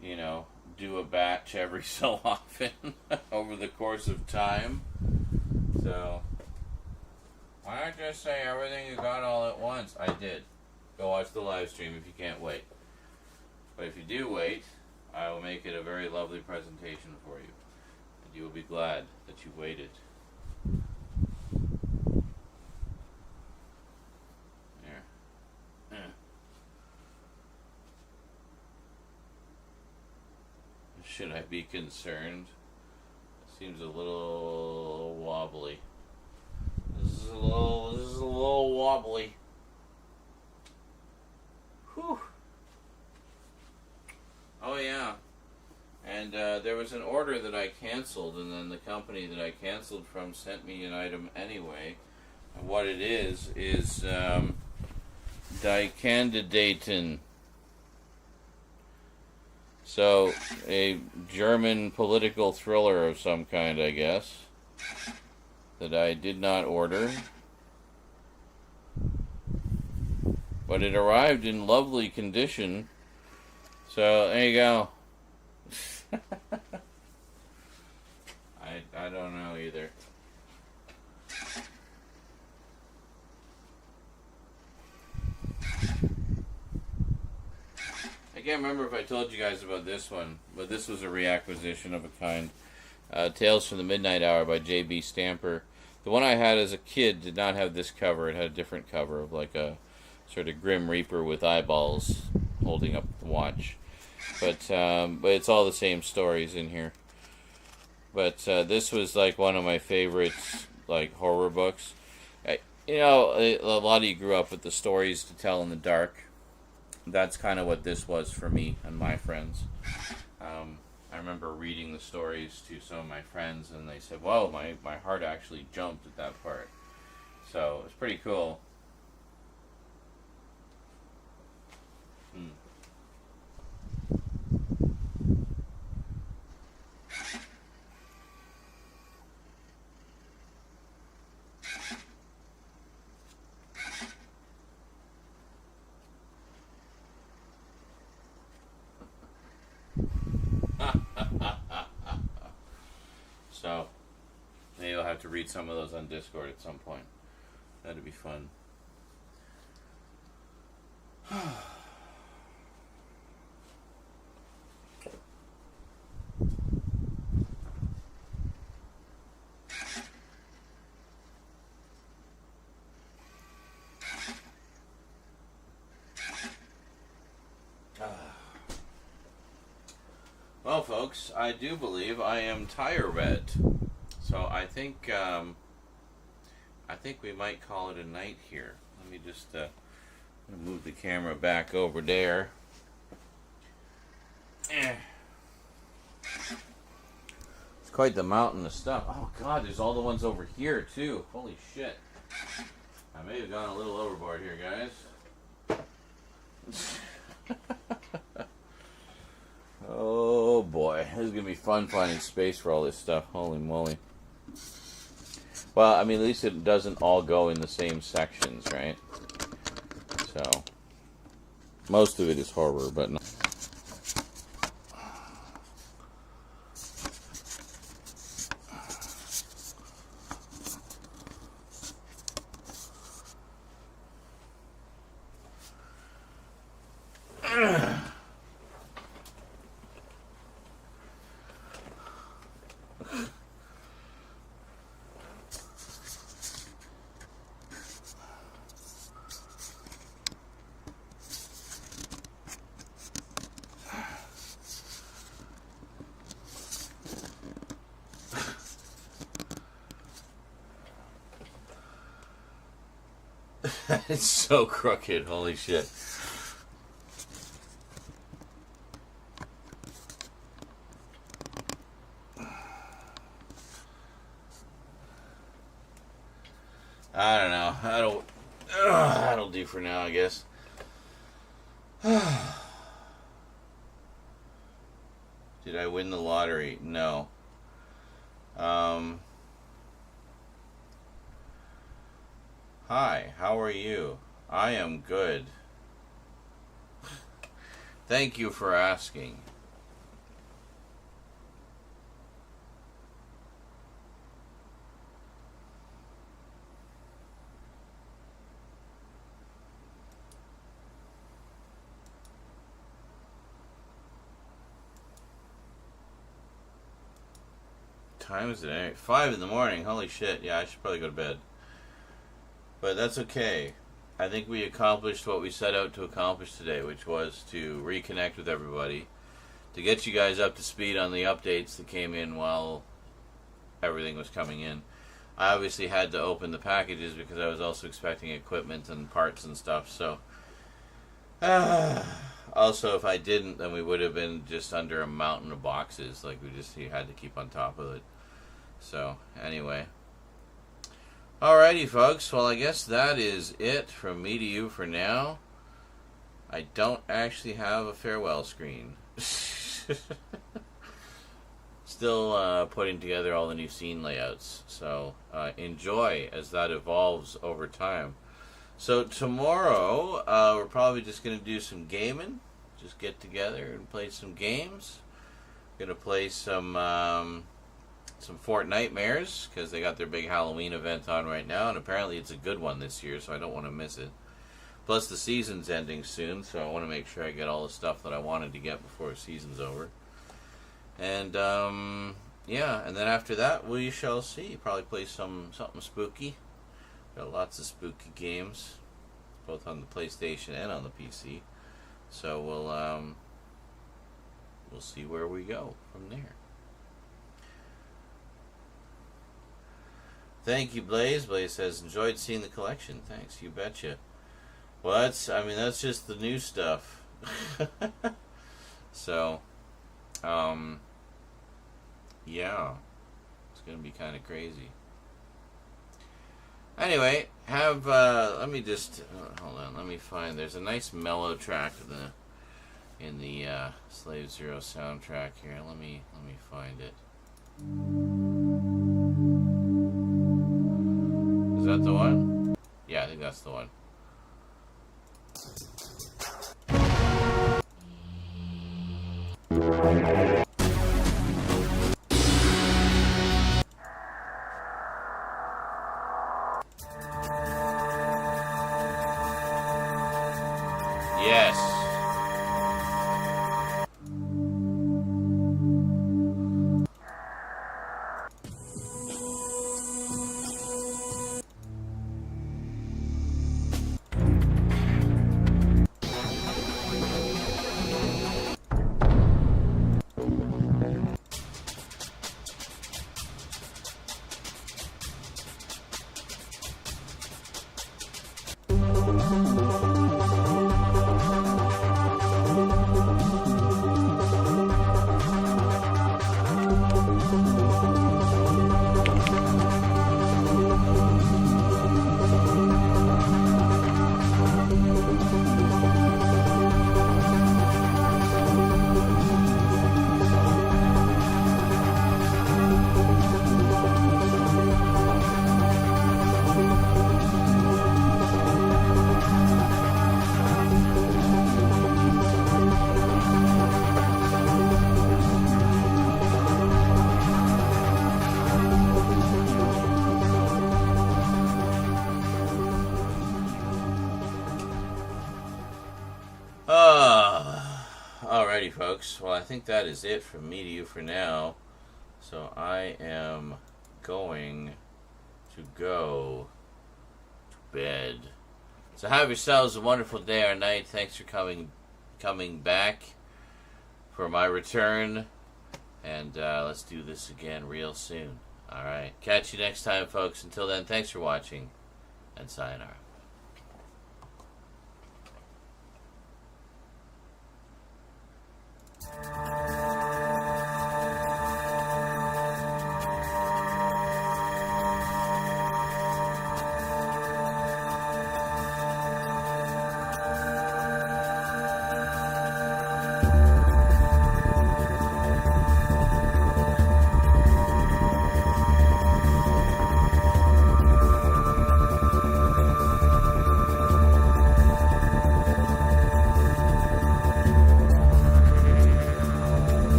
you know, do a batch every so often over the course of time. So why not just say everything you got all at once? I did. Go watch the live stream if you can't wait. But if you do wait, I will make it a very lovely presentation for you. And you will be glad that you waited. There. Should I be concerned? It seems a little wobbly. This is a little wobbly. Whew. Oh yeah. And there was an order that I canceled, and then the company that I canceled from sent me an item anyway. And what it is Dicandidaten. So, a German political thriller of some kind, I guess, that I did not order. but it arrived in lovely condition. So there you go. I don't know either. I can't remember if I told you guys about this one, but this was a reacquisition of a kind. Tales from the Midnight Hour by J.B. Stamper. The one I had as a kid did not have this cover. It had a different cover of like a sort of Grim Reaper with eyeballs holding up the watch. But it's all the same stories in here. But this was like one of my favorites, like horror books. You know, a lot of you grew up with the stories to tell in the dark. That's kind of what this was for me and my friends. I remember reading the stories to some of my friends, and they said, "Whoa, my heart actually jumped at that part." So it's pretty cool. So maybe I'll have to read some of those on Discord at some point. That'd be fun. Well, folks, I do believe I am tire wet, so I think we might call it a night here. Let me just move the camera back over there. It's quite the mountain of stuff. Oh God, there's all the ones over here too. Holy shit! I may have gone a little overboard here, guys. Oh boy, this is gonna be fun finding space for all this stuff. Holy moly. Well, I mean, at least it doesn't all go in the same sections, right? So, most of it is horror, but no. It's so crooked, holy shit. I don't know. That'll do for now, I guess. Did I win the lottery? No. Hi, how are you? I am good. Thank you for asking. Time is it? 5 in the morning. Holy shit. Yeah, I should probably go to bed. But that's okay. I think we accomplished what we set out to accomplish today, which was to reconnect with everybody, to get you guys up to speed on the updates that came in while everything was coming in. I obviously had to open the packages because I was also expecting equipment and parts and stuff, so... Also, if I didn't, then we would have been just under a mountain of boxes. Like, you had to keep on top of it. So, anyway... Alrighty, folks. Well, I guess that is it from me to you for now. I don't actually have a farewell screen. Still putting together all the new scene layouts. So enjoy as that evolves over time. So tomorrow, we're probably just going to do some gaming. Just get together and play some games. Going to play some Fortnitemares, because they got their big Halloween event on right now, and apparently it's a good one this year, so I don't want to miss it. Plus the season's ending soon, so I want to make sure I get all the stuff that I wanted to get before the season's over. And yeah, and then after that we shall see. Probably play something spooky. Got lots of spooky games, both on the PlayStation and on the PC. So we'll see where we go from there. Thank you, Blaze. Blaze says, enjoyed seeing the collection. Thanks, you betcha. Well, that's just the new stuff. So, yeah, it's gonna be kind of crazy. Anyway, let me just hold on. Let me find. There's a nice mellow track in the Slave Zero soundtrack here. Let me find it. Is that the one? Yeah, I think that's the one. Yes. Alrighty, folks. Well, I think that is it from me to you for now. So I am going to go to bed. So have yourselves a wonderful day or night. Thanks for coming back for my return. And let's do this again real soon. Alright. Catch you next time, folks. Until then, thanks for watching. And sayonara.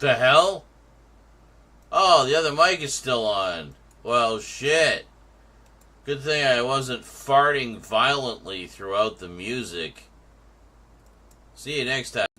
The hell? Oh, the other mic is still on. Well, shit. Good thing I wasn't farting violently throughout the music. See you next time.